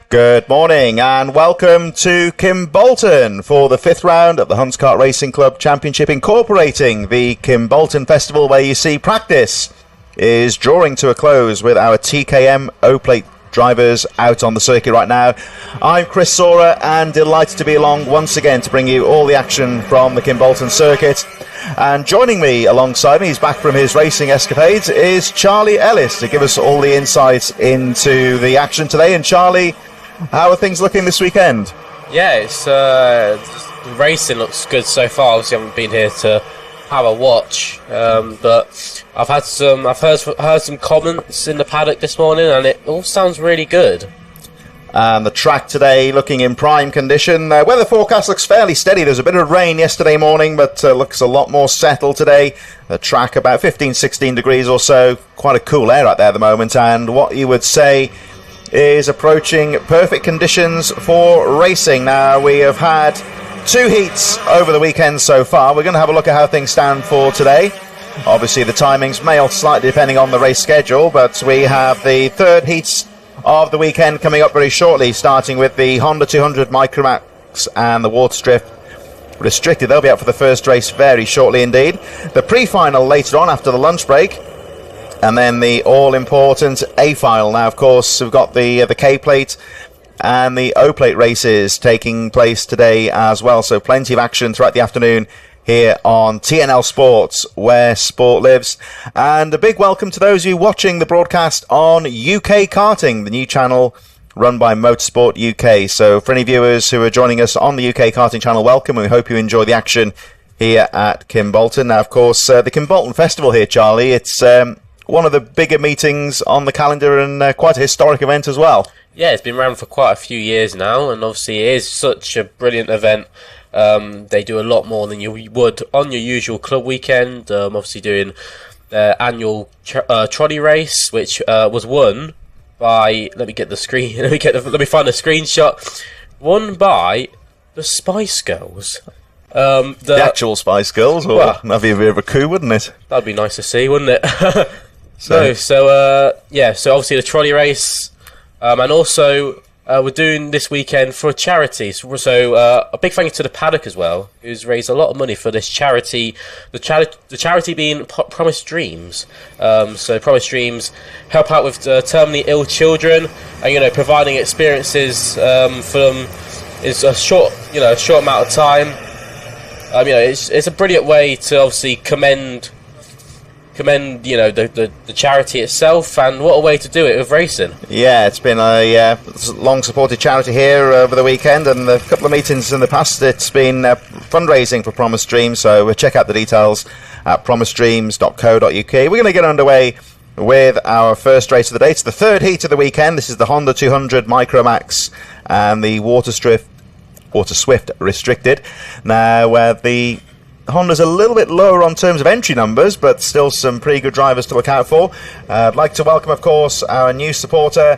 Good morning and welcome to Kimbolton for the 5th round of the HKRC Racing Club Championship, incorporating the Kimbolton Festival, where you see practice is drawing to a close with our TKM O Plate drivers out on the circuit right now. I'm Chris Sora and delighted to be along once again to bring you all the action from the Kimbolton circuit. And joining me alongside me, he's back from his racing escapades, is Charlie Ellis to give us all the insights into the action today. And Charlie, how are things looking this weekend? Yeah, it's the racing looks good so far. Obviously, I haven't been here to have a watch, but I've heard some comments in the paddock this morning, and it all sounds really good. And the track today looking in prime condition. Weather forecast looks fairly steady. There's a bit of rain yesterday morning, but looks a lot more settled today. The track about 15-16 degrees or so. Quite a cool air out there at the moment, and what you would say is approaching perfect conditions for racing. Now, we have had 2 heats over the weekend so far. We're going to have a look at how things stand for today. Obviously, the timings may alter slightly depending on the race schedule, but we have the 3rd heats of the weekend coming up very shortly, starting with the Honda 200 Micromax and the Waterswift Restricted. They'll be out for the first race very shortly indeed. The pre-final later on after the lunch break. And then the all-important A-Final. Now, of course, we've got the K-Plate and the O-Plate races taking place today as well. So plenty of action throughout the afternoon here on TNL Sports, where sport lives. And a big welcome to those of you watching the broadcast on UK Karting, the new channel run by Motorsport UK. So for any viewers who are joining us on the UK Karting channel, welcome. We hope you enjoy the action here at Kimbolton. Now, of course, the Kimbolton Festival here, Charlie, it's one of the bigger meetings on the calendar and quite a historic event as well. Yeah, it's been around for quite a few years now, and obviously it is such a brilliant event. They do a lot more than you would on your usual club weekend. Obviously doing their annual trolley race, which was won by, let me find the screenshot, won by the Spice Girls. The actual Spice Girls, or that'd be a bit of a coup, wouldn't it? That'd be nice to see, wouldn't it? So obviously the trolley race, and also we're doing this weekend for a charity. So a big thank you to the paddock as well, who's raised a lot of money for this charity. The charity being Promise Dreams. So Promise Dreams help out with terminally ill children, and providing experiences for them is a short amount of time. It's a brilliant way to obviously commend the charity itself, and what a way to do it with racing. Yeah, it's been a long supported charity here over the weekend, and a couple of meetings in the past. It's been fundraising for Promise Dreams, so check out the details at promisedreams.co.uk. We're going to get underway with our first race of the day. It's the 3rd heat of the weekend. This is the Honda 200 Micromax and the Waterswift Restricted. Now, the Honda's a little bit lower on terms of entry numbers, but still some pretty good drivers to look out for. I'd like to welcome, of course, our new supporter,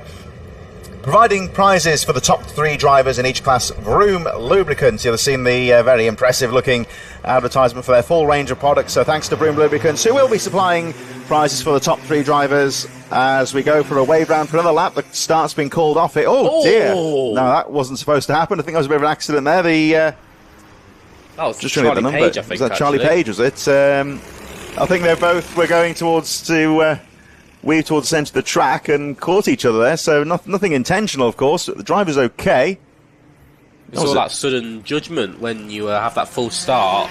providing prizes for the top 3 drivers in each class, Vroom Lubricants. You'll have seen the very impressive-looking advertisement for their full range of products. So thanks to Vroom Lubricants, who will be supplying prizes for the top 3 drivers as we go for a wave round for another lap. The start's been called off. Dear. No, that wasn't supposed to happen. I think there was a bit of an accident there. That was just Charlie Page, I think. Was that Charlie Page, was it? I think they both were going weave towards the centre of the track and caught each other there, so nothing intentional, of course. The driver's okay. It's all that sudden judgment when you have that full start.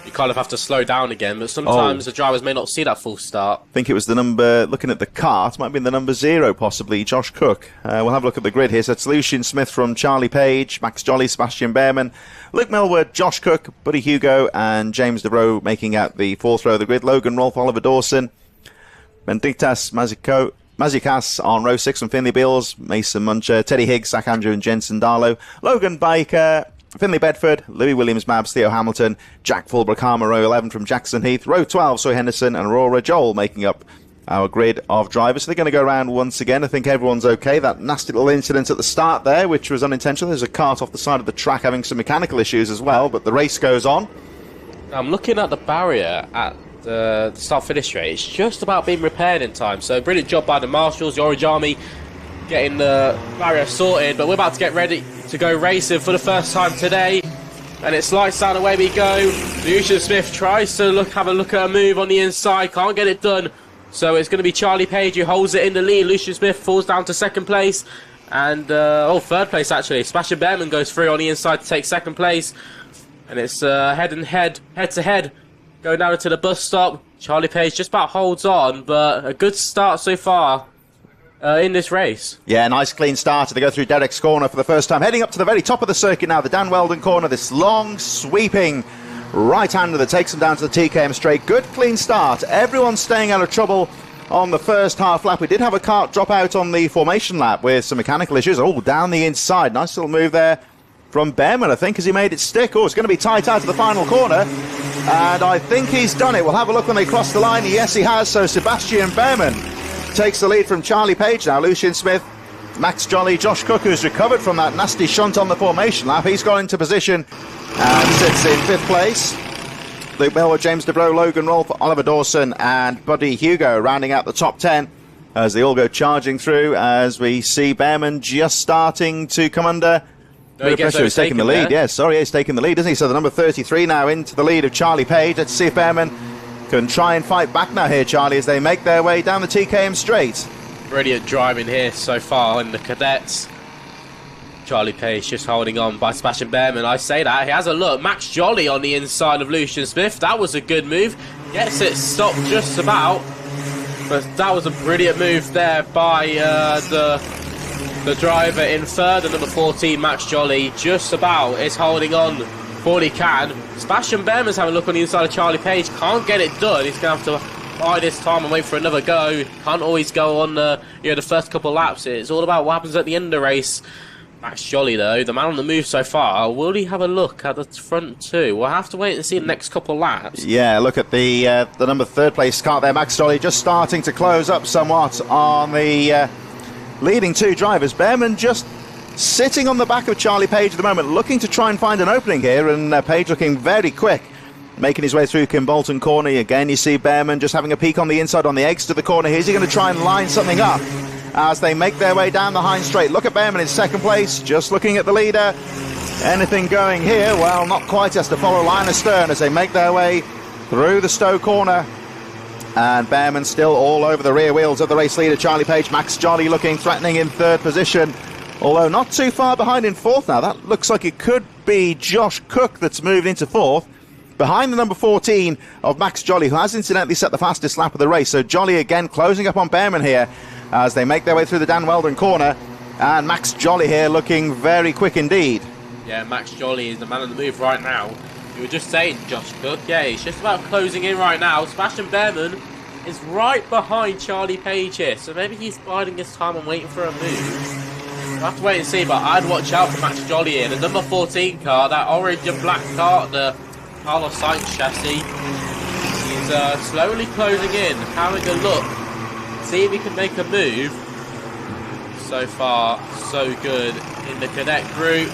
You kind of have to slow down again, but sometimes the drivers may not see that full start. I think it was the number, looking at the kart, might have been the number 0 possibly, Josh Cook. We'll have a look at the grid here. So it's Lucian Smith from Charlie Page, Max Jolly, Sebastian Behrman, Luke Melwood, Josh Cook, Buddy Hugo and James DeVroe making out the 4th row of the grid. Logan Rolf, Oliver Dawson, Benedictas Mazikas on row 6 from Finley Beals, Mason Muncher, Teddy Higgs, Zach Andrew and Jensen Darlow, Logan Baker, Finley Bedford, Louis Williams Mabs, Theo Hamilton, Jack Fulbrook Harmer, row 11 from Jackson Heath, row 12, Soy Henderson and Aurora Joel making up our grid of drivers. So they're going to go around once again. I think everyone's okay. That nasty little incident at the start there, which was unintentional. There's a cart off the side of the track having some mechanical issues as well, but the race goes on. I'm looking at the barrier at the start-finish straight. It's just about being repaired in time. So brilliant job by the marshals, the Orange Army, getting the barrier sorted, but we're about to get ready to go racing for the first time today. And it's lights down, away we go. Lucian Smith tries to have a look at a move on the inside, can't get it done. So it's going to be Charlie Page who holds it in the lead. Lucian Smith falls down to second place. And, third place actually. Sebastian Behrman goes through on the inside to take second place. And it's head to head. Going down to the bus stop. Charlie Page just about holds on, but a good start so far in this race. Yeah, nice clean start. They go through Derek's corner for the first time. Heading up to the very top of the circuit now, the Dan Weldon corner. This long, sweeping right-hander that takes them down to the TKM straight. Good clean start. Everyone's staying out of trouble on the first half lap. We did have a kart drop out on the formation lap with some mechanical issues. Oh, down the inside. Nice little move there from Behrman, I think, as he made it stick. Oh, it's going to be tight out of the final corner. And I think he's done it. We'll have a look when they cross the line. Yes, he has. So Sebastian Behrman takes the lead from Charlie Page now. Lucian Smith, Max Jolly, Josh Cook, who's recovered from that nasty shunt on the formation lap. He's got into position and sits in 5th place. Luke Millward, James DeBro, Logan Rolfe, Oliver Dawson and Buddy Hugo rounding out the top 10 as they all go charging through, as we see Behrman just starting to come under pressure. He's taking the lead. Yes, sorry, he's taking the lead, isn't he? So the number 33 now into the lead of Charlie Page. Let's see if Behrman can try and fight back now here, Charlie, as they make their way down the TKM straight. Brilliant driving here so far in the cadets. Charlie Page just holding on by Sebastian Behrman. I say that, he has a look. Max Jolly on the inside of Lucian Smith. That was a good move. Gets it stopped just about. But that was a brilliant move there by the driver in third. And number 14, Max Jolly, just about is holding on for all he can. Sebastian Behrman's having a look on the inside of Charlie Page. Can't get it done. He's going to have to buy this time and wait for another go. Can't always go on the first couple of laps. It's all about what happens at the end of the race. Max Jolly, though, the man on the move so far, will he have a look at the front too? We'll have to wait and see the next couple of laps. Yeah, look at the number 3rd place car there. Max Jolly just starting to close up somewhat on the leading 2 drivers. Behrman just sitting on the back of Charlie Page at the moment, looking to try and find an opening here, and Page looking very quick, making his way through Kim Bolton corner. Again, you see Behrman just having a peek on the inside on the exit of the corner. Here's he going to try and line something up as they make their way down the Heinz straight. Look at Behrman in 2nd place, just looking at the leader. Anything going here? Well, not quite. Has to follow line astern as they make their way through the Stowe corner. And Behrman still all over the rear wheels of the race leader, Charlie Page. Max Jolly looking threatening in 3rd position, although not too far behind in 4th now. That looks like it could be Josh Cook that's moved into 4th, behind the number 14 of Max Jolly, who has incidentally set the fastest lap of the race. So Jolly again closing up on Behrman here as they make their way through the Dan Weldon corner. And Max Jolly here looking very quick indeed. Yeah, Max Jolly is the man on the move right now. You were just saying Josh Cook, yeah, he's just about closing in right now. Sebastian Behrman is right behind Charlie Page here, so maybe he's biding his time and waiting for a move. We'll have to wait and see, but I'd watch out for Max Jolly here. The number 14 car, that orange and black car, the Carlos Sainz chassis, he's slowly closing in, having a look, see if he can make a move. So far, so good in the cadet group.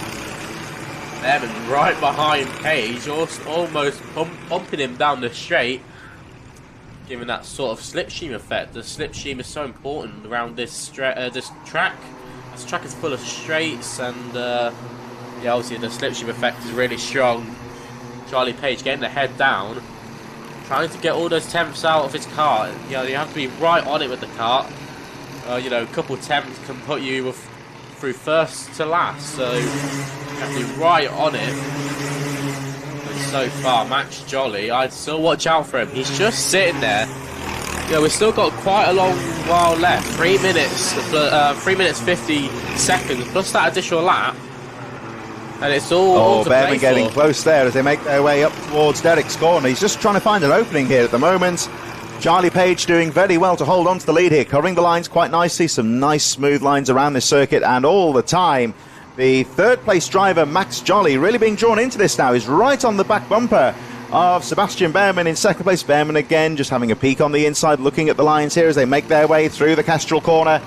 Behrman right behind Page, almost pumping him down the straight, giving that sort of slipstream effect. The slipstream is so important around this track. This track is full of straights, and yeah, obviously the slipstream effect is really strong. Charlie Page getting the head down, trying to get all those temps out of his car. You know, you have to be right on it with the kart. You know, a couple temps can put you through first to last, so you have to be right on it. But so far, Max Jolly, I'd still watch out for him. He's just sitting there. You know, we've still got quite a long while left. 3 minutes, 3 minutes 50 seconds plus that additional lap. And it's all to Behrman play getting for. close there as they make their way up towards Derek's corner. He's just trying to find an opening here at the moment. Charlie Page doing very well to hold on to the lead here, covering the lines quite nicely. Some nice smooth lines around this circuit, and all the time the 3rd place driver Max Jolly really being drawn into this now. He's right on the back bumper of Sebastian Behrman in 2nd place. Behrman again just having a peek on the inside, looking at the lines here as they make their way through the Castrol corner.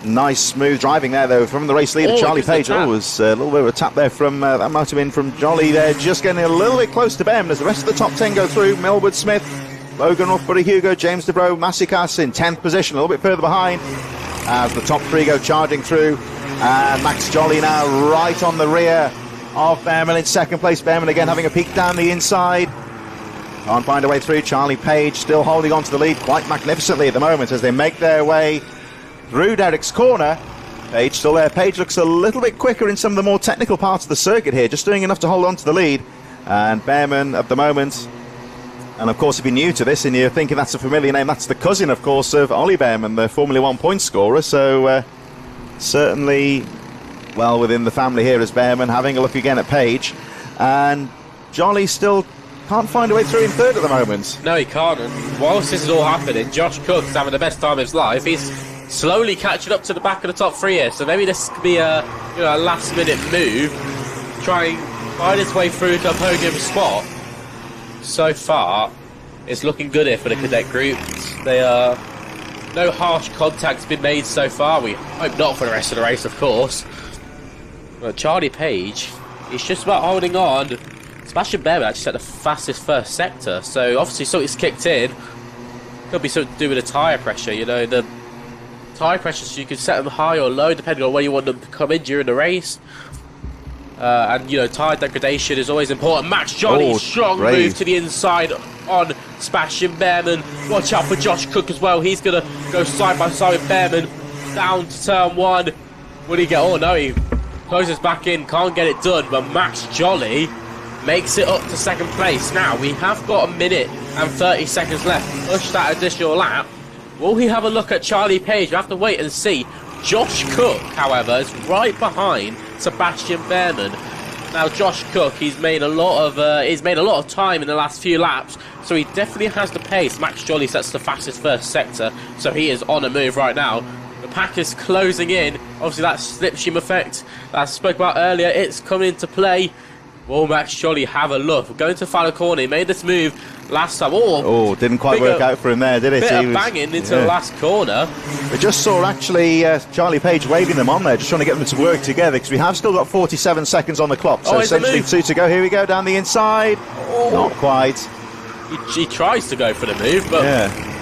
Nice smooth driving there though from the race leader Charlie Page. Oh, it was a little bit of a tap there from that might have been from Jolly there, just getting a little bit close to Behrman as the rest of the top 10 go through. Millward Smith, Logan Ruff, Buddy Hugo, James DeBro, Massikas in 10th position, a little bit further behind. as the top three go charging through. And Max Jolly now right on the rear of Behrman in second place. Behrman again having a peek down the inside. Can't find a way through. Charlie Page still holding on to the lead quite magnificently at the moment as they make their way through Derek's corner. Page still there. Page looks a little bit quicker in some of the more technical parts of the circuit here, just doing enough to hold on to the lead. And Behrman at the moment, and of course if you're new to this and you're thinking that's a familiar name, that's the cousin of course of Ollie Behrman, the Formula 1 point scorer, so certainly well within the family here is Behrman. Having a look again at Page, and Jolly still can't find a way through in third at the moment. No, he can't. And whilst this is all happening, Josh Cook's having the best time of his life. He's slowly catching up to the back of the top three here, so maybe this could be a last minute move, try and find its way through to a podium spot. So far it's looking good here for the cadet group. They no harsh contact's been made so far. We hope not for the rest of the race, of course. But Charlie Page, he's just about holding on. Sebastian Behrman actually set the fastest first sector, so obviously something's kicked in. Could be something to do with the tyre pressure, you know, the tyre pressure, so you can set them high or low depending on where you want them to come in during the race. And you know, tyre degradation is always important. Max Jolly, strong move to the inside on Sebastian Behrman. Watch out for Josh Cook as well. He's going to go side by side with Behrman down to turn one. Will he get... Oh no, he closes back in, can't get it done, but Max Jolly makes it up to second place. Now we have got a minute and 30 seconds left. Push that additional lap. Will he have a look at Charlie Page? We have to wait and see. Josh Cook, however, is right behind Sebastian Behrman. Now Josh Cook, he's made a lot of time in the last few laps, so he definitely has the pace. Max Jolly sets the fastest first sector, so he is on a move right now. The pack is closing in. Obviously that slipstream effect that I spoke about earlier, it's coming into play. Will Max Jolly have a look? We're going to the final corner. He made this move last time. Didn't quite work out for him there, did it? Bit of banging into the last corner. We just saw actually Charlie Page waving them on there, just trying to get them to work together, because we have still got 47 seconds on the clock. So essentially 2 to go. Here we go down the inside. Not quite. He tries to go for the move, but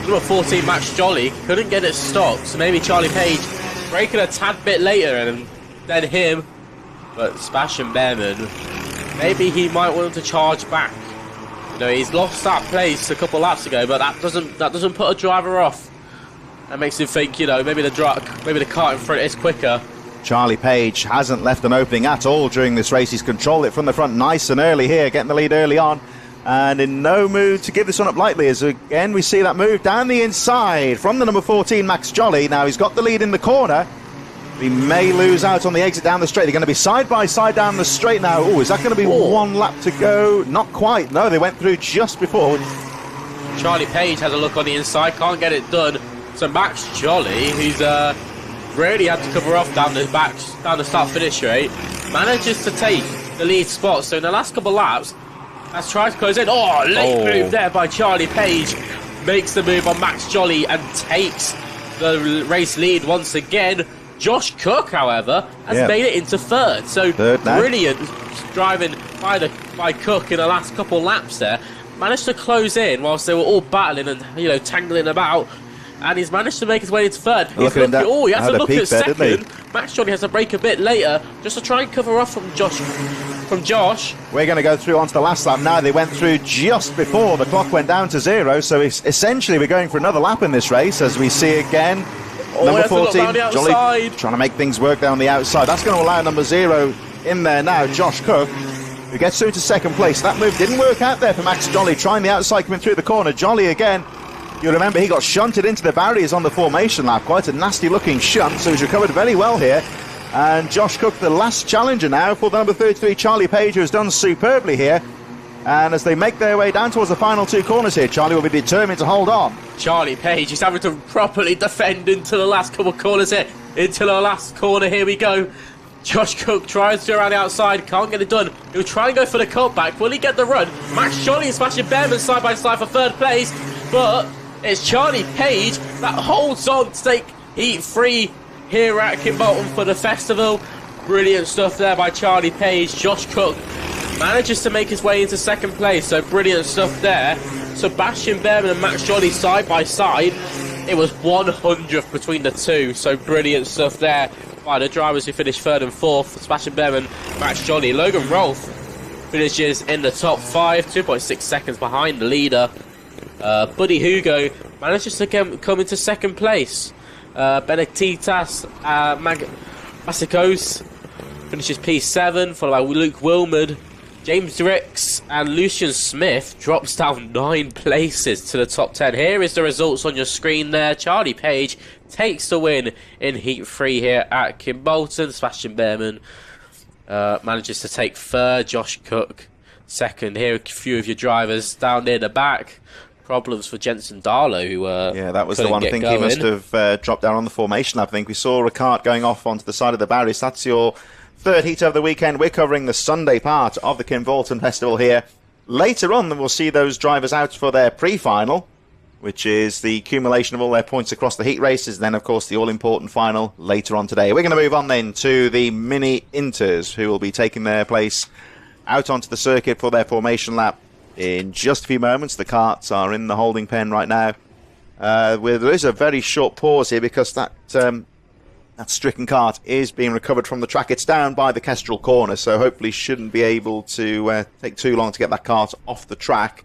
number 14 Max Jolly couldn't get it stopped. So maybe Charlie Page breaking a tad bit later and then him. But Sebastian Behrman, maybe he might want him to charge back. You know, he's lost that place a couple laps ago, but that doesn't put a driver off. That makes him think, you know, maybe the car in front is quicker. Charlie Page hasn't left an opening at all during this race. He's controlled it from the front nice and early here, getting the lead early on, and in no mood to give this one up lightly, as again we see that move down the inside from the number 14 Max Jolly. Now he's got the lead in the corner. He may lose out on the exit down the straight. They're going to be side by side down the straight now. Is that going to be one lap to go? Not quite. No, they went through just before. Charlie Page has a look on the inside, can't get it done. So Max Jolly, who's really had to cover off down the start-finish straight, manages to take the lead spot. So in the last couple of laps, has tried to close in. Late move there by Charlie Page. Makes the move on Max Jolly and takes the race lead once again. Josh Cook, however, has made it into third. So brilliant driving by Cook in the last couple of laps there. Managed to close in whilst they were all battling and, you know, tangling about. And he's managed to make his way into third. He has to look at second. Max Jolly has to brake a bit later just to try and cover off from Josh. We're going to go through onto the last lap now. They went through just before the clock went down to 0. So essentially we're going for another lap in this race, as we see again. Number 14, Jolly trying to make things work down the outside. That's going to allow number 0 in there now, Josh Cook, who gets through to second place. That move didn't work out there for Max Jolly, trying the outside coming through the corner. Jolly again, you remember he got shunted into the barriers on the formation lap. Quite a nasty looking shunt, so he's recovered very well here. And Josh Cook, the last challenger now for the number 33, Charlie Page, who has done superbly here. And as they make their way down towards the final 2 corners here, Charlie will be determined to hold on. Charlie Page is having to properly defend into the last couple of corners here. Into the last corner, here we go. Josh Cook tries to around the outside, can't get it done. He'll try and go for the cutback. Will he get the run? Max Jolly and Sebastian Behrman side by side for third place. But it's Charlie Page that holds on to take heat 3 here at Kimbolton for the festival. Brilliant stuff there by Charlie Page. Josh Cook manages to make his way into second place, so brilliant stuff there. Sebastian Behrman and Max Jolly side by side. it was 100th between the two, so brilliant stuff there by the drivers who finished 3rd and 4th, Sebastian Behrman, Max Johnny. Logan Rolfe finishes in the top 5, 2.6 seconds behind the leader. Buddy Hugo manages to come into 2nd place. Benedictas Masicos finishes P7, followed by Luke Wilmard. James Ricks and Lucian Smith drops down 9 places to the top 10. Here is the results on your screen there. Charlie Page takes the win in Heat 3 here at Kimbolton. Sebastian Behrman manages to take 3rd. Josh Cook 2nd. Here are a few of your drivers down near the back. Problems for Jensen Darlow, who that was the one. I think he must have dropped down on the formation lap. I think we saw Ricard going off onto the side of the barriers. That's your 3rd heat of the weekend. We're covering the Sunday part of the Kimbolton Festival here. Later on, we'll see those drivers out for their pre-final, which is the accumulation of all their points across the heat races. And then, of course, the all-important final later on today. We're going to move on then to the Mini Inters, who will be taking their place out onto the circuit for their formation lap in just a few moments. The karts are in the holding pen right now. Where there is a very short pause here because that stricken kart is being recovered from the track. It's down by the Kestrel corner, so hopefully shouldn't be able to take too long to get that kart off the track.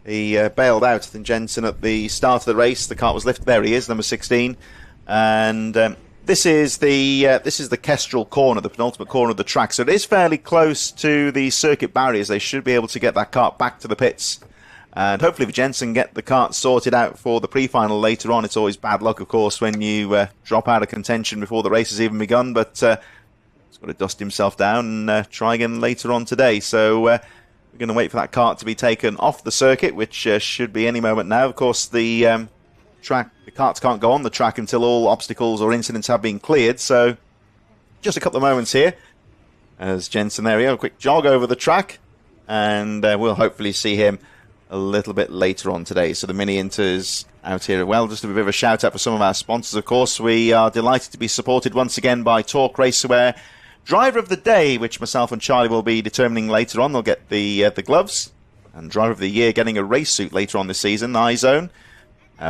He bailed out, I think, Jensen, at the start of the race. The kart was lifted. There he is, number 16. And this is the Kestrel corner, the penultimate corner of the track. So it is fairly close to the circuit barriers. They should be able to get that kart back to the pits. And hopefully, if Jensen get the kart sorted out for the pre-final later on. It's always bad luck, of course, when you drop out of contention before the race has even begun. But he's got to dust himself down and try again later on today. So we're going to wait for that kart to be taken off the circuit, which should be any moment now. Of course, the karts can't go on the track until all obstacles or incidents have been cleared. So just a couple of moments here as Jensen, there we go, a quick jog over the track, and we'll hopefully see him a little bit later on today. So the Mini Inters out here. Well, just a bit of a shout out for some of our sponsors, of course. We are delighted to be supported once again by Torque Racewear. Driver of the Day, which myself and Charlie will be determining later on. They'll get the gloves. And Driver of the Year getting a race suit later on this season, iZone.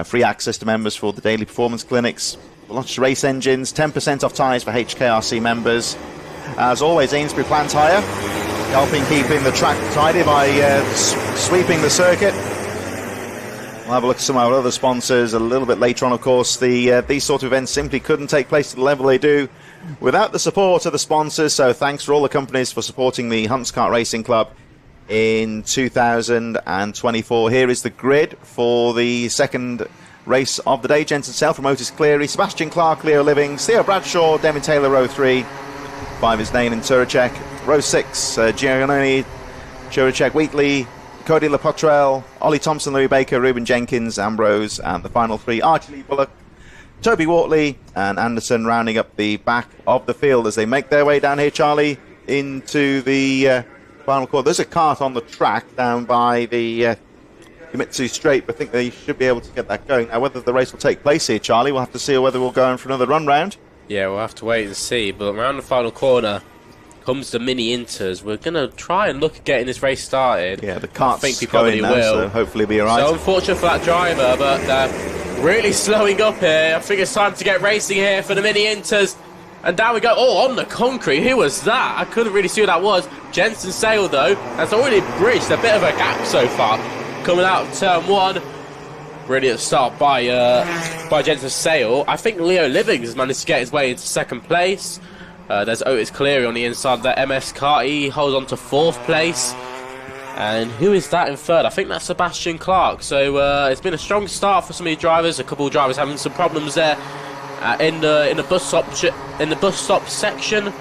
Free access to members for the daily performance clinics. Lots of race engines, 10% off tyres for HKRC members. As always, Ainsbury Plant Hire, helping keeping the track tidy by sweeping the circuit. We'll have a look at some of our other sponsors a little bit later on, of course. These sort of events simply couldn't take place to the level they do without the support of the sponsors. So thanks for all the companies for supporting the Hunts Kart Racing Club in 2024. Here is the grid for the second race of the day. Jensen Self from Otis Cleary, Sebastian Clark, Leo Livings, Theo Bradshaw, Demi Taylor, row 3. 5 is Nain and Turacek. Row 6, Giannoni, Turacek, Wheatley, Cody LaPotrel, Ollie Thompson, Louis Baker, Ruben Jenkins, Ambrose, and the final 3, Archie Lee Bullock, Toby Wortley, and Anderson, rounding up the back of the field as they make their way down here, Charlie, into the final quarter. There's a kart on the track down by the Kimitsu Straight, but I think they should be able to get that going. Now, whether the race will take place here, Charlie, we'll have to see whether we'll go in for another run round. Yeah, we'll have to wait and see, but around the final corner comes the Mini Inters. We're going to try and look at getting this race started. Yeah, the kart's I think we probably now, will. So hopefully it'll be alright. So unfortunate for that driver, but really slowing up here. I think it's time to get racing here for the Mini Inters. And down we go. Oh, on the concrete. Who was that? I couldn't really see who that was. Jensen Sale, though, has already bridged a bit of a gap so far. Coming out of turn 1. Brilliant start by Jensen Sale. I think Leo Livings has managed to get his way into 2nd place. There's Otis Cleary on the inside of the MS kart. He holds on to 4th place. And who is that in 3rd? I think that's Sebastian Clark. So it's been a strong start for some of the drivers. A couple of drivers having some problems there in the bus stop section.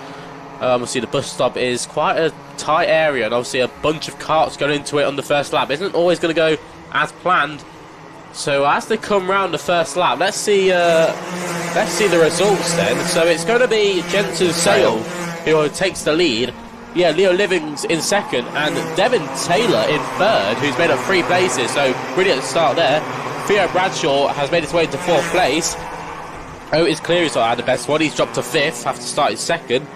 We'll see the bus stop is quite a tight area, and obviously a bunch of karts going into it on the first lap. Isn't always going to go as planned. So as they come round the first lap, let's see the results then. So it's going to be Jensen Sale who takes the lead. Yeah, Leo Livings in 2nd, and Devin Taylor in 3rd, who's made up 3 places. So brilliant start there. Theo Bradshaw has made his way to 4th place. Otis Cleary's not had the best one. He's dropped to 5th after starting 2nd.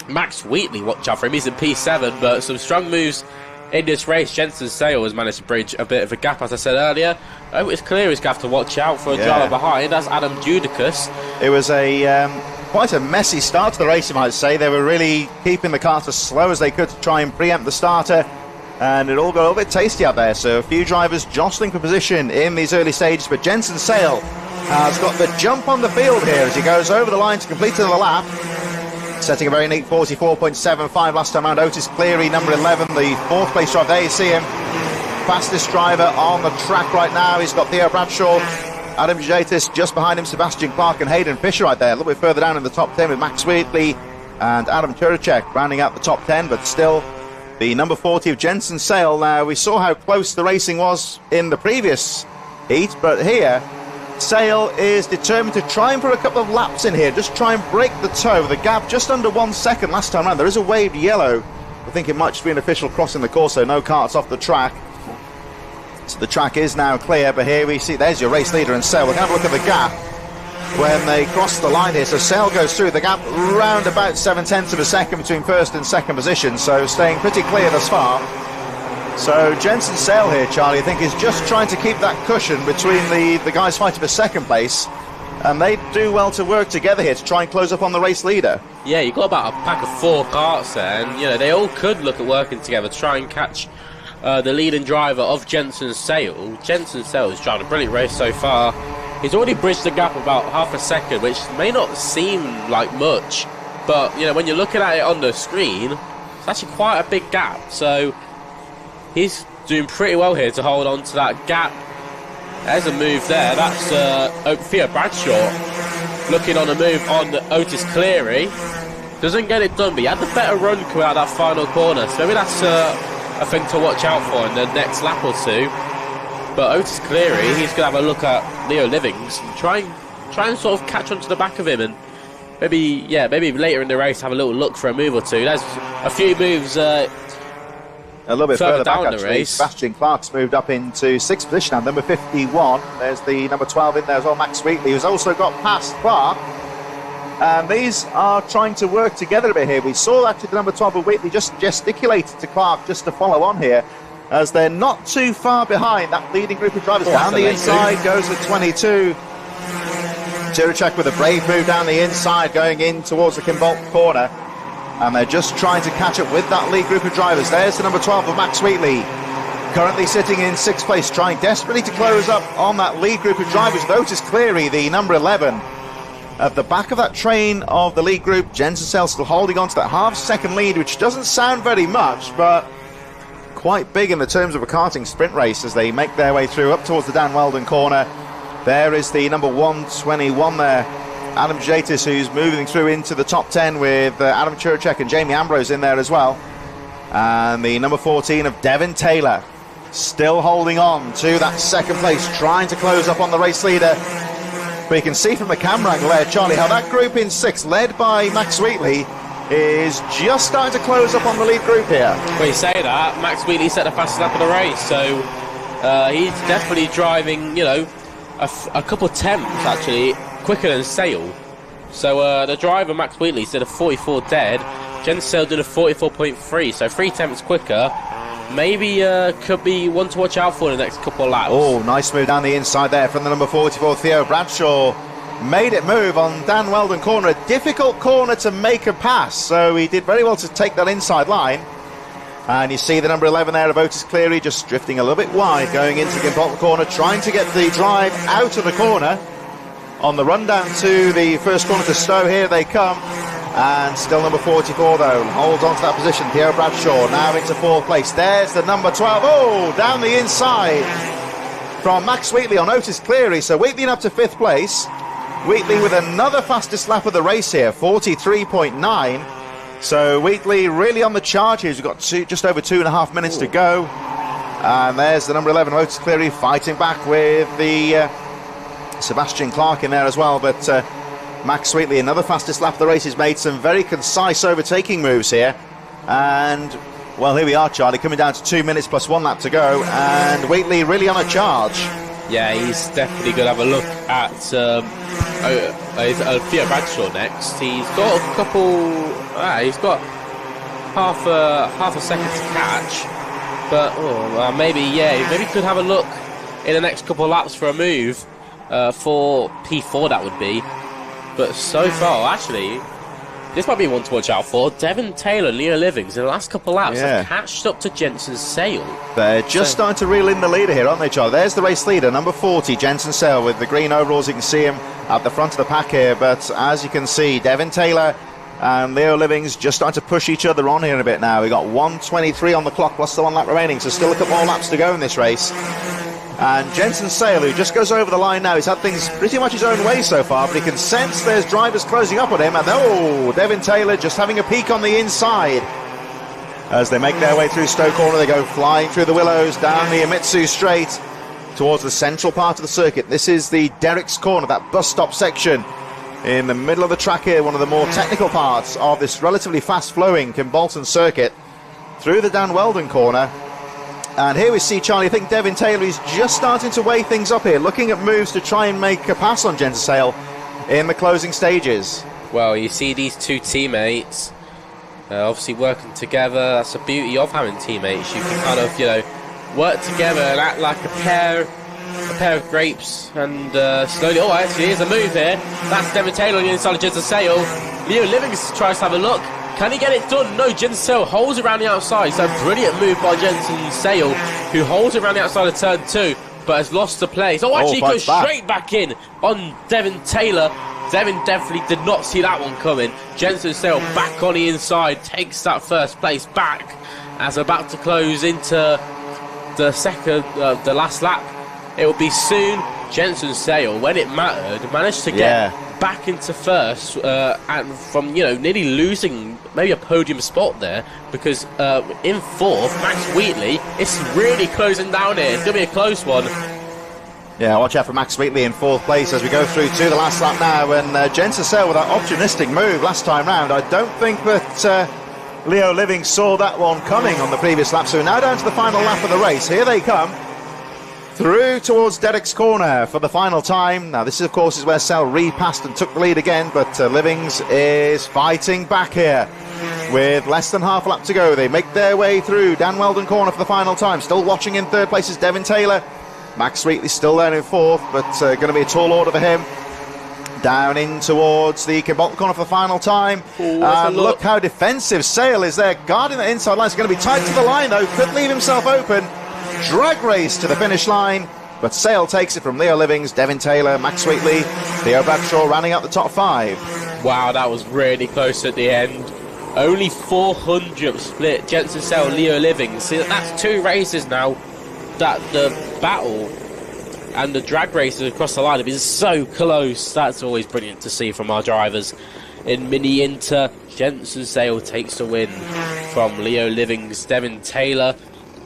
Max Wheatley, watch out for him. He's in P7, but some strong moves in this race, Jensen Sale has managed to bridge a bit of a gap, as I said earlier. It's clear he's going to have to watch out for a driver behind. That's Adam Judicus. It was a quite a messy start to the race, you might say. They were really keeping the cars as slow as they could to try and preempt the starter, and it all got a little bit tasty out there. So a few drivers jostling for position in these early stages, but Jensen Sale has got the jump on the field here as he goes over the line to complete another lap, setting a very neat 44.75 last time around. Otis Cleary, number 11, the fourth place driver. There you see him, fastest driver on the track right now. He's got Theo Bradshaw, Adam Jatis just behind him, Sebastian Clark and Hayden Fisher right there. A little bit further down in the top 10 with Max Wheatley and Adam Turacek rounding out the top 10, but still the number 40 of Jensen Sale. Now, we saw how close the racing was in the previous heat, but here Sale is determined to try and put a couple of laps in here, just try and break the toe. The gap just under 1 second last time around. There is a waved yellow. I think it might just be an official crossing the course, so no carts off the track. So the track is now clear, but here we see, there's your race leader and Sale. We're going to have a look at the gap when they cross the line here. So Sale goes through the gap round about 7/10 of a second between first and second position, so staying pretty clear thus far. So Jensen Sale here, Charlie, I think is just trying to keep that cushion between the guys fighting for second place, and they do well to work together here to try and close up on the race leader. Yeah, you've got about a pack of 4 carts there, and they all could look at working together to try and catch the leading driver of Jensen Sale. Jensen Sale is driving a brilliant race so far. He's already bridged the gap about half a second, which may not seem like much, but when you're looking at it on the screen, it's actually quite a big gap. So he's doing pretty well here to hold on to that gap. There's a move there. That's Theo Bradshaw looking on a move on Otis Cleary. Doesn't get it done, but he had the better run coming out of that final corner. So maybe that's a thing to watch out for in the next lap or two. But Otis Cleary, he's going to have a look at Leo Livings and try and sort of catch onto the back of him, and maybe later in the race have a little look for a move or two. There's a few moves a little bit further back, down actually. The race. Sebastian Clark's moved up into 6th position now, number 51. There's the number 12 in there as well, Max Wheatley, who's also got past Clark. And these are trying to work together a bit here. We saw actually the number 12 of Wheatley just gesticulated to Clark just to follow on here, as they're not too far behind that leading group of drivers. Down the inside goes at 22. Turacek with a brave move down the inside, going in towards the Kimbolton corner. And they're just trying to catch up with that lead group of drivers. There's the number 12 of Max Wheatley, currently sitting in 6th place, trying desperately to close up on that lead group of drivers. Otis Cleary, the number 11, at the back of that train of the lead group. Jensen Sale still holding on to that half-second lead, which doesn't sound very much, but quite big in the terms of a karting sprint race as they make their way through up towards the Dan Weldon corner. There is the number 121 there, Adam Jatis, who's moving through into the top 10 with Adam Turacek and Jamie Ambrose in there as well. And the number 14 of Devin Taylor, still holding on to that second place, trying to close up on the race leader. But you can see from the camera angle there, Charlie, how that group in 6th, led by Max Wheatley, is just starting to close up on the lead group here. Well, you say that, Max Wheatley set the fastest lap of the race, so he's definitely driving, a couple of tenths actually quicker than Sale. So the driver, Max Wheatley, did a 44 dead. Jensen Sale did a 44.3, so 3 tenths quicker. Maybe could be one to watch out for in the next couple of laps. Oh, nice move down the inside there from the number 44, Theo Bradshaw. Made it move on Dan Weldon corner, a difficult corner to make a pass, so he did very well to take that inside line. And you see the number 11 there of Otis Cleary just drifting a little bit wide, going into the Kimbolton corner, trying to get the drive out of the corner. On the run down to the first corner to Stowe, here they come. And still number 44 though, holds on to that position. Theo Bradshaw now into 4th place. There's the number 12, oh, down the inside from Max Wheatley on Otis Cleary. So Wheatley up to 5th place. Wheatley with another fastest lap of the race here, 43.9. So Wheatley really on the charge here. He's got just over 2.5 minutes to go. And there's the number 11, Otis Cleary, fighting back with the Sebastian Clark in there as well. But Max Wheatley, another fastest lap of the race, has made some very concise overtaking moves here. And, well, here we are, Charlie, coming down to 2 minutes plus 1 lap to go. And Wheatley really on a charge. Yeah, he's definitely going to have a look at Theo Bradshaw next. He's got a couple. He's got half a second to catch. But maybe could have a look in the next couple of laps for a move for P4, that would be. But so far, actually, this might be one to watch out for. Devin Taylor and Leo Livings in the last couple of laps have catched up to Jensen Sale. They're just starting to reel in the leader here, aren't they, Charlie? There's the race leader, number 40, Jensen Sale, with the green overalls. You can see him at the front of the pack here. But as you can see, Devin Taylor and Leo Livings just starting to push each other on here a bit now. We got 1:23 on the clock plus the 1 lap remaining, so still a couple more laps to go in this race. And Jensen Sale, who just goes over the line now, he's had things pretty much his own way so far, but he can sense there's drivers closing up on him. And Devin Taylor just having a peek on the inside. As they make their way through Stowe Corner, they go flying through the willows, down the Amitsu Straight, towards the central part of the circuit. This is the Derrick's Corner, that bus stop section in the middle of the track here, one of the more technical parts of this relatively fast-flowing Kimbolton circuit, through the Dan Weldon Corner. And here we see, Charlie, I think Devin Taylor is just starting to weigh things up here, looking at moves to try and make a pass on Jensen Sale in the closing stages. Well, you see these two teammates obviously working together. That's the beauty of having teammates. You can kind of, work together and act like a pair of grapes. And slowly, actually, here's a move here. That's Devin Taylor on the inside of Jensen Sale. Leo Livings tries to have a look. Can he get it done? No, Jensen Sale holds around the outside. So a brilliant move by Jensen Sale, who holds around the outside of turn 2, but has lost the place. Actually, he goes straight back in on Devin Taylor. Devin definitely did not see that one coming. Jensen Sale back on the inside, takes that first place back as about to close into the last lap. It will be soon. Jensen Sale, when it mattered, managed to get back into first, and from nearly losing maybe a podium spot there, because in fourth, Max Wheatley, it's really closing down here. It's going to be a close one. Yeah, watch out for Max Wheatley in fourth place as we go through to the last lap now. And Jensen Sale with that opportunistic move last time round. I don't think that Leo Living saw that one coming on the previous lap. So now down to the final lap of the race. Here they come through towards Derrick's Corner for the final time. Now this, of course, is where Sale repassed and took the lead again, but Livings is fighting back here with less than half a lap to go. They make their way through Dan Weldon Corner for the final time. Still watching in third place is Devin Taylor. Max Wheatley still there in fourth, but going to be a tall order for him. Down in towards the Kimbolton Corner for the final time. And look how defensive Sale is there, guarding the inside line. It's going to be tight to the line though, could leave himself open. Drag race to the finish line, but Sale takes it from Leo Livings, Devin Taylor, Max Wheatley, Theo Bradshaw rounding out the top 5. Wow, that was really close at the end. Only 400 split. Jensen Sale, Leo Livings. See, that's 2 races now that the battle and the drag races across the line have been so close. That's always brilliant to see from our drivers. In Mini Inter, Jensen Sale takes the win from Leo Livings, Devin Taylor.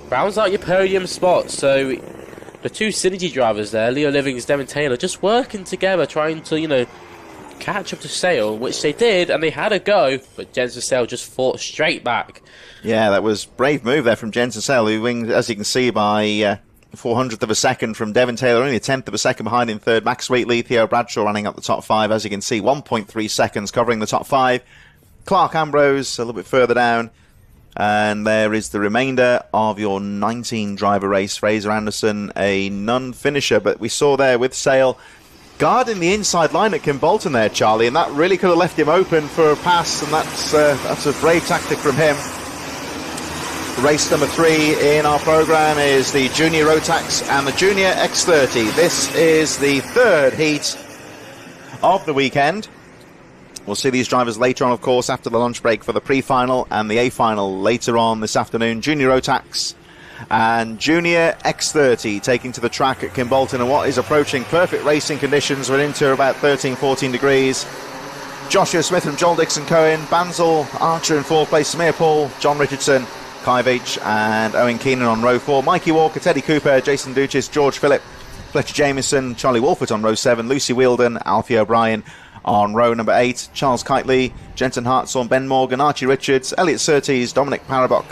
Rounds out your podium spot. So the 2 synergy drivers there, Leo Livings, Devin Taylor, just working together, trying to, catch up to Sale, which they did, and they had a go, but Jensen Sale just fought straight back. Yeah, that was brave move there from Jensen Sale, who winged, as you can see, by 400th of a second from Devin Taylor, only a 10th of a second behind in third. Max Wheatley, Theo Bradshaw running up the top 5, as you can see, 1.3 seconds covering the top 5. Clark Ambrose a little bit further down. And there is the remainder of your 19 driver race. Fraser Anderson, a non-finisher, but we saw there with Sale guarding the inside line at Kimbolton there, Charlie, and that really could have left him open for a pass, and that's a brave tactic from him. Race number 3 in our programme is the Junior Rotax and the Junior X30. This is the 3rd heat of the weekend. We'll see these drivers later on, of course, after the lunch break for the pre-final and the A-final later on this afternoon. Junior Rotax and Junior X30 taking to the track at Kimbolton in what is approaching perfect racing conditions. We're into about 13-14 degrees. Joshua Smith from Joel Dixon Cohen, Banzel, Archer in 4th place, Samir Paul, John Richardson, Kai Veitch and Owen Keenan on row 4, Mikey Walker, Teddy Cooper, Jason Duchis, George Phillip, Fletcher Jamieson, Charlie Wolford on row 7, Lucy Wheeldon, Alfie O'Brien on row number 8, Charles Kitely, Jensen Hartshorn, Ben Morgan, Archie Richards, Elliot Surtees, Dominic Parabok,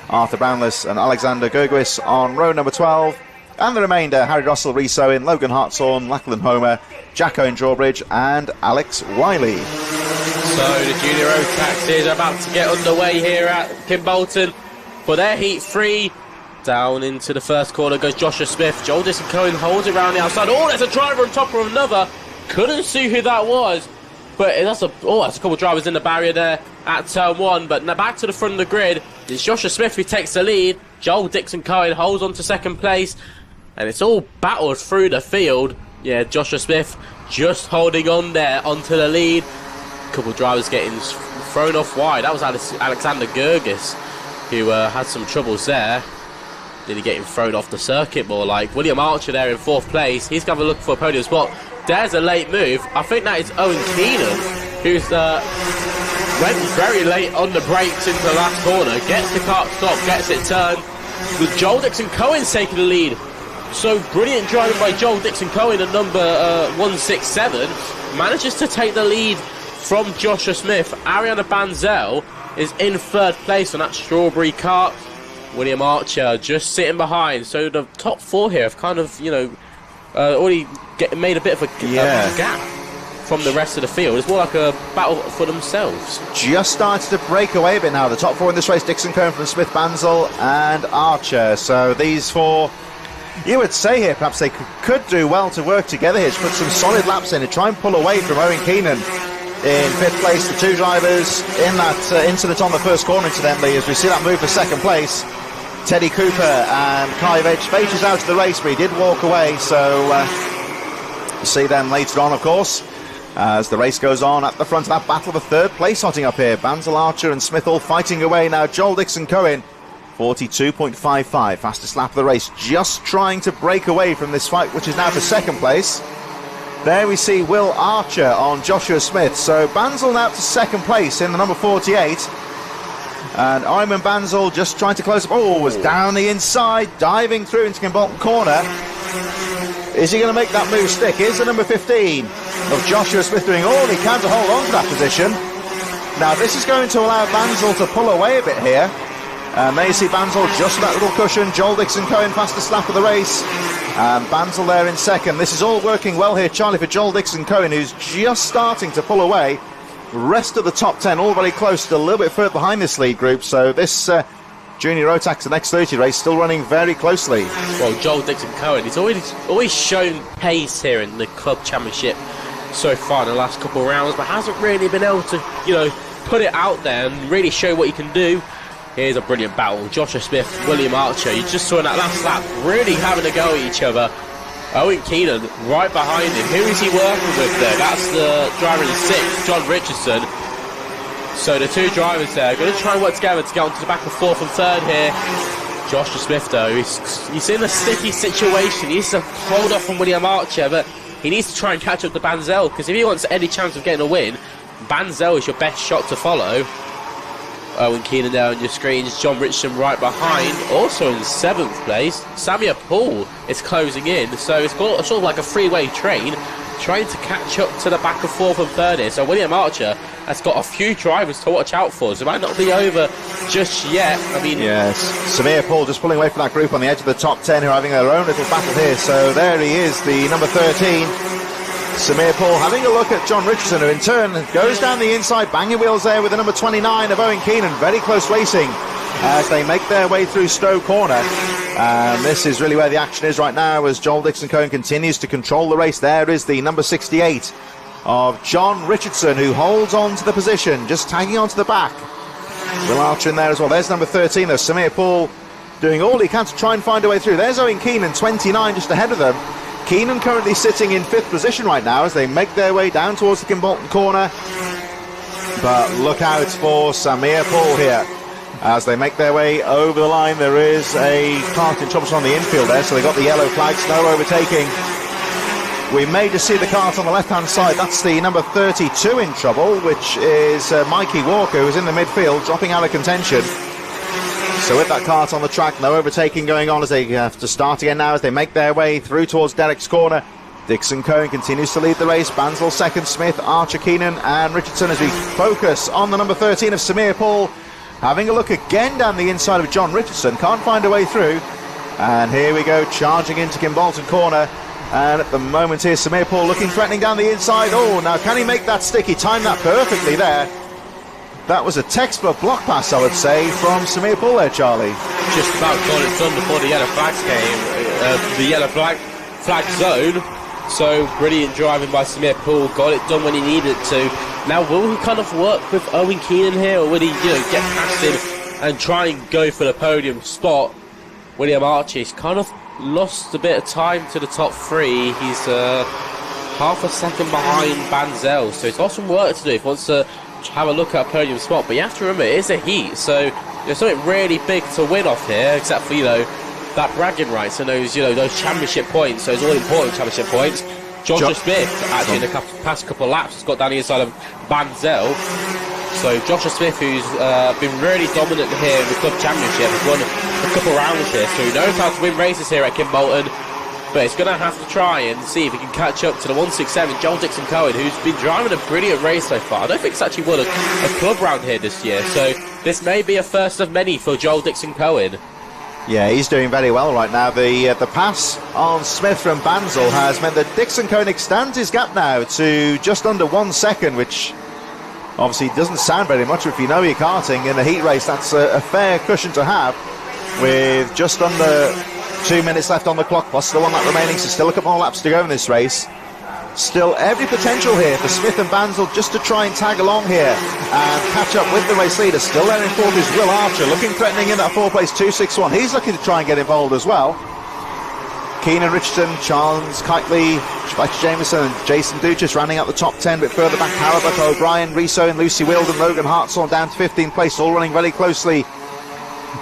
Arthur Brownless and Alexander Gergwis on row number 12. And the remainder, Harry Russell, Rhys Owen, Logan Hartshorn, Lachlan Homer, Jack Owen Drawbridge and Alex Wiley. So the Junior Rotax is about to get underway here at Kimbolton for their Heat 3. Down into the first corner goes Joshua Smith. Joel Dixon Cohen holds it around the outside. Oh, there's a driver on top of another. Couldn't see who that was. But that's a couple of drivers in the barrier there at turn 1. But now back to the front of the grid. It's Joshua Smith who takes the lead. Joel Dixon Cohen holds on to second place. And it's all battled through the field. Yeah, Joshua Smith just holding on there onto the lead. A couple of drivers getting thrown off wide. That was Alexander Gergis who had some troubles there. Nearly getting thrown off the circuit more like. William Archer there in 4th place. He's going to look for a podium spot. There's a late move. I think that is Owen Keenan, who's went very late on the brakes into the last corner. Gets the kart stopped, gets it turned. With Joel Dixon Cohen taking the lead. So brilliant driving by Joel Dixon Cohen at number 167. Manages to take the lead from Joshua Smith. Ariana Banzel is in 3rd place on that strawberry kart. William Archer just sitting behind. So the top 4 here have kind of, already made a bit of a gap from the rest of the field. It's more like a battle for themselves. Just started to break away a bit now. The top 4 in this race, Dixon Cohen from Smith, Banzel and Archer. So these 4, you would say here, perhaps they could do well to work together here, to put some solid laps in and try and pull away from Owen Keenan. In 5th place, the 2 drivers in that incident on the first corner, incidentally, as we see that move for 2nd place. Teddy Cooper and Kai Veitch is out of the race, but he did walk away, so we'll see them later on, of course, as the race goes on. At the front of that battle, the 3rd place hotting up here. Banzel, Archer and Smith all fighting away now. Joel Dixon Cohen, 42.55, fastest lap of the race, just trying to break away from this fight, which is now for 2nd place. There we see Will Archer on Joshua Smith. So Banzel now to 2nd place in the number 48. And Iman Banzel just trying to close up. Oh, was down the inside, diving through into Kimbolton corner. Is he going to make that move stick? Here's the number 15 of Joshua Smith doing all he can to hold on to that position. Now this is going to allow Banzel to pull away a bit here. And there you see Banzel just that little cushion. Joel Dixon Cohen fastest lap of the race. And Banzel there in 2nd. This is all working well here, Charlie, for Joel Dixon Cohen, who's just starting to pull away. Rest of the top 10 all very close, still a little bit further behind this lead group. So this Junior Rotax and X30 race still running very closely. Well, Joel Dixon Cohen, he's always shown pace here in the Club Championship so far in the last couple of rounds, but hasn't really been able to, put it out there and really show what he can do. Here's a brilliant battle. Joshua Smith, William Archer. You just saw in that last lap really having a go at each other. Owen Keenan right behind him. Who is he working with there? That's the driver in 6th, John Richardson. So the 2 drivers there are going to try and work together to get onto the back of 4th and 3rd here. Joshua Smith, though, he's in a sticky situation. He needs to hold off from William Archer, but he needs to try and catch up to Banzel, because if he wants any chance of getting a win, Banzel is your best shot to follow. Owen Keenan there on your screens. John Richardson right behind, also in 7th place. Samia Poole is closing in, so it's sort of like a three-way train, trying to catch up to the back of 4th and 3rd here. So William Archer has got a few drivers to watch out for, so it might not be over just yet. I mean, yes, Samir Poole just pulling away from that group on the edge of the top 10, who are having their own little battle here. So there he is, the number 13. Samir Poole having a look at John Richardson, who in turn goes down the inside, banging wheels there with the number 29 of Owen Keenan. Very close racing as they make their way through Stowe Corner. And this is really where the action is right now, as Joel Dixon Cohen continues to control the race. There is the number 68 of John Richardson, who holds on to the position, just tagging onto the back. Will Archer in there as well. There's number 13 though, Samir Poole doing all he can to try and find a way through. There's Owen Keenan, 29, just ahead of them. Keenan currently sitting in 5th position right now as they make their way down towards the Kimbolton corner. But look out for Samir Poole here as they make their way over the line. There is a kart in trouble on the infield there, so they got the yellow flags, no overtaking. We may just see the kart on the left-hand side. That's the number 32 in trouble, which is Mikey Walker, who's in the midfield, dropping out of contention. So with that kart on the track, no overtaking going on as they have to start again now as they make their way through towards Derek's corner. Dixon Cohen continues to lead the race. Banzel second, Smith, Archer, Keenan and Richardson as we focus on the number 13 of Samir Poole. Having a look again down the inside of John Richardson, can't find a way through. And here we go, charging into Kimbolton corner. And at the moment here, Samir Poole looking threatening down the inside. Oh, now can he make that stick? He timed that perfectly there. That was a textbook block pass, I would say, from Samir Paul there, Charlie. Just about got it done before the yellow flags came, the yellow flag zone. So brilliant driving by Samir Paul, got it done when he needed to. Now will he kind of work with Owen Keenan here, or will he, get past him and try and go for the podium spot? William Archer's kind of lost a bit of time to the top three. He's half a second behind Banzel, so he's got some work to do if he wants to have a look at a podium spot. But you have to remember, it is a heat, so there's something really big to win off here, except for, that bragging rights and those championship points, those all-important championship points. Joshua Smith, actually, in the past couple of laps, has got down the inside of Banzel. So Joshua Smith, who's been really dominant here in the Club Championship, has won a couple rounds here, so he knows how to win races here at Kimbolton. But he's going to have to try and see if he can catch up to the 167, Joel Dixon Cohen, who's been driving a brilliant race so far. I don't think he's actually won a club round here this year, so this may be a first of many for Joel Dixon Cohen. Yeah, he's doing very well right now. The pass on Smith from Banzel has meant that Dixon Cohen extends his gap now to just under 1 second, which obviously doesn't sound very much if you know you're karting in a heat race. That's a fair cushion to have, with just under 2 minutes left on the clock, plus the 1 lap remaining, so still a couple more laps to go in this race. Still every potential here for Smith and Banzel just to try and tag along here and catch up with the race leader. Still there in fourth is Will Archer, looking threatening in that 4th place 261. He's looking to try and get involved as well. Keenan Richardson, Charles Kitely, Spike Jameson and Jason Duchess rounding out the top 10, but further back Harabuck, O'Brien, Riso and Lucy Wilden, Logan Hartshorn down to 15th place, all running very closely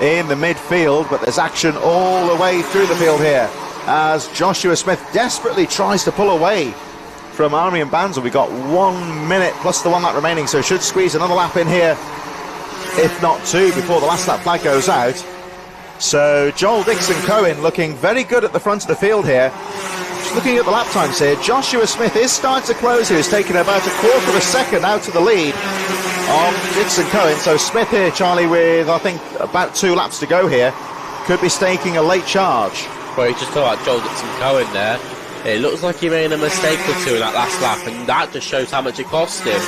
in the midfield. But there's action all the way through the field here as Joshua Smith desperately tries to pull away from Army and Banzel. We've got 1 minute plus the 1 lap remaining, so should squeeze another lap in here, if not 2, before the last lap flag goes out. So Joel Dixon Cohen looking very good at the front of the field here. Just looking at the lap times here, Joshua Smith is starting to close here. He's taken about a quarter of a second out of the lead on Dixon Cohen. So Smith here, Charlie, with I think about 2 laps to go here, could be staking a late charge. Well, you just talked about Joel Dixon Cohen there. It looks like he made a mistake or two in that last lap, and that just shows how much it cost him,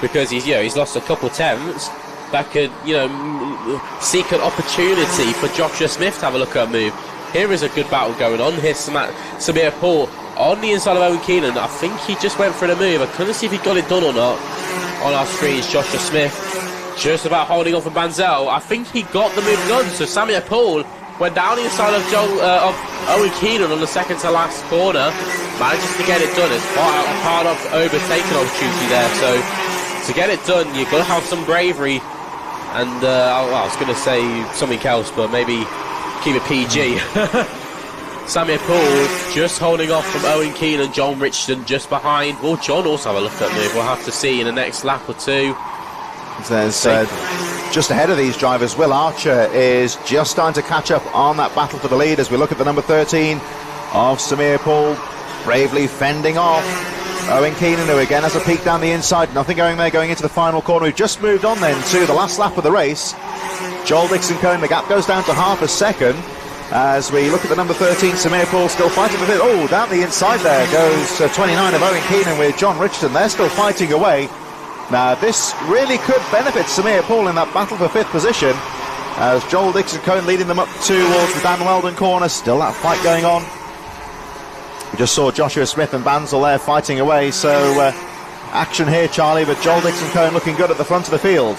because he's lost a couple tenths. That could seek an opportunity for Joshua Smith to have a look at a move. Here is a good battle going on. Here's Samir Paul on the inside of Owen Keenan. I think he just went for the move. I couldn't see if he got it done or not. On our screens, Joshua Smith just about holding on from Banzel. I think he got the move done. So Samir Paul went down the inside of Owen Keenan on the second to last corner, manages to get it done. It's part of overtaking opportunity there. So to get it done, you've got to have some bravery. And I was going to say something else, but maybe keep it PG. Samir Paul just holding off from Owen Keenan, John Richardson just behind. Will John also have a look at move? We'll have to see in the next lap or two. There's just ahead of these drivers, Will Archer is just starting to catch up on that battle for the lead as we look at the number 13 of Samir Paul, bravely fending off Owen Keenan, who again has a peak down the inside. Nothing going there going into the final corner. We've just moved on then to the last lap of the race. Joel Dixon Cohen, the gap goes down to half a second as we look at the number 13, Samir Paul, still fighting with it. Oh, down the inside there goes 29 of Owen Keenan with John Richardson. They're still fighting away. Now this really could benefit Samir Paul in that battle for 5th position, as Joel Dixon Cohen leading them up towards the Dan Weldon corner. Still that fight going on. We just saw Joshua Smith and Banzel there fighting away, so action here, Charlie, but Joel Dixon Cohen looking good at the front of the field.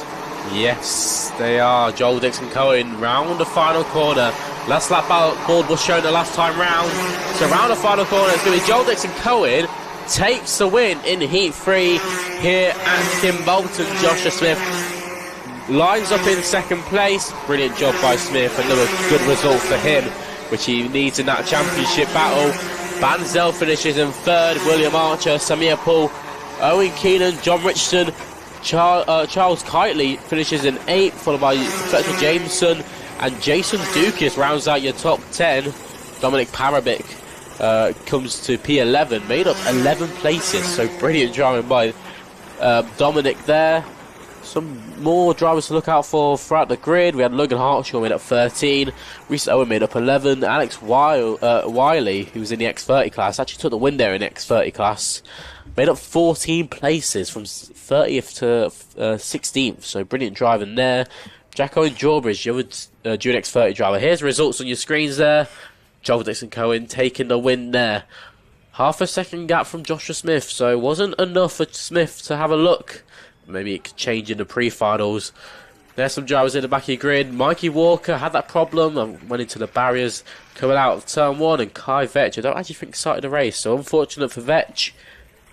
Yes, they are. Joel Dixon Cohen round the final corner. Last lap board was shown the last time round, so round the final corner it's going to be Joel Dixon Cohen takes the win in Heat 3 here at Kimbolton. Joshua Smith lines up in 2nd place. Brilliant job by Smith, another good result for him, which he needs in that championship battle. Banzel finishes in 3rd, William Archer, Samir Paul, Owen Keenan, John Richardson, Charles Kitely finishes in 8th, followed by Fletcher Jameson, and Jason Dukas rounds out your top 10. Dominic Parabic comes to P11, made up 11 places, so brilliant driving by Dominic there. some more drivers to look out for throughout the grid. We had Logan Hartshaw made up 13, Reese Owen made up 11, Alex Wiley, who was in the X30 class, actually took the win there in the X30 class, made up 14 places from 30th to 16th, so brilliant driving there. Jack Owen Jawbridge, the other June X30 driver. Here's the results on your screens there. Joel Dixon Cohen taking the win there. Half a second gap from Joshua Smith, so it wasn't enough for Smith to have a look. Maybe it could change in the pre-finals. There's some drivers in the back of your grid. Mikey Walker had that problem and went into the barriers coming out of turn 1, and Kai Vetch, I don't actually think started the race, so unfortunate for Vetch.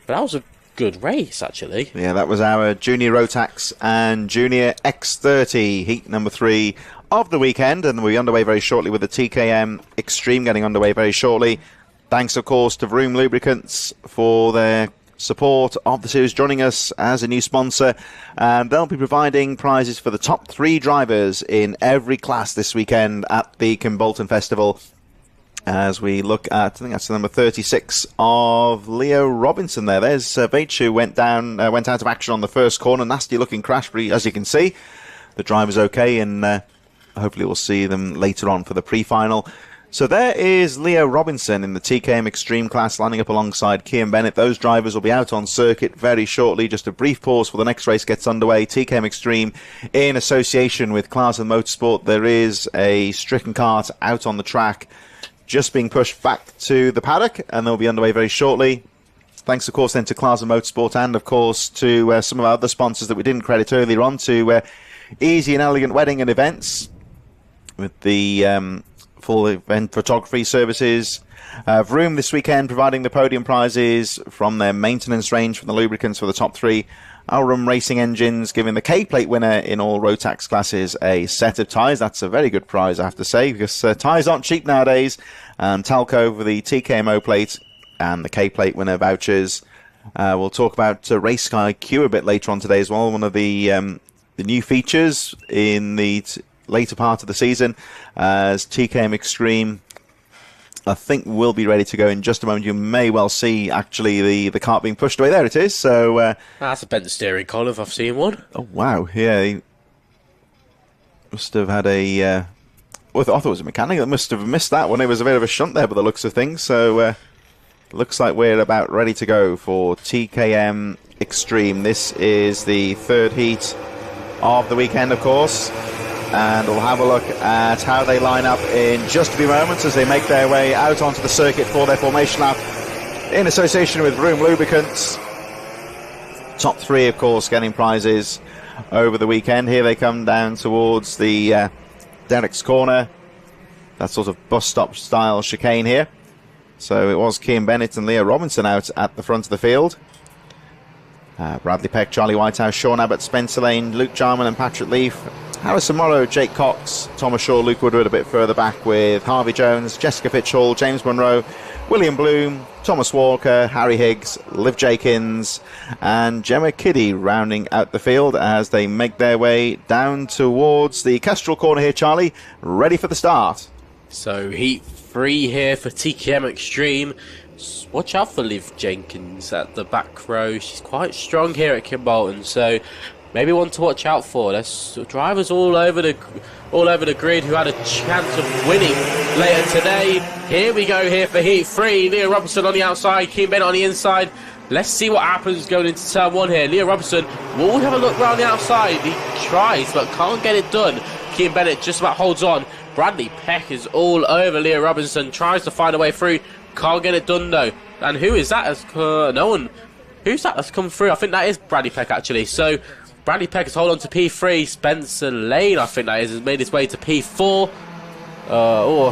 But that was a good race, actually. Yeah, that was our Junior Rotax and Junior X30 heat number 3 of the weekend, and we'll be underway very shortly with the TKM Extreme getting underway very shortly. Thanks, of course, to Vroom Lubricants for their support of the series, joining us as a new sponsor, and they'll be providing prizes for the top 3 drivers in every class this weekend at the Kimbolton Festival. As we look at, I think that's the number 36 of Leo Robinson there. There's Veitch, who went out of action on the first corner. Nasty looking crash, but as you can see, the driver's okay, and hopefully we'll see them later on for the pre-final. So there is Leo Robinson in the TKM Extreme class, lining up alongside Kian Bennett. Those drivers will be out on circuit very shortly. Just a brief pause before the next race gets underway. TKM Extreme in association with Clarkson Motorsport. There is a stricken cart out on the track, just being pushed back to the paddock, and they'll be underway very shortly. Thanks, of course, then to Clarkson Motorsport, and, of course, to some of our other sponsors that we didn't credit earlier on, to Easy and Elegant Wedding and Events, with the full event photography services. Vroom this weekend providing the podium prizes from their maintenance range from the lubricants for the top 3. Alrum Racing Engines giving the K-Plate winner in all Rotax classes a set of tyres. That's a very good prize, I have to say, because tyres aren't cheap nowadays. And Talco for the TKM O Plate and the K-Plate winner vouchers. We'll talk about Race IQ a bit later on today as well. One of the new features in the later part of the season, as TKM Extreme, I think, will be ready to go in just a moment. You may well see, actually, the cart being pushed away. There it is. So that's a bent steering column if I've seen one. Oh, wow. Yeah, he must have had a... well, I thought it was a mechanic that must have missed that one. It was a bit of a shunt there by the looks of things. So looks like we're about ready to go for TKM Extreme. This is the 3rd heat of the weekend, of course. And we'll have a look at how they line up in just a few moments as they make their way out onto the circuit for their formation lap in association with Vroom Lubricants. Top 3, of course, getting prizes over the weekend. Here they come down towards the Derek's corner, that sort of bus stop style chicane here. So it was Kian Bennett and Leo Robinson out at the front of the field. Bradley Peck, Charlie Whitehouse, Sean Abbott, Spencer Lane, Luke Jarman and Patrick Leaf, Harrison Morrow, Jake Cox, Thomas Shaw, Luke Woodward a bit further back with Harvey Jones, Jessica Fitchhall, James Munro, William Bloom, Thomas Walker, Harry Higgs, Liv Jakins and Gemma Kiddy rounding out the field as they make their way down towards the Kestrel corner here, Charlie, ready for the start. So heat 3 here for TKM Extreme. Watch out for Liv Jenkins at the back row. She's quite strong here at Kimbolton, so maybe one to watch out for. There's drivers all over the grid who had a chance of winning later today. Here we go here for heat 3. Leo Robinson on the outside, Kian Bennett on the inside. Let's see what happens going into turn 1 here. Leo Robinson will have a look round the outside. He tries but can't get it done. Kian Bennett just about holds on. Bradley Peck is all over Leo Robinson, tries to find a way through, can't get it done though. And who is that? No one. Who's that that's come through? I think that is Bradley Peck actually. So Bradley Peck has hold on to P3. Spencer Lane, I think that is, has made his way to P4.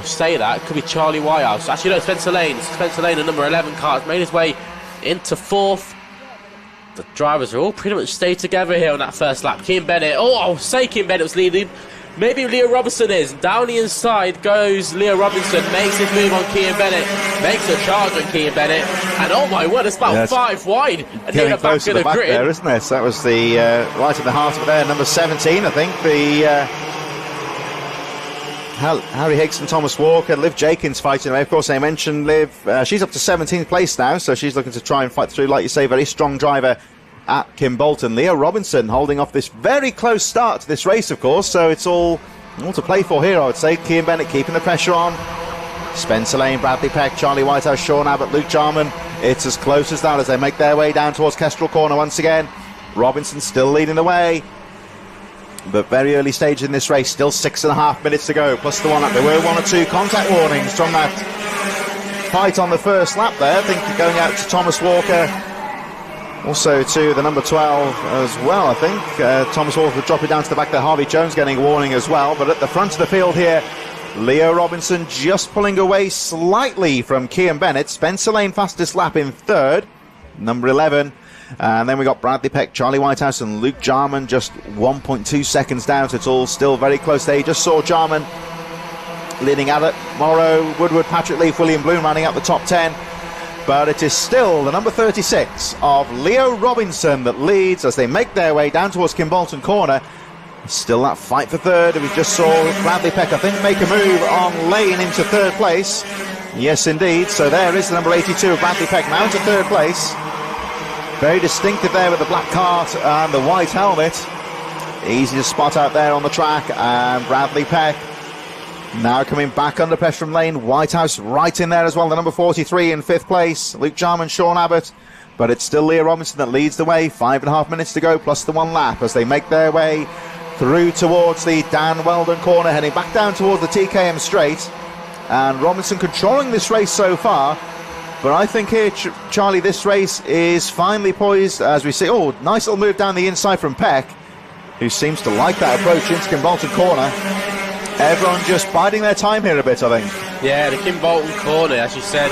Say that. It could be Charlie Whitehouse. Actually, no, Spencer Lane. Spencer Lane, the number 11 car, has made his way into 4th. The drivers are all pretty much stayed together here on that first lap. Kian Bennett. Kian Bennett was leading. Maybe Leo Robinson is. Down the inside goes Leo Robinson. Makes his move on Kian Bennett. Makes a charge on Kian Bennett. And oh my word, it's about 5 wide. And getting close to the back grid there, isn't it? So that was the right in the heart of it there. Number 17, I think. The Harry Higgs and Thomas Walker. Liv Jakins fighting away. Of course, I mentioned Liv. She's up to 17th place now, so she's looking to try and fight through. Like you say, very strong driver at Kim Bolton. Leo Robinson holding off this very close start to this race, of course, so it's all to play for here, I would say. Cian Bennett keeping the pressure on. Spencer Lane, Bradley Peck, Charlie Whitehouse, Sean Abbott, Luke Jarman. It's as close as that as they make their way down towards Kestrel Corner once again. Robinson still leading the way, but very early stage in this race, still 6.5 minutes to go, plus the one lap. There were 1 or 2 contact warnings from that fight on the first lap there. I think going out to Thomas Walker, also to the number 12 as well, I think. Thomas Walker dropping down to the back there. Harvey Jones getting a warning as well, but at the front of the field here, Leo Robinson just pulling away slightly from Cian Bennett. Spencer Lane fastest lap in third, number 11. And then we got Bradley Peck, Charlie Whitehouse and Luke Jarman just 1.2 seconds down, so it's all still very close there. You just saw Jarman leading Abbott, Morrow, Woodward, Patrick Leaf, William Bloom rounding out the top 10. But it is still the number 36 of Leo Robinson that leads as they make their way down towards Kim Bolton Corner. Still that fight for third. We just saw Bradley Peck, I think, make a move on Lane into third place. Yes, indeed. So there is the number 82 of Bradley Peck now into third place. Very distinctive there with the black cart and the white helmet. Easy to spot out there on the track. And Bradley Peck now coming back under pressure from Lane. Whitehouse right in there as well. The number 43 in fifth place. Luke Jarman, Sean Abbott. But it's still Leo Robinson that leads the way. 5.5 minutes to go, plus the 1 lap as they make their way through towards the Dan Weldon corner, heading back down towards the TKM straight. And Robinson controlling this race so far. But I think here, Charlie, this race is finally poised as we see. Oh, nice little move down the inside from Peck, who seems to like that approach into Kim Bolton corner. Everyone just biding their time here a bit, I think. Yeah, the Kim Bolton corner, as you said,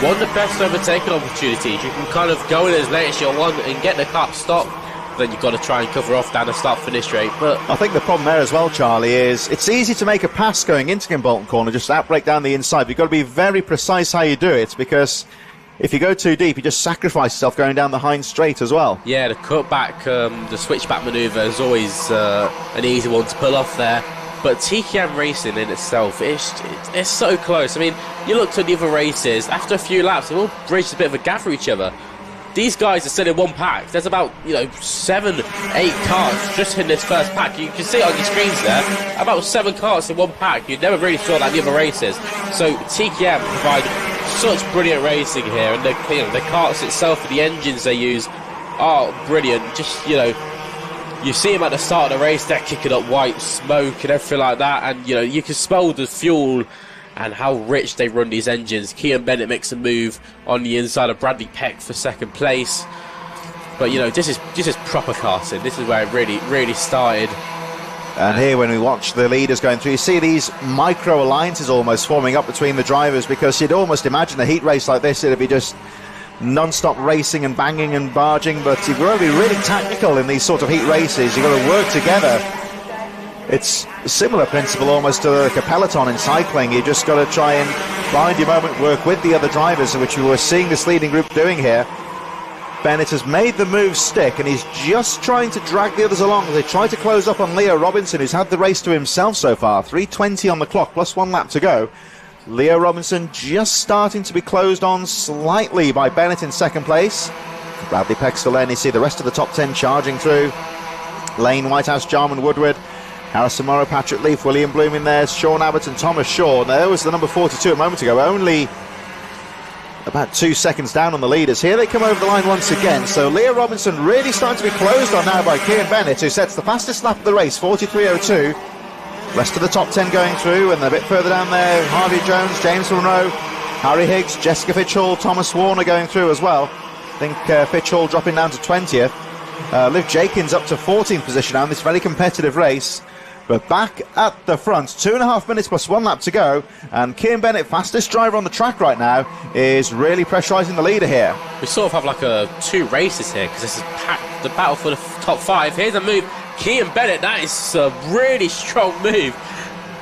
one of the best overtaking opportunities. You can kind of go in as late as you want and get the car stopped. Then you've got to try and cover off down the start-finish straight. But I think the problem there as well, Charlie, is it's easy to make a pass going into Kim Bolton corner, just outbreak down the inside. But you've got to be very precise how you do it, because if you go too deep, you just sacrifice yourself going down the Heinz straight as well. Yeah, the cutback, the switchback manoeuvre is always an easy one to pull off there. But TKM Racing in itself, it's so close. I mean, you look to the other races, after a few laps, they all bridged a bit of a gap for each other. These guys are still in one pack. There's about 7, 8 cars just in this first pack. You can see it on your screens there. About 7 cars in one pack. You never really saw that in the other races. So TKM provide such brilliant racing here, and the carts itself, the engines they use are brilliant. Just you see them at the start of the race, they're kicking up white smoke and everything like that, and you can smell the fuel and how rich they run these engines. Cian Bennett makes a move on the inside of Bradley Peck for second place. But this is proper karting. This is where it really started. And here, when we watch the leaders going through, you see these micro alliances almost forming up between the drivers, because you'd almost imagine a heat race like this, it'd be just non-stop racing and banging and barging. But you've got to be really tactical in these sort of heat races. You've got to work together. It's a similar principle almost to like a peloton in cycling. You just got to try and find your moment, work with the other drivers, which we were seeing this leading group doing here. Bennett has made the move stick, and he's just trying to drag the others along. They try to close up on Leo Robinson, who's had the race to himself so far. 3:20 on the clock, plus 1 lap to go. Leo Robinson just starting to be closed on slightly by Bennett in second place. Bradley Peck still there, and you see the rest of the top 10 charging through. Lane, Whitehouse, Jarman, Woodward, Harrison Morrow, Patrick Leaf, William Bloom in there, Sean Abbott and Thomas Shaw. There was the number 42 a moment ago, only about 2 seconds down on the leaders. Here they come over the line once again. So Leo Robinson really starting to be closed on now by Cian Bennett, who sets the fastest lap of the race, 43.02. Rest of the top 10 going through, and a bit further down there, Harvey Jones, James Monroe, Harry Higgs, Jessica Fitchhall, Thomas Warner going through as well. I think Fitchhall dropping down to 20th. Liv Jenkins up to 14th position now in this very competitive race. But back at the front, 2.5 minutes plus 1 lap to go, and Cian Bennett, fastest driver on the track right now, is really pressurising the leader here. We sort of have like 2 races here, because this is the battle for the top 5. Here's a move, Cian Bennett, that is a really strong move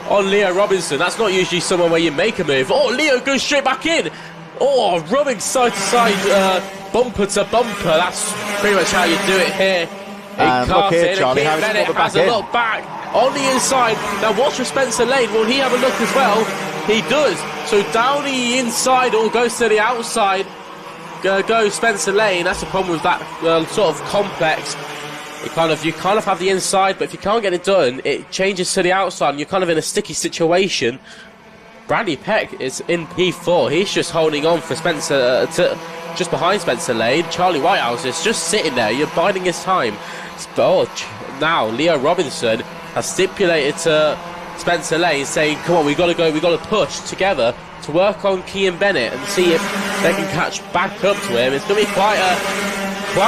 on Leo Robinson. That's not usually someone where you make a move. Oh, Leo goes straight back in. Oh, rubbing side to side, bumper to bumper. That's pretty much how you do it here. And look here, Charlie, Cian Bennett has a look back on the inside. Now watch for Spencer Lane. Will he have a look as well? He does. So down the inside, or goes to the outside. go Spencer Lane. That's the problem with that sort of complex. You kind of have the inside, but if you can't get it done, it changes to the outside, and you're kind of in a sticky situation. Bradley Peck is in P4. He's just holding on for Spencer, just behind Spencer Lane. Charlie Whitehouse is just sitting there. You're biding his time. Now Leo Robinson has stipulated to Spencer Lane, saying, "Come on, we got to push together to work on Kean Bennett and see if they can catch back up to him." It's going to be quite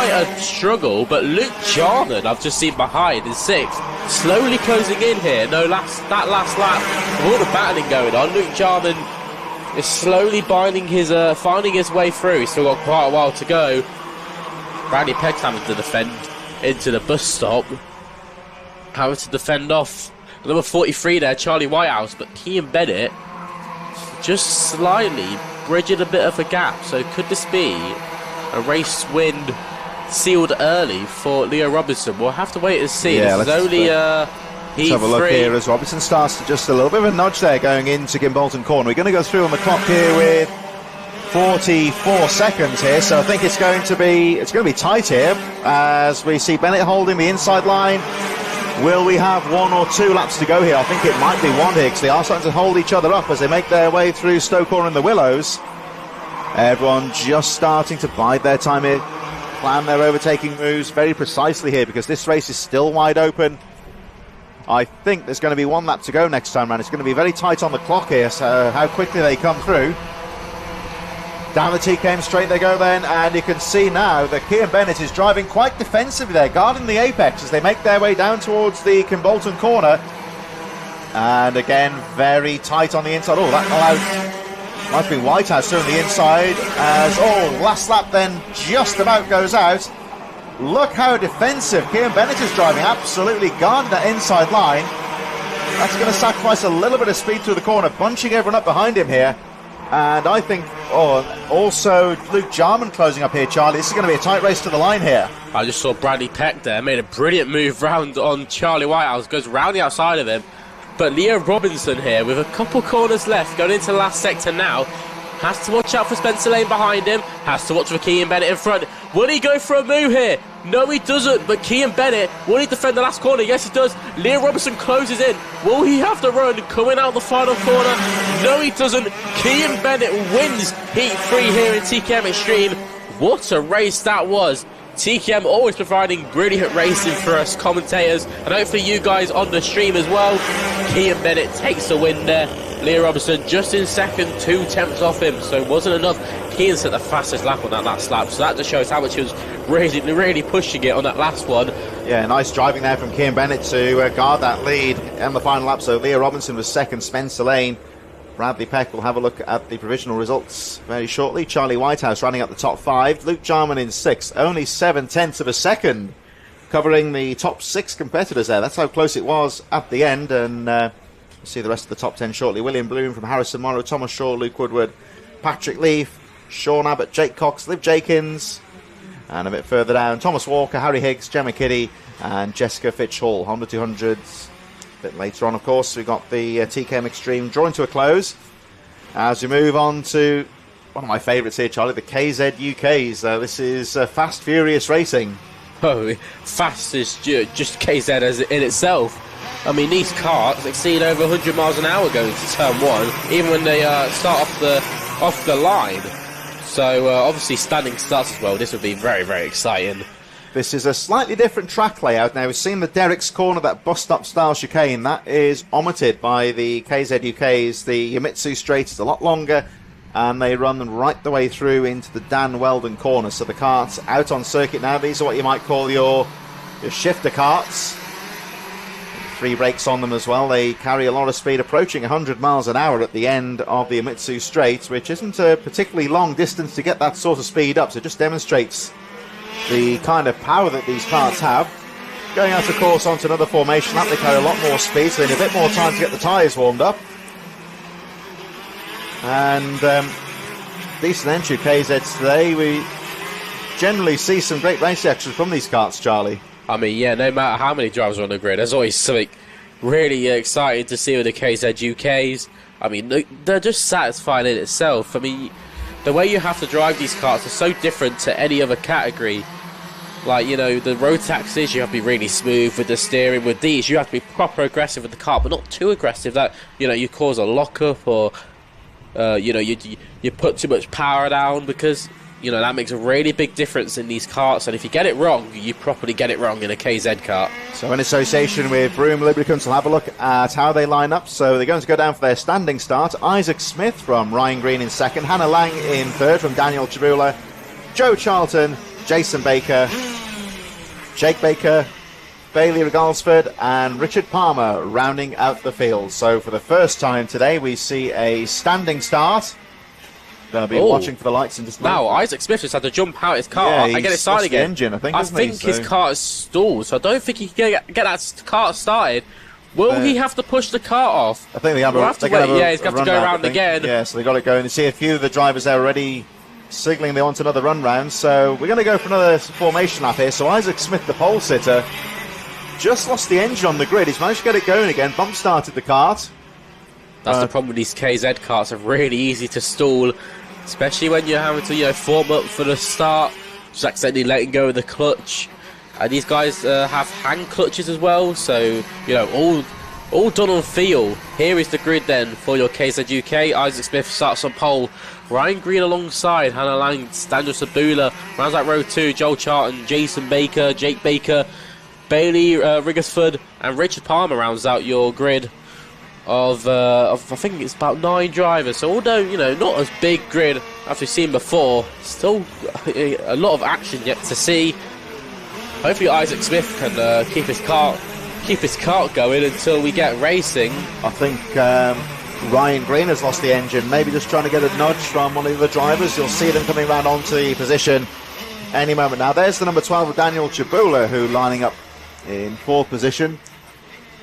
a struggle, but Luke Jarman, I've just seen behind in 6th, slowly closing in here. That last lap, with all the battling going on, Luke Jarman is slowly finding his way through. He's still got quite a while to go. Bradley Peck's having to defend into the bus stop, having to defend off number 43 there, Charlie Whitehouse, but Kean Bennett just slightly bridging a bit of a gap. So could this be a race win sealed early for Leo Robinson? We'll have to wait and see. Yeah, this is only let's have a look here as Robinson starts to just a little bit of a nudge there going into Gimbolton Corner. We're going to go through on the clock here with 44 seconds here, so I think it's going to be tight here as we see Bennett holding the inside line. Will we have 1 or 2 laps to go here? I think it might be 1 here because they are starting to hold each other up as they make their way through Stoke Corner and the Willows. Everyone just starting to bide their time here, plan their overtaking moves very precisely here because this race is still wide open. I think there's going to be 1 lap to go next time round. It's going to be very tight on the clock here, so how quickly they come through. Down the TKM straight they go then, and you can see now that Kean Bennett is driving quite defensively there, guarding the apex as they make their way down towards the Kimbolton Corner. And again, very tight on the inside. Oh, that allowed, might be Whitehouse on the inside as, last lap then just about goes out. Look how defensive Kean Bennett is driving, absolutely guarding that inside line. That's going to sacrifice a little bit of speed through the corner, bunching everyone up behind him here. And I think, also Luke Jarman closing up here, Charlie. This is going to be a tight race to the line here. I just saw Bradley Peck there, made a brilliant move round on Charlie Whitehouse, goes round the outside of him. But Leo Robinson here, with a couple corners left, going into the last sector now, has to watch out for Spencer Lane behind him, has to watch for Kean Bennett in front. Will he go for a move here? No, he doesn't, but Kean Bennett, will he defend the last corner? Yes, he does. Leo Robinson closes in. Will he have to run coming out the final corner? No, he doesn't. Kean Bennett wins Heat 3 here in TKM Extreme. What a race that was. TKM always providing brilliant racing for us commentators, and hopefully you guys on the stream as well. Kean Bennett takes the win there. Leo Robinson just in second, 2 tenths off him, so it wasn't enough. Kean set the fastest lap on that last lap, so that just shows how much he was really pushing it on that last one. Yeah, nice driving there from Kean Bennett to guard that lead in the final lap. So Leo Robinson was second, Spencer Lane. Bradley Peck will have a look at the provisional results very shortly. Charlie Whitehouse running up the top 5. Luke Jarman in 6th, only 7/10 of a second, covering the top 6 competitors there. That's how close it was at the end, and we'll see the rest of the top 10 shortly. William Bloom from Harrison Morrow, Thomas Shaw, Luke Woodward, Patrick Leaf, Sean Abbott, Jake Cox, Liv Jakins, and a bit further down, Thomas Walker, Harry Higgs, Gemma Kiddy, and Jessica Fitch-Hall. Honda 200s. A bit later on, of course, we got the TKM Extreme drawing to a close. As we move on to one of my favourites here, Charlie, the KZ UKs. This is Fast Furious Racing. Oh, fast is just KZ as in itself. I mean, these carts exceed over 100 miles an hour going to turn 1, even when they start off the line. So obviously standing starts as well. This would be very, very exciting. This is a slightly different track layout. Now, we've seen the Derrick's Corner, that bus-stop style chicane. That is omitted by the KZ UKs. The Yamitsu Straight is a lot longer, and they run right the way through into the Dan Weldon Corner. So the carts out on circuit now. These are what you might call your shifter carts. 3 brakes on them as well. They carry a lot of speed, approaching 100 miles an hour at the end of the Yamitsu Straight, which isn't a particularly long distance to get that sort of speed up. So it just demonstrates the kind of power that these carts have. Going out of course onto another formation lap, they carry a lot more speed, so they need a bit more time to get the tyres warmed up. And decent entry KZs today. We generally see some great race action from these carts, Charlie. I mean, yeah, no matter how many drivers are on the grid, there's always something really exciting to see with the KZ UKs. I mean, they're just satisfying in itself. I mean, the way you have to drive these karts is so different to any other category. Like, you know, the Rotaxes, you have to be really smooth with the steering. With these, you have to be proper aggressive with the kart, but not too aggressive that, you know, you cause a lockup or, you know, you put too much power down, because, you know, that makes a really big difference in these karts. And if you get it wrong, you properly get it wrong in a KZ kart. So in association with Broome Lubricants, we'll have a look at how they line up. So they're going to go down for their standing start. Isaac Smith from Ryan Green in second, Hannah Lang in third from Daniel Chabula, Joe Charlton, Jason Baker, Jake Baker, Bailey Regalsford and Richard Palmer rounding out the field. So for the first time today, we see a standing start. They'll be watching for the lights in just a now, Isaac Smith just had to jump out his car. Yeah, I get it started again. Engine, I think his car is stalled, so I don't think he can get that car started. Will he have to push the car off? I think they have to wait. Yeah, he's going to have to go around again. Yeah, so they got it going. You see a few of the drivers there already signalling they want another run round. So we're going to go for another formation lap here. So Isaac Smith, the pole sitter, just lost the engine on the grid. He's managed to get it going again. Bump started the kart. That's the problem with these KZ karts. Are really easy to stall, especially when you're having to, you know, form up for the start, just accidentally letting go of the clutch. And these guys have hand clutches as well, so, you know, all done on feel. Here is the grid then for your KZ UK. Isaac Smith starts on pole. Ryan Green alongside Hannah Lang, Daniel Sabula, rounds out row 2, Joel Charlton, Jason Baker, Jake Baker, Bailey Riggersford, and Richard Palmer rounds out your grid of I think it's about 9 drivers. So although, you know, not as big grid as we've seen before, still a lot of action yet to see. Hopefully Isaac Smith can keep his kart going until we get racing. I think Ryan Green has lost the engine, maybe just trying to get a nudge from one of the drivers. You'll see them coming round onto the position any moment now. There's the number 12 of Daniel Chabula, who lining up in 4th position.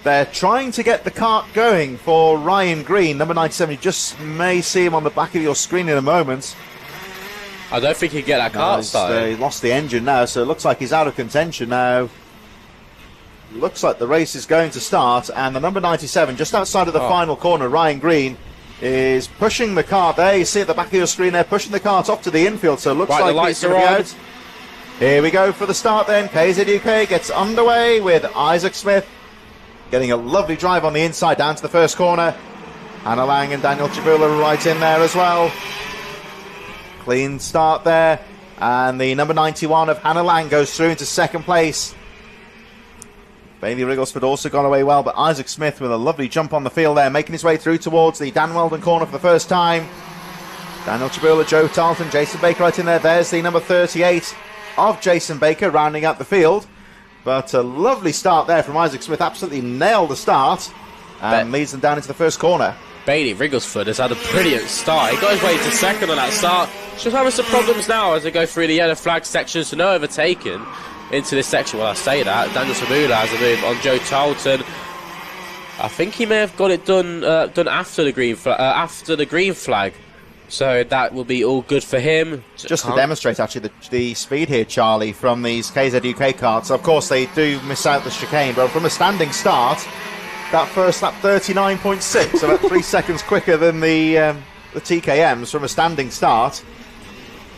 They're trying to get the kart going for Ryan Green, number 97. You just may see him on the back of your screen in a moment. I don't think he can get that kart started. He lost the engine now, so it looks like he's out of contention now. Looks like the race is going to start, and the number 97, just outside of the final corner, Ryan Green, is pushing the kart there. You see at the back of your screen there, pushing the kart off to the infield, so it looks like he's going to be out. Here we go for the start then. KZ UK gets underway with Isaac Smith getting a lovely drive on the inside down to the first corner. Hannah Lang and Daniel Chabula right in there as well. Clean start there, and the number 91 of Hannah Lang goes through into second place. Bailey Rigglesford also gone away well, but Isaac Smith with a lovely jump on the field there, making his way through towards the Dan Weldon corner for the first time. Daniel Chabula, Joe Tarleton, Jason Baker right in there. There's the number 38 of Jason Baker rounding out the field. But a lovely start there from Isaac Smith, absolutely nailed the start and leads them down into the first corner. Bailey Rigglesford has had a brilliant start. He got his way to second on that start. Just having some problems now as they go through the yellow flag sections, so no overtaken into this section. Well, I say that. Daniel Sabula has a move on Joe Charlton. I think he may have got it done after the green flag. So that will be all good for him. Just to demonstrate, actually, the speed here, Charlie, from these KZ UK karts. Of course, they do miss out the chicane, but from a standing start, that first lap, 39.6, so about 3 seconds quicker than the TKMs from a standing start.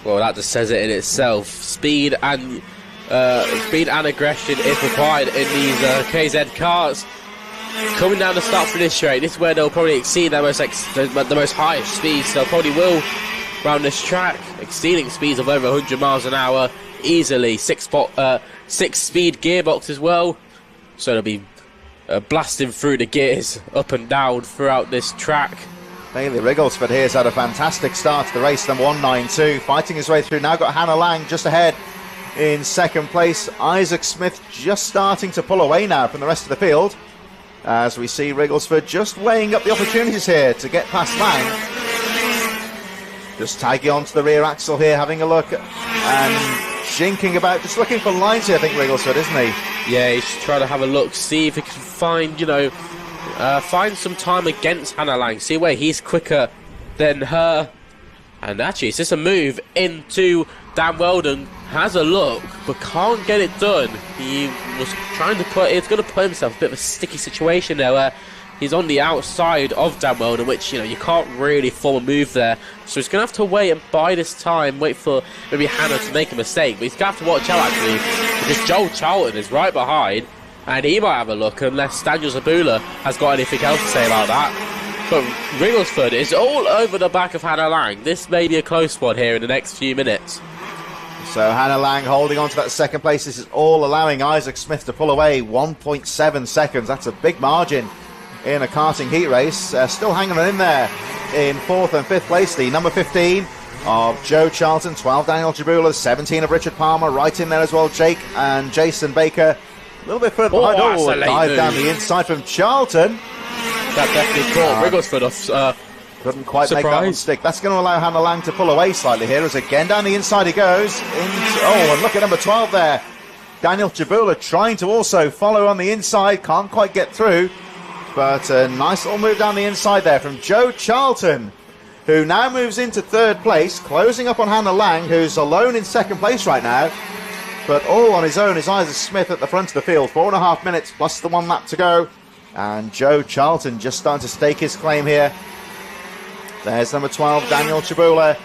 Well, that just says it in itself. Speed and aggression is required in these KZ karts. Coming down the start-finish straight, this is where they'll probably exceed the most highest speeds. They'll probably will round this track, exceeding speeds of over 100 miles an hour easily. 6-speed gearbox as well, so they'll be blasting through the gears up and down throughout this track. Bailey Rigglesford here has had a fantastic start to the race, number 192, fighting his way through. Now got Hannah Lang just ahead in second place. Isaac Smith just starting to pull away now from the rest of the field, as we see Rigglesford just weighing up the opportunities here to get past Lang. Just tagging onto the rear axle here, having a look and jinking about, just looking for lines here, I think, Rigglesford, isn't he? Yeah, he's trying to have a look, see if he can find, find some time against Hannah Lang, see where he's quicker than her. And actually, it's just a move into Dan Weldon. Has a look, but can't get it done. He was trying to it's going to put himself in a bit of a sticky situation there where he's on the outside of Dan Weldon, which, you can't really form a move there. So he's going to have to wait and buy this time, wait for maybe Hannah to make a mistake. But he's going to have to watch out, actually, because Joel Charlton is right behind, and he might have a look unless Daniel Zabula has got anything else to say about that. But Rigglesford is all over the back of Hannah Lang. This may be a close one here in the next few minutes. So Hannah Lang holding on to that second place. This is all allowing Isaac Smith to pull away 1.7 seconds. That's a big margin in a karting heat race. Still hanging on in there in 4th and 5th place. The number 15 of Joe Charlton, 12 Daniel Jabula, 17 of Richard Palmer, right in there as well, Jake and Jason Baker. A little bit further behind. Oh, dive down the inside from Charlton. That definitely caught Rigglesford off. Couldn't quite make that one stick. That's going to allow Hannah Lang to pull away slightly here, as again down the inside he goes. And look at number 12 there. Daniel Jabula trying to also follow on the inside. Can't quite get through. But a nice little move down the inside there from Joe Charlton, who now moves into 3rd place, closing up on Hannah Lang, who's alone in 2nd place right now. But all on his own is Isaac Smith at the front of the field. 4.5 minutes plus the 1 lap to go. And Joe Charlton just starting to stake his claim here. There's number 12, Daniel Jabula,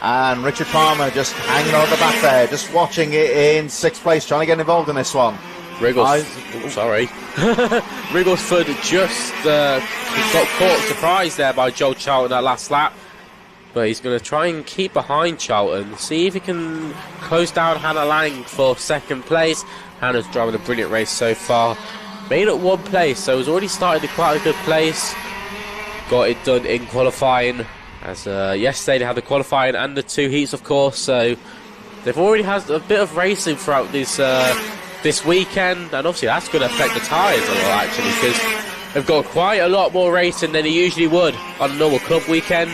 and Richard Palmer just hanging on at the back there, just watching it in 6th place, trying to get involved in this one. Rigglesford just got caught surprised there by Joe Charlton that last lap. But he's going to try and keep behind Charlton, see if he can close down Hannah Lang for 2nd place. Hannah's driving a brilliant race so far. Made it 1 place, so he's already started in quite a good place. Got it done in qualifying, as yesterday they had the qualifying and the 2 heats, of course, so they've already had a bit of racing throughout this weekend, and obviously that's going to affect the tyres a lot, actually, because they've got quite a lot more racing than they usually would on a normal club weekend.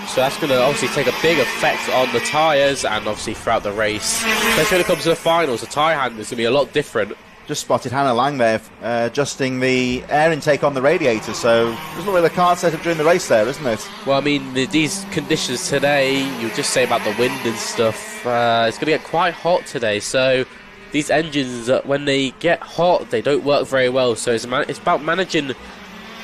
So that's going to obviously take a big effect on the tyres and obviously throughout the race. Especially when it comes to the finals, the tyre handling is going to be a lot different. Just spotted Hannah Lang there, adjusting the air intake on the radiator, so there's not really a car set up during the race there, isn't it? Well, I mean, these conditions today, you just say about the wind and stuff, it's going to get quite hot today, so these engines, when they get hot, they don't work very well, so it's about managing,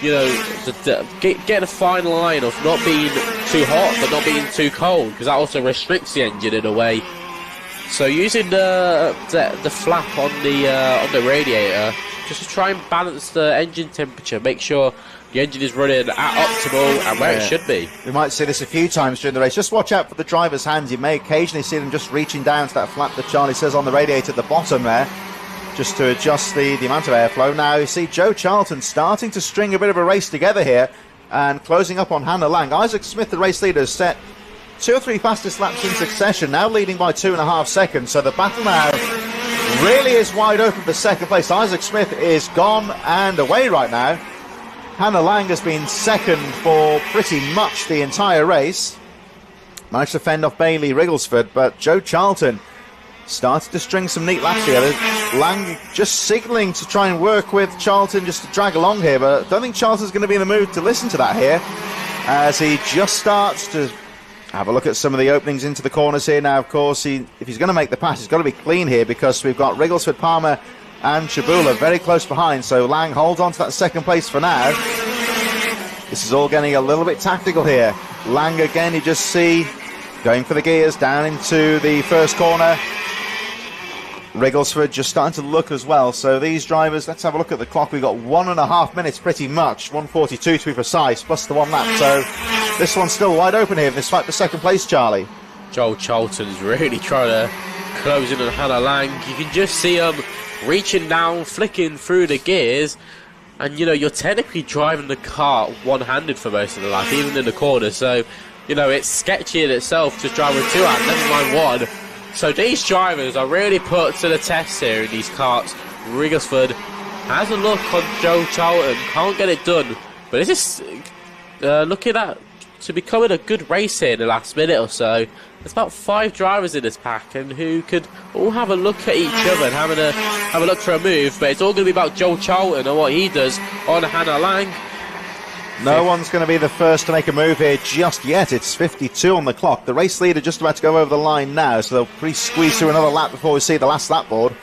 getting a fine line of not being too hot, but not being too cold, because that also restricts the engine in a way. So using the flap on the radiator, just to try and balance the engine temperature, make sure the engine is running at optimal and where it should be. We might see this a few times during the race. Just watch out for the driver's hands. You may occasionally see them just reaching down to that flap that Charlie says on the radiator at the bottom there, just to adjust the amount of airflow. Now you see Joe Charlton starting to string a bit of a race together here and closing up on Hannah Lang. Isaac Smith, the race leader, has set 2 or 3 fastest laps in succession, now leading by 2.5 seconds. So the battle now really is wide open for 2nd place. Isaac Smith is gone and away right now. Hannah Lang has been 2nd for pretty much the entire race. Managed to fend off Bailey Rigglesford, but Joe Charlton started to string some neat laps here. Lang just signalling to try and work with Charlton just to drag along here, but I don't think Charlton's going to be in the mood to listen to that here, as he just starts to have a look at some of the openings into the corners here. Now, of course, if he's going to make the pass, he's got to be clean here, because we've got Rigglesford, Palmer and Jabula very close behind. So Lang holds on to that 2nd place for now. This is all getting a little bit tactical here. Lang again, you just see, going for the gears down into the 1st corner. Rigglesford just starting to look as well. So these drivers, let's have a look at the clock. We've got 1.5 minutes pretty much, 1:42 to be precise, plus the 1 lap. So this one's still wide open here. This fight for 2nd place, Charlie. Joel Charlton's really trying to close in on Hannah Lang. You can just see him reaching down, flicking through the gears. And, you're technically driving the car one-handed for most of the lap, even in the corner. So, it's sketchy in itself to drive with 2 hands, never mind 1. So these drivers are really put to the test here in these karts. Rigglesford has a look on Joe Charlton, can't get it done. But this is looking at to becoming a good race here in the last minute or so. There's about 5 drivers in this pack, and who could all have a look at each other and have a look for a move. But it's all going to be about Joe Charlton and what he does on Hannah Lang. No one's going to be the first to make a move here just yet. It's 52 on the clock. The race leader just about to go over the line now, so they'll pretty squeeze through another lap before we see the last lap board.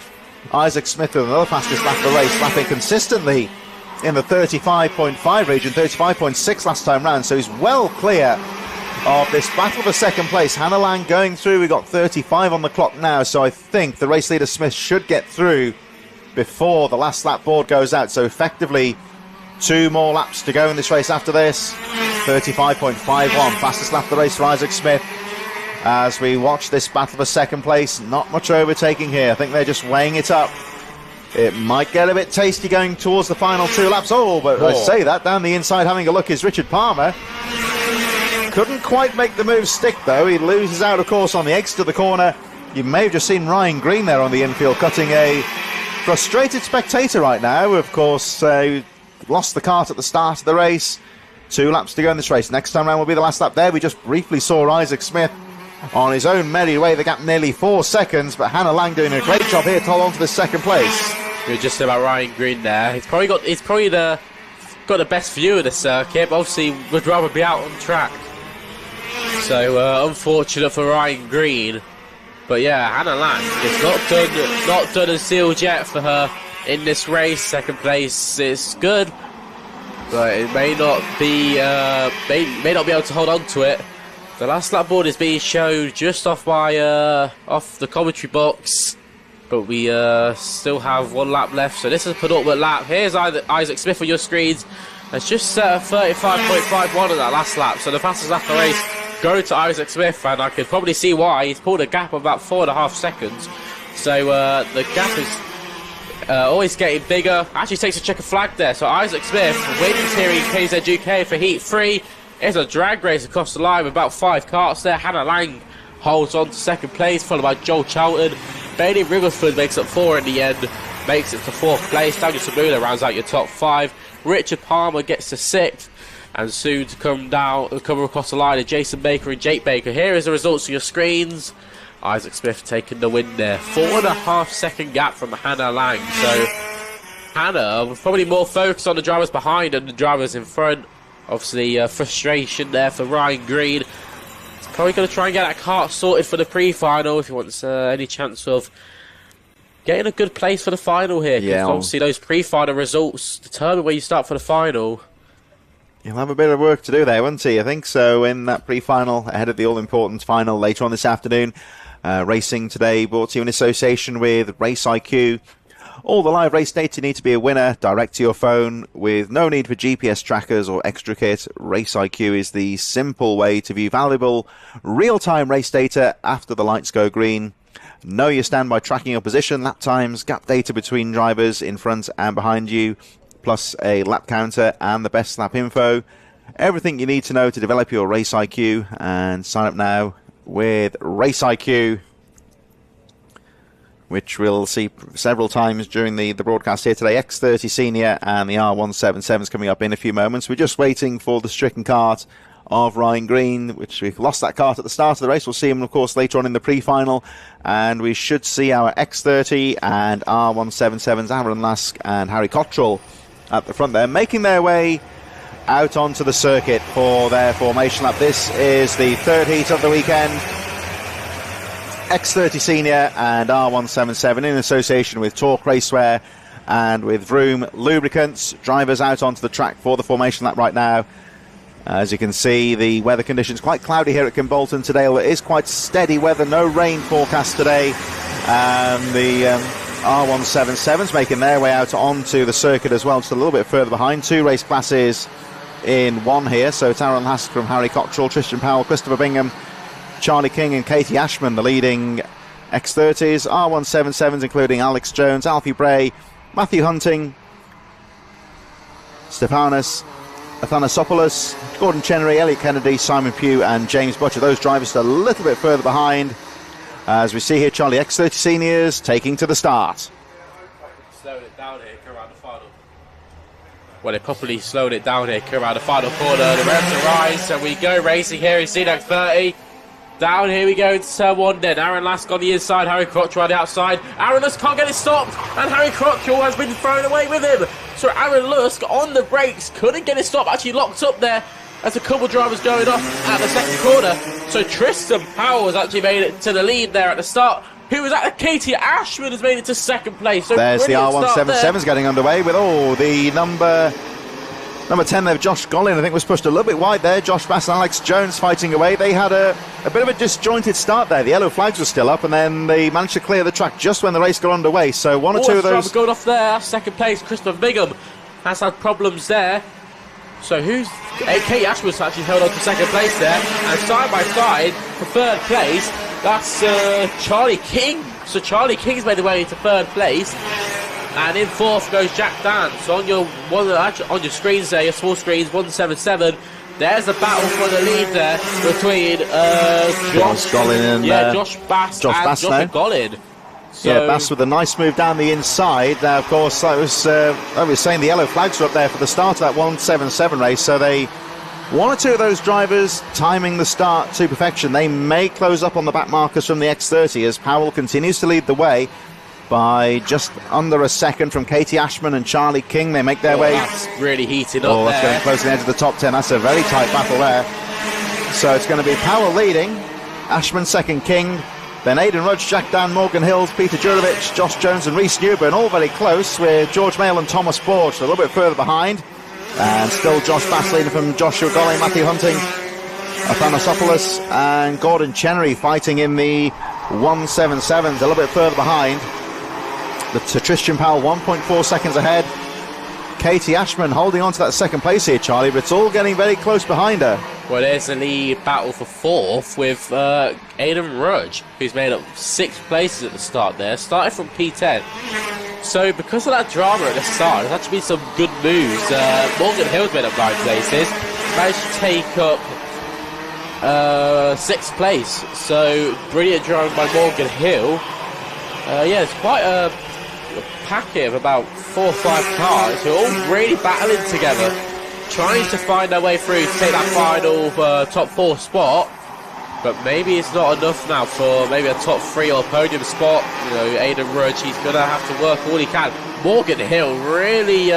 Isaac Smith with another fastest lap of the race, lapping consistently in the 35.5 region, 35.6 last time round, so he's well clear of this battle for second place. Hannah Lang going through. We've got 35 on the clock now, so I think the race leader Smith should get through before the last lap board goes out. So effectively 2 more laps to go in this race after this. 35.51, fastest lap of the race for Isaac Smith. As we watch this battle for second place, not much overtaking here. I think they're just weighing it up. It might get a bit tasty going towards the final 2 laps. But I say that, down the inside having a look is Richard Palmer. Couldn't quite make the move stick though. He loses out, of course, on the exit of the corner. You may have just seen Ryan Green there on the infield cutting a frustrated spectator right now. Of course, lost the kart at the start of the race. 2 laps to go in this race. Next time round will be the last lap there. We just briefly saw Isaac Smith on his own merry way. The gap nearly 4 seconds, but Hannah Lang doing a great job here to hold on to the second place. We were just about Ryan Green there. He's probably got the best view of the circuit, but obviously would rather be out on track. So unfortunate for Ryan Green. But yeah, Hannah Lang, it's not done and sealed yet for her in this race. Second place is good, but it may not be may not be able to hold on to it. The last lap board is being shown just off off the commentary box, but we still have 1 lap left. So this is a penultimate lap. Here's Isaac Smith on your screens. It's just set a 35.51 on that last lap. So the fastest lap of the race go to Isaac Smith, and I could probably see why. He's pulled a gap of about 4.5 seconds. So the gap is always getting bigger. Actually takes a checker flag there. So Isaac Smith wins here in KZ UK for Heat 3. It's a drag race across the line with about 5 karts there. Hannah Lang holds on to second place, followed by Joel Charlton. Bailey Riverford makes up 4 in the end, makes it to 4th place. Daniel Sabula rounds out your top 5. Richard Palmer gets to 6th. And soon to come across the line are Jason Baker and Jake Baker. Here is the results of your screens. Isaac Smith taking the win there. 4.5 second gap from Hannah Lang. So Hannah was probably more focused on the drivers behind than the drivers in front. Obviously, frustration there for Ryan Green. He's probably going to try and get that kart sorted for the pre-final if he wants any chance of getting a good place for the final here. Because obviously those pre-final results determine where you start for the final. He'll have a bit of work to do there, won't he? I think so, in that pre-final, ahead of the all-important final later on this afternoon. Racing today brought to you in association with Race IQ. All the live race data need to be a winner, direct to your phone, with no need for GPS trackers or extra kit. Race IQ is the simple way to view valuable, real-time race data after the lights go green. Know your stand by tracking your position, lap times, gap data between drivers in front and behind you, plus a lap counter and the best lap info. Everything you need to know to develop your Race IQ, and sign up now with Race IQ, which we'll see several times during the broadcast here today. X30 Senior and the R177s coming up in a few moments. We're just waiting for the stricken kart of Ryan Green, which we've lost that kart at the start of the race. We'll see him, of course, later on in the pre-final. And we should see our X30 and R177s, Aaron Lask and Harry Cottrell, at the front there, making their way out onto the circuit for their formation lap. This is the 3rd heat of the weekend. X30 Senior and R177 in association with Torque Racewear and with Vroom Lubricants. Drivers out onto the track for the formation lap right now. As you can see, the weather conditions quite cloudy here at Kimbolton today. It is quite steady weather, no rain forecast today. And the R177s making their way out onto the circuit as well, just a little bit further behind. 2 race classes in one here. So it's Aaron Hask from Harry Cottrell, Tristan Powell, Christopher Bingham, Charlie King and Katie Ashman, the leading X30s. R177s including Alex Jones, Alfie Bray, Matthew Hunting, Stefanos Athanasopoulos, Gordon Chenery, Elliot Kennedy, Simon Pugh and James Butcher. Those drivers a little bit further behind. As we see here, Charlie, X30 Seniors taking to the start. Slowing it down here, come around the final. Well, they properly slowed it down here, come around the final corner. The revs are rise, so we go racing here in X30. Down here we go into turn 1 then. Aaron Lask on the inside, Harry Crotchell on the outside. Aaron Lusk can't get it stopped, and Harry Crotchell has been thrown away with him. So Aaron Lusk on the brakes, couldn't get it stopped, actually locked up there as a couple drivers going off at the second corner. So Tristan Powell has actually made it to the lead there at the start. who was at Katie Ashman has made it to second place. So there's the brilliant R177s getting underway with the number 10 there, Josh Gollin, I think was pushed a little bit wide there. Josh Bass and Alex Jones fighting away. They had a bit of a disjointed start there. The yellow flags were still up, and then they managed to clear the track just when the race got underway. So one or two of those going off there. Second place, Christopher Bingham has had problems there. So Katie Ashman's actually held on to second place there, and side by side for third place, that's Charlie King. So Charlie King's made the way into third place. And in fourth goes Jack Dan. So on your screens there, your small screens, 177. There's the battle for the lead there between Josh Gollin and Josh Bass and Josh Gollin. So Bass with a nice move down the inside. Now, of course, I was saying the yellow flags were up there for the start of that 177 race. So one or two of those drivers timing the start to perfection. They may close up on the back markers from the X30 as Powell continues to lead the way by just under a second from Katie Ashman and Charlie King. They make their way. That's really heated up there. That's getting close to the edge of the top 10. That's a very tight battle there. So it's going to be Powell leading, Ashman second, King, then Aidan Rudge, Jack Dan, Morgan Hills, Peter Jurovic, Josh Jones and Rhys Newburn, all very close, with George Mail and Thomas Borch a little bit further behind. And still Josh Bass leading from Joshua Gollin, Matthew Hunting, Athanasopoulos and Gordon Chenery fighting in the 177s a little bit further behind. To Tristan Powell 1.4 seconds ahead. Katie Ashman holding on to that second place here, Charlie, but it's all getting very close behind her. Well, there's a lead battle for fourth with Aidan Rudge, who's made up 6 places at the start there, starting from P10. So because of that drama at the start, there's actually been some good moves. Morgan Hill's made up 9 places, managed to take up 6th place. So brilliant driving by Morgan Hill. It's quite a packet of about 4 or 5 cars who are all really battling together, trying to find their way through to take that final top 4 spot. But maybe it's not enough now for maybe a top 3 or podium spot. You know, Aidan Rudge, he's going to have to work all he can. Morgan Hill really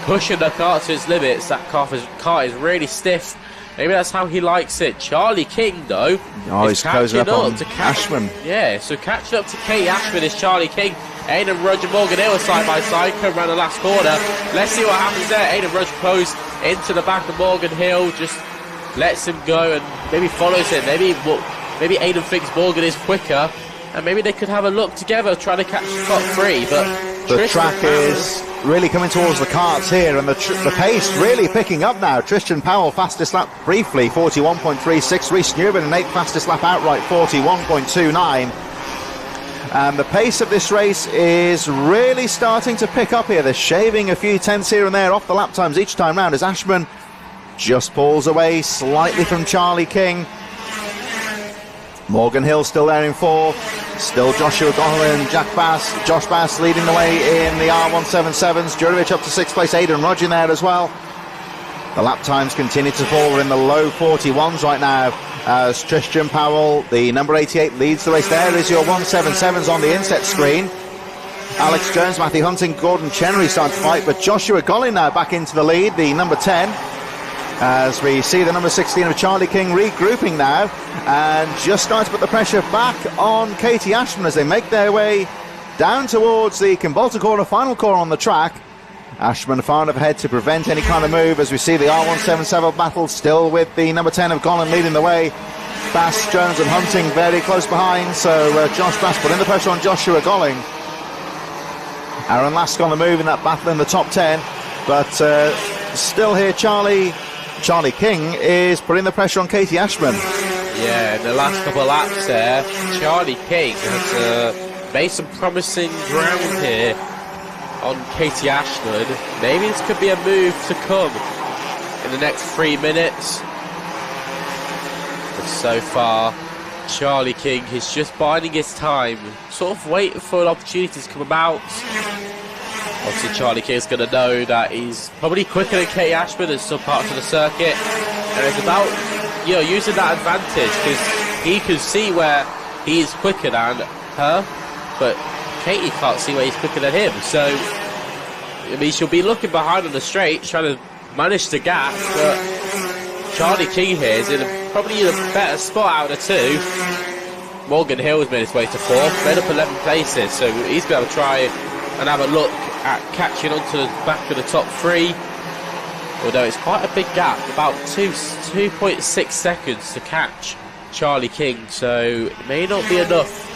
pushing the car to its limits. That car is really stiff. Maybe that's how he likes it. Charlie King, though, is closing up on Ashman. Yeah, so catching up to Katie Ashman is Charlie King. Aidan Rudge and Morgan Hill are side by side, come around the last corner. Let's see what happens there. Aidan Rudge close into the back of Morgan Hill, just lets him go and maybe follows him. Maybe Aidan thinks Morgan is quicker, and maybe they could have a look together trying to catch the top 3. But the track is really coming towards the karts here, and the pace really picking up now. Tristan Powell fastest lap briefly, 41.36. Rhys Newburn and 8th fastest lap outright, 41.29. And the pace of this race is really starting to pick up here. They're shaving a few tenths here and there off the lap times each time round as Ashman just pulls away slightly from Charlie King. Morgan Hill still there in 4th. Still Joshua Gollin, Josh Bass leading the way in the R177s. Jurovic up to 6th place, Aidan Rudge in there as well. The lap times continue to fall. We're in the low 41s right now as Tristan Powell, the number 88, leads the race. There is your 177s on the inset screen. Alex Jones, Matthew Hunting, Gordon Chenery starting to fight, but Joshua Gollin now back into the lead, the number 10. As we see the number 16 of Charlie King regrouping now and just starting to put the pressure back on Katie Ashman as they make their way down towards the Kimbolta corner, final corner on the track. Ashman far enough ahead to prevent any kind of move as we see the R177 battle still with the number 10 of Gollin leading the way. Bass, Jones and Hunting very close behind, so Josh Bass putting the pressure on Joshua Gollin. Aaron Lask on the move in that battle in the top 10, but still here Charlie King is putting the pressure on Katie Ashman. Yeah, in the last couple of laps there, Charlie King has made some promising ground here on Katie Ashman. Maybe this could be a move to come in the next 3 minutes. But so far, Charlie King is just biding his time, sort of waiting for an opportunity to come about. Obviously, Charlie King is going to know that he's probably quicker than Katie Ashman in some parts of the circuit, and it's about using that advantage because he can see where he's quicker than her, but Katie can't see where he's quicker than him. So, I mean, she'll be looking behind on the straight, trying to manage the gap, but Charlie King here is probably in a better spot out of the two. Morgan Hill has made his way to 4th, made up 11 places, so he's going to try and have a look at catching onto the back of the top 3. Although it's quite a big gap, about 2.6 seconds to catch Charlie King, so it may not be enough.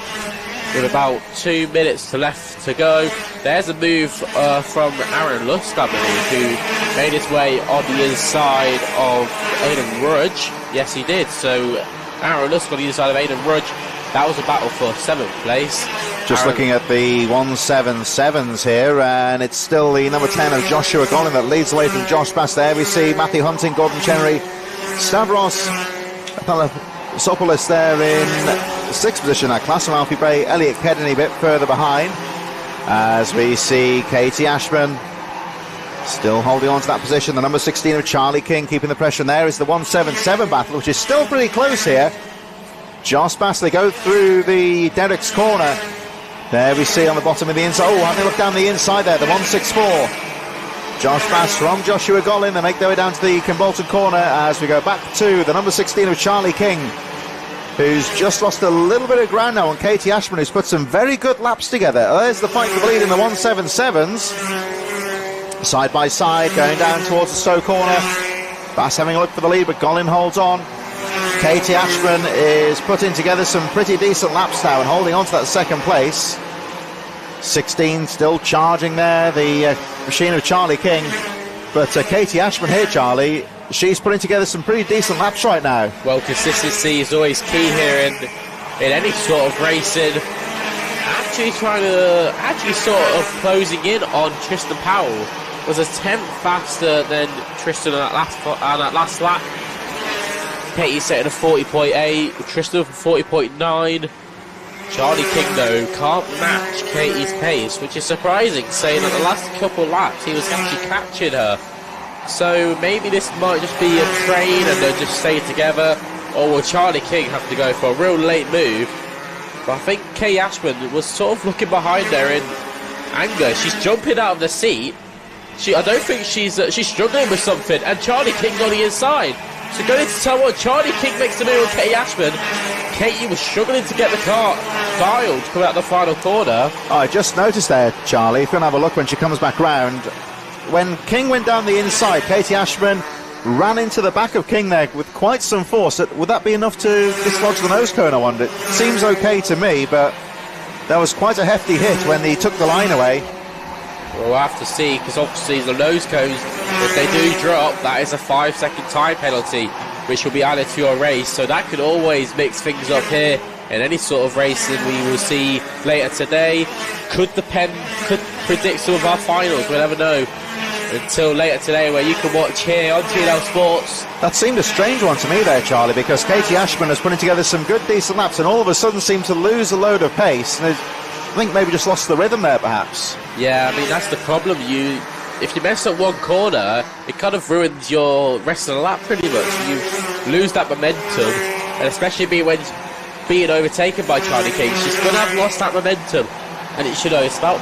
With about 2 minutes left to go, there's a move from Aaron Lusk, I believe, who made his way on the inside of Aidan Rudge. Yes, he did. So Aaron Lusk on the inside of Aidan Rudge. That was a battle for 7th place. Just looking at the 177s here, and it's still the number 10 of Joshua Gollin that leads away from Josh Bass there. We see Matthew Hunting, Gordon Chenery, Stavros Papadopoulos there in 6th position. That class from Alfie Bray, Elliot Kennedy a bit further behind, as we see Katie Ashman still holding on to that position. The number 16 of Charlie King keeping the pressure. And there is the 177 battle, which is still pretty close here. Josh Bass, they go through the Derek's corner. There we see on the bottom of the inside. Oh, have a look down the inside there, the 164. Josh Bass from Joshua Gollin. They make their way down to the Kimbolton corner as we go back to the number 16 of Charlie King, who's just lost a little bit of ground now on Katie Ashman, who's put some very good laps together. There's the fight for the lead in the 177s. Side by side, going down towards the Stowe corner. Bass having a look for the lead, but Gollin holds on. Katie Ashman is putting together some pretty decent laps now and holding on to that 2nd place. 16 still charging there, the machine of Charlie King. But Katie Ashman here, Charlie, she's putting together some pretty decent laps right now. Well, consistency is always key here in any sort of racing. Actually sort of closing in on Tristan Powell. Was a 10th faster than Tristan on that last lap. Katie set at a 40.8, Tristan for 40.9. Charlie King, though, can't match Katie's pace, which is surprising, saying that the last couple of laps he was actually catching her. So maybe this might just be a train and they'll just stay together, or will Charlie King have to go for a real late move? But I think Katie Ashman was sort of looking behind there in anger. She's jumping out of the seat. I don't think she's struggling with something, and Charlie King's on the inside. So going into turn 1, Charlie King makes the move on Katie Ashman. Katie was struggling to get the car dialed to come out the final corner. Oh, I just noticed there, Charlie, if you want to have a look when she comes back round, when King went down the inside, Katie Ashman ran into the back of King there with quite some force. Would that be enough to dislodge the nose cone, I wonder? It seems okay to me, but that was quite a hefty hit when he took the line away. We'll have to see, because obviously the nose cones, if they do drop, that is a 5-second time penalty, which will be added to your race. So that could always mix things up here in any sort of racing we will see later today. Could predict some of our finals, we'll never know. Until later today, where you can watch here on TNL Sports. That seemed a strange one to me there, Charlie, because Katie Ashman is putting together some good, decent laps and all of a sudden seemed to lose a load of pace. And I think maybe just lost the rhythm there, perhaps. Yeah, I mean, that's the problem. If you mess up one corner, it kind of ruins your rest of the lap pretty much. You lose that momentum, and especially when being overtaken by Charlie King, she's going to have lost that momentum. And it's about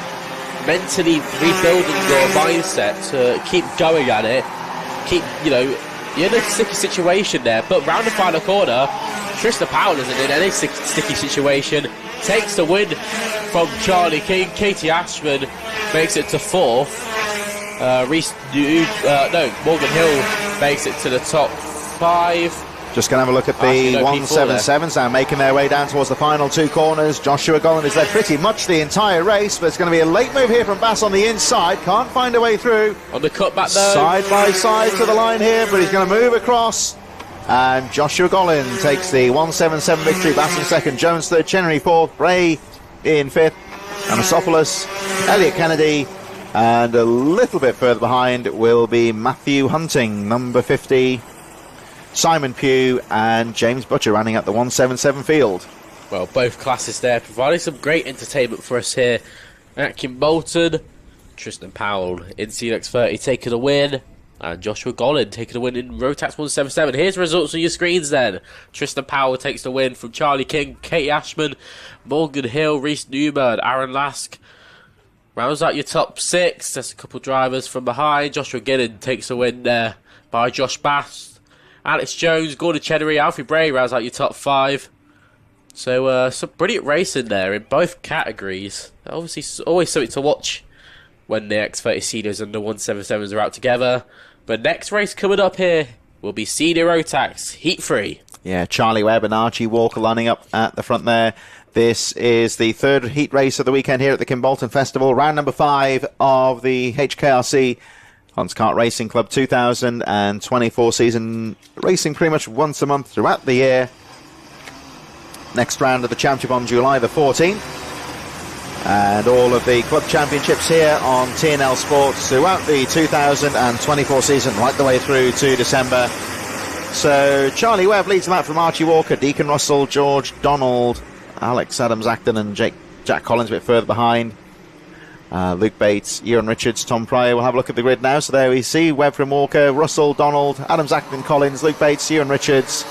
mentally rebuilding your mindset to keep going at it. You're in a sticky situation there, but round the final corner, Tristan Powell isn't in any sticky situation. Takes the win from Charlie King. Katie Ashman makes it to 4th. Morgan Hill makes it to the top 5. Just going to have a look at the 177s now, making their way down towards the final 2 corners. Joshua Gollin is there pretty much the entire race, but it's going to be a late move here from Bass on the inside. Can't find a way through. On the cutback though. Side by side to the line here, but he's going to move across. And Joshua Gollin takes the 177 victory. Bass in 2nd, Jones 3rd, Chenery 4th, Bray in 5th, Anasopoulos, Elliot Kennedy, and a little bit further behind will be Matthew Hunting, number 50, Simon Pugh and James Butcher running at the 177 field. Well, both classes there providing some great entertainment for us here at Kimbolton. Tristan Powell in X30 taking a win, and Joshua Gollin taking a win in Rotax 177. Here's the results on your screens then. Tristan Powell takes the win from Charlie King, Katie Ashman, Morgan Hill, Reese Newman, Aaron Lask. Rounds out your top 6. There's a couple drivers from behind. Joshua Ginnon takes a win there by Josh Bass. Alex Jones, Gordon Chenery, Alfie Bray rounds out your top 5. So some brilliant racing there in both categories. Obviously, always something to watch when the X30 Seniors and the 177s are out together. But next race coming up here will be Senior Rotax Heat 3. Yeah, Charlie Webb and Archie Walker lining up at the front there. This is the third heat race of the weekend here at the Kimbolton Festival. Round number 5 of the HKRC Kart Racing Club 2024 season. Racing pretty much once a month throughout the year. Next round of the championship on July the 14th. And all of the club championships here on TNL Sports throughout the 2024 season, right the way through to December. So Charlie Webb leads them out from Archie Walker, Deacon Russell, George Donald, Alex Adams-Acton and Jack Collins a bit further behind. Luke Bates, Ewan Richards, Tom Pryor. We'll have a look at the grid now. So there we see Webb from Walker, Russell, Donald, Adams-Acton, Collins, Luke Bates, Ewan Richards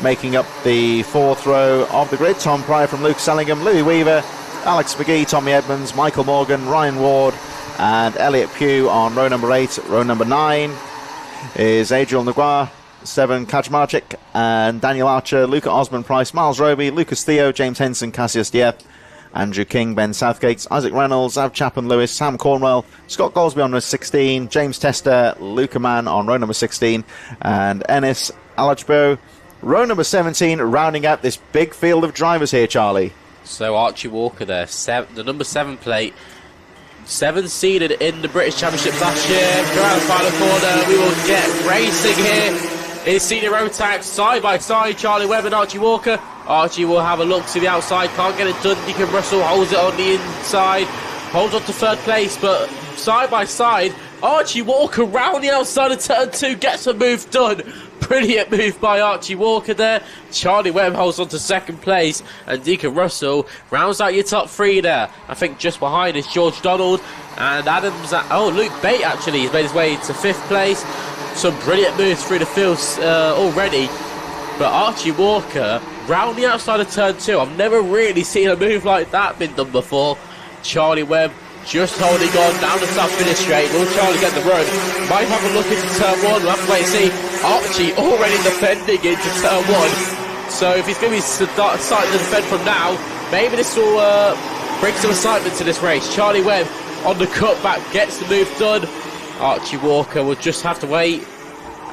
making up the fourth row of the grid. Tom Pryor from Luke Sellingham, Louis Weaver, Alex McGee, Tommy Edmonds, Michael Morgan, Ryan Ward and Elliot Pugh on row number 8. Row number 9 is Adriel Naguar, 7 Kaczmarczyk and Daniel Archer, Luca Osman Price, Miles Roby, Lucas Theo, James Henson, Cassius Dieppe, Andrew King, Ben Southgate, Isaac Reynolds, Av Chapman Lewis, Sam Cornwell, Scott Goldsby on row 16, James Tester, Luca Mann on row number 16 and Ennis Alachbo, row number 17, rounding out this big field of drivers here, Charlie. So Archie Walker there, the number 7 plate, 7 seeded in the British Championship last year. Throughout the final corner, we will get racing here in Senior Rotax, side by side, Charlie Webb and Archie Walker. Archie will have a look to the outside, can't get it done. Deacon Russell holds it on the inside, holds on to third place, but side by side, Archie Walker round the outside of turn 2, gets a move done. Brilliant move by Archie Walker there. Charlie Webb holds on to second place, and Deacon Russell rounds out your top 3 there. I think just behind is George Donald and Adams. Luke Bate actually has made his way to 5th place. Some brilliant moves through the fields already. But Archie Walker round the outside of turn 2. I've never really seen a move like that been done before. Charlie Webb just holding on down the south finish straight. Will Charlie get the run? Might have a look into turn 1. We'll have to wait and see. Archie already defending into turn 1. So if he's going to be starting to defend from now, maybe this will bring some excitement to this race. Charlie Webb on the cutback gets the move done. Archie Walker will just have to wait.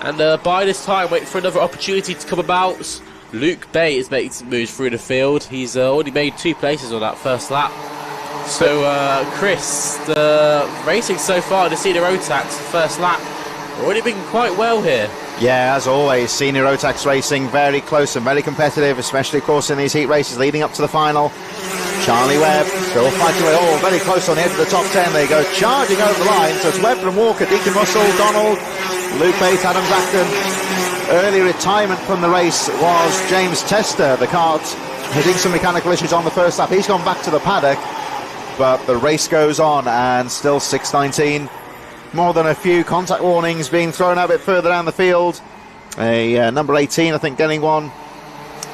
And by this time, wait for another opportunity to come about. Luke Bay is making some moves through the field. He's already made 2 places on that first lap. So, Chris, the racing so far in the Senior Rotax first lap already been quite well here. Yeah, as always, Senior Rotax racing very close and very competitive, especially, of course, in these heat races leading up to the final. Charlie Webb still fighting away, very close on the edge of the top 10. They go charging over the line. So it's Webb from Walker, Deacon Russell, Donald, Luke Bates, Adams-Acton. Early retirement from the race was James Tester, the kart, hitting some mechanical issues on the first lap. He's gone back to the paddock. But the race goes on, and still 6:19. More than a few contact warnings being thrown out a bit further down the field. Number 18, I think, getting one.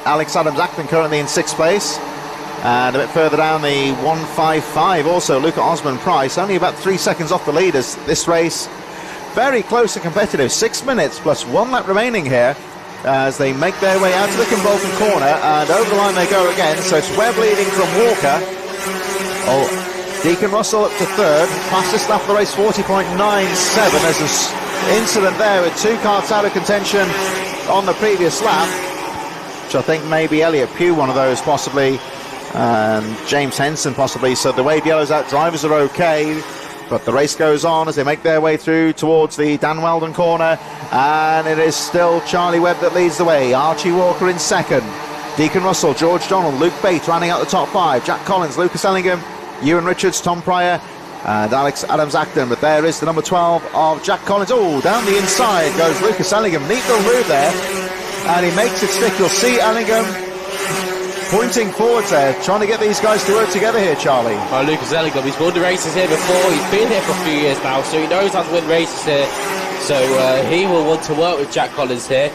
Alex Adams-Acton currently in 6th place. And a bit further down the 155, also Luca Osman Price, only about 3 seconds off the leaders. This race very close and competitive. 6 minutes plus 1 lap remaining here as they make their way out to the Kimbolton corner, and over the line they go again. So it's Webb leading from Walker. Deacon Russell up to 3rd, fastest lap of the race, 40.97. There's an incident there with 2 karts out of contention on the previous lap, which I think maybe Elliot Pugh, one of those possibly, and James Henson possibly. So the Wade Yellows out drivers are okay, but the race goes on as they make their way through towards the Dan Weldon corner, and it is still Charlie Webb that leads the way. Archie Walker in 2nd. Deacon Russell, George Donald, Luke Bates rounding out the top 5. Jack Collins, Lucas Ellingham, Ewan Richards, Tom Pryor and Alex Adams-Acton. But there is the number 12 of Jack Collins. Down the inside goes Lucas Ellingham. Neat little move there, and he makes it stick. You'll see Ellingham pointing forwards there, trying to get these guys to work together here, Charlie. Lucas Ellingham, he's won the races here before. He's been here for a few years now, so he knows how to win races here. So he will want to work with Jack Collins here.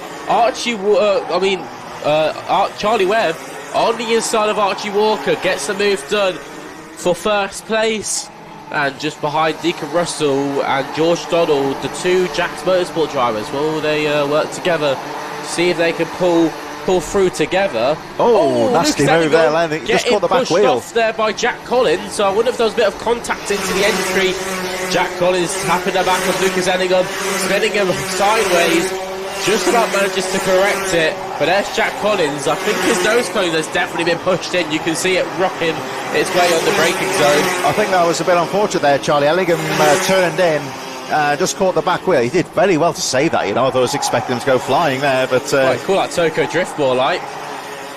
Charlie Webb on the inside of Archie Walker gets the move done for 1st place, and just behind Deacon Russell and George Donald, the 2 Jack's Motorsport drivers. Will they work together to see if they can pull tackle through together. Oh, nasty move there, Lenny. Just caught the back pushed wheel. Off there by Jack Collins, so I wonder if there was a bit of contact into the entry. Jack Collins tapping the back of Lucas Enningham, spinning him sideways, just about manages to correct it. But there's Jack Collins. I think his nose cone has definitely been pushed in. You can see it rocking its way on the braking zone. I think that was a bit unfortunate there, Charlie. Enningham turned in. Just caught the back wheel. He did very well to save that, you know. I was expecting him to go flying there, but quite cool, that Toko drift ball, like.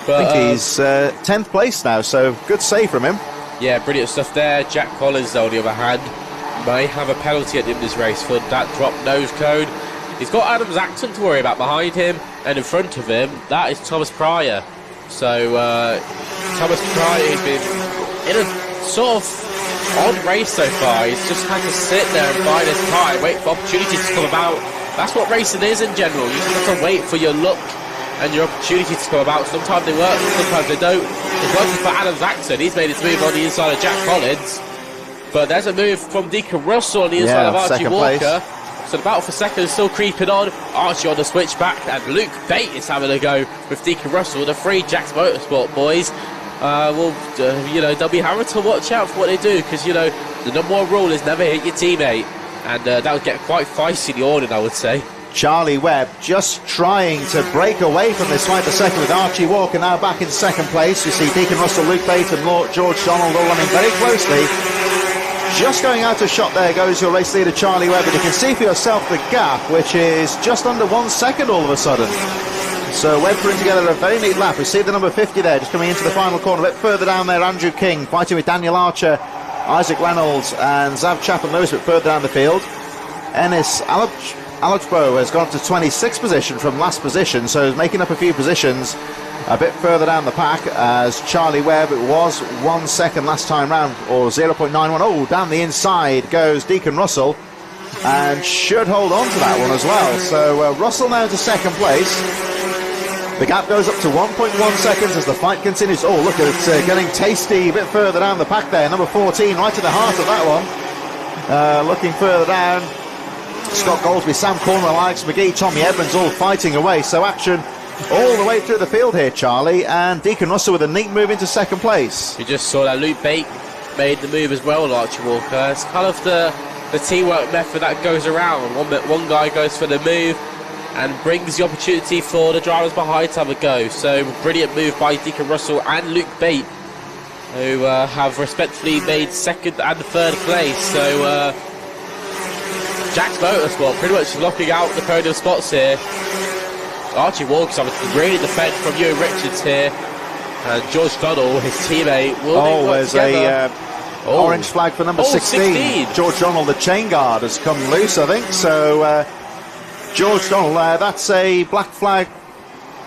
But, I think he's 10th place now, so good save from him. Yeah, brilliant stuff there. Jack Collins, though, on the other hand, may have a penalty at the end of this race for that dropped nose cone. He's got Adams Acton to worry about behind him, and in front of him, that is Thomas Pryor. So, Thomas Pryor, he's been in a sort of odd race so far. He's just had to sit there and bide his time, wait for opportunities to come about. That's what racing is in general. You just have to wait for your luck and your opportunity to come about. Sometimes they work, sometimes they don't. It's working for Adams Acton. He's made his move on the inside of Jack Collins. But there's a move from Deacon Russell on the inside of Archie Walker. So the battle for second is still creeping on. Archie on the switchback, and Luke Bate is having a go with Deacon Russell. The three Jack's Motorsport boys. They'll be having to watch out for what they do, because, you know, the number one rule is never hit your teammate. And that would get quite feisty in the awning, I would say. Charlie Webb just trying to break away from this fight for second with Archie Walker now back in second place. You see Deacon Russell, Luke Bate and George Donald all running very closely. Just going out of shot there goes your race leader Charlie Webb, and you can see for yourself the gap, which is just under 1 second all of a sudden. So Webb putting together a very neat lap. We see the number 50 there just coming into the final corner. A bit further down there, Andrew King fighting with Daniel Archer, Isaac Reynolds and Zav Chapman-Lewis a bit further down the field. Ennis Alexbo has gone to 26th position from last position, so he's making up a few positions a bit further down the pack, as Charlie Webb, it was 1 second last time round, or 0.91. Oh, down the inside goes Deacon Russell, and should hold on to that one as well. So Russell now to second place. The gap goes up to 1.1 seconds as the fight continues. Oh, look at it getting tasty a bit further down the pack there. Number 14 right to the heart of that one. Looking further down, Scott Goldsby, Sam Cornwell, Alex McGee, Tommy Evans all fighting away. So action all the way through the field here, Charlie, and Deacon Russell with a neat move into second place. You just saw that Luke Bate made the move as well, Archie Walker. It's kind of the teamwork method that goes around. One guy goes for the move and brings the opportunity for the drivers behind to have a go. So brilliant move by Deacon Russell and Luke Bate, who have respectfully made second and third place. So Jack's Motorsport pretty much locking out the podium spots here. Archie Walker's having to really defend from Ewan Richards here, and George Donald, his teammate, will there's a orange flag for number 16. George Donald, the chain guard, has come loose, I think. So George Donald, that's a black flag,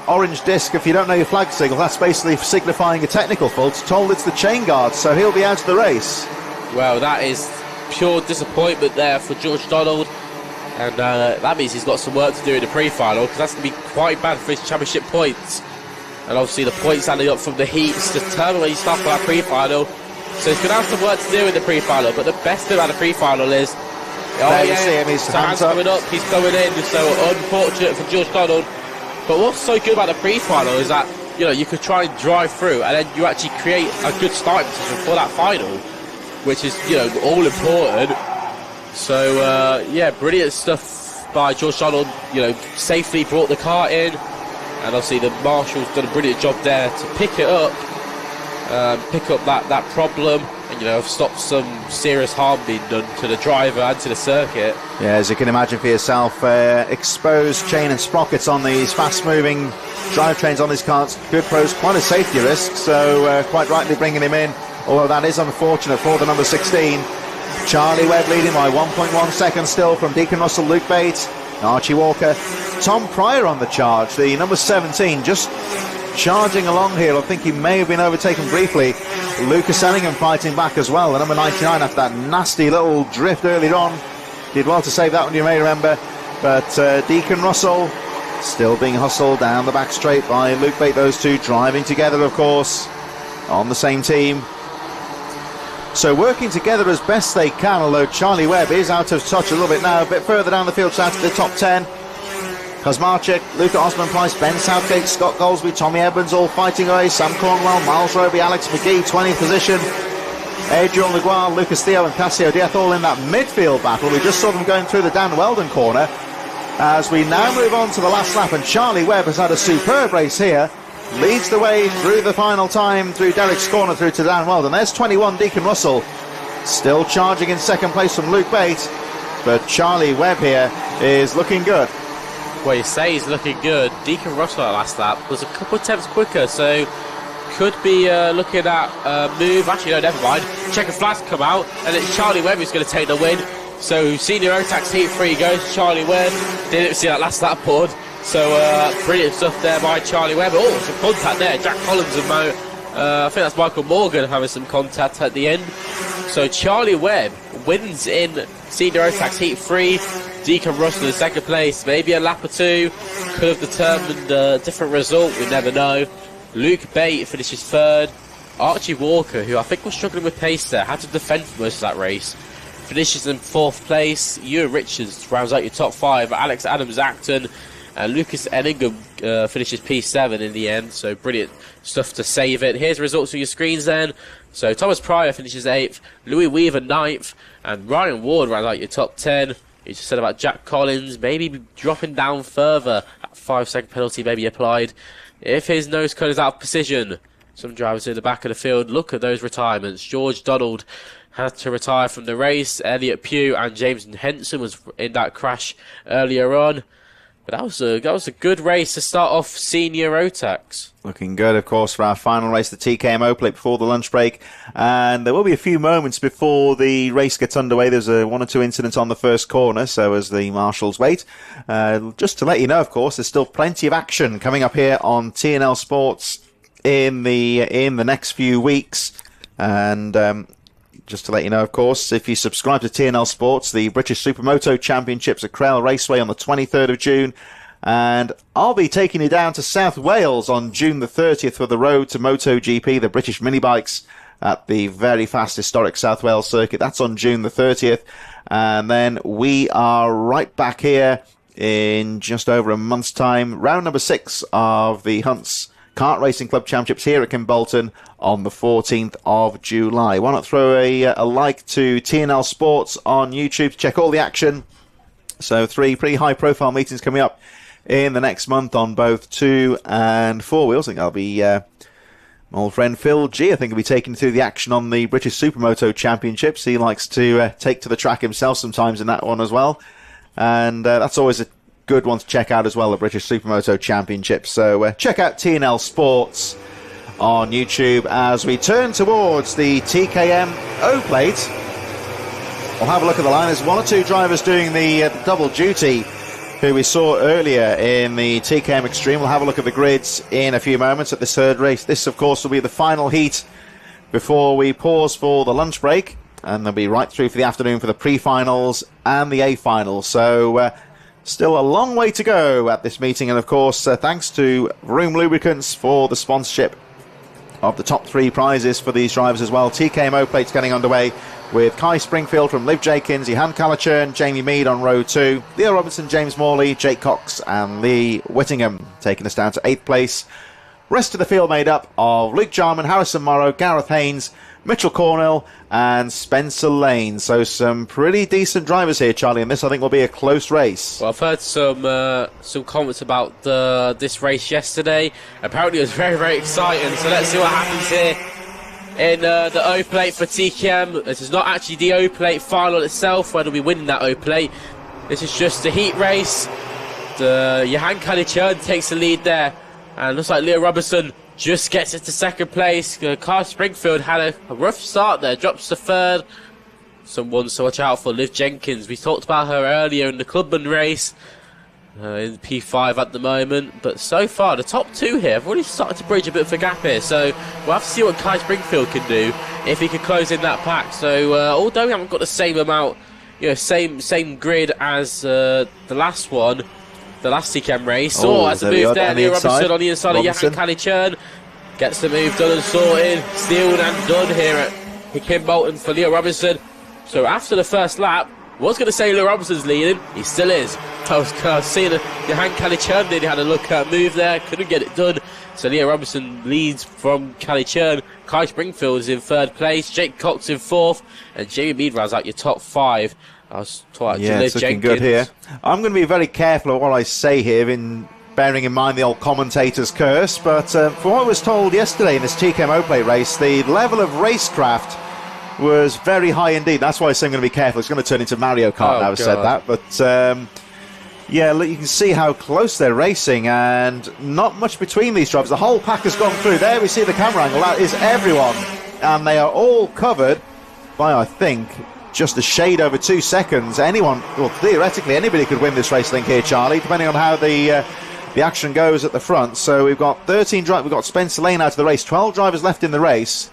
orange disc. If you don't know your flag signal, that's basically signifying a technical fault. Told it's the chain guard, so he'll be out of the race. Well, that is pure disappointment there for George Donald. And that means he's got some work to do in the pre-final, because that's going to be quite bad for his championship points. And obviously the points adding up from the heats determine where you start for that pre-final. So he's going to have some work to do in the pre-final. But the best thing about the pre-final is, you see him, his hands coming up, he's going in. So unfortunate for George Donald. But what's so good about the pre-final is that, you know, you could try and drive through, and then you actually create a good starting position for that final, which is, you know, all important. So, brilliant stuff by George Donald. You know, safely brought the car in, and obviously the marshal's done a brilliant job there to pick up that problem, and, you know, stop some serious harm being done to the driver and to the circuit. Yeah, as you can imagine for yourself, exposed chain and sprockets on these fast-moving drivetrains on these cars could pose quite a safety risk. So, quite rightly bringing him in, although that is unfortunate for the number 16. Charlie Webb leading by 1.1 seconds still from Deacon Russell, Luke Bates, Archie Walker. Tom Pryor on the charge, the number 17, just charging along here. I think he may have been overtaken briefly. Lucas Ellingham fighting back as well, the number 99, after that nasty little drift earlier on. Did well to save that one, you may remember. But Deacon Russell still being hustled down the back straight by Luke Bates. Those two driving together, of course, on the same team. So working together as best they can, although Charlie Webb is out of touch a little bit now. A bit further down the field, out to the top 10. Kosmarczyk, Luca Osman-Price, Ben Southgate, Scott Goldsby, Tommy Evans all fighting away. Sam Cornwell, Miles Roby, Alex McGee, 20th position. Adrian Legual, Lucas Theo and Cassio Diaz all in that midfield battle. We just saw them going through the Dan Weldon corner. As we now move on to the last lap, and Charlie Webb has had a superb race here. Leads the way through the final time, through Derek's corner, through to Dan Weldon. There's 21, Deacon Russell. Still charging in second place from Luke Bate. But Charlie Webb here is looking good. Well, you say he's looking good. Deacon Russell at last lap was a couple of attempts quicker, so could be looking at move. Actually, no, never mind. Checker flags come out, and it's Charlie Webb who's going to take the win. So Senior Rotax Heat 3 goes. Charlie Webb didn't see that last lap board. So brilliant stuff there by Charlie Webb. Oh, some contact there. Jack Collins and I think that's Michael Morgan having some contact at the end. So Charlie Webb wins in Senior Rotax Heat 3. Deacon Russell in second place. Maybe a lap or two could have determined a different result. We never know. Luke Bate finishes third. Archie Walker, who I think was struggling with pace there, had to defend for most of that race, finishes in fourth place. Ewan Richards rounds out your top five. Alex Adams-Acton and Lucas Enningham finishes P7 in the end. So brilliant stuff to save it. Here's the results on your screens then. So Thomas Pryor finishes 8th, Louis Weaver 9th, and Ryan Ward rounds out your top 10. You just said about Jack Collins maybe dropping down further. That 5-second penalty may be applied if his nose cone is out of precision. Some drivers in the back of the field, look at those retirements. George Donald had to retire from the race. Elliot Pugh and James Henson was in that crash earlier on. But that was a good race to start off Senior Rotax. Looking good, of course, for our final race, the TKM O Plate, before the lunch break. And there will be a few moments before the race gets underway. There's one or two incidents on the first corner, so as the marshals wait. Just to let you know, of course, there's still plenty of action coming up here on TNL Sports in the next few weeks. And just to let you know, of course, if you subscribe to TNL Sports, the British Supermoto Championships at Crail Raceway on the 23rd of June. And I'll be taking you down to South Wales on June the 30th for the Road to MotoGP, the British mini bikes at the very fast historic South Wales circuit. That's on June the 30th. And then we are right back here in just over a month's time. Round number 6 of the Hunts Kart Racing Club Championships here at Kimbolton on the 14th of July. Why not throw a like to TNL Sports on YouTube to check all the action. So 3 pretty high profile meetings coming up in the next month on both 2 and 4 wheels. I think I'll be my old friend Phil G. I think will be taking through the action on the British Supermoto Championships. He likes to take to the track himself sometimes in that one as well. And that's always a good one to check out as well, the British Supermoto Championship. So check out TNL Sports on YouTube as we turn towards the TKM O Plate. We'll have a look at the line. There's 1 or 2 drivers doing the double duty who we saw earlier in the TKM Extreme. We'll have a look at the grids in a few moments at this third race. This, of course, will be the final heat before we pause for the lunch break, and they'll be right through for the afternoon for the pre-finals and the A-finals. So still a long way to go at this meeting, and of course thanks to Vroom Lubricants for the sponsorship of the top 3 prizes for these drivers as well. TKM O Plate's getting underway with Kai Springfield from Liv Jenkins, Johan Calichurn, Jamie Mead on row 2, Leo Robinson, James Morley, Jake Cox and Lee Whittingham taking us down to 8th place. Rest of the field made up of Luke Jarman, Harrison Morrow, Gareth Haynes, Mitchell Cornell and Spencer Lane. So some pretty decent drivers here, Charlie, and this I think will be a close race. Well, I've heard some comments about this race yesterday. Apparently it was very, very exciting, so let's see what happens here in the O Plate for TKM. This is not actually the O Plate final itself, where they'll be winning that O Plate. This is just a heat race. Johan Calichurn takes the lead there, and looks like Leo Robinson just gets it to second place. Kai Springfield had a rough start there, drops to third. Someone to watch out for, Liv Jenkins. We talked about her earlier in the Clubman race, in P5 at the moment. But so far, the top 2 here have already started to bridge a bit of a gap here. So we'll have to see what Kai Springfield can do if he can close in that pack. So although we haven't got the same amount, same grid as the last one, the last TKM race. As a move there, Leo Robinson on the inside of Johan Calichurn gets the move done and sorted, sealed and done here at Kimbolton for Leo Robinson. So after the first lap, Was going to say Leo Robinson's leading. He still is. I was seeing Johan Calichern did. He had a look at move there. Couldn't get it done. So Leo Robinson leads from Calichern. Kai Springfield is in 3rd place. Jake Cox in 4th. And Jamie Mead rounds out your top 5. I was taught it's looking good here. I'm going to be very careful of what I say here, bearing in mind the old commentator's curse. But from what I was told yesterday in this TKM O Plate race, the level of racecraft was very high indeed. That's why I say I'm going to be careful. It's going to turn into Mario Kart now I've said that. But yeah, look, you can see how close they're racing, and not much between these drivers. The whole pack has gone through. There we see the camera angle. That is everyone. And they are all covered by, I think, just a shade over 2 seconds. Anyone, well, theoretically, anybody could win this race, I think, here, Charlie, depending on how the action goes at the front. So we've got 13 drivers. We've got Spencer Lane out of the race. 12 drivers left in the race.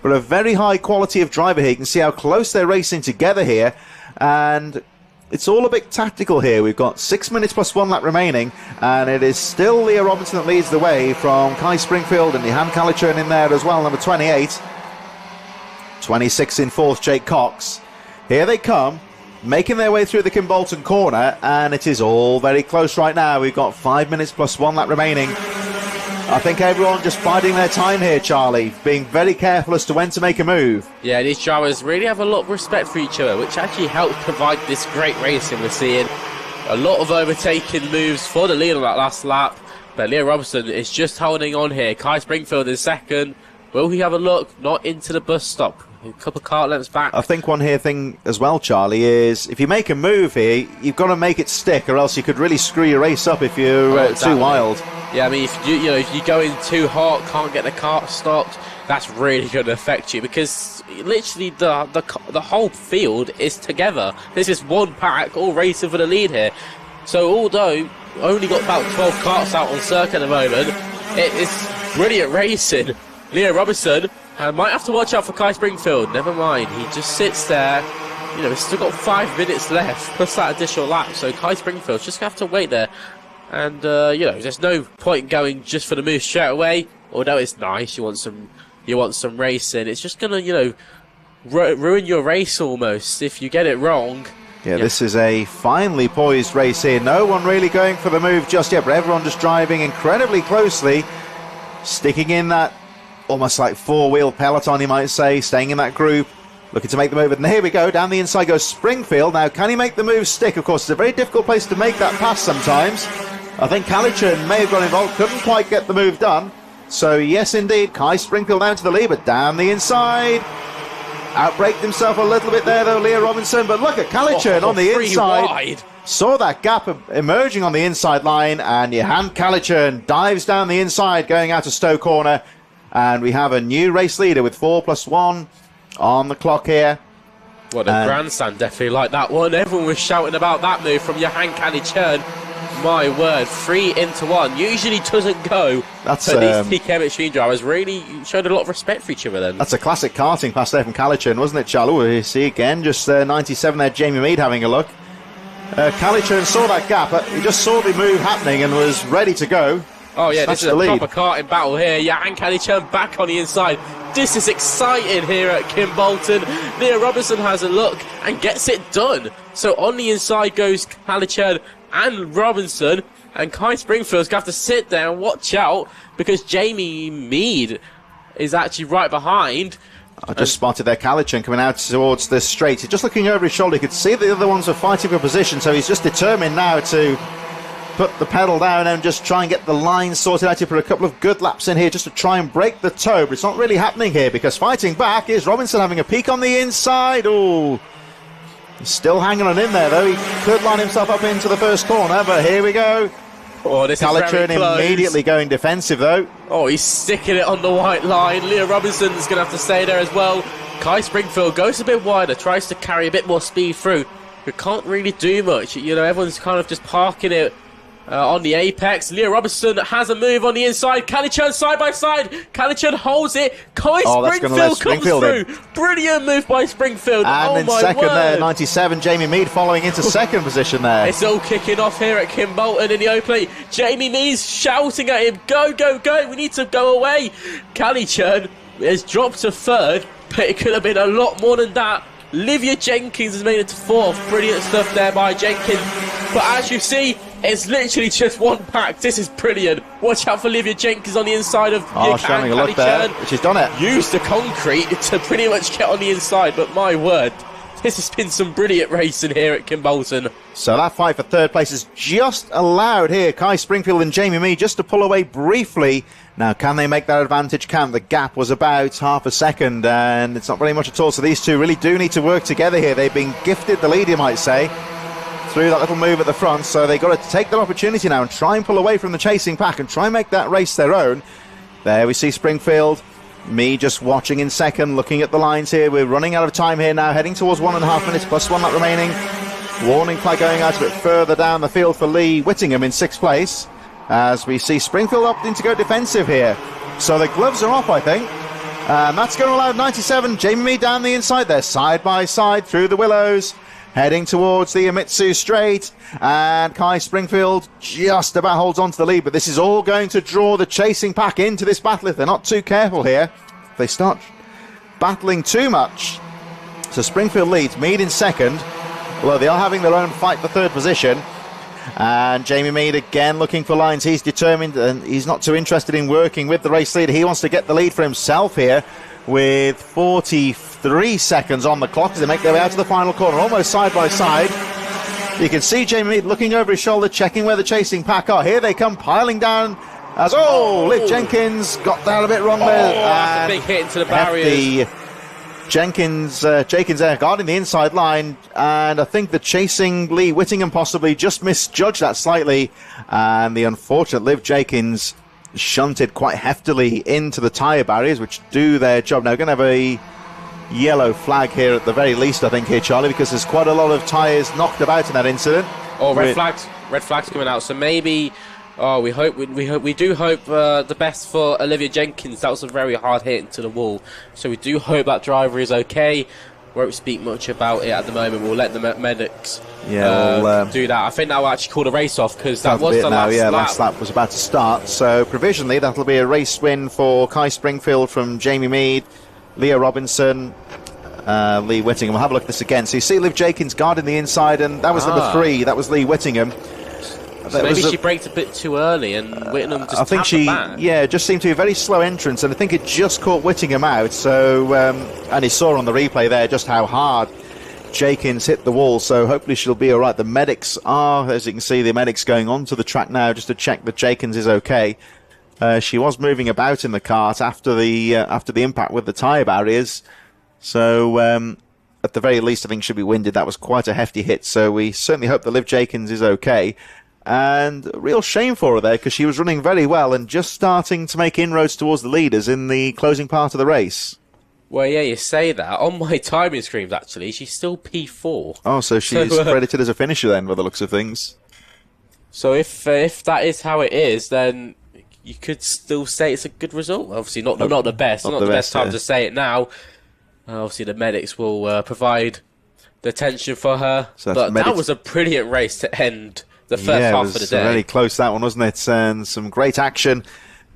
But a very high quality of driver here. You can see how close they're racing together here. And it's all a bit tactical here. We've got 6 minutes plus 1 lap remaining. And it is still Leo Robinson that leads the way, from Kai Springfield and Johan Calichern in there as well, number 28. 26 in 4th, Jake Cox. Here they come, making their way through the Kimbolton corner. And it is all very close right now. We've got 5 minutes plus 1 lap remaining. I think everyone just biding their time here, Charlie, being very careful as to when to make a move. Yeah, these drivers really have a lot of respect for each other, which actually helps provide this great racing we're seeing. A lot of overtaking moves for the lead on that last lap, but Leo Robinson is just holding on here. Kai Springfield in 2nd. Will he have a look? Not into the bus stop. A couple of kart lengths back. I think one here thing as well, Charlie, is if you make a move here, you've got to make it stick, or else you could really screw your race up if you're too wild. Yeah, I mean, if you go in too hot, can't get the kart stopped, that's really going to affect you, because literally the whole field is together. There's just one pack all racing for the lead here. So although only got about 12 karts out on circuit at the moment, it is brilliant racing. Leo Robinson might have to watch out for Kai Springfield. Never mind, he just sits there. He's still got 5 minutes left plus that additional lap, so Kai Springfield's just going to have to wait there. And there's no point going just for the move straight away. Although it's nice, you want some racing. It's just gonna ruin your race almost if you get it wrong. Yeah, this is a finely poised race here. No one really going for the move just yet, but everyone just driving incredibly closely, sticking in that almost like 4-wheel peloton, you might say, staying in that group, looking to make the move. And here we go, down the inside goes Springfield. Now, can he make the move stick? Of course, it's a very difficult place to make that pass sometimes. I think Calichern may have got involved, couldn't quite get the move done. So, yes, indeed, Kai Springfield down to the lead, but down the inside. Outbraked himself a little bit there, though, Leo Robinson. But look at Calichern on the inside. Wide. Saw that gap emerging on the inside line, and Johan Calichern dives down the inside, going out to Stowe Corner. And we have a new race leader with 4 plus 1 on the clock here. What a grandstand, definitely like that one. Everyone was shouting about that move from Johan Calichern. My word, 3 into 1 usually doesn't go. But these TKM Extreme drivers really showed a lot of respect for each other then. That's a classic karting pass there from Calichern, wasn't it, Charlie? You see again, just 97 there, Jamie Mead having a look. Calichern saw that gap, he just saw the move happening and was ready to go. Oh yeah, this is a proper karting battle here. Johan Calichern back on the inside. This is exciting here at Kimbolton. Leo Robinson has a look and gets it done. So on the inside goes Calichern and Robinson, and Kai Springfield's going to have to sit there and watch out because Jamie Mead is actually right behind. I just spotted there Calichern coming out towards the straight. He's just looking over his shoulder. You could see the other ones are fighting for position, so he's just determined now to put the pedal down and just try and get the line sorted out. He put a couple of good laps in here just to try and break the toe, but it's not really happening here because fighting back is Robinson having a peek on the inside. Ooh. He's still hanging on in there, though. He could line himself up into the first corner, but here we go. Oh, this Calichern immediately going defensive, though. Oh, he's sticking it on the white line. Leo Robinson's going to have to stay there as well. Kai Springfield goes a bit wider, tries to carry a bit more speed through, but can't really do much. Everyone's kind of just parking it on the apex. Leo Robinson has a move on the inside. Calichern side by side. Calichern holds it. Kai Springfield comes through. Brilliant move by Springfield. And in second there, 97, Jamie Mead following into second position there. It's all kicking off here at Kimbolton in the O Plate. Jamie Mead's shouting at him, go, go, go. We need to go away. Calichern has dropped to third, but it could have been a lot more than that. Livia Jenkins has made it to 4th. Brilliant stuff there by Jenkins. But as you see, it's literally just one pack. This is brilliant. Watch out for Livia Jenkins on the inside of showing a look there. She's done it. Used the concrete to pretty much get on the inside, but my word, this has been some brilliant racing here at Kimbolton. So that fight for 3rd place is just allowed here. Kai Springfield and Jamie Mead just to pull away briefly. Now, can they make that advantage count? The gap was about half a second, and it's not very much at all. So these two really do need to work together here. They've been gifted the lead, you might say, through that little move at the front. So they've got to take their opportunity now and try and pull away from the chasing pack and try and make that race their own. There we see Springfield. Me just watching in second, looking at the lines here. We're running out of time here now, heading towards 1.5 minutes plus 1 lap remaining. Warning flag going out a bit further down the field for Lee Whittingham in 6th place, as we see Springfield opting to go defensive here. So the gloves are off, I think. And that's going to allow 97. Jamie Mead down the inside there, side by side through the willows, heading towards the Amitsu straight. And Kai Springfield just about holds on to the lead, but this is all going to draw the chasing pack into this battle if they're not too careful here. If they start battling too much. So Springfield leads, Mead in second, although they are having their own fight for 3rd position. And Jamie Mead again looking for lines. He's determined, and he's not too interested in working with the race leader. He wants to get the lead for himself here with 43 seconds on the clock as they make their way out to the final corner, almost side by side. You can see Jamie Mead looking over his shoulder, checking where the chasing pack are. Here they come piling down as, Liv Jenkins got that a bit wrong there. That's a big hit into the barriers. Jenkins there guarding the inside line, and I think the chasing Lee Whittingham possibly just misjudged that slightly, and the unfortunate Liv Jenkins shunted quite heftily into the tyre barriers, which do their job. Now, we're going to have a yellow flag here at the very least, I think, here, Charlie, because there's quite a lot of tyres knocked about in that incident. Red flags coming out, so maybe... we do hope the best for Olivia Jenkins. That was a very hard hit into the wall, so we do hope that driver is okay. Won't speak much about it at the moment. We'll let the medics do that. I think that will actually call the race off, because that was the last lap. Last lap was about to start, so provisionally that'll be a race win for Kai Springfield from Jamie Mead, Leah Robinson, Lee Whittingham. We'll have a look at this again. So you see Liv Jenkins guarding the inside, and that was number 3. That was Lee Whittingham. So maybe she braked a bit too early, and Whittingham just tapped the back. Just seemed to be a very slow entrance, and I think it just caught Whittingham out. So, and he saw on the replay there just how hard Jenkins hit the wall. So hopefully she'll be all right. The medics are, as you can see, the medics going onto the track now just to check that Jenkins is okay. She was moving about in the cart after the impact with the tyre barriers. So at the very least, I think she'll be winded. That was quite a hefty hit. So we certainly hope that Liv Jenkins is okay. And a real shame for her there, because she was running very well and just starting to make inroads towards the leaders in the closing part of the race. Well, yeah, you say that. On my timing screens, actually, she's still P4. Oh, so she's credited as a finisher then, by the looks of things. So if that is how it is, then you could still say it's a good result. Obviously, not the best. Not the best time to say it now. Obviously, the medics will provide the attention for her. So but that was a brilliant race to end the first half of the day. Very close, that one, wasn't it? And some great action.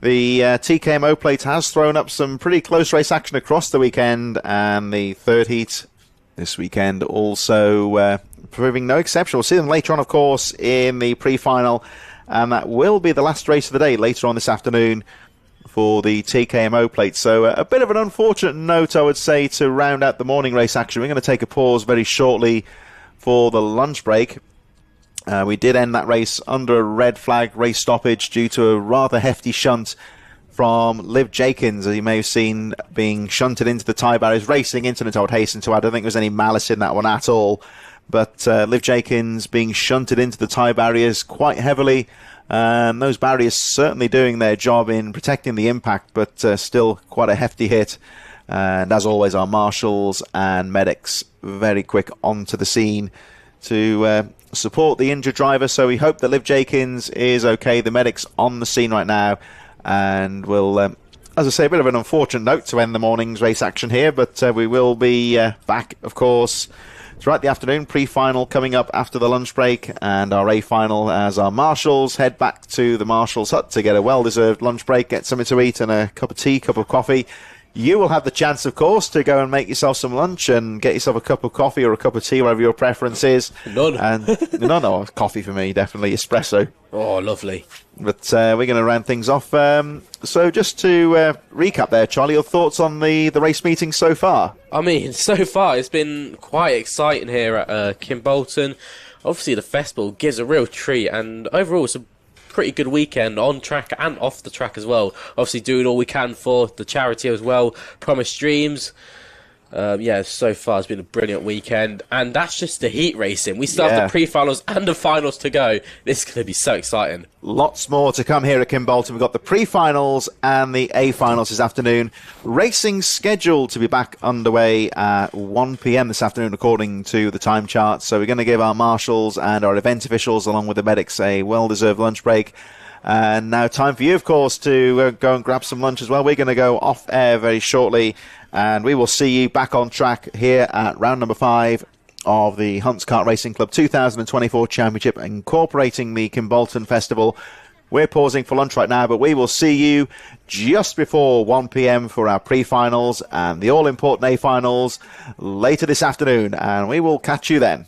The TKM O Plate has thrown up some pretty close race action across the weekend, and the third heat this weekend also proving no exception. We'll see them later on, of course, in the pre-final, and that will be the last race of the day later on this afternoon for the TKM O Plate. So a bit of an unfortunate note, I would say, to round out the morning race action. We're going to take a pause very shortly for the lunch break. We did end that race under a red flag race stoppage due to a rather hefty shunt from Liv Jenkins, as you may have seen, being shunted into the tyre barriers. Racing incident, I would hasten to add. I don't think there was any malice in that one at all. But Liv Jenkins being shunted into the tyre barriers quite heavily. And those barriers certainly doing their job in protecting the impact, but still quite a hefty hit. And as always, our marshals and medics very quick onto the scene to support the injured driver. So we hope that Liv Jenkins is okay. The medics on the scene right now, and we'll, as I say, a bit of an unfortunate note to end the morning's race action here, but we will be back, of course, throughout the afternoon. Pre-final coming up after the lunch break, and our A-final as our marshals head back to the Marshals' hut to get a well-deserved lunch break, get something to eat and a cup of tea, cup of coffee. You will have the chance, of course, to go and make yourself some lunch and get yourself a cup of coffee or a cup of tea, whatever your preference is. None. And no, coffee for me, definitely espresso. Oh, lovely. But we're going to round things off. So just to recap there, Charlie, your thoughts on the race meeting so far? I mean, so far it's been quite exciting here at Kimbolton. Obviously, the festival gives a real treat, and overall it's a pretty good weekend on track and off the track as well. Obviously doing all we can for the charity as well. Promised Dreams. So far it's been a brilliant weekend, and that's just the heat racing. We still have the pre-finals and the finals to go. This is going to be so exciting. Lots more to come here at Kimbolton. We've got the pre-finals and the A-finals this afternoon. Racing scheduled to be back underway at 1 p.m. this afternoon according to the time chart. So we're going to give our marshals and our event officials along with the medics a well-deserved lunch break. And now time for you, of course, to go and grab some lunch as well. We're going to go off air very shortly, and we will see you back on track here at round number 5 of the Hunts Kart Racing Club 2024 Championship, incorporating the Kimbolton Festival. We're pausing for lunch right now, but we will see you just before 1 p.m. for our pre-finals and the all-important A-finals later this afternoon, and we will catch you then.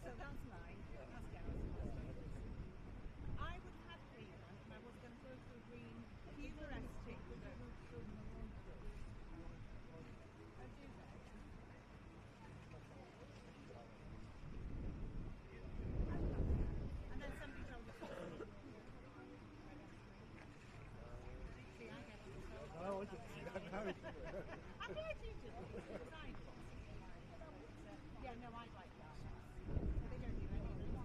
So that's mine. That's Gareth's. I would have had green one, and I was going to go for a green futuristic. And then somebody told us. See, I get it. Oh, I I'm glad you did. Yeah, no, I like that. They don't do any of them.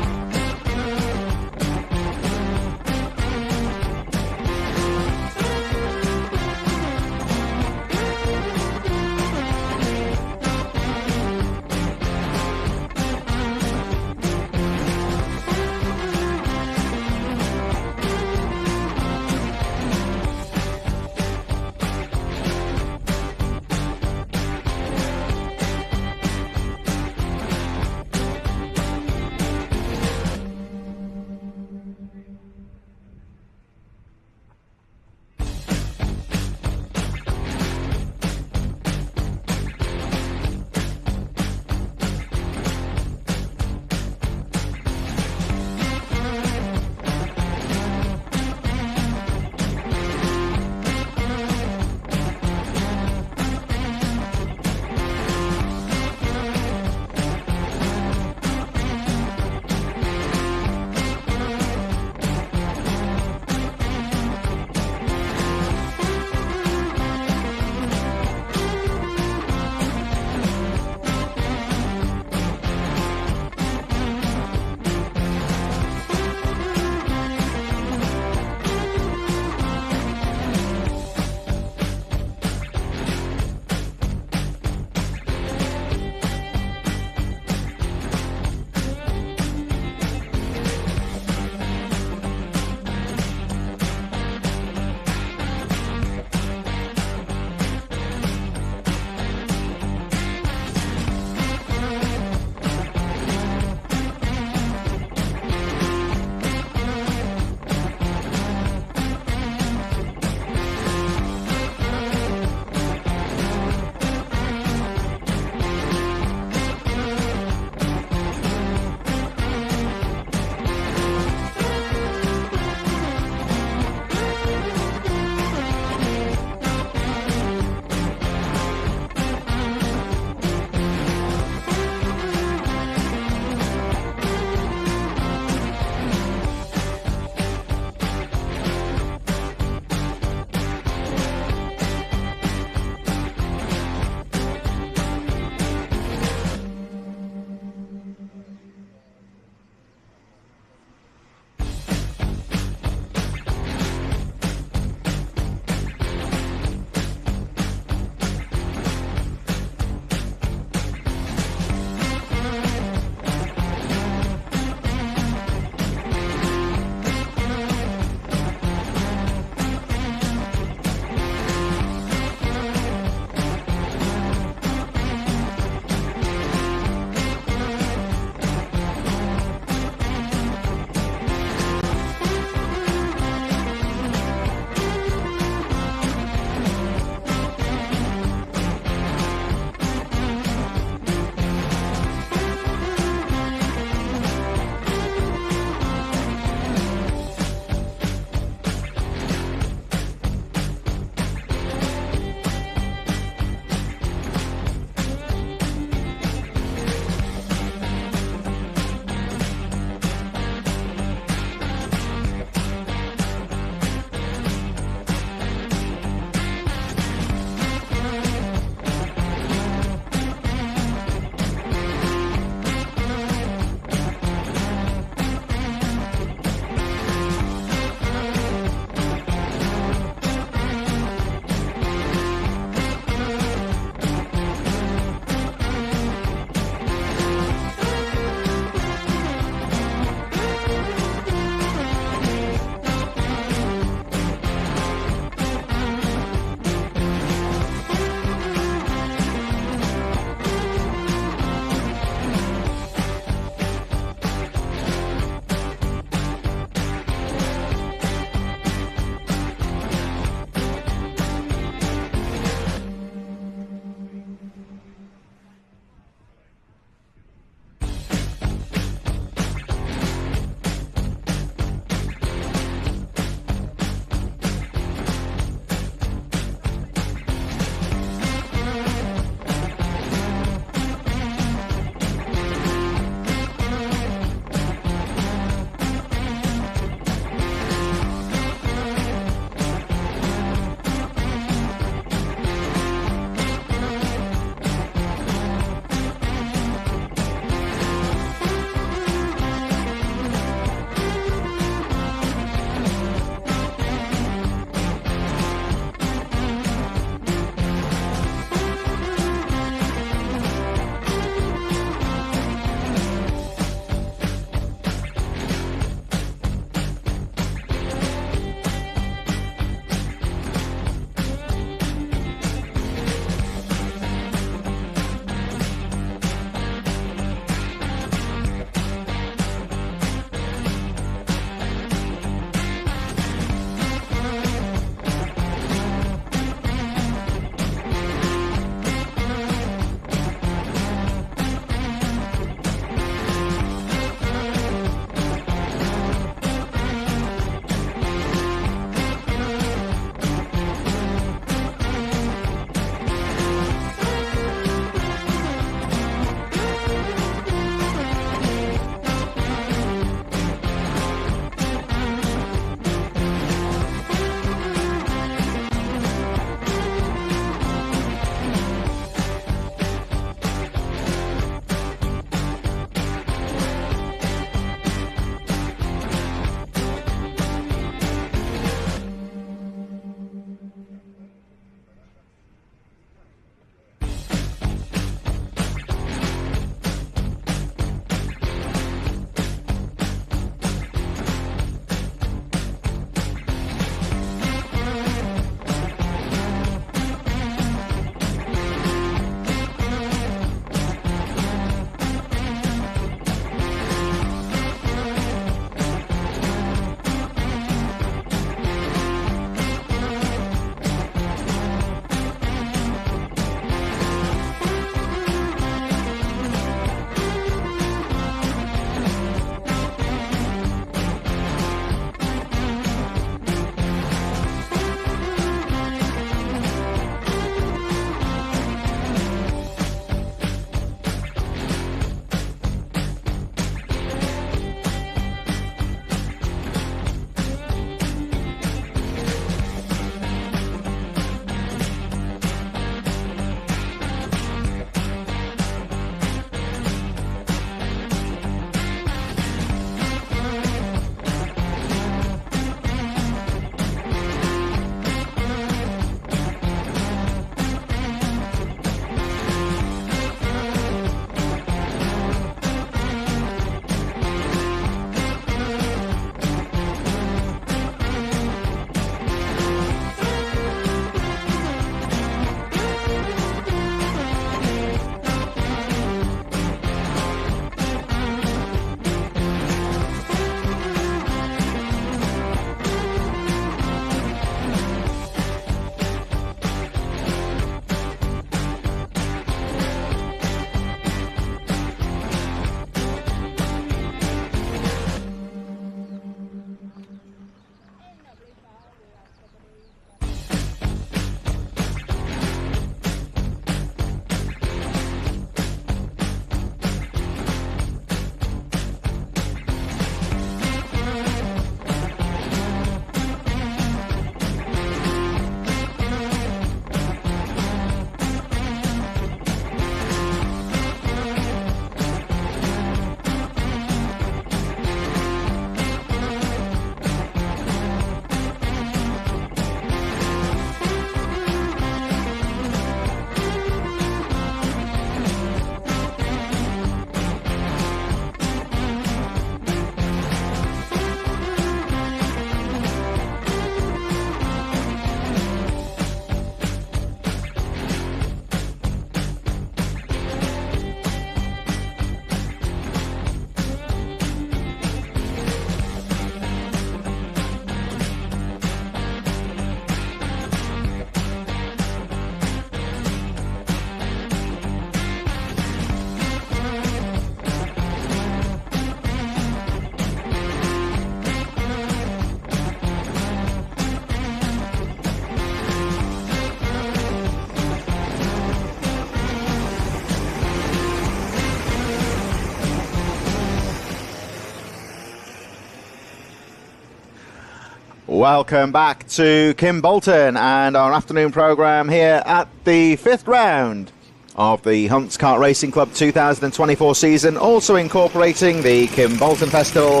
Welcome back to Kim Bolton and our afternoon programme here at the 5th round of the Hunts Kart Racing Club 2024 season, also incorporating the Kim Bolton Festival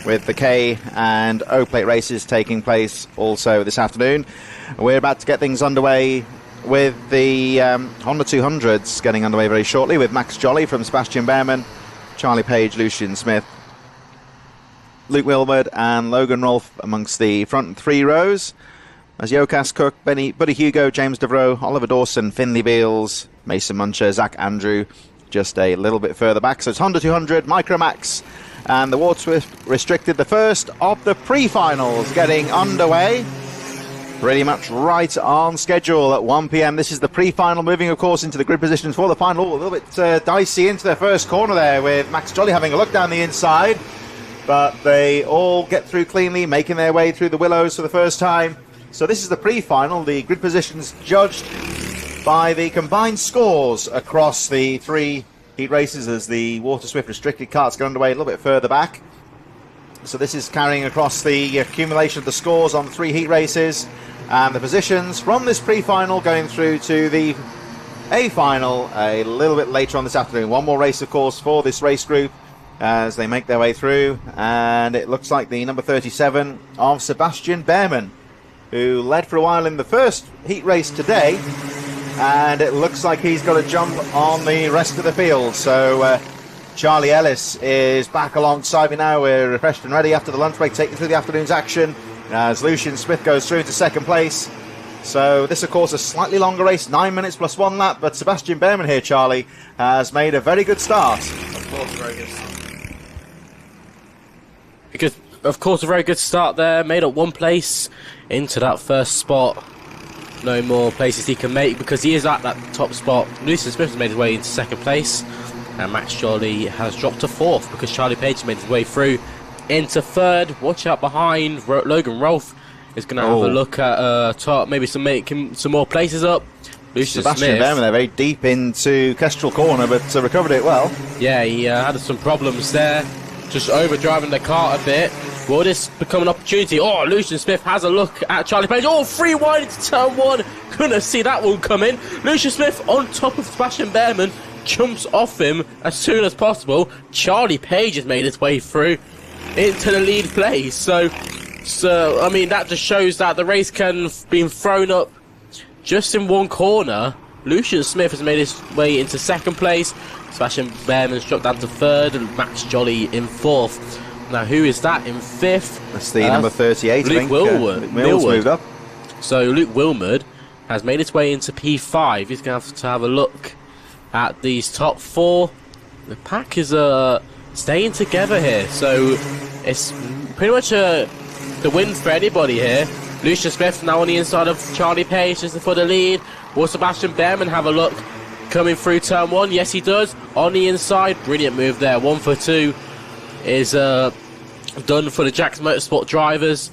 with the K and O Plate races taking place also this afternoon. We're about to get things underway with the Honda 200s getting underway very shortly with Max Jolly from Sebastian Behrman, Charlie Page, Lucian Smith, Luke Wilmerd and Logan Rolfe amongst the front 3 rows. As Jokas Cook, Buddy Hugo, James Devroe, Oliver Dawson, Finley Beals, Mason Muncher, Zach Andrew just a little bit further back. So it's Honda 200, Micromax and the Waterswift Restricted, the first of the pre-finals getting underway. Pretty much right on schedule at 1 p.m. This is the pre-final, moving of course into the grid positions for the final. A little bit dicey into their first corner there with Max Jolly having a look down the inside. But they all get through cleanly, making their way through the willows for the first time. So this is the pre-final, the grid positions judged by the combined scores across the 3 heat races as the Waterswift Restricted carts get underway a little bit further back. So this is carrying across the accumulation of the scores on the 3 heat races and the positions from this pre-final going through to the A final a little bit later on this afternoon. One more race, of course, for this race group as they make their way through, and it looks like the number 37 of Sebastian Behrman, who led for a while in the first heat race today, and it looks like he's got a jump on the rest of the field. So Charlie Ellis is back alongside me now. We're refreshed and ready after the lunch break, taking through the afternoon's action as Lucian Smith goes through to second place. So this, of course, a slightly longer race, 9 minutes plus 1 lap, but Sebastian Behrman here, Charlie, has made a very good start. Of course, very good start. Because, of course, a very good start there. Made up 1 place into that first spot. No more places he can make because he is at that top spot. Lucian Smith has made his way into second place. And Max Jolly has dropped to 4th because Charlie Page has made his way through into 3rd. Watch out behind. Logan Rolfe is going to have a look at top, maybe making some more places up. Lucian Sebastian Behrman there, very deep into Kestrel Corner, but recovered it well. Yeah, he had some problems there. Just overdriving the car a bit. Will this become an opportunity? Oh, Lucian Smith has a look at Charlie Page. Oh, free wide into turn 1. Couldn't see that one coming. Lucian Smith on top of Sebastian Behrman. Jumps off him as soon as possible. Charlie Page has made his way through into the lead place. So I mean, that just shows that the race can be thrown up just in 1 corner. Lucian Smith has made his way into second place. Sebastian Behrman's dropped down to 3rd, and Max Jolly in 4th. Now, who is that in 5th? That's the number 38, Luke I think. Wilmerd. Mills moved up. So Luke Wilmerd has made his way into P5. He's going to have a look at these top 4. The pack is staying together here, so it's pretty much the win for anybody here. Lucian Smith now on the inside of Charlie Page just for the lead. Will Sebastian Behrman have a look coming through turn 1? Yes, he does. On the inside, brilliant move there. 1 for 2 is done for the Jax Motorsport drivers.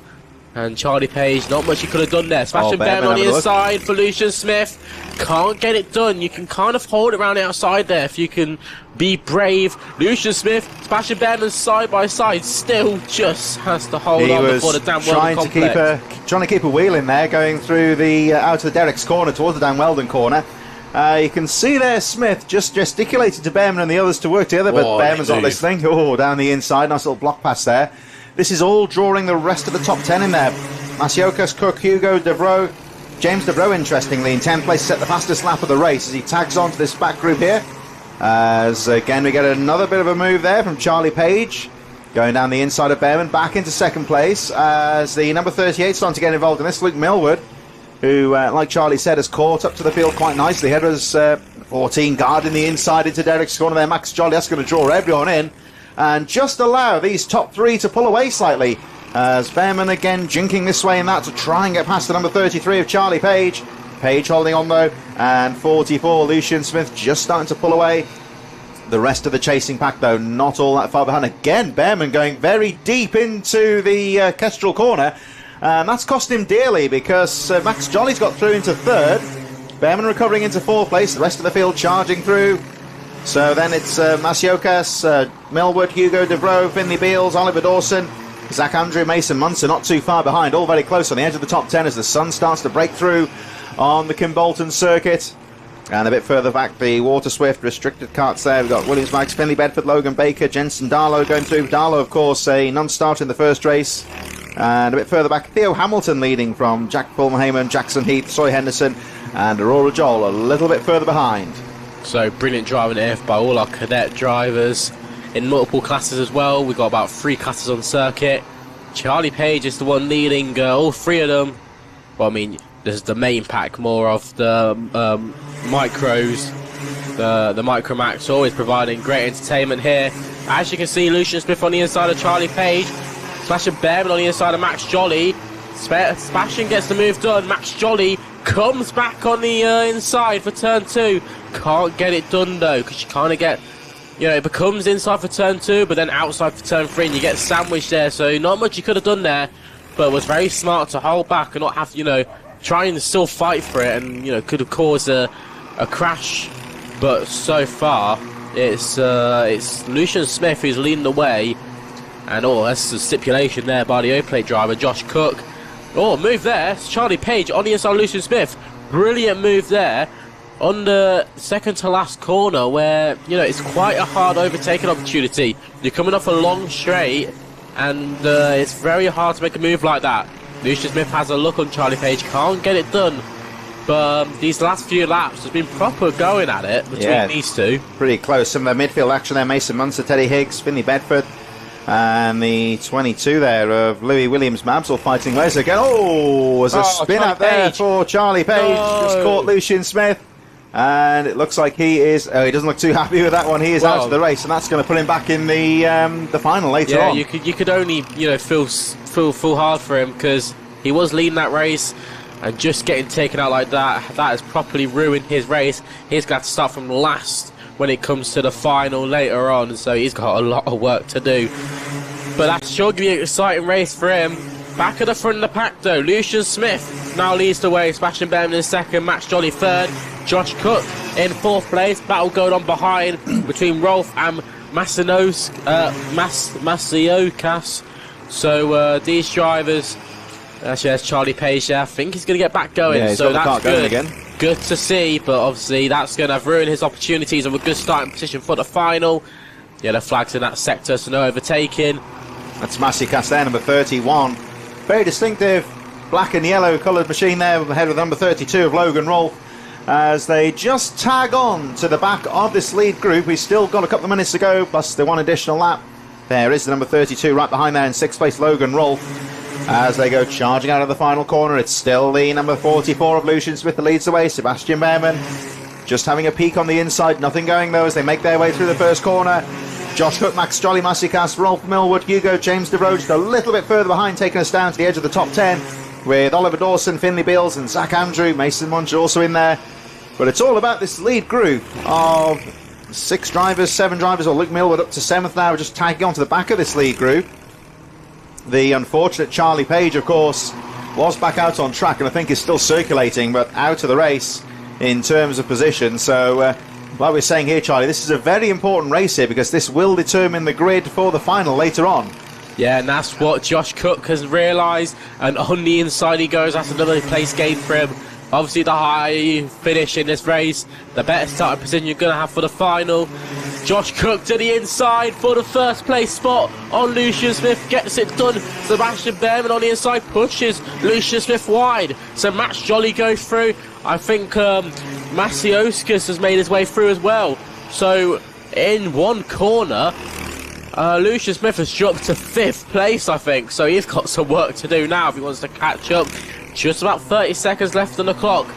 And Charlie Page, not much he could have done there. Sebastian Behrman on the inside for Lucian Smith. Can't get it done. You can kind of hold it around the outside there if you can be brave. Lucian Smith, Sebastian Behrman side by side, still just has to hold on before the Dan Weldon complex. Trying to keep a wheel in there, going through the out of the Derek's corner towards the Dan Weldon corner. You can see there Smith just gesticulated to Behrman and the others to work together, but Behrman's not listening. Oh, down the inside, nice little block pass there. This is all drawing the rest of the top 10 in there. Jokas Cook, Hugo Devroe, James Devroe, interestingly, in 10th place, set the fastest lap of the race as he tags on to this back group here. As again, we get another bit of a move there from Charlie Page, going down the inside of Behrman, back into second place as the number 38 starting to get involved in this. Luke Millward, who, like Charlie said, has caught up to the field quite nicely. Here was 14 guarding the inside into Derek's corner there. Max Jolly, that's going to draw everyone in and just allow these top 3 to pull away slightly. As Behrman again jinking this way and that to try and get past the number 33 of Charlie Page. Page holding on though, and 44 Lucian Smith just starting to pull away. The rest of the chasing pack though not all that far behind. Again Behrman going very deep into the Kestrel corner, and that's cost him dearly because Max Jolly's got through into 3rd. Behrman recovering into 4th place, the rest of the field charging through. So then it's Jokas, Millward, Hugo Devroe, Finley Beals, Oliver Dawson, Zach Andrew, Mason Munson not too far behind, all very close on the edge of the top 10 as the sun starts to break through on the Kimbolton circuit. And a bit further back, the Waterswift restricted karts there. We've got Williams Bikes, Finley Bedford, Logan Baker, Jensen Darlow going through. Darlow, of course, a non-starter in the first race. And a bit further back, Theo Hamilton leading from Jack Fulmerhamen, Jackson Heath, Soy Henderson, and Aurora Joel a little bit further behind. So brilliant driving here by all our cadet drivers in multiple classes as well. We've got about 3 classes on circuit. Charlie Page is the one leading all 3 of them. Well, I mean, this is the main pack, more of the micros, the Micromax, always providing great entertainment here. As you can see, Lucian Smith on the inside of Charlie Page, Sebastian Behrman on the inside of Max Jolly. Sebastian gets the move done. Max Jolly comes back on the inside for turn 2. Can't get it done though, because you kind of get, it becomes inside for turn 2, but then outside for turn 3, and you get sandwiched there. So not much you could have done there, but it was very smart to hold back and not have, try and still fight for it, and could have caused a crash. But so far, it's Lucian Smith who's leading the way, and that's the stipulation there by the O Plate driver Josh Cook. Move there, it's Charlie Page on the inside of Lucian Smith. Brilliant move there on the second to last corner, where it's quite a hard overtaking opportunity. You're coming off a long straight, and it's very hard to make a move like that. Lucian Smith has a look on Charlie Page, can't get it done. But these last few laps, there's been proper going at it between these two. Pretty close. Some of the midfield action there, Mason Munster, Teddy Higgs, Finley Bedford, and the 22 there of Louis Williams Mabs all fighting ways again. There's a spin out there for Charlie Page. Just caught Lucian Smith. And it looks like he is. He doesn't look too happy with that one. He is out of the race, and that's going to put him back in the final later on. You could only feel hard for him, because he was leading that race, and just getting taken out like that has properly ruined his race. He's got to start from last when it comes to the final later on, so he's got a lot of work to do. But that's sure going to be an exciting race for him. Back at the front of the pack though, Lucian Smith now leads the way. Sebastian Behrman in second, Max Jolly third, Josh Cook in 4th place. Battle going on behind between Rolf and Masiokas. So these drivers, actually there's Charlie Page there, I think he's going to get back going, so that's good. Again. Good to see, but obviously that's going to ruin his opportunities of a good starting position for the final. Yellow flags in that sector, so no overtaking. That's Masiokas there, number 31. Very distinctive black and yellow coloured machine there, ahead of number 32 of Logan Rolfe, as they just tag on to the back of this lead group. We've still got a couple of minutes to go, plus the one additional lap. There is the number 32 right behind there in 6th place, Logan Rolfe, as they go charging out of the final corner. It's still the number 44 of Lucian Smith that leads the way. Sebastian Behrman just having a peek on the inside, nothing going though as they make their way through the first corner. Josh Cook, Max Jolly, Masiokas, Rolf Millwood, Hugo, James DeVroe just a little bit further behind, taking us down to the edge of the top 10, with Oliver Dawson, Finley Beals and Zach Andrew, Mason Munch also in there. But it's all about this lead group of 6 drivers, 7 drivers, or Luke Millwood up to 7th now, just tagging on to the back of this lead group. The unfortunate Charlie Page, of course, was back out on track and I think is still circulating, but out of the race in terms of position. So like we're saying here, Charlie, this is a very important race here, because this will determine the grid for the final later on. Yeah, and that's what Josh Cook has realised, and on the inside he goes. That's another place gain for him. Obviously the high finish in this race, the better starting position you're going to have for the final. Josh Cook to the inside for the 1st place spot on Lucian Smith, gets it done. Sebastian Behrman on the inside pushes Lucian Smith wide, so Max Jolly goes through. I think Masiokas has made his way through as well. So in one corner, Lucian Smith has dropped to 5th place, I think, so he's got some work to do now if he wants to catch up. Just about 30 seconds left on the clock.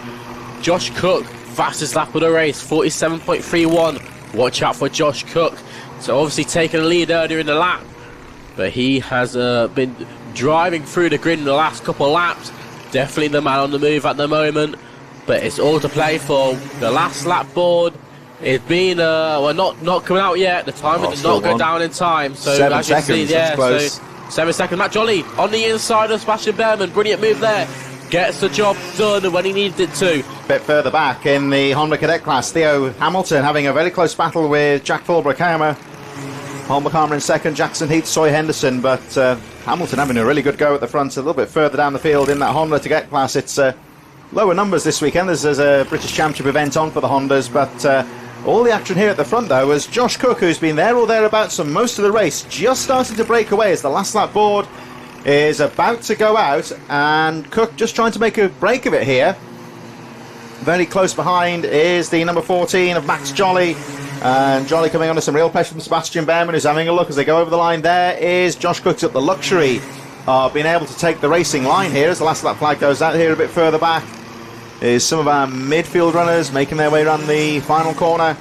Josh Cook, fastest lap of the race, 47.31. Watch out for Josh Cook. So obviously taking the lead earlier in the lap, but he has been driving through the grid in the last couple of laps. Definitely the man on the move at the moment, but it's all to play for. The last lap board is being not coming out yet. The timer did not go down in time, so 7 as you seconds, see, yeah, close. so 7 seconds. Matt Jolly on the inside of Sebastian Behrman, brilliant move there, gets the job done when he needed it to. Bit further back in the Honda Cadet class, Theo Hamilton having a very close battle with Jack Fulbrook-Hammer. Holmer in second, Jackson Heath, Soy Henderson, but Hamilton having a really good go at the front, a little bit further down the field in that Honda to get class. It's lower numbers this weekend. There's a British Championship event on for the Hondas, but all the action here at the front, though, was Josh Cook, who's been there or thereabouts for most of the race, just starting to break away as the last lap board is about to go out, and Cook just trying to make a break of it here. Very close behind is the number 14 of Max Jolly, and Jolly coming under some real pressure from Sebastian Behrman, who's having a look as they go over the line. There is Josh Cook's at the luxury of being able to take the racing line here as the last lap flag goes out. Here a bit further back is some of our midfield runners making their way around the final corner.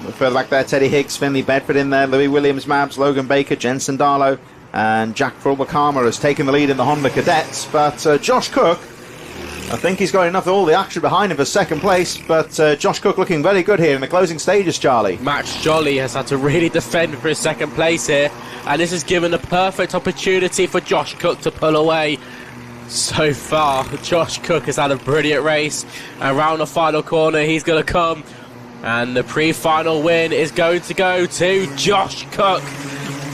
A bit further back there, Teddy Higgs, Finley Bedford in there, Louis Williams, Mabs, Logan Baker, Jensen Darlow, and Jack Fulber-Karma has taken the lead in the Honda Cadets. But Josh Cook, I think he's got enough of all the action behind him for second place, but Josh Cook looking very good here in the closing stages, Charlie. Max Jolly has had to really defend for his second place here, and this has given a perfect opportunity for Josh Cook to pull away. So far, Josh Cook has had a brilliant race, and around the final corner he's going to come, and the pre-final win is going to go to Josh Cook,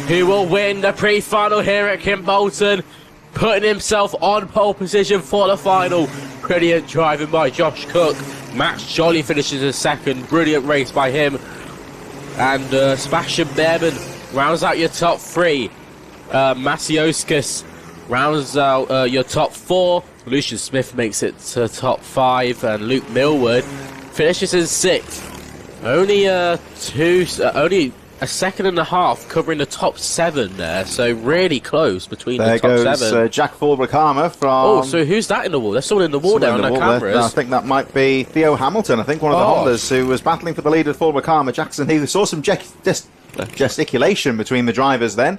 who will win the pre-final here at Kimbolton, putting himself on pole position for the final. Brilliant driving by Josh Cook. Max Jolly finishes in second. Brilliant race by him. And Sebastian Behrman rounds out your top three. Masioskas rounds out your top four. Lucian Smith makes it to top five. And Luke Millward finishes in sixth. Only only a second and a half covering the top seven there, so really close between the top seven. There goes Jack Fulber-Karma from... Oh, so who's that in the wall? There's someone in the wall there on the cameras. I think that might be Theo Hamilton, I think one of the Hondas who was battling for the lead with Fulber-Karma. Jackson Heath, saw some gesticulation between the drivers then,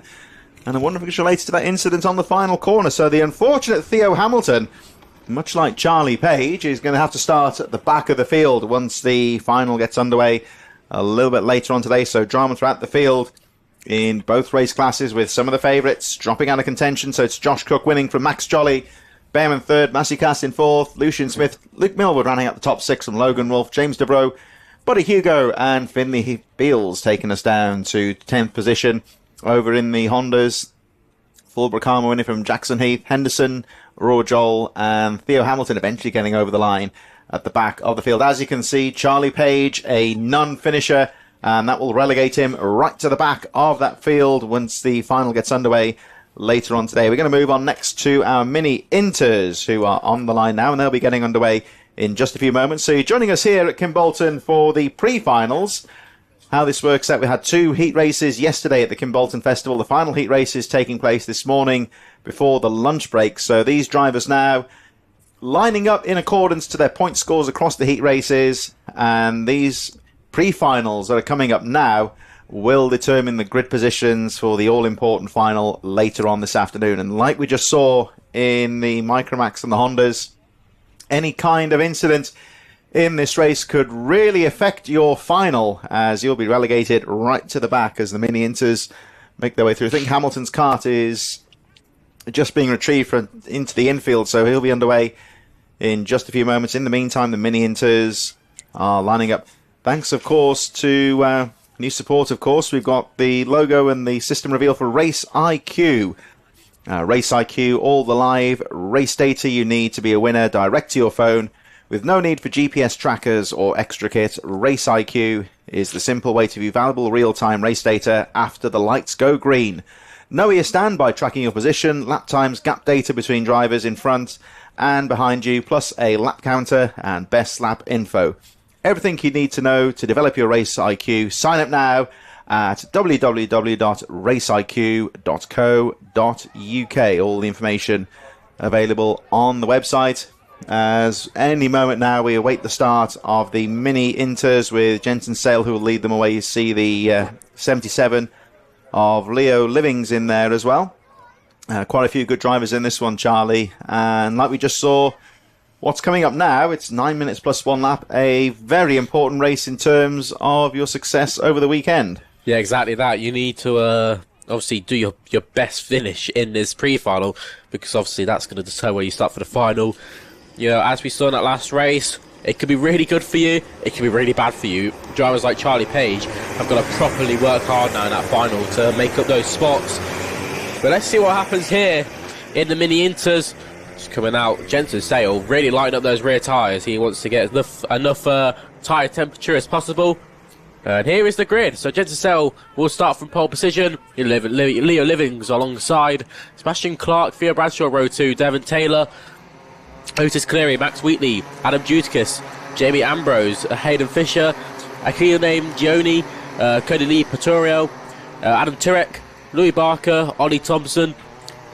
and I wonder if it's related to that incident on the final corner. So the unfortunate Theo Hamilton, much like Charlie Page, is going to have to start at the back of the field once the final gets underway a little bit later on today. So drama throughout the field in both race classes, with some of the favourites dropping out of contention. So it's Josh Cook winning from Max Jolly, Behrman third, Massey Cass in fourth, Lucian Smith, Luke Millward running out the top six from Logan Wolf, James Debrow, Buddy Hugo and Finley Beals taking us down to 10th position. Over in the Hondas, Fulber-Karma winning from Jackson Heath, Henderson, Raw Joel and Theo Hamilton eventually getting over the line at the back of the field. As you can see, Charlie Page, a non-finisher, and that will relegate him right to the back of that field once the final gets underway later on today. We're going to move on next to our mini Inters, who are on the line now, and they'll be getting underway in just a few moments. So you're joining us here at Kimbolton for the pre-finals. How this works out, we had two heat races yesterday at the Kimbolton Festival. The final heat race is taking place this morning before the lunch break. So these drivers now lining up in accordance to their point scores across the heat races, and these pre-finals that are coming up now will determine the grid positions for the all-important final later on this afternoon. And like we just saw in the Micromax and the Hondas, any kind of incident in this race could really affect your final, as you'll be relegated right to the back as the mini Inters make their way through. I think Hamilton's kart is just being retrieved into the infield, so he'll be underway in just a few moments. In the meantime, the mini Inters are lining up. Thanks, of course, to new support, of course. We've got the logo and the system reveal for Race IQ. Race IQ, all the live race data you need to be a winner direct to your phone with no need for GPS trackers or extra kit. Race IQ is the simple way to view valuable real-time race data after the lights go green. Know where you stand by tracking your position, lap times, gap data between drivers in front and behind you, plus a lap counter and best lap info. Everything you need to know to develop your race IQ. Sign up now at www.raceiq.co.uk. All the information available on the website. As any moment now we await the start of the mini Inters with Jensen Sale, who will lead them away. You see the 77 of Leo Livings in there as well. Quite a few good drivers in this one, Charlie. And like we just saw, what's coming up now, it's 9 minutes plus one lap. A very important race in terms of your success over the weekend. Yeah, exactly that. You need to obviously do your best finish in this pre-final, because obviously that's going to determine where you start for the final. You know, as we saw in that last race, It could be really good for you, it could be really bad for you. Drivers like Charlie Page have got to properly work hard now in that final to make up those spots. But let's see what happens here in the mini inters. Just coming out, Jensen Sale really lighting up those rear tyres. He wants to get enough tyre temperature as possible. And here is the grid. So Jensen Sale will start from pole position. Leo Livings alongside Sebastian Clark, Theo Bradshaw, row 2, Devon Taylor, Otis Cleary, Max Wheatley, Adam Jutikis, Jamie Ambrose, Hayden Fisher, Akil Name Gioni, Cody Lee Patorio, Adam Turek, Louis Barker, Ollie Thompson,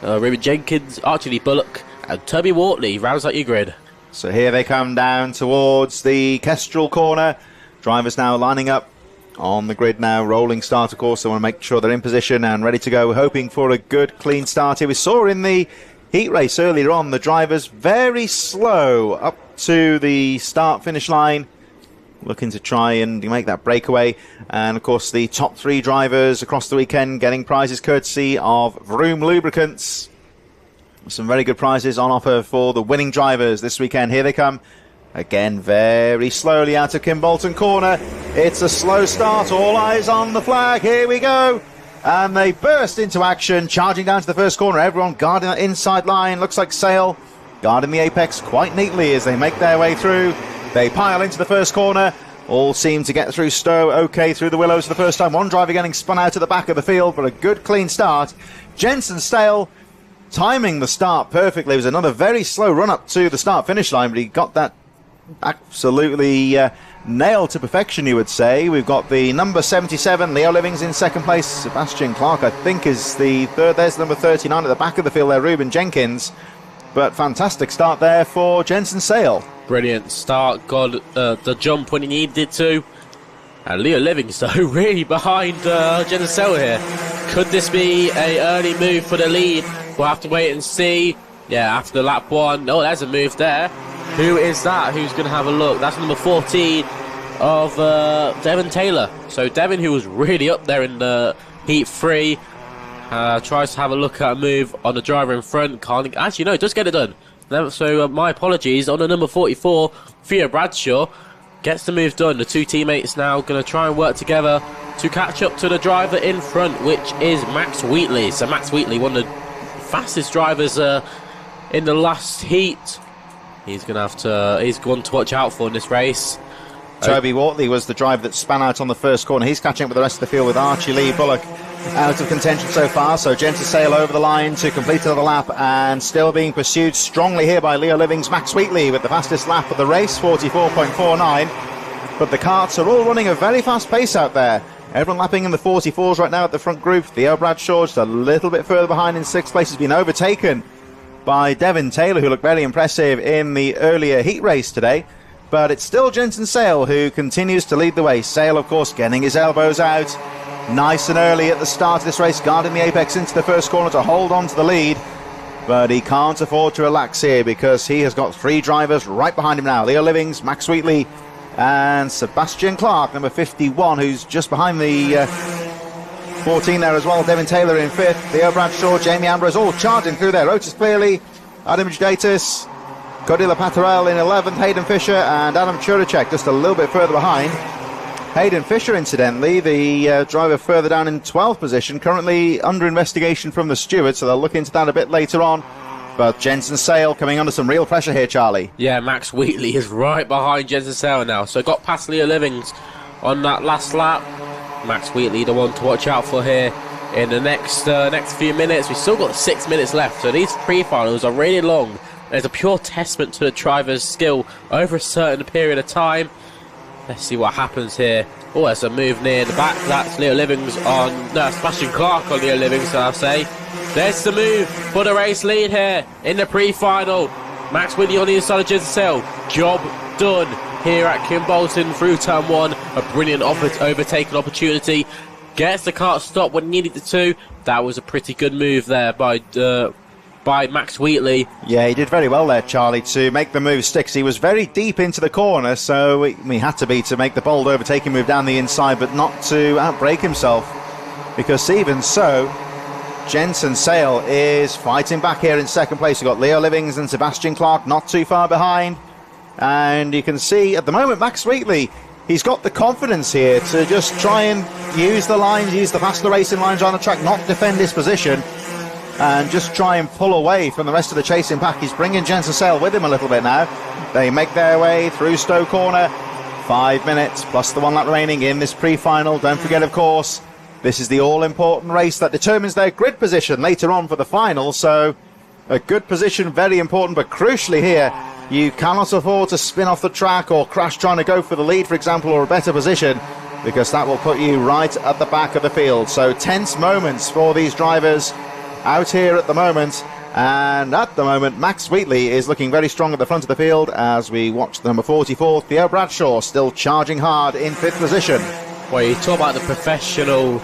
Raymond Jenkins, Archie Lee Bullock, and Toby Wortley rounds out your grid. So here they come down towards the Kestrel corner. Drivers now lining up on the grid now. Rolling start, of course. They want to make sure they're in position and ready to go, hoping for a good, clean start here. We saw in the heat race earlier on, the drivers very slow up to the start-finish line, looking to try and make that breakaway. And, of course, the top 3 drivers across the weekend getting prizes courtesy of Vroom Lubricants. Some very good prizes on offer for the winning drivers this weekend. Here they come. Again, very slowly out of Kimbolton corner. It's a slow start. All eyes on the flag. Here we go. And they burst into action, charging down to the first corner. Everyone guarding that inside line. Looks like Sale guarding the apex quite neatly as they make their way through. They pile into the first corner. All seem to get through Stowe okay through the willows for the first time. One driver getting spun out at the back of the field, but a good clean start. Jensen Sale timing the start perfectly. It was another very slow run up to the start-finish line, but he got that absolutely nailed to perfection, you would say. We've got the number 77, Leo Livings, in second place. Sebastian Clark, I think, is the third. There's number 39 at the back of the field there, Ruben Jenkins. But fantastic start there for Jensen Sale. Brilliant start, got the jump when he needed it to. And Leo Livings, though, really behind Jensen Sale here. Could this be an early move for the lead? We'll have to wait and see. Yeah, after lap 1. Oh, there's a move there. Who is that? Who's going to have a look? That's number 14 of Devon Taylor. So Devon, who was really up there in the heat 3, tries to have a look at a move on the driver in front. Can't actually, no, just get it done. So my apologies. On the number 44, Theo Bradshaw gets the move done. The 2 teammates now going to try and work together to catch up to the driver in front, which is Max Wheatley. So Max Wheatley, one of the fastest drivers in the last heat. He's going to watch out for in this race. Toby Wortley was the driver that span out on the first corner. He's catching up with the rest of the field with Archie Lee Bullock out of contention so far. So Jensen Sale over the line to complete another lap, and still being pursued strongly here by Leo Livings. Max Wheatley with the fastest lap of the race, 44.49. But the karts are all running a very fast pace out there. Everyone lapping in the 44s right now at the front group. Theo Bradshaw just a little bit further behind in 6th place. Has been overtaken by Devon Taylor, who looked very impressive in the earlier heat race today. But it's still Jensen Sale who continues to lead the way. Sale, of course, getting his elbows out nice and early at the start of this race, guarding the apex into the first corner to hold on to the lead. But he can't afford to relax here because he has got 3 drivers right behind him now. Leo Livings, Max Wheatley, and Sebastian Clark, number 51, who's just behind the 14 there as well. Devon Taylor in 5th. Theo Bradshaw, Jamie Ambrose, all charging through there. Otis Clearly, Adam Judaitis, Cody Patarel in 11th, Hayden Fisher, and Adam Churacek just a little bit further behind. Hayden Fisher, incidentally, the driver further down in 12th position, currently under investigation from the steward, so they'll look into that a bit later on. But Jensen Sale coming under some real pressure here, Charlie. Yeah, Max Wheatley is right behind Jensen Sale now, so got past Leo Livings on that last lap. Max Wheatley, the one to watch out for here in the next few minutes. We've still got 6 minutes left, so these pre-finals are really long. There's a pure testament to the driver's skill over a certain period of time. Let's see what happens here. Oh, there's a move near the back. That's Leo Livings on... No, Sebastian Clark on Leo Livings, so I'll say. There's the move for the race lead here in the pre-final. Max Wheatley on the inside of Jensen Sale. Job done here at Kimbolton through turn 1. A brilliant overtaken opportunity. Gets the kart stopped when needed to. That was a pretty good move there by Max Wheatley. Yeah, he did very well there, Charlie, to make the move stick. He was very deep into the corner, so he had to be to make the bold overtaking move down the inside, but not to outbrake himself. Because even so, Jensen Sale is fighting back here in second place. We've got Leo Livings and Sebastian Clark not too far behind. And you can see at the moment Max Wheatley, he's got the confidence here to just try and use the lines, use the faster racing lines on the track, not defend his position, and just try and pull away from the rest of the chasing pack. He's bringing Jensen Sale with him a little bit now. They make their way through Stowe Corner. 5 minutes plus the 1 lap remaining in this pre-final. Don't forget, of course, this is the all-important race that determines their grid position later on for the final. So a good position, very important, but crucially here, you cannot afford to spin off the track or crash trying to go for the lead, for example, or a better position, because that will put you right at the back of the field. So tense moments for these drivers out here at the moment. And at the moment, Max Wheatley is looking very strong at the front of the field as we watch the number 44, Theo Bradshaw, still charging hard in 5th position. Well, you talk about the professional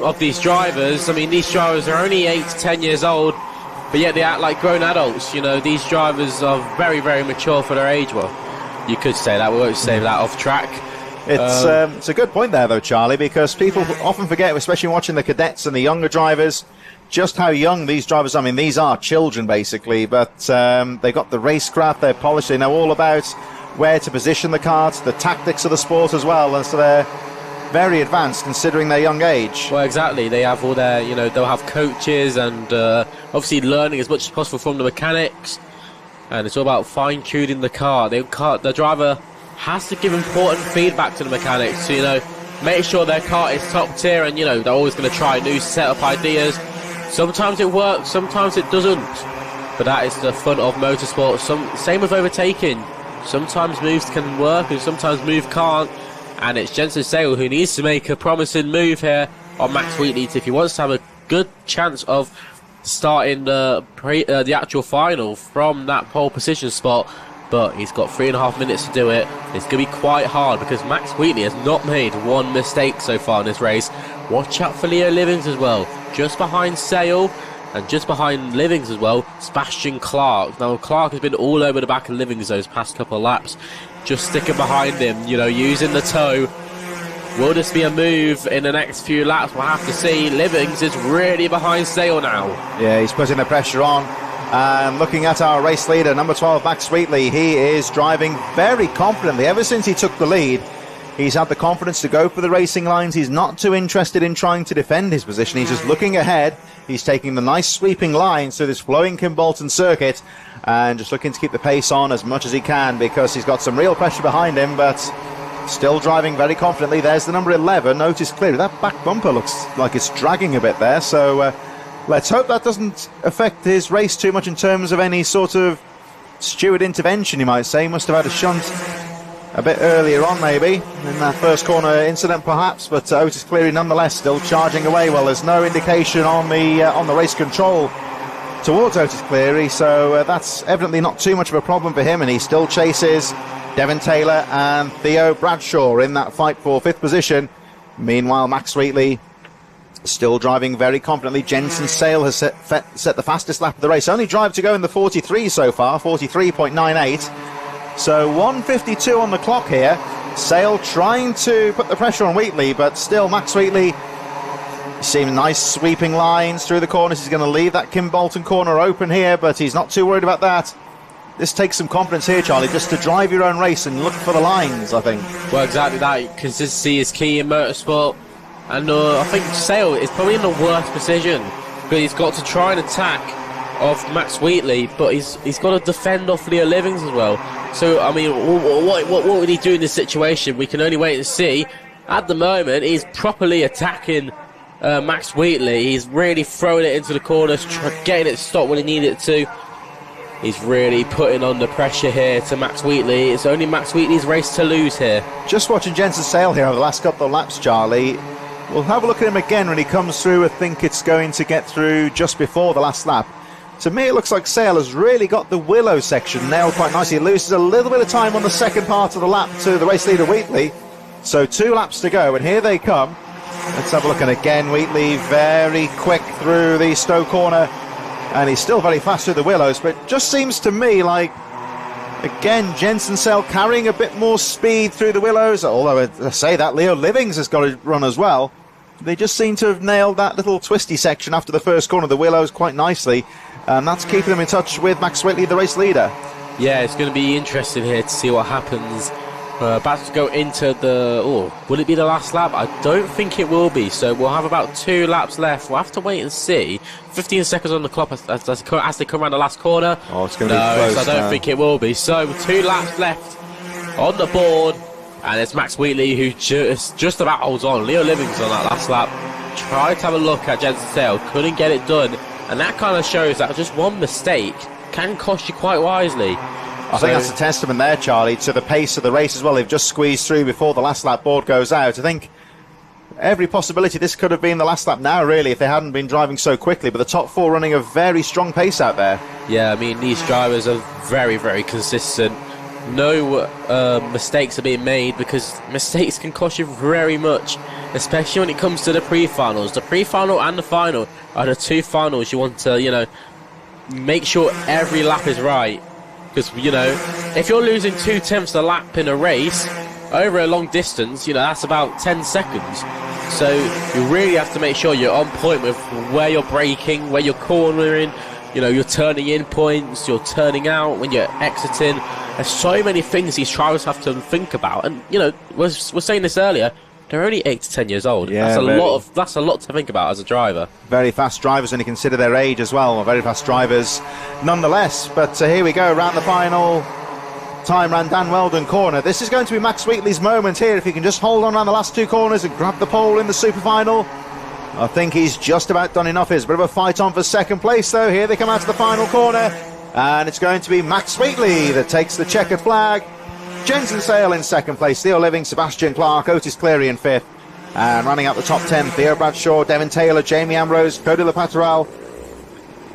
of these drivers. I mean, these drivers are only 8 to 10 years old, but yet they act like grown adults. You know, these drivers are very, very mature for their age. Well, you could say that. We won't say that off track. It's a good point there, though, Charlie, because people often forget, especially watching the cadets and the younger drivers, just how young these drivers are. I mean, these are children, basically, but they've got the racecraft, they're polished, they know all about where to position the karts, the tactics of the sport as well, and so they're very advanced considering their young age. Well, exactly. They have all their, you know, they'll have coaches and obviously learning as much as possible from the mechanics, and it's all about fine-tuning the car. The driver has to give important feedback to the mechanics to, you know, make sure their car is top tier, and, you know, they're always going to try new setup ideas. Sometimes it works, sometimes it doesn't, but that is the fun of motorsport. Same with overtaking. Sometimes moves can work and sometimes move can't, and it's Jensen Sale who needs to make a promising move here on Max Wheatley if he wants to have a good chance of starting the actual final from that pole position spot. But he's got 3.5 minutes to do it. It's going to be quite hard because Max Wheatley has not made one mistake so far in this race. Watch out for Leo Livings as well. Just behind Sale and just behind Livings as well, Sebastian Clark. Now, Clark has been all over the back of Livings those past couple of laps. Just sticking behind him, you know, using the toe. Will this be a move in the next few laps? We'll have to see. Livings is really behind Sale now. Yeah, he's putting the pressure on. And looking at our race leader, number 12, Max Wheatley, he is driving very confidently. Ever since he took the lead, he's had the confidence to go for the racing lines. He's not too interested in trying to defend his position. He's just looking ahead. He's taking the nice sweeping lines through this flowing Kimbolton circuit and just looking to keep the pace on as much as he can because he's got some real pressure behind him, but still driving very confidently. There's the number 11, Otis Cleary. That back bumper looks like it's dragging a bit there, so let's hope that doesn't affect his race too much in terms of any sort of steward intervention, you might say. He must have had a shunt a bit earlier on, maybe, in that first corner incident, perhaps, but Otis Cleary nonetheless still charging away. Well, there's no indication on the race control towards Otis Cleary, so that's evidently not too much of a problem for him, and he still chases Devon Taylor and Theo Bradshaw in that fight for 5th position. Meanwhile, Max Wheatley still driving very confidently. Jensen Sale has set the fastest lap of the race. Only drive to go in the 43 so far, 43.98. So 1:52 on the clock here. Sale trying to put the pressure on Wheatley, but still Max Wheatley seeing nice sweeping lines through the corners. He's going to leave that Kimbolton corner open here, but he's not too worried about that. This takes some confidence here, Charlie, just to drive your own race and look for the lines, I think. Well, exactly that. Consistency is key in motorsport. And I think Sale is probably in the worst position because he's got to try and attack off Max Wheatley, but he's got to defend off Leo Livings as well. So, I mean, what would he do in this situation? We can only wait and see. At the moment, he's properly attacking Max Wheatley. He's really throwing it into the corners, getting it stopped when he needed it to. He's really putting on the pressure here to Max Wheatley. It's only Max Wheatley's race to lose here. Just watching Jensen Sale here over the last couple of laps, Charlie. We'll have a look at him again when he comes through. I think it's going to get through just before the last lap. To me, it looks like Sale has really got the Willow section nailed quite nicely. He loses a little bit of time on the second part of the lap to the race leader, Wheatley. So 2 laps to go, and here they come. Let's have a look. And again, Wheatley very quick through the Stowe corner. And he's still very fast through the Willows, but it just seems to me like, again, Jensen Sale carrying a bit more speed through the Willows, although I say that Leo Livings has got to run as well. They just seem to have nailed that little twisty section after the first corner of the Willows quite nicely, and that's keeping them in touch with Max Wheatley, the race leader. Yeah, it's going to be interesting here to see what happens. About to go into the... Oh, will it be the last lap? I don't think it will be. So we'll have about 2 laps left. We'll have to wait and see. 15 seconds on the clock as they come around the last corner. Oh, it's going to be close. I don't think it will be. So 2 laps left on the board. And it's Max Wheatley who just about holds on. Leo Livings on that last lap. Tried to have a look at Jensen Sale. Couldn't get it done. And that kind of shows that just one mistake can cost you quite wisely. I think that's a testament there, Charlie, to the pace of the race as well. They've just squeezed through before the last lap board goes out. I think every possibility this could have been the last lap now, really, if they hadn't been driving so quickly. But the top 4 running a very strong pace out there. Yeah, I mean, these drivers are very, very consistent. No mistakes are being made, because mistakes can cost you very much, especially when it comes to the pre-finals. The pre-final and the final are the 2 finals you want to, make sure every lap is right. Because, if you're losing 2/10 a lap in a race over a long distance, that's about 10 seconds. So you really have to make sure you're on point with where you're braking, where you're cornering, you're turning in points, you're turning out when you're exiting. There's so many things these drivers have to think about. And, we're saying this earlier, they're only 8 to 10 years old. Yeah, that's a lot to think about as a driver. Very fast drivers when you consider their age as well. Very fast drivers nonetheless. But here we go, around the final. Time ran Dan Weldon corner. This is going to be Max Wheatley's moment here. If he can just hold on around the last 2 corners and grab the pole in the super final, I think he's just about done enough. It's a bit of a fight on for second place, though. Here they come out to the final corner. And it's going to be Max Wheatley that takes the checkered flag. Jensen Sale in second place, Theo Living, Sebastian Clark, Otis Cleary in 5th. And running out the top 10, Theo Bradshaw, Devin Taylor, Jamie Ambrose, Cody Lapatterall,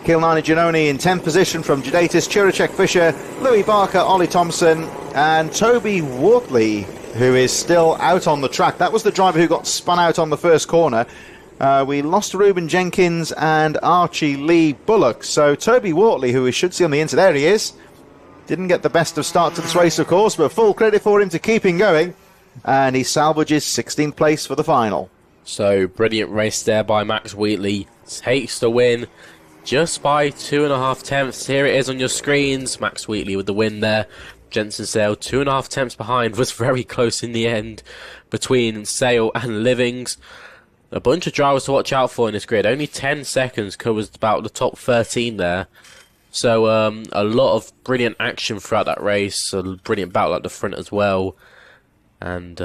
Kilnani Giannoni in 10th position from Judatis, Chiracek Fisher, Louis Barker, Ollie Thompson, and Toby Wortley, who is still out on the track. That was the driver who got spun out on the first corner. We lost Ruben Jenkins and Archie Lee Bullock. So Toby Wortley, who we should see on the there he is. Didn't get the best of start to this race, of course, but full credit for him to keeping going. And he salvages 16th place for the final. So, brilliant race there by Max Wheatley. Takes the win just by 2.5 tenths. Here it is on your screens. Max Wheatley with the win there. Jensen Sale 2.5 tenths behind. Was very close in the end between Sale and Livings. A bunch of drivers to watch out for in this grid. Only 10 seconds covers about the top 13 there. So a lot of brilliant action throughout that race. A brilliant battle at the front as well. And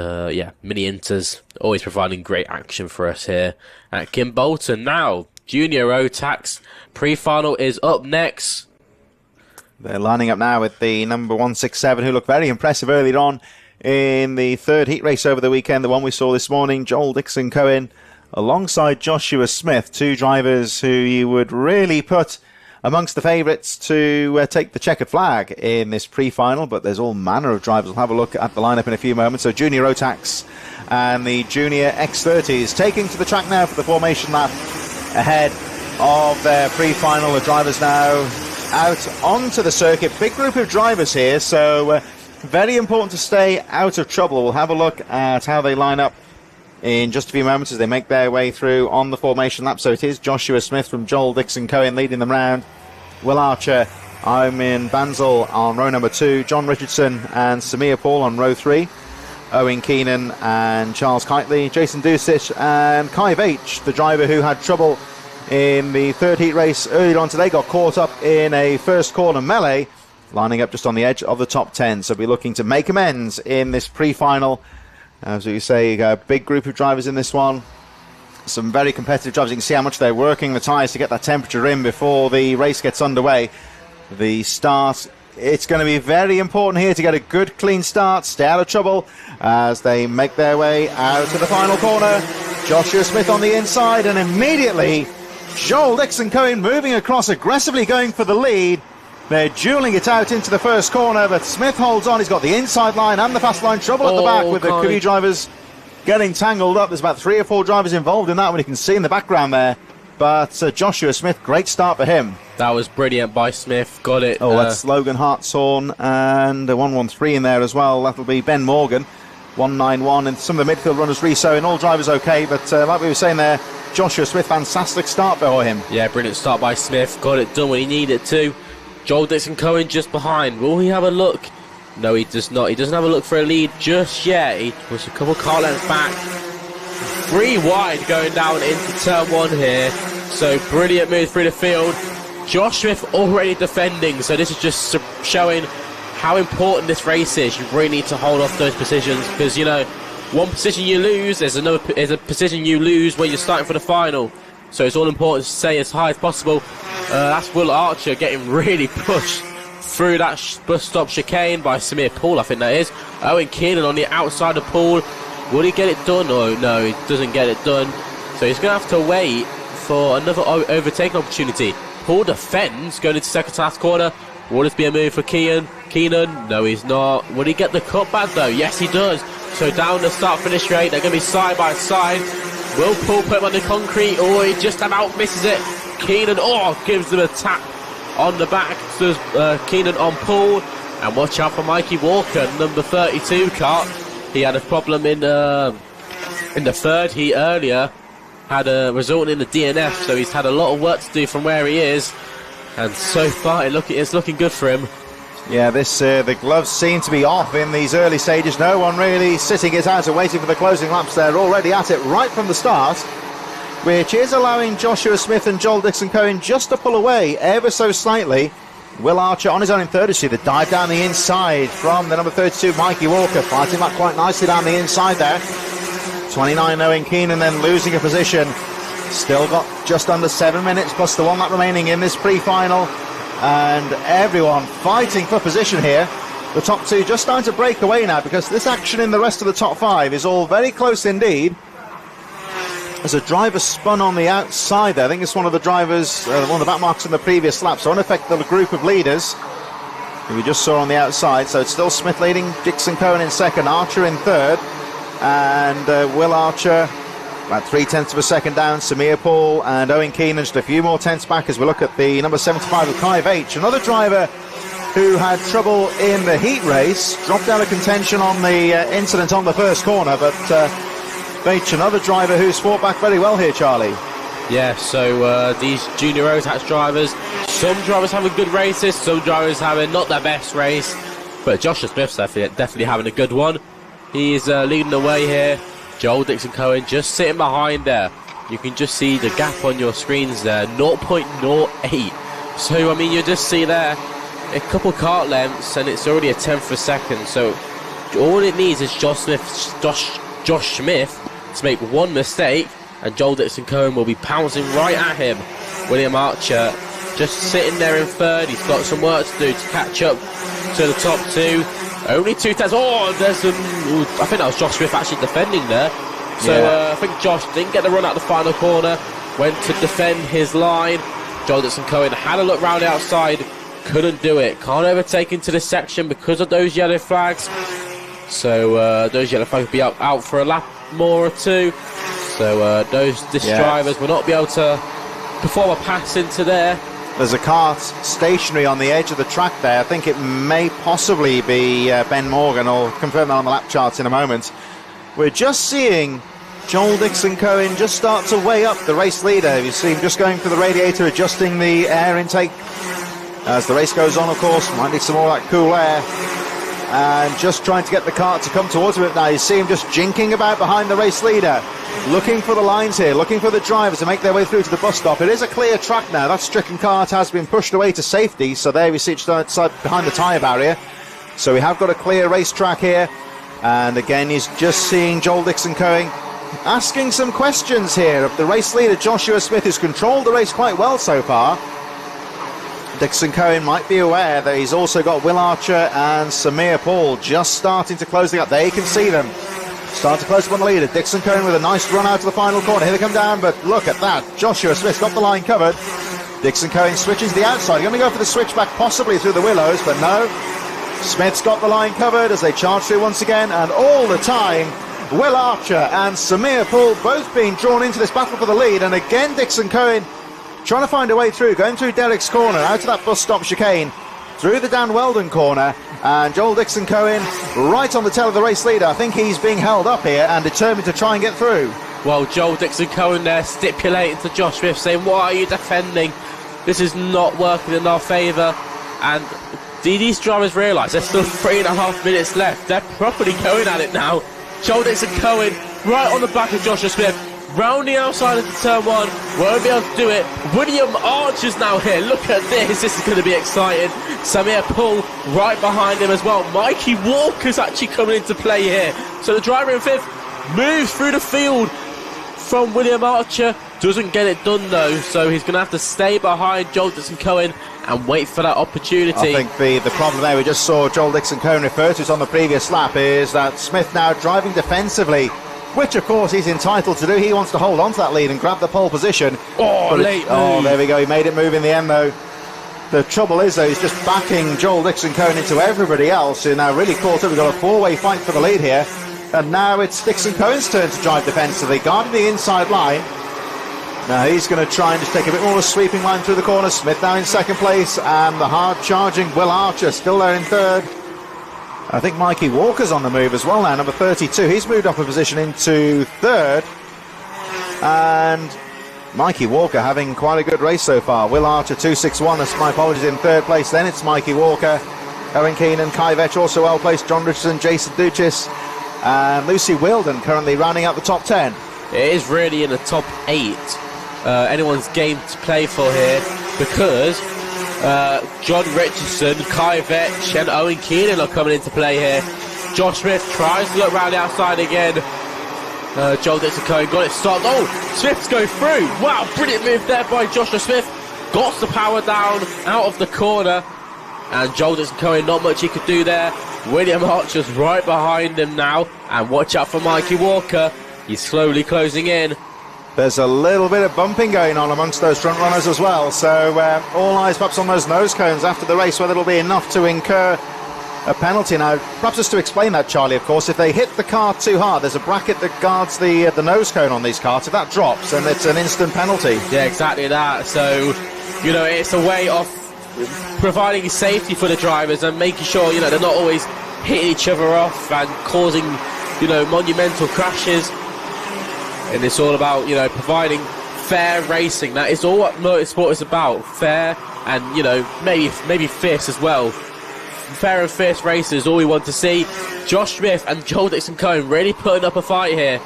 mini inters always providing great action for us here at Kim Bolton. Now, Junior Rotax pre-final is up next. They're lining up now with the number 167, who looked very impressive earlier on in the third heat race over the weekend. The one we saw this morning, Joel Dixon Cohen, alongside Joshua Smith, 2 drivers who you would really put amongst the favourites to take the checkered flag in this pre-final, but there's all manner of drivers. We'll have a look at the lineup in a few moments. So Junior Rotax and the Junior X30s taking to the track now for the formation lap ahead of their pre-final. The drivers now out onto the circuit. Big group of drivers here, so very important to stay out of trouble. We'll have a look at how they line up in just a few moments as they make their way through on the formation lap. So it is Joshua Smith from Joel Dixon Cohen leading them round. Will Archer, Iman Banzel on row number 2, John Richardson and Samir Paul on row 3, Owen Keenan and Charles Kitely, Jason Dusich and Kai Veitch, the driver who had trouble in the third heat race earlier on today, got caught up in a first corner melee, lining up just on the edge of the top 10. So we're looking to make amends in this pre-final. As you say, a big group of drivers in this one. Some very competitive drivers. You can see how much they're working the tyres to get that temperature in before the race gets underway. The start, it's going to be very important here to get a good, clean start, stay out of trouble as they make their way out to the final corner. Joshua Smith on the inside, and immediately Joel Dixon Cohen moving across, aggressively going for the lead. They're dueling it out into the first corner, but Smith holds on. He's got the inside line and the fast line. Trouble at the back with the Cowie drivers getting tangled up. There's about 3 or 4 drivers involved in that one. You can see in the background there. But Joshua Smith, great start for him. That was brilliant by Smith. Got it. Oh, that's Logan Hartshorn and 113 in there as well. That'll be Ben Morgan, 191. And some of the midfield runners re-sowing. All drivers okay, but like we were saying there, Joshua Smith, fantastic start for him. Yeah, brilliant start by Smith. Got it done when he needed to. Joel Dixon Cohen just behind. Will he have a look? No, he does not. He doesn't have a look for a lead just yet. He pushed a couple car lengths back. 3 wide going down into turn 1 here. So brilliant move through the field. Josh Smith already defending, so this is just showing how important this race is. You really need to hold off those positions, because, you know, one position you lose, there's a position you lose when you're starting for the final. So it's all important to stay as high as possible. That's Will Archer getting really pushed through that bus stop chicane by Samir Paul, I think that is. Owen Keenan on the outside of Paul. Will he get it done? Oh, no, he doesn't get it done. So he's going to have to wait for another overtaking opportunity. Paul defends, going into second to last corner. Will this be a move for Keenan? No, he's not. Will he get the cutback though? Yes, he does. So down the start-finish straight, they're going to be side by side. Will Paul put him on the concrete? Or he just about misses it. Keenan, gives them a tap on the back. So Keenan on Paul. And watch out for Mikey Walker, number 32 car. He had a problem in the third heat earlier. Had a result in the DNF, so he's had a lot of work to do from where he is, and so far it's looking good for him. Yeah, the gloves seem to be off in these early stages. No one really sitting it out and waiting for the closing laps. They're already at it right from the start, which is allowing Joshua Smith and Joel Dixon Cohen just to pull away ever so slightly. Will Archer on his own in third. You see the dive down the inside from the number 32 Mikey Walker, fighting back quite nicely down the inside there. 29 Owen Keenan then losing a position. Still got just under 7 minutes plus the 1 lap remaining in this pre-final, and everyone fighting for position here. The top 2 just starting to break away now, because this action in the rest of the top 5 is all very close indeed. As a driver spun on the outside there. I think it's one of the drivers, one of the back marks in the previous lap, so unaffected the group of leaders who we just saw on the outside. So it's still Smith leading, Dixon Cohen in second, Archer in third, and Will Archer about 0.3 of a second down. Samir Paul and Owen Keenan just a few more tenths back as we look at the number 75 of Clive H, another driver who had trouble in the heat race, dropped out of contention on the incident on the first corner, but H, another driver who's fought back very well here, Charlie. Yeah, so these junior Rotax drivers, some drivers having good races, some drivers having not their best race, but Joshua Smith's definitely having a good one. He's leading the way here. Joel Dixon Cohen just sitting behind there. You can just see the gap on your screens there, 0.08. So, I mean, you just see there a couple kart lengths and it's already a tenth of a second. So, all it needs is Josh Smith to make one mistake and Joel Dixon Cohen will be pouncing right at him. William Archer just sitting there in third. He's got some work to do to catch up to the top 2. Only 2 tenths. There's some. I think that was Josh Smith actually defending there. So I think Josh didn't get the run out the final corner. Went to defend his line. Joel Dixon Cohen had a look round the outside. Couldn't do it. Can't overtake into this section because of those yellow flags. So those yellow flags will be out for a lap more or 2. So those drivers will not be able to perform a pass into there. There's a kart stationary on the edge of the track there. I think it may possibly be Ben Morgan. I'll confirm that on the lap charts in a moment. We're just seeing Joel Dixon Cohen just start to weigh up the race leader. You see him just going for the radiator, adjusting the air intake. As the race goes on, of course, might need some more of that cool air. And just trying to get the kart to come towards him now. You see him just jinking about behind the race leader, looking for the lines here, looking for the drivers to make their way through to the bus stop. It is a clear track now. That stricken kart has been pushed away to safety, so there we see it outside behind the tyre barrier. So we have got a clear racetrack here, and again he's just seeing Joel Dixon Cohen asking some questions here of the race leader Joshua Smith, who's controlled the race quite well so far. Dixon Cohen might be aware that he's also got Will Archer and Samir Paul just starting to close the gap. There you can see them start to close up on the leader. Dixon Cohen with a nice run out to the final corner. Here they come down, but look at that. Joshua Smith's got the line covered. Dixon Cohen switches the outside. Going to go for the switchback, possibly through the willows, but no. Smith's got the line covered as they charge through once again, and all the time Will Archer and Samir Paul both being drawn into this battle for the lead, and again Dixon Cohen trying to find a way through, going through Derek's corner, out to that bus stop chicane, through the Dan Weldon corner, and Joel Dixon Cohen right on the tail of the race leader. I think he's being held up here and determined to try and get through. Well, Joel Dixon Cohen there stipulating to Josh Smith, saying, "Why are you defending? This is not working in our favour." And these drivers realise there's still 3.5 minutes left. They're properly going at it now. Joel Dixon Cohen right on the back of Joshua Smith. Round the outside of the turn 1, won't be able to do it. William Archer's now here. Look at this. This is going to be exciting. Samir Poole right behind him as well. Mikey Walker's actually coming into play here. So the driver in 5th moves through the field from William Archer. Doesn't get it done though, so he's going to have to stay behind Joel Dixon Cohen and wait for that opportunity. I think the problem there we just saw Joel Dixon Cohen refer to on the previous lap is that Smith now driving defensively, which of course he's entitled to do. He wants to hold on to that lead and grab the pole position. Oh, late move. Oh, there we go. He made it move in the end though. The trouble is though, he's just backing Joel Dixon Cohen into everybody else who now really caught up. We've got a 4-way fight for the lead here. And now it's Dixon Cohen's turn to drive defensively, guarding the inside line. Now he's going to try and just take a bit more of a sweeping line through the corner. Smith now in 2nd place, and the hard-charging Will Archer still there in 3rd. I think Mikey Walker's on the move as well now, number 32. He's moved up a position into 3rd. And Mikey Walker having quite a good race so far. Will Archer 261, that's my apologies, in 3rd place. Then it's Mikey Walker, Owen Keenan, Kai Vetch also well placed, John Richardson, Jason Duchis, and Lucy Wilden currently rounding out the top 10. It is really in the top 8. Anyone's game to play for here, because John Richardson, Kai Vetch and Owen Keenan are coming into play here. Josh Smith tries to look round the outside again. Joel Dixon Cohen got it stopped. Oh, Smith's going through. Wow, brilliant move there by Joshua Smith. Got the power down out of the corner, and Joel Dixon Cohen, not much he could do there. William Archer's right behind him now, and watch out for Mikey Walker. He's slowly closing in. There's a little bit of bumping going on amongst those front runners as well, so all eyes perhaps on those nose cones after the race, whether it'll be enough to incur a penalty. Now, perhaps just to explain that, Charlie, of course, if they hit the car too hard, there's a bracket that guards the nose cone on these cars. If that drops, then it's an instant penalty. Yeah, exactly that. So, you know, it's a way of providing safety for the drivers and making sure, you know, they're not always hitting each other off and causing, you know, monumental crashes. And it's all about, you know, providing fair racing. That is all what motorsport is about. Fair and, you know, maybe fierce as well. Fair and fierce races, all we want to see. Josh Smith and Joel Dixon Cohen really putting up a fight here.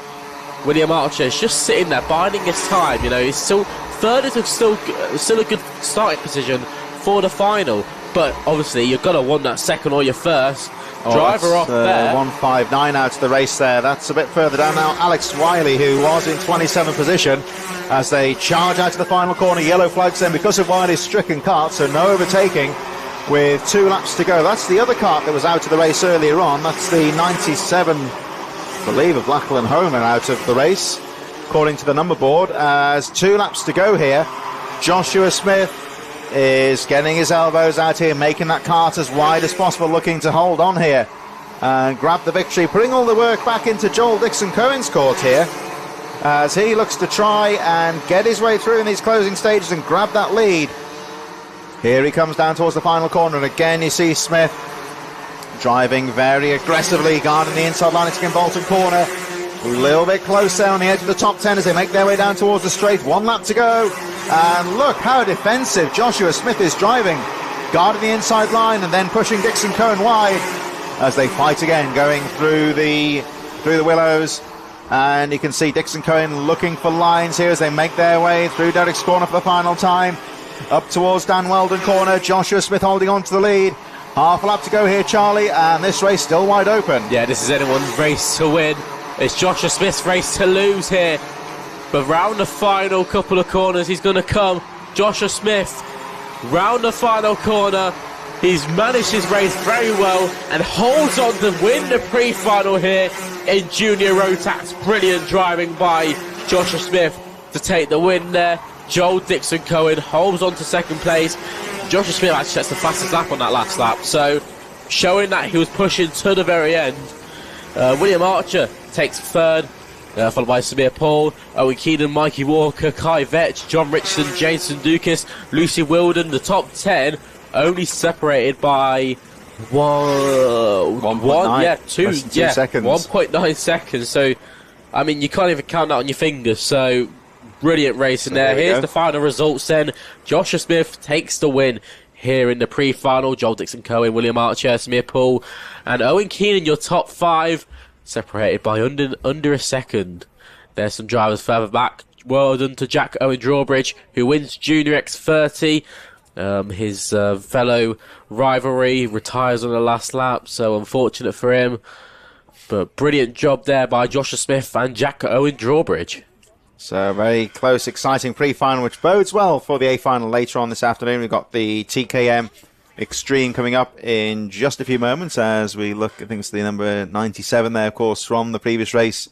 William Archer is just sitting there, biding his time. You know, he's still 3rd is still a good starting position for the final. But obviously, you've got to want that 2nd or your 1st. Driver off there. 159 out of the race there. That's a bit further down now. Alex Wiley, who was in 27th position, as they charge out to the final corner. Yellow flags then because of Wiley's stricken kart, so no overtaking with 2 laps to go. That's the other kart that was out of the race earlier on. That's the 97, I believe, of Lachlan Homer out of the race, according to the number board. As 2 laps to go here, Joshua Smith is getting his elbows out here, making that kart as wide as possible, looking to hold on here and grab the victory, putting all the work back into Joel Dixon Cohen's court here as he looks to try and get his way through in these closing stages and grab that lead. Here he comes down towards the final corner, and again you see Smith driving very aggressively, guarding the inside line against Bolton corner. A little bit close there on the edge of the top 10 as they make their way down towards the straight. 1 lap to go. And look how defensive Joshua Smith is driving. Guarding the inside line and then pushing Dixon Cohen wide as they fight again, going through the willows. And you can see Dixon Cohen looking for lines here as they make their way through Derek's corner for the final time. Up towards Dan Weldon corner. Joshua Smith holding on to the lead. Half a lap to go here, Charlie, and this race still wide open. Yeah, this is anyone's race to win. It's Joshua Smith's race to lose here. But round the final couple of corners, he's going to come. Joshua Smith, round the final corner. He's managed his race very well and holds on to win the pre-final here in Junior Rotax. Brilliant driving by Joshua Smith to take the win there. Joel Dixon Cohen holds on to 2nd place. Joshua Smith actually sets the fastest lap on that last lap, so showing that he was pushing to the very end. William Archer takes 3rd, followed by Samir Poole, Owen Keenan, Mikey Walker, Kai Vetch, John Richardson, Jason Dukas, Lucy Wilden. The top 10 only separated by 2 seconds. 1.9 seconds. So, I mean, you can't even count that on your fingers. So, brilliant racing there. Here's the final results then. Joshua Smith takes the win here in the pre-final. Joel Dixon-Cohen, William Archer, Samir Poole, and Owen Keenan, your top 5, separated by under a second. There's some drivers further back. Well done to Jack Owen Drawbridge, who wins Junior X30. His fellow rivalry retires on the last lap, so unfortunate for him. But brilliant job there by Joshua Smith and Jack Owen Drawbridge. So very close, exciting pre-final, which bodes well for the A-final later on this afternoon. We've got the TKM Extreme coming up in just a few moments as we look, I think it's the number 97 there, of course, from the previous race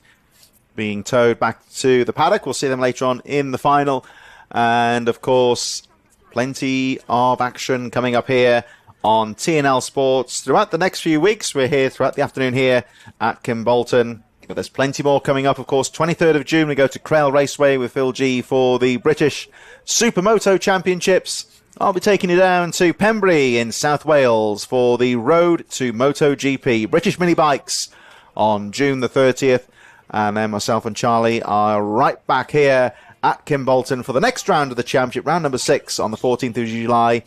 being towed back to the paddock. We'll see them later on in the final. And, of course, plenty of action coming up here on TNL Sports throughout the next few weeks. We're here throughout the afternoon here at Kimbolton. But there's plenty more coming up, of course. 23rd of June, we go to Crail Raceway with Phil G for the British Supermoto Championships. I'll be taking you down to Pembrey in South Wales for the Road to MotoGP British Mini Bikes on June the 30th. And then myself and Charlie are right back here at Kimbolton for the next round of the championship, round number 6 on the 14th of July.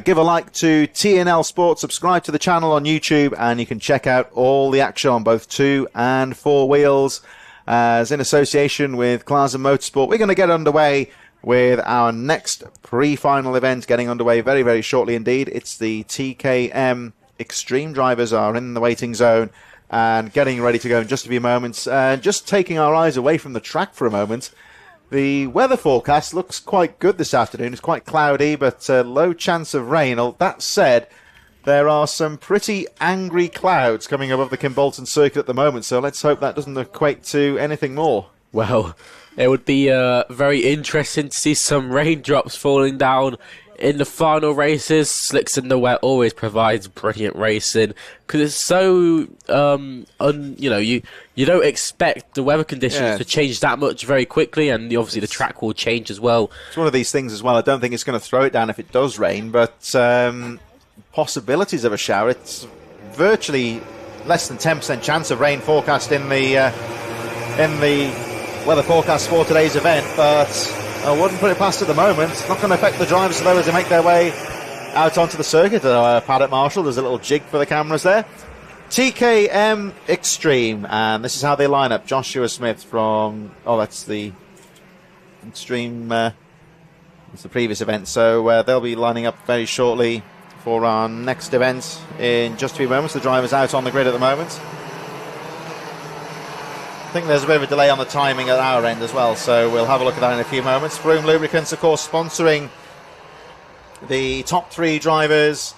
Give a like to TNL Sports, subscribe to the channel on YouTube, and you can check out all the action on both 2 and 4 wheels. As in association with Clarkson Motorsport, we're going to get underway with our next pre-final event, getting underway very, very shortly indeed. It's the TKM Extreme. Drivers are in the waiting zone and getting ready to go in just a few moments. Just taking our eyes away from the track for a moment. The weather forecast looks quite good this afternoon. It's quite cloudy, but low chance of rain. That said, there are some pretty angry clouds coming above the Kimbolton circuit at the moment, so let's hope that doesn't equate to anything more. Well, it would be very interesting to see some raindrops falling down in the final races. Slicks in the wet always provides brilliant racing because it's so you don't expect the weather conditions to change that much very quickly, and obviously the track will change as well. It's one of these things as well. I don't think it's going to throw it down if it does rain, but possibilities of a shower. It's virtually less than 10% chance of rain forecast in the weather forecast for today's event, but I wouldn't put it past at the moment. It's not going to affect the drivers though as they make their way out onto the circuit. Paddock Marshall, there's a little jig for the cameras there. TKM Extreme, and this is how they line up. Joshua Smith from, that's the Extreme, it's the previous event, so they'll be lining up very shortly for our next event in just a few moments. The driver's out on the grid at the moment. I think there's a bit of a delay on the timing at our end as well, so we'll have a look at that in a few moments. Broome Lubricants, of course, sponsoring the top 3 drivers.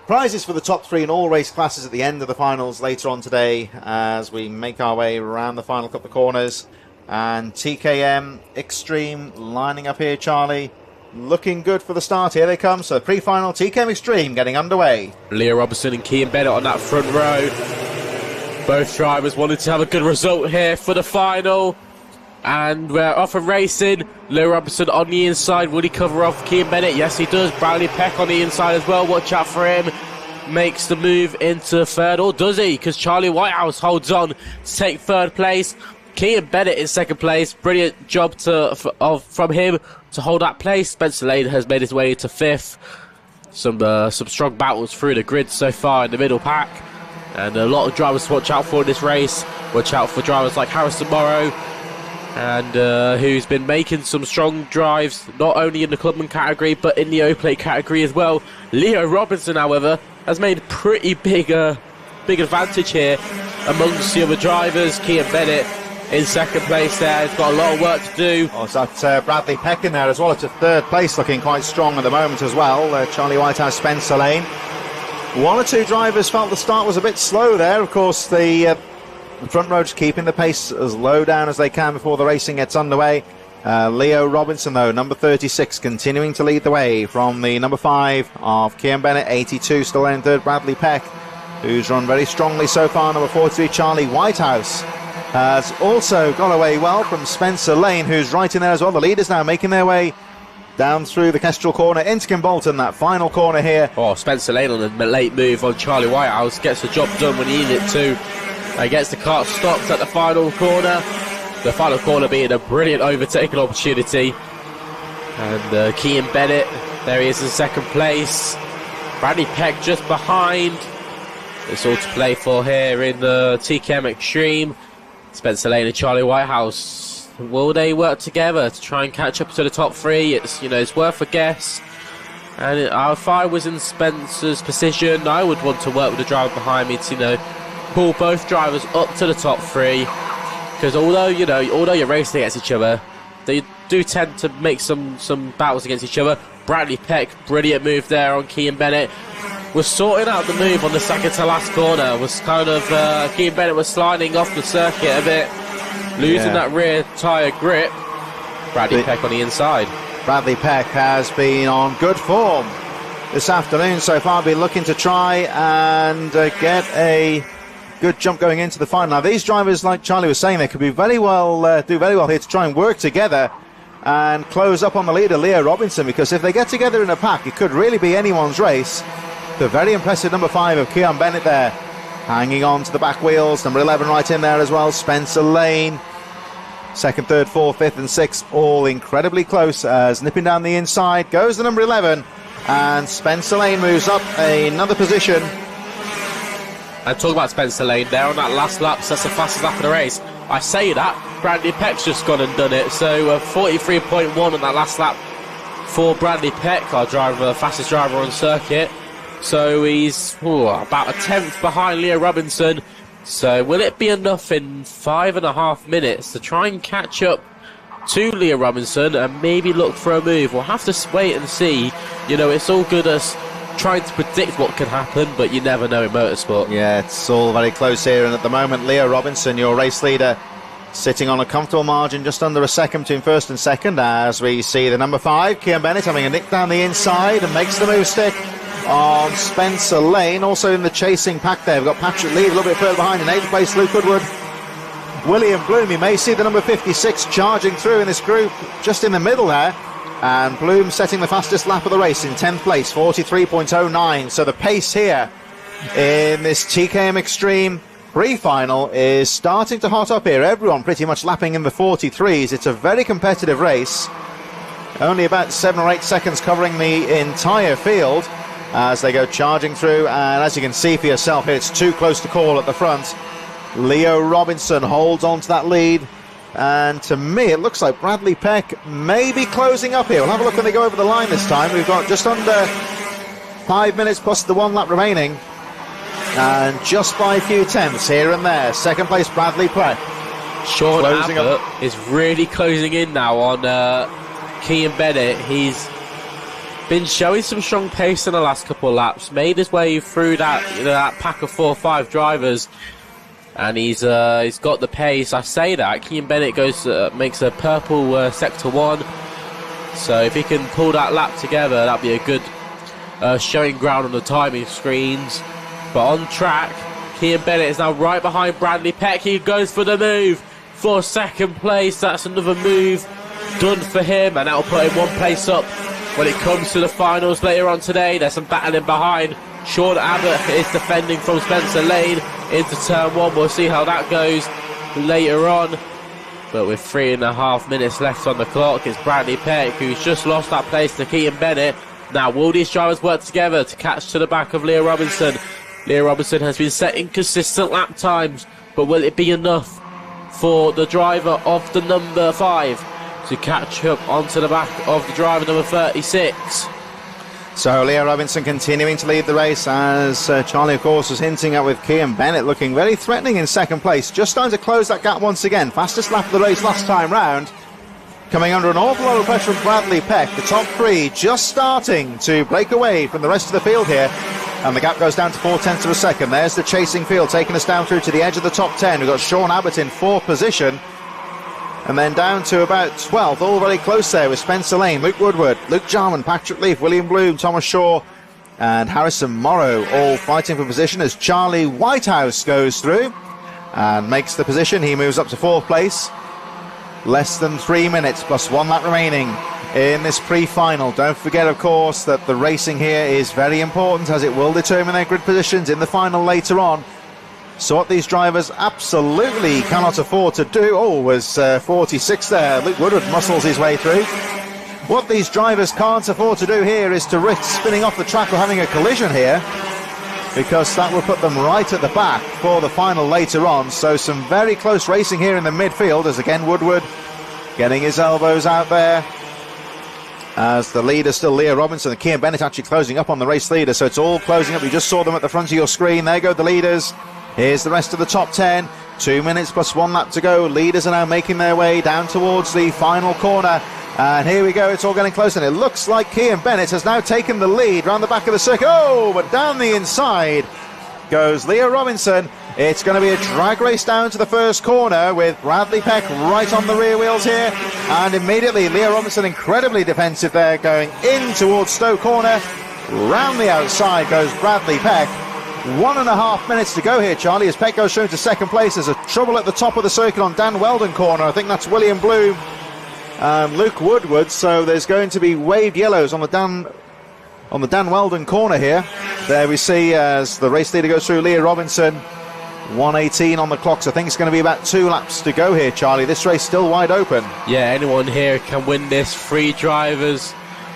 Prizes for the top 3 in all race classes at the end of the finals later on today as we make our way around the final couple of corners. And TKM Extreme lining up here, Charlie. Looking good for the start. Here they come. So pre-final TKM Extreme getting underway. Leo Robinson and Kean Bennett on that front row. Both drivers wanted to have a good result here for the final. And we're off and racing. Leo Robinson on the inside. Will he cover off Kean Bennett? Yes, he does. Bradley Peck on the inside as well. Watch out for him. Makes the move into third. Or does he? Because Charlie Whitehouse holds on to take third place. Kean Bennett in second place. Brilliant job from him to hold that place. Spencer Lane has made his way to fifth. Some strong battles through the grid so far in the middle pack. And a lot of drivers to watch out for in this race. Watch out for drivers like Harrison Morrow, and who's been making some strong drives, not only in the Clubman category, but in the O Plate category as well. Leo Robinson, however, has made a pretty big advantage here amongst the other drivers. Kean Bennett in second place there. He's got a lot of work to do. Oh, so that's Bradley Peck in there as well. It's a third place, looking quite strong at the moment as well. Charlie Whitehouse, Spencer Lane. One or two drivers felt the start was a bit slow there. Of course, the front row just keeping the pace as low down as they can before the racing gets underway. Leo Robinson, though, number 36, continuing to lead the way from the number 5 of Kean Bennett, 82, still in third. Bradley Peck, who's run very strongly so far. Number 43, Charlie Whitehouse, has also got away well from Spencer Lane, who's right in there as well. The leaders now making their way down through the Kestrel corner into Kimbolton, that final corner here. Oh, Spencer Lane on a late move on Charlie Whitehouse, gets the job done when he needed it to. Gets the car stopped at the final corner. The final corner being a brilliant overtaking opportunity. And Kean Bennett There he is in second place. Bradley Peck just behind. It's all to play for here in the TKM Extreme. Spencer Lane and Charlie Whitehouse. Will they work together to try and catch up to the top three? It's worth a guess. And if I was in Spencer's position, I would want to work with the driver behind me to, pull both drivers up to the top three. Because although you're racing against each other, they do tend to make some battles against each other. Bradley Peck, brilliant move there on Kean Bennett. Was sorting out the move on the second to last corner. Was kind of Kean Bennett was sliding off the circuit a bit, losing that rear tyre grip. Bradley Peck on the inside. Bradley Peck has been on good form this afternoon so far. Been looking to try and get a good jump going into the final. Now these drivers, like Charlie was saying, they could be do very well here to try and work together and close up on the leader, Leo Robinson, because if they get together in a pack, it could really be anyone's race. The very impressive number 5 of Kean Bennett there, hanging on to the back wheels. Number 11 right in there as well, Spencer Lane. Second, third, fourth, fifth and sixth, all incredibly close as nipping down the inside goes the number 11, and Spencer Lane moves up another position. And talk about Spencer Lane there on that last lap, so that's the fastest lap of the race. I say that, Bradley Peck's just gone and done it. So 43.1 on that last lap for Bradley Peck, our driver, fastest driver on circuit. So he's about a tenth behind Leo Robinson. So will it be enough in 5.5 minutes to try and catch up to Leo Robinson and maybe look for a move? We'll have to wait and see. It's all good us trying to predict what can happen, but you never know in motorsport. Yeah, it's all very close here, and at the moment Leo Robinson, your race leader, sitting on a comfortable margin just under a second between first and second, as we see the number 5, Kean Bennett, having a nick down the inside and makes the move stick on Spencer Lane. Also in the chasing pack there, we've got Patrick Lee a little bit further behind in 8th place, Luke Woodward, William Bloom. You may see the number 56 charging through in this group just in the middle there, and Bloom setting the fastest lap of the race in 10th place, 43.09. So the pace here in this TKM Extreme pre-final is starting to hot up here. Everyone pretty much lapping in the 43s. It's a very competitive race. Only about 7 or 8 seconds covering the entire field as they go charging through, and as you can see for yourself here, it's too close to call at the front. Leo Robinson holds on to that lead, and to me it looks like Bradley Peck may be closing up here. We'll have a look when they go over the line this time. We've got just under 5 minutes plus the 1 lap remaining, and just by a few tenths here and there. Second place Bradley Peck. Sean Abbott is really closing in now on Kean Bennett. He's been showing some strong pace in the last couple of laps, made his way through that pack of 4 or 5 drivers, and he's got the pace. I say that Kean Bennett makes a purple sector 1, so if he can pull that lap together, that'd be a good showing ground on the timing screens. But on track, Kean Bennett is now right behind Bradley Peck. He goes for the move for second place. That's another move done for him, and that'll put him 1 place up when it comes to the finals later on today. There's some battling behind. Sean Abbott is defending from Spencer Lane into turn 1. We'll see how that goes later on. But with 3.5 minutes left on the clock, it's Bradley Peck who's just lost that place to Kean Bennett. Now, will these drivers work together to catch to the back of Leo Robinson? Leo Robinson has been setting consistent lap times, but will it be enough for the driver of the number 5 to catch up onto the back of the driver number 36? So Leo Robinson continuing to lead the race, as Charlie of course was hinting at, with Kean Bennett looking very threatening in second place, just starting to close that gap once again. Fastest lap of the race last time round, coming under an awful lot of pressure from Bradley Peck. The top 3 just starting to break away from the rest of the field here, and the gap goes down to 0.4 of a second. There's the chasing field taking us down through to the edge of the top 10. We've got Sean Abbott in 4th position, and then down to about 12th, all very close there with Spencer Lane, Luke Woodward, Luke Jarman, Patrick Leaf, William Bloom, Thomas Shaw and Harrison Morrow, all fighting for position as Charlie Whitehouse goes through and makes the position. He moves up to 4th place. Less than 3 minutes plus 1 lap remaining in this pre-final. Don't forget, of course, that the racing here is very important, as it will determine their grid positions in the final later on. So what these drivers absolutely cannot afford to do. Was 46 there. Luke Woodward muscles his way through. What these drivers can't afford to do here is to risk spinning off the track or having a collision here, because that will put them right at the back for the final later on. So some very close racing here in the midfield, as again Woodward getting his elbows out there, as the leader still Leah Robinson and Kian Bennett actually closing up on the race leader. So it's all closing up. You just saw them at the front of your screen. There go the leaders. Here's the rest of the top 10. 2 minutes plus 1 lap to go. Leaders are now making their way down towards the final corner. And here we go, it's all getting close, and it looks like Kian Bennett has now taken the lead round the back of the circuit. Oh, but down the inside goes Leah Robinson. It's going to be a drag race down to the first corner with Bradley Peck right on the rear wheels here. And immediately Leah Robinson, incredibly defensive there, going in towards Stowe Corner. Round the outside goes Bradley Peck. 1.5 minutes to go here, Charlie, as Peck goes through to second place. There's a trouble at the top of the circuit on Dan Weldon Corner. I think that's William Bloom and Luke Woodward, so there's going to be waved yellows on the Dan Weldon corner here. There we see as the race leader goes through, Leah Robinson, 1:18 on the clock, so I think it's going to be about 2 laps to go here, Charlie. This race still wide open. Yeah, anyone here can win this. 3 drivers.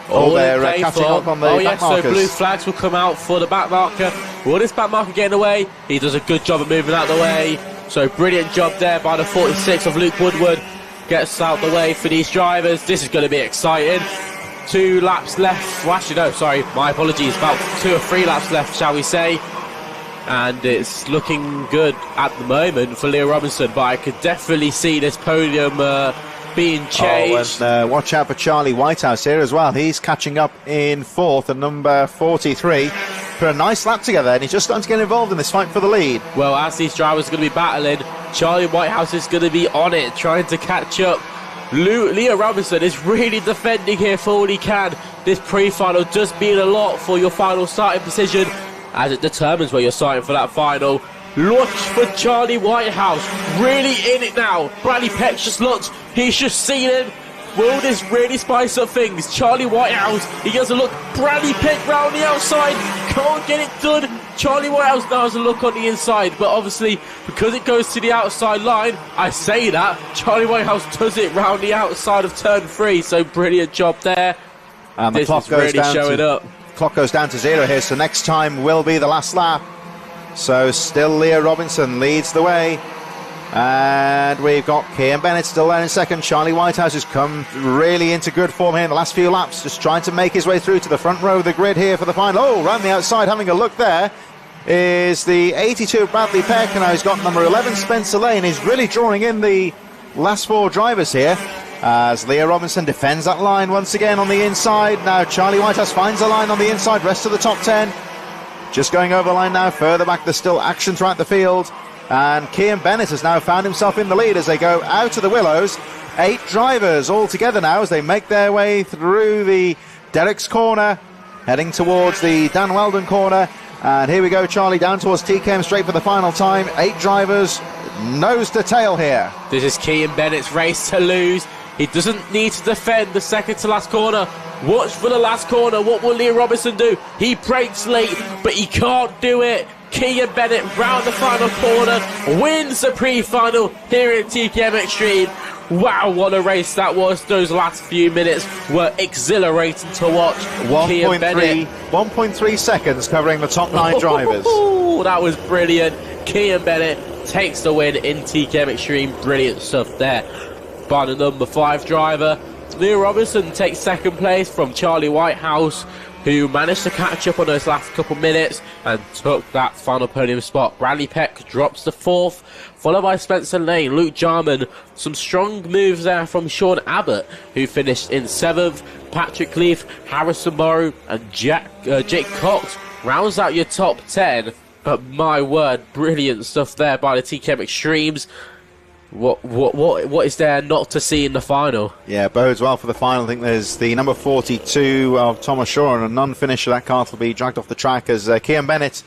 They're catching up on the back markers. So blue flags will come out for the back marker. Will this back marker get in the way? He does a good job of moving out of the way. So brilliant job there by the 46 of Luke Woodward. Gets out the way for these drivers. This is going to be exciting. 2 laps left. Well, actually, no, sorry, my apologies. About 2 or 3 laps left, shall we say. And it's looking good at the moment for Leah Robinson, but I could definitely see this podium being changed. And watch out for Charlie Whitehouse here as well. He's catching up in 4th and number 43. Put a nice lap together, and he's just starting to get involved in this fight for the lead. Well, as these drivers are going to be battling, Charlie Whitehouse is going to be on it, trying to catch up. Leah Robinson is really defending here for all he can. This pre-final does mean a lot for your final starting position, as it determines where you're starting for that final. Watch for Charlie Whitehouse, really in it now. Bradley Peck just looked, he's just seen him. Will this really spice up things? Charlie Whitehouse, he gets a look. Bradley Peck round the outside, can't get it done. Charlie Whitehouse now has a look on the inside, but obviously, because it goes to the outside line, I say that, Charlie Whitehouse does it round the outside of turn 3, so brilliant job there. And the clock goes really showing up. Clock goes down to 0 here, so next time will be the last lap. So still Leah Robinson leads the way. And we've got Kian Bennett still there in second. Charlie Whitehouse has come really into good form here in the last few laps, just trying to make his way through to the front row of the grid here for the final. Oh, round the outside, having a look there is the 82 of Bradley Peck, and now he's got number 11 Spencer Lane. He's really drawing in the last 4 drivers here as Leah Robinson defends that line once again on the inside. Now Charlie Whitehouse finds a line on the inside, rest of the top 10 just going over the line now. Further back there's still action throughout the field, and Kian Bennett has now found himself in the lead as they go out of the Willows. 8 drivers all together now as they make their way through the Derrick's corner, heading towards the Dan Weldon corner. And here we go, Charlie, down towards TKM straight for the final time. 8 drivers, nose to tail here. This is Kian Bennett's race to lose. He doesn't need to defend the second to last corner. Watch for the last corner. What will Leah Robinson do? He brakes late, but he can't do it. Kian Bennett round the final corner, wins the pre-final here at TKM Extreme. Wow, what a race that was. Those last few minutes were exhilarating to watch. 1.3 seconds covering the top 9 drivers. That was brilliant. Kian Bennett takes the win in TKM Extreme. Brilliant stuff there by the number 5 driver. Leah Robinson takes second place from Charlie Whitehouse, who managed to catch up on those last couple minutes and took that final podium spot. Bradley Peck drops to 4th, followed by Spencer Lane, Luke Jarman. Some strong moves there from Sean Abbott, who finished in 7th. Patrick Leaf, Harrison Morrow, and Jake Cox rounds out your top 10. But my word, brilliant stuff there by the TKM Extremes. What is there not to see in the final? Yeah, bodes well for the final. I think there's the number 42 of Thomas Shaw, and a non-finisher. That car will be dragged off the track as Kian Bennett.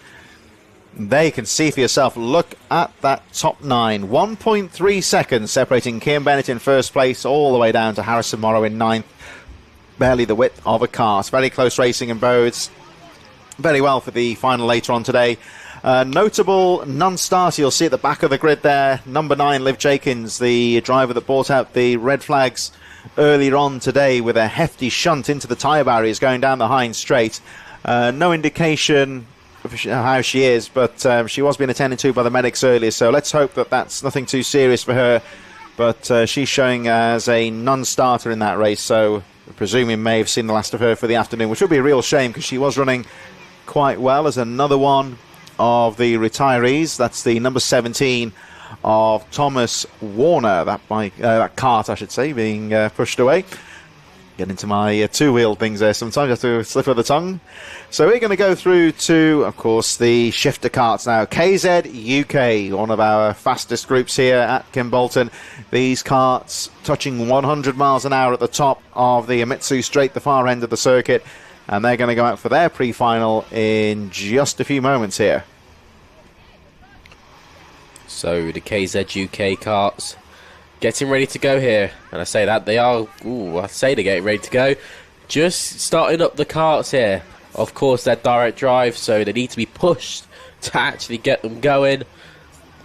There you can see for yourself. Look at that top 9. 1.3 seconds separating Kian Bennett in first place all the way down to Harrison Morrow in 9th. Barely the width of a car. It's very close racing in bodes very well for the final later on today. Notable non-starter you'll see at the back of the grid there. Number 9, Liv Jenkins, the driver that brought out the red flags earlier on today with a hefty shunt into the tyre barriers going down the Heinz Straight. No indication of how she is, but she was being attended to by the medics earlier, so let's hope that that's nothing too serious for her. But she's showing as a non-starter in that race, so I presume we may have seen the last of her for the afternoon, which would be a real shame because she was running quite well as another one of the retirees. That's the number 17 of Thomas Warner, that cart, I should say, being pushed away. Get into my two-wheeled things there sometimes, you have to slip of the tongue. So we're going to go through to, of course, the shifter carts now. KZ UK, one of our fastest groups here at Kimbolton. These carts touching 100 miles an hour at the top of the Amitsu Straight, the far end of the circuit. And they're going to go out for their pre-final in just a few moments here. So the KZ UK carts getting ready to go here, and I say that they are. I say they're getting ready to go. Just starting up the carts here. Of course, they're direct drive, so they need to be pushed to actually get them going.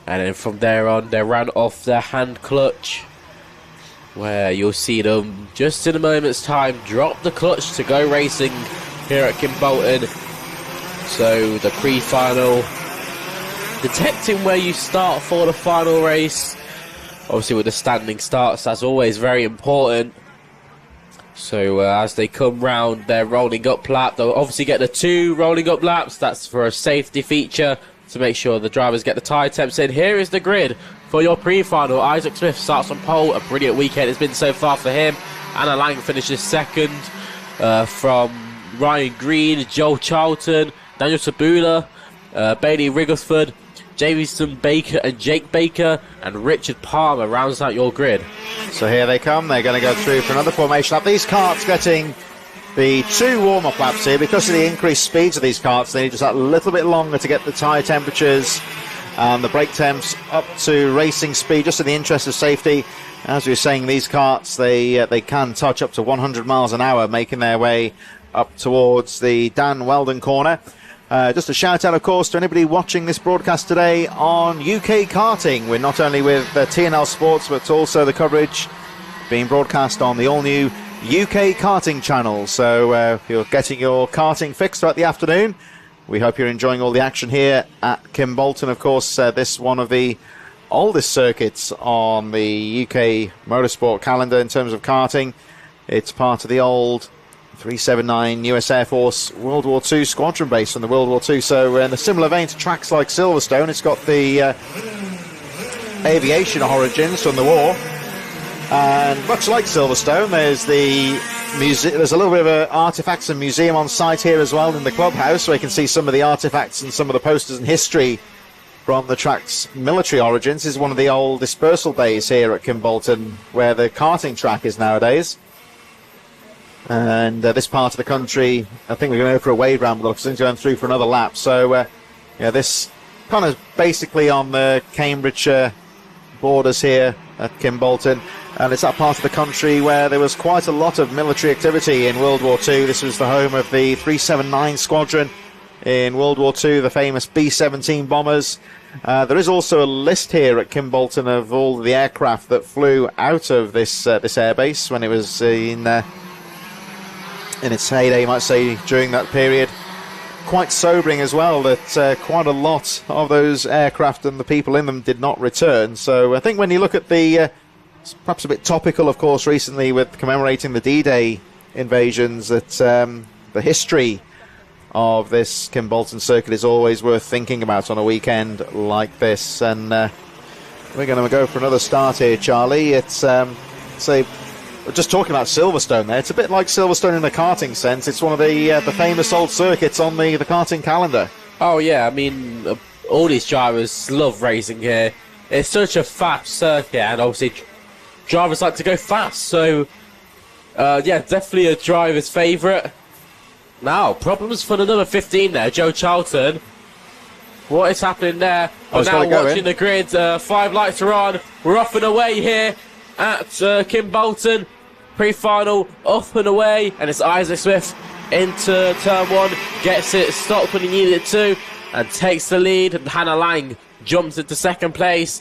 And then from there on, they ran off their hand clutch, where you'll see them just in a moment's time drop the clutch to go racing here at Kimbolton. So the pre-final, detecting where you start for the final race. Obviously with the standing starts, that's always very important. So as they come round their rolling up lap, they'll obviously get the 2 rolling up laps. That's for a safety feature to make sure the drivers get the tyre temps in. Here is the grid for your pre-final. Isaac Smith starts on pole. A brilliant weekend it's been so far for him. Anna Lang finishes second. From Ryan Green, Joel Charlton, Daniel Tabula, Bailey Rigglesford, Jameson Baker and Jake Baker, and Richard Palmer rounds out your grid. So here they come. They're going to go through for another formation lap. These carts getting the 2 warm-up laps here. Because of the increased speeds of these carts, they need just a little bit longer to get the tyre temperatures and the brake temps up to racing speed, just in the interest of safety. As we were saying, these carts, they can touch up to 100 miles an hour, making their way up towards the Dan Weldon corner. Just a shout out, of course, to anybody watching this broadcast today on UK Karting. We're not only with TNL Sports, but also the coverage being broadcast on the all-new UK Karting channel. So if you're getting your karting fixed throughout the afternoon, we hope you're enjoying all the action here at Kimbolton. Of course, this one of the oldest circuits on the UK motorsport calendar in terms of karting. It's part of the old 379 US Air Force World War II squadron base from the World War II. So in a similar vein to tracks like Silverstone, it's got the aviation origins from the war. And much like Silverstone, there's there's a little bit of artifacts and museum on site here as well in the clubhouse, so you can see some of the artifacts and some of the posters and history from the track's military origins. This is one of the old dispersal bays here at Kimbolton, where the karting track is nowadays. And this part of the country, I think we're going to go for a wave round, but things going through for another lap. So, this kind of basically on the Cambridgeshire borders here at Kimbolton, and it's that part of the country where there was quite a lot of military activity in World War II. This was the home of the 379 squadron in World War II, the famous B-17 bombers. There is also a list here at Kimbolton of all the aircraft that flew out of this airbase when it was in its heyday, you might say, during that period. Quite sobering as well that quite a lot of those aircraft and the people in them did not return. So I think when you look at the, it's perhaps a bit topical, of course, recently with commemorating the D-Day invasions, that the history of this Kimbolton circuit is always worth thinking about on a weekend like this. And we're going to go for another start here, Charlie. It's, just talking about Silverstone there, it's a bit like Silverstone in a karting sense. It's one of the famous old circuits on the karting calendar. Oh yeah, I mean, all these drivers love racing here. It's such a fast circuit, and obviously drivers like to go fast, so yeah, definitely a driver's favourite. Now, problems for the number 15 there, Joe Charlton. What is happening there? We're now watching the grid, 5 lights are on, we're off and away here at Kimbolton. Pre-final, up and away, and it's Isaac Smith into turn 1, gets it stopped when he needed it to, and takes the lead. And Hannah Lang jumps into second place.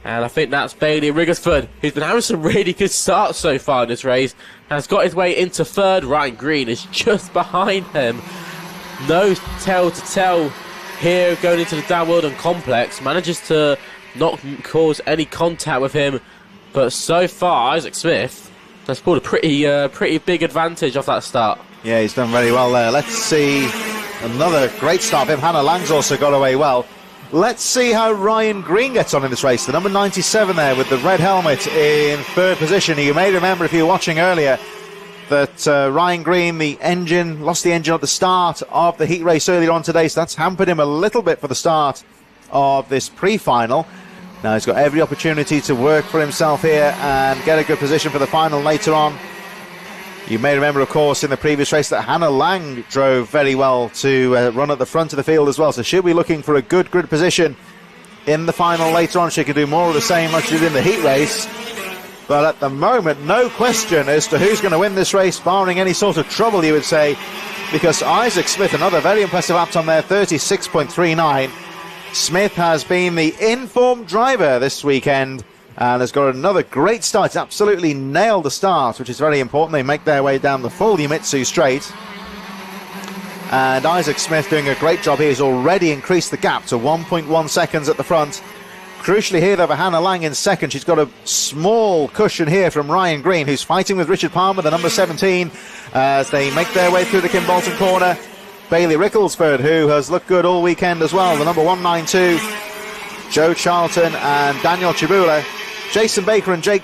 And I think that's Bailey Wrigglesford, who's been having some really good starts so far in this race, has got his way into third. Ryan Green is just behind him. No tell to tell here going into the Dan Weldon complex. Manages to not cause any contact with him. But so far, Isaac Smith has pulled a pretty big advantage off that start. Yeah, he's done very well there. Let's see another great start of him. Hannah Lang's also got away well. Let's see how Ryan Green gets on in this race. The number 97 there with the red helmet in third position. You may remember if you were watching earlier that Ryan Green, lost the engine at the start of the heat race earlier on today, so that's hampered him a little bit for the start of this pre-final. Now he's got every opportunity to work for himself here and get a good position for the final later on. You may remember, of course, in the previous race that Hannah Lang drove very well to run at the front of the field as well. So she'll be looking for a good grid position in the final later on. She can do more of the same like she did in the heat race. But at the moment, no question as to who's going to win this race, barring any sort of trouble, you would say, because Isaac Smith, another very impressive lap on there, 36.39. Smith has been the informed driver this weekend and has got another great start. He's absolutely nailed the start, which is very important. They make their way down the full Yumitsu straight. And Isaac Smith doing a great job here. He's already increased the gap to 1.1 seconds at the front. Crucially here, though, for Hannah Lang in second. She's got a small cushion here from Ryan Green, who's fighting with Richard Palmer, the number 17, as they make their way through the Kimbolton corner. Bailey Wrigglesford, who has looked good all weekend as well, the number 192. Joe Charlton and Daniel Chibula. Jason Baker and Jake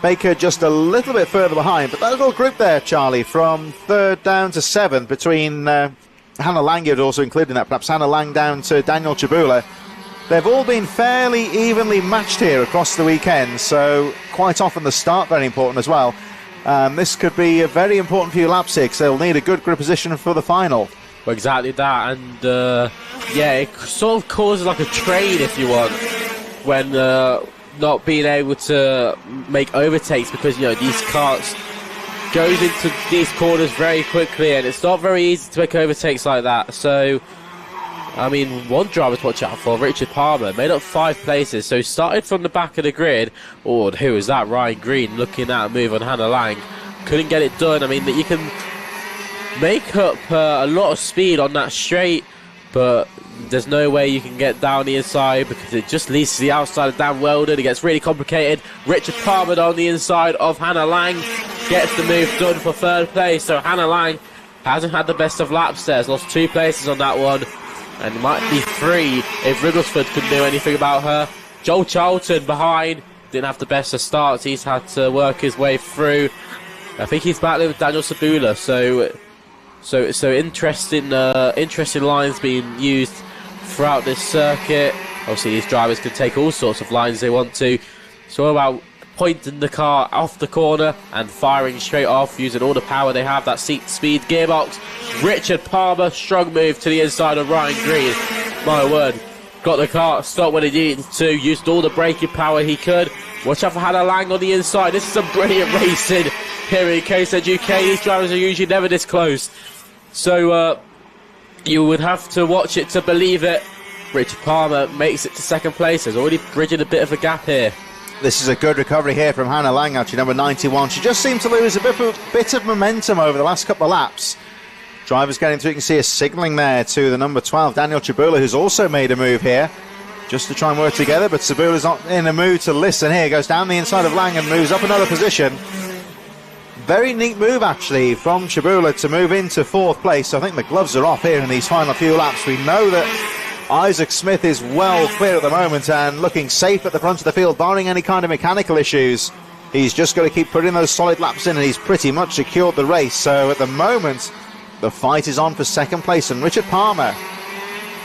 Baker just a little bit further behind. But that little group there, Charlie, from third down to seventh, between Hannah Lang, you'd also include in that, perhaps Hannah Lang down to Daniel Chibula. They've all been fairly evenly matched here across the weekend, so quite often the start very important as well. This could be a very important few laps here, because they'll need a good grip position for the final. Well, exactly that, and it sort of causes like a train, if you want, when not being able to make overtakes, because these carts goes into these corners very quickly, and it's not very easy to make overtakes like that. So, I mean, one driver to watch out for, Richard Palmer, made up 5 places, so he started from the back of the grid. Oh, who was that? Ryan Green looking at a move on Hannah Lang. Couldn't get it done. I mean, you can make up a lot of speed on that straight, but there's no way you can get down the inside because it just leads to the outside of Dan Weldon. It gets really complicated. Richard Palmer on the inside of Hannah Lang gets the move done for third place. So Hannah Lang hasn't had the best of laps there. Has lost 2 places on that one, and might be 3 if Wrigglesford couldn't do anything about her. Joel Charlton behind, didn't have the best of starts. He's had to work his way through. I think he's battling with Daniel Sabula. So interesting lines being used throughout this circuit. Obviously, these drivers can take all sorts of lines they want to. It's all about pointing the car off the corner and firing straight off, using all the power they have, that seat speed gearbox. Richard Palmer, strong move to the inside of Ryan Green. My word, got the car stopped when he needed to, used all the braking power he could. Watch out for Hannah Lang on the inside. This is some brilliant racing here in KSED UK. These drivers are usually never this close. So you would have to watch it to believe it. Richard Palmer makes it to second place. There's already bridging a bit of a gap here. This is a good recovery here from Hannah Lang, actually, number 91. She just seemed to lose a bit of momentum over the last couple of laps. Drivers getting through, you can see a signalling there to the number 12, Daniel Chibula, who's also made a move here, just to try and work together, but Cibula's not in a mood to listen here. Goes down the inside of Lang and moves up another position. Very neat move, actually, from Chibula to move into 4th place. So I think the gloves are off here in these final few laps. We know that Isaac Smith is well clear at the moment and looking safe at the front of the field, barring any kind of mechanical issues. He's just got to keep putting those solid laps in, and he's pretty much secured the race. So at the moment, the fight is on for second place, and Richard Palmer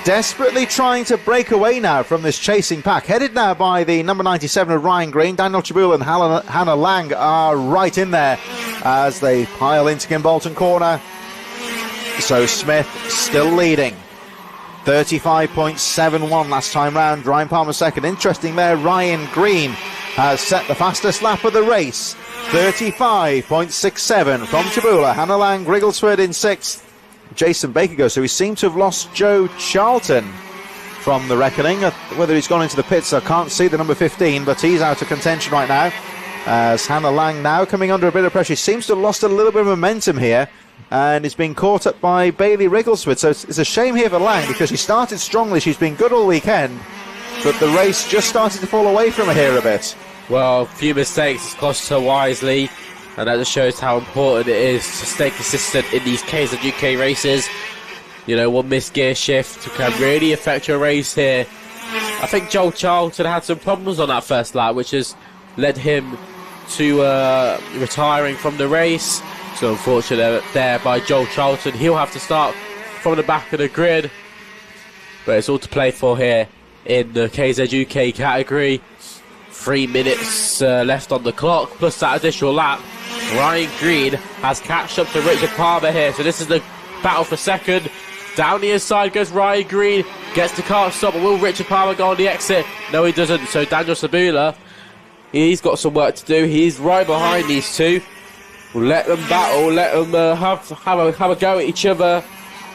desperately trying to break away now from this chasing pack. Headed now by the number 97 of Ryan Green. Daniel Chibula and Hannah Lang are right in there as they pile into Kimbolton corner. So Smith still leading. 35.71 last time round. Ryan Palmer second. Interesting there, Ryan Green has set the fastest lap of the race. 35.67 from Chibula. Hannah Lang, Wrigglesford in 6th. Jason Baker goes, so we seem to have lost Joe Charlton from the reckoning. Whether he's gone into the pits, I can't see the number 15, but he's out of contention right now. As Hannah Lang now coming under a bit of pressure. She seems to have lost a little bit of momentum here, and is being caught up by Bailey Rigglesworth. So it's a shame here for Lang, because she started strongly. She's been good all weekend, but the race just started to fall away from her here a bit. Well, a few mistakes has cost her wisely, and that just shows how important it is to stay consistent in these KZUK races. You know, one missed gear shift can really affect your race here. I think Joel Charlton had some problems on that first lap, which has led him to retiring from the race. So unfortunate there by Joel Charlton. He'll have to start from the back of the grid. But it's all to play for here in the KZUK category. 3 minutes left on the clock, plus that additional lap. Ryan Green has catched up to Richard Palmer here. So this is the battle for second. Down the inside goes Ryan Green. Gets the car stop. Will Richard Palmer go on the exit? No, he doesn't. So Daniel Sabula, he's got some work to do. He's right behind these two. We'll let them battle. Let them have a go at each other.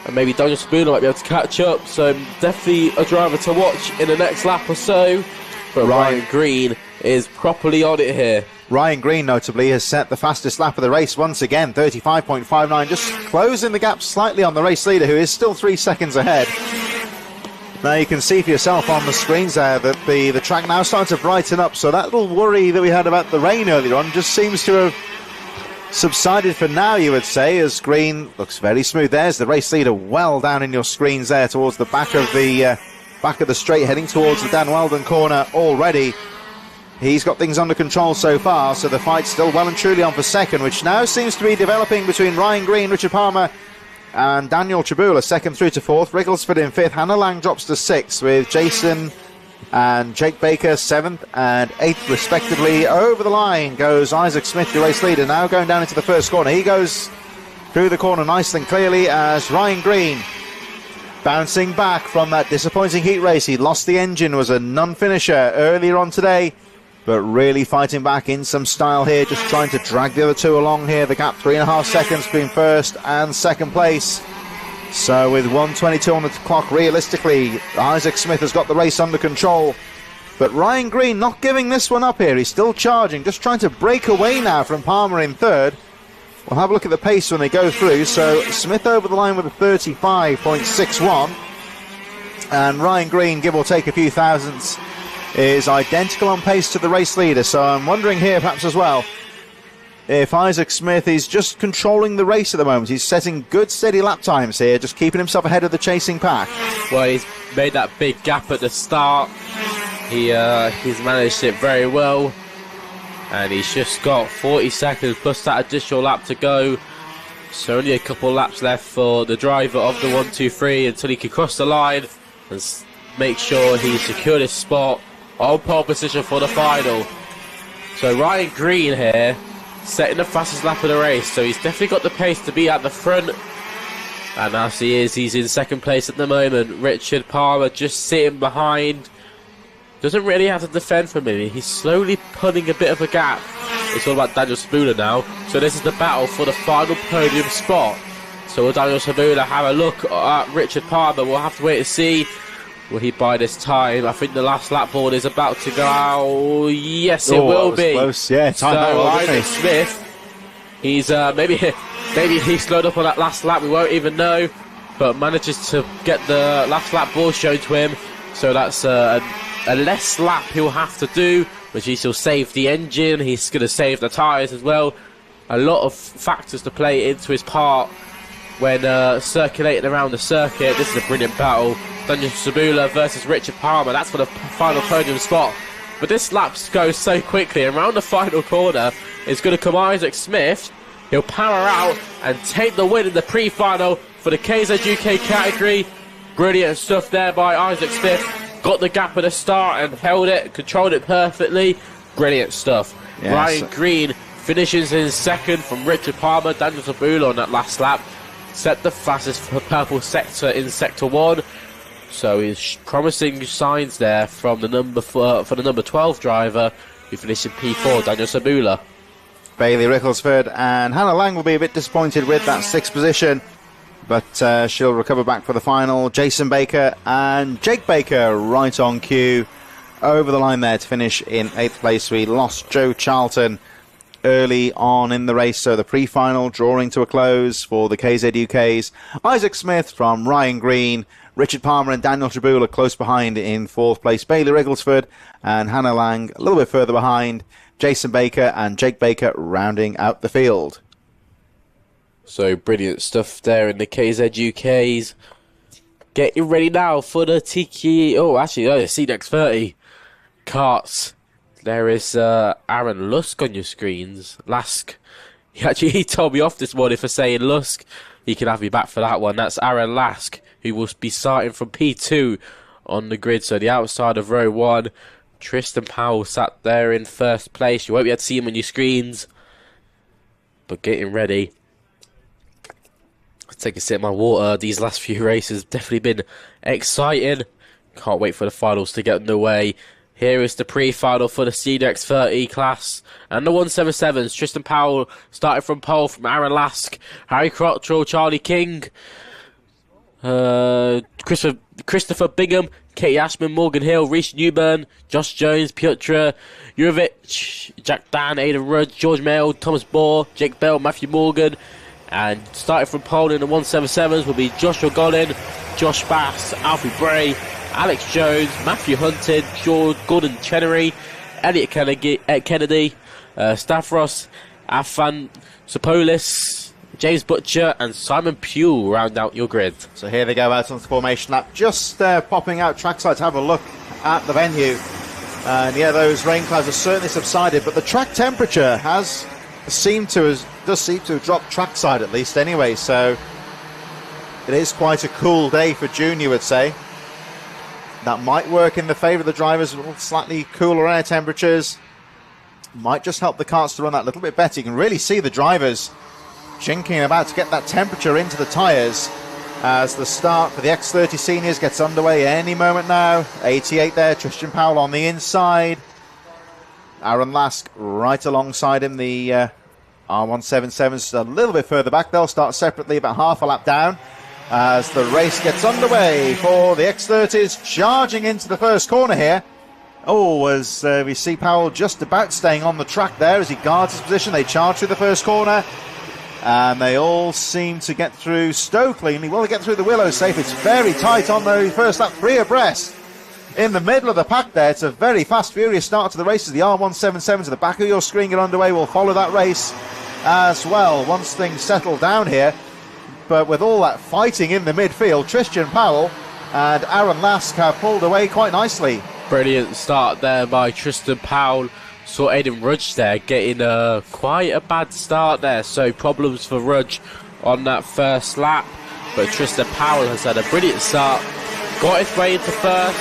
And maybe Daniel Sabula might be able to catch up. So definitely a driver to watch in the next lap or so. But Ryan Green is properly on it here. Ryan Green, notably, has set the fastest lap of the race once again, 35.59, just closing the gap slightly on the race leader, who is still 3 seconds ahead. Now you can see for yourself on the screens there that the track now starting to brighten up, so that little worry that we had about the rain earlier on just seems to have subsided for now, you would say, as Green looks very smooth. There's the race leader well down in your screens there towards the back of the straight, heading towards the Dan Weldon corner already. He's got things under control so far, so the fight's still well and truly on for second, which now seems to be developing between Ryan Green, Richard Palmer and Daniel Tribula, second through to fourth. Rigglesford in fifth. Hannah Lang drops to sixth, with Jason and Jake Baker seventh and eighth respectively. Over the line goes Isaac Smith, the race leader, now going down into the first corner. He goes through the corner nicely and clearly as Ryan Green, bouncing back from that disappointing heat race. He lost the engine, was a non-finisher earlier on today, but really fighting back in some style here, just trying to drag the other two along here. The gap 3.5 seconds between first and second place. So with 1:22 on the clock, realistically, Isaac Smith has got the race under control. But Ryan Green not giving this one up here. He's still charging, just trying to break away now from Palmer in third. We'll have a look at the pace when they go through. So Smith over the line with a 35.61. And Ryan Green, give or take a few thousandths, is identical on pace to the race leader. So I'm wondering here perhaps as well if Isaac Smith is just controlling the race at the moment. He's setting good steady lap times here, just keeping himself ahead of the chasing pack. Well, he's made that big gap at the start. He's managed it very well, and he's just got 40 seconds plus that additional lap to go. So only a couple laps left for the driver of the 1-2-3 until he can cross the line and make sure he's secured his spot on pole position for the final. So Ryan Green here setting the fastest lap of the race, so he's definitely got the pace to be at the front, and as he is, he's in second place at the moment. Richard Palmer just sitting behind, doesn't really have to defend from him. He's slowly pulling a bit of a gap. It's all about Daniel Sabula now, so this is the battle for the final podium spot. So will Daniel Sabula have a look at Richard Palmer? We'll have to wait and see. Will he buy this time? I think the last lap board is about to go. Yes, it will be. Close. Yeah, time so Isaac Smith, he's maybe he slowed up on that last lap. We won't even know, but manages to get the last lap board shown to him. So that's a less lap he'll have to do, which he'll save the engine. He's going to save the tyres as well. A lot of factors to play into his part when circulating around the circuit. This is a brilliant battle. Daniel Sabula versus Richard Palmer. That's for the final podium spot. But this lap goes so quickly. Around the final corner is going to come Isaac Smith. He'll power out and take the win in the pre-final for the KZUK category. Brilliant stuff there by Isaac Smith. Got the gap at the start and held it, controlled it perfectly. Brilliant stuff. Yes. Ryan Green finishes in second from Richard Palmer. Daniel Sabula on that last lap set the fastest for purple sector in sector 1. So he's promising signs there from the number for the number 12 driver who finished in P4, Daniel Sabula. Bailey Rigglesford and Hannah Lang will be a bit disappointed with that 6th position. but she'll recover back for the final. Jason Baker and Jake Baker right on cue over the line there to finish in 8th place. We lost Joe Charlton early on in the race, so the pre-final drawing to a close for the KZUKs. Isaac Smith from Ryan Green, Richard Palmer and Daniel Tribula close behind in 4th place. Bailey Rigglesford and Hannah Lang a little bit further behind. Jason Baker and Jake Baker rounding out the field. So brilliant stuff there in the KZUKs. Getting ready now for the X30 karts. There is Aaron Lusk on your screens. Lask. He told me off this morning for saying Lusk. He can have me back for that one. That's Aaron Lask, who will be starting from P2 on the grid. So the outside of row 1. Tristan Powell sat there in 1st place. You won't be able to see him on your screens. But getting ready. I'll take a sip of my water. These last few races have definitely been exciting. Can't wait for the finals to get underway. Here is the pre-final for the Senior X30 class. And the 177s. Tristan Powell starting from pole from Aaron Lask. Harry Crottrell, Charlie King. Christopher Bingham. Katie Ashman, Morgan Hill, Reece Newburn, Josh Jones, Piotr Jurovic, Jack Dan, Aidan Rudd, George Mail, Thomas Bohr, Jake Bell, Matthew Morgan. And starting from pole in the 177s will be Joshua Gollin, Josh Bass, Alfie Bray, Alex Jones, Matthew Hunted, Gordon Chenery, Elliot Kennedy, Stavros Afan Sopolis, James Butcher and Simon Pugh round out your grid. So here they go out on the formation lap, just popping out trackside to have a look at the venue. And yeah, those rain clouds have certainly subsided, but the track temperature does seem to have dropped trackside at least anyway. So it is quite a cool day for June, you would say. That might work in the favour of the drivers. Slightly cooler air temperatures might just help the karts to run that little bit better. You can really see the drivers chinking about to get that temperature into the tyres as the start for the X30 Seniors gets underway any moment now. 88 there, Tristan Powell on the inside. Aaron Lask right alongside him. The R177's a little bit further back. They'll start separately about half a lap down as the race gets underway for the X30s, charging into the first corner here. As we see Powell just about staying on the track there as he guards his position. They charge through the first corner. And they all seem to get through Stoke cleanly. Well, they get through the Willows safe. It's very tight on the first lap, 3 abreast. In the middle of the pack there, it's a very fast, furious start to the race as the R177 to the back of your screen get underway. We'll follow that race as well once things settle down here. But with all that fighting in the midfield, Tristan Powell and Aaron Lask have pulled away quite nicely. Brilliant start there by Tristan Powell. Saw Aidan Rudge there getting quite a bad start there, so problems for Rudge on that first lap. But Tristan Powell has had a brilliant start, got his way into first,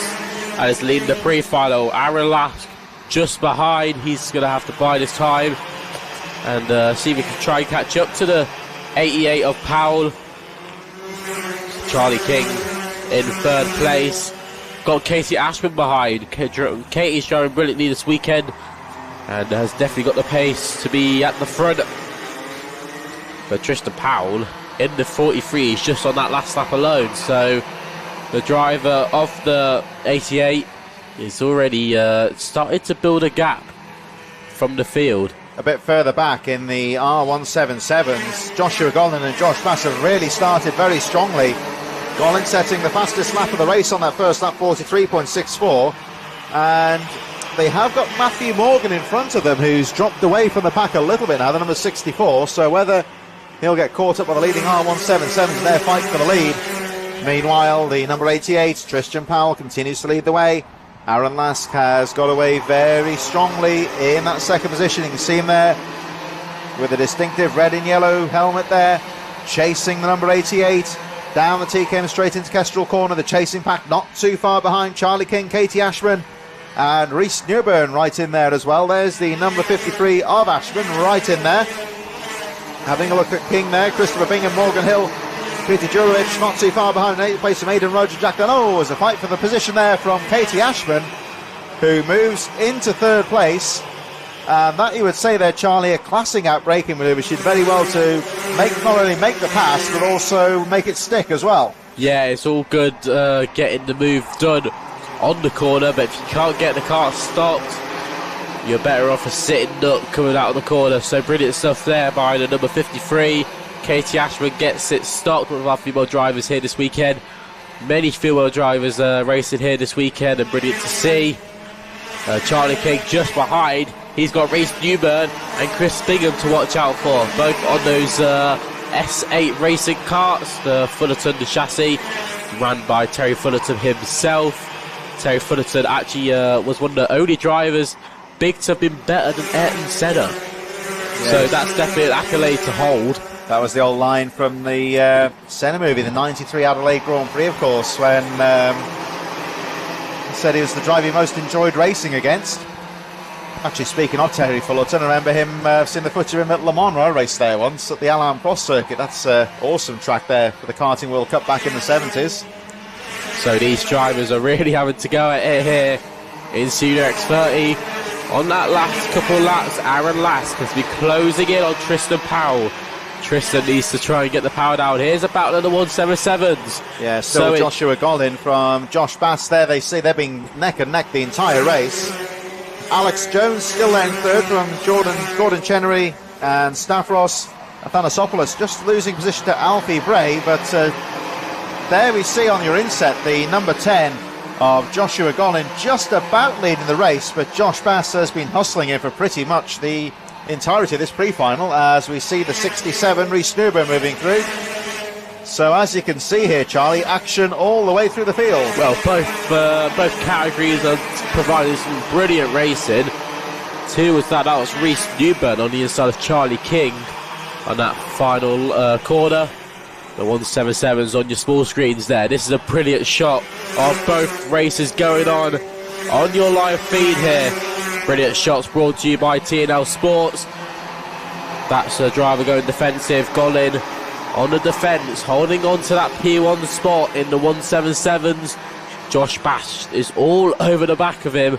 and is leading the pre-final. Aaron Lask just behind. He's going to have to bide his time and see if he can try and catch up to the 88 of Powell. Charlie King in 3rd place. Got Katie Ashman behind. Katie's showing brilliantly this weekend and has definitely got the pace to be at the front. But Tristan Powell in the 43 is just on that last lap alone. So the driver of the 88 is already started to build a gap from the field. A bit further back in the R177s, Joshua Gollin and Josh Bass have really started very strongly. Gollin setting the fastest lap of the race on that first lap, 43.64. And they have got Matthew Morgan in front of them, who's dropped away from the pack a little bit now, the number 64. So whether he'll get caught up by the leading R177s in their fight for the lead. Meanwhile, the number 88, Tristan Powell, continues to lead the way. Aaron Lask has got away very strongly in that second position. You can see him there with a distinctive red and yellow helmet there, chasing the number 88 down the TKM straight into Kestrel Corner. The chasing pack not too far behind. Charlie King, Katie Ashman and Reece Newburn right in there as well. There's the number 53 of Ashman right in there. Having a look at King there, Christopher Bingham, Morgan Hill, Peter Jurovic not too far behind. 8th place from Aidan Roger, Jack Dunn. There's a fight for the position there from Katie Ashman, who moves into 3rd place. And that, you would say there, Charlie, a classing out braking manoeuvre. She did very well to not only make the pass, but also make it stick as well. Yeah, it's all good getting the move done on the corner, but if you can't get the car stopped, you're better off a sitting duck coming out of the corner. So brilliant stuff there by the number 53. Katie Ashman gets it stopped. One of our female drivers here this weekend. Many female drivers racing here this weekend, and brilliant to see. Charlie King just behind. He's got Reece Newburn and Chris Bingham to watch out for, both on those S8 racing karts. The Fullerton, the chassis, ran by Terry Fullerton himself. Terry Fullerton actually was one of the only drivers big to have been better than Ayrton Senna. Yes. So that's definitely an accolade to hold. That was the old line from the Senna movie, the 93 Adelaide Grand Prix, of course, when he said he was the driver he most enjoyed racing against. Actually, speaking of Terry Fullerton, I remember him seeing the footage of him at Le Mans. I raced there once at the Alain Prost circuit. That's an awesome track there for the Karting World Cup back in the 70s. So these drivers are really having to go at it here in Senior X30. On that last couple of laps, Aaron Lask has been closing in on Tristan Powell. Tristan needs to try and get the power down. Here's a battle of the 177s. Yeah, still Joshua Gollin from Josh Bass there. They see they've been neck and neck the entire race. Alex Jones still there in third from Gordon Chenery and Stavros Athanasopoulos, just losing position to Alfie Bray. But there we see on your inset the number 10 of Joshua Gollin just about leading the race, but Josh Bass has been hustling him for pretty much the entirety of this pre-final, as we see the 67 Reece Newburn moving through. So as you can see here, Charlie, action all the way through the field. Well, both categories are providing some brilliant racing. Two was that was Reece Newburn on the inside of Charlie King on that final corner. The 177's on your small screens there. This is a brilliant shot of both races going on your live feed here. Brilliant shots brought to you by TNL Sports. That's a driver going defensive. Gollin on the defence, holding on to that P1 spot in the 177s. Josh Bass is all over the back of him.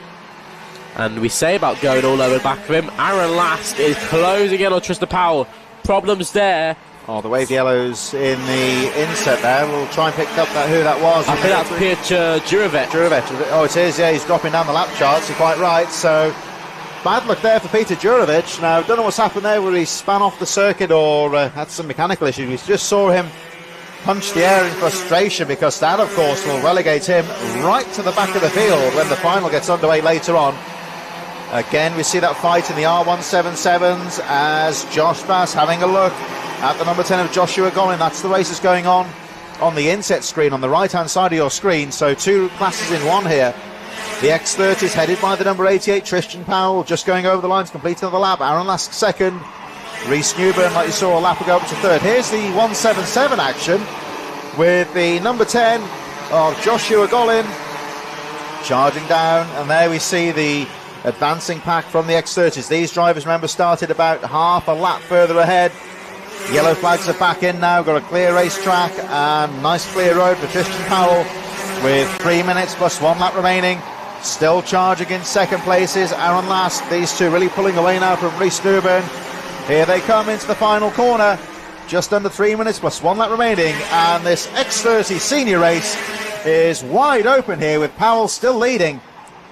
And we say about going all over the back of him. Aaron Lask is closing in on Tristan Powell. Problems there. Oh, the wave yellows in the inset there. We'll try and pick up who that was. I think that's Peter Jurovic. Oh, it is, yeah, he's dropping down the lap charts, you're quite right. So, bad luck there for Peter Jurovic. Now, don't know what's happened there, whether he span off the circuit or had some mechanical issues. We just saw him punch the air in frustration, because that, of course, will relegate him right to the back of the field when the final gets underway later on. Again, we see that fight in the R177s as Josh Bass having a look at the number 10 of Joshua Gollin. That's the race that's going on the inset screen on the right-hand side of your screen. So two classes in one here. The X30 is headed by the number 88, Tristan Powell, just going over the lines, completing the lap. Aaron Lask second. Reece Newburn, like you saw a lap ago, up to third. Here's the 177 action with the number 10 of Joshua Gollin charging down. And there we see the advancing pack from the X30s. These drivers, remember, started about half a lap further ahead. Yellow flags are back in now, got a clear racetrack and nice clear road for Tristan Powell with 3 minutes plus 1 lap remaining. Still charging in second places, Aaron Lask. These two really pulling away now from Reece Newburn. Here they come into the final corner, just under 3 minutes plus 1 lap remaining, and this X30 Senior race is wide open here with Powell still leading.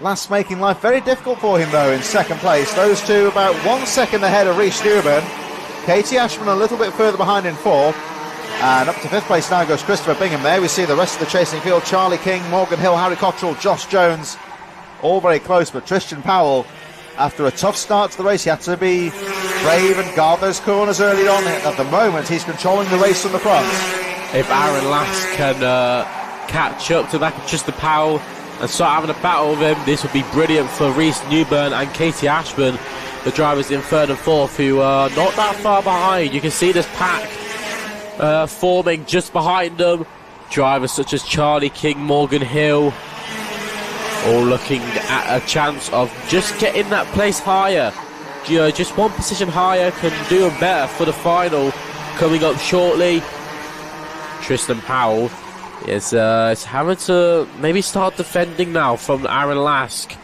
Lask making life very difficult for him though in second place. Those two about 1 second ahead of Reece Newburn. Katie Ashman a little bit further behind in fourth. And up to fifth place now goes Christopher Bingham. There we see the rest of the chasing field. Charlie King, Morgan Hill, Harry Cottrell, Josh Jones. All very close, but Tristan Powell, after a tough start to the race, he had to be brave and guard those corners early on. At the moment, he's controlling the race from the front. If Aaron Lask can catch up to that of Tristan Powell and start having a battle with him, this would be brilliant for Reece Newburn and Katie Ashman, the drivers in third and fourth, who are not that far behind. You can see this pack forming just behind them. Drivers such as Charlie King, Morgan Hill, all looking at a chance of just getting that place higher. You know, just one position higher can do them better for the final coming up shortly. Tristan Powell is having to maybe start defending now from Aaron Lask,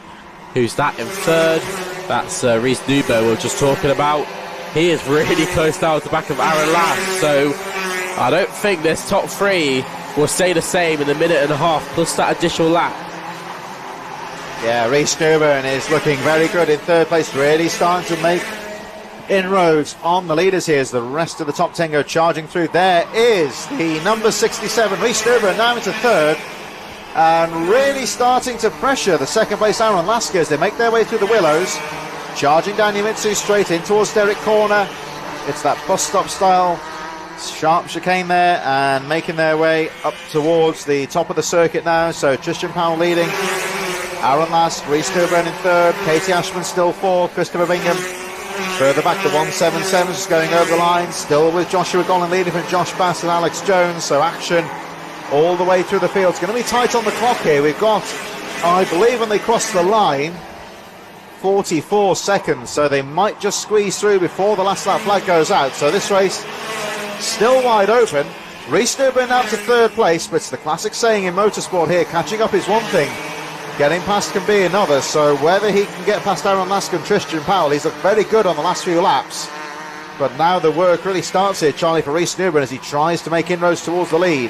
who's that in third. That's Reece Newburn we were just talking about. he is really close down to the back of Aaron Last. So I don't think this top three will stay the same in a minute and a half, plus that additional lap. Yeah, Rhys Newburn is looking very good in third place, really starting to make inroads on the leaders here as the rest of the top 10 go charging through. There is the number 67, Rhys Newburn, now into third, and really starting to pressure the second place Aaron Lasker as they make their way through the Willows, charging down Yamitsu straight in towards Derrick Corner. It's that bus stop style sharp chicane there, and making their way up towards the top of the circuit now. So Tristan Powell leading, Aaron Last, Rhys Newburn in third, Katie Ashman still fourth, Christopher Bingham further back. The 177 is going over the line, still with Joshua Gollan leading from Josh Bass and Alex Jones. So action all the way through the field. It's going to be tight on the clock here. We've got, I believe when they cross the line, 44 seconds, so they might just squeeze through before the last lap flag goes out. So this race still wide open. Rhys Newburn out to third place, but it's the classic saying in motorsport here, catching up is one thing, getting past can be another. So whether he can get past Aaron Lasker and Tristan Powell, he's looked very good on the last few laps, but now the work really starts here, Charlie, for Rhys Newburn as he tries to make inroads towards the lead.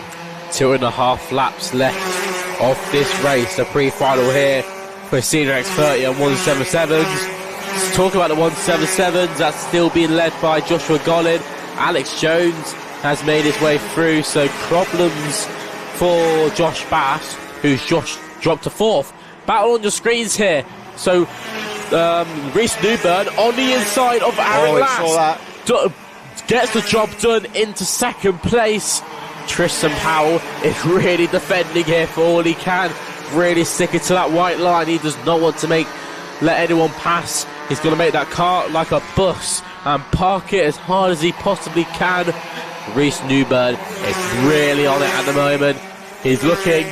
2.5 laps left of this race, the pre-final here for Senior X30 and 177s. Let's talk about the 177s. That's still being led by Joshua Gollan. Alex Jones has made his way through, so problems for Josh Bass, who's just dropped to fourth. Battle on your screens here. So Rhys Newburn on the inside of Aaron Last gets the job done into second place. Tristan Powell is really defending here for all he can, really sticking to that white line. He does not want to let anyone pass. He's going to make that car like a bus and park it as hard as he possibly can. Rhys Newburn is really on it at the moment. He's looking,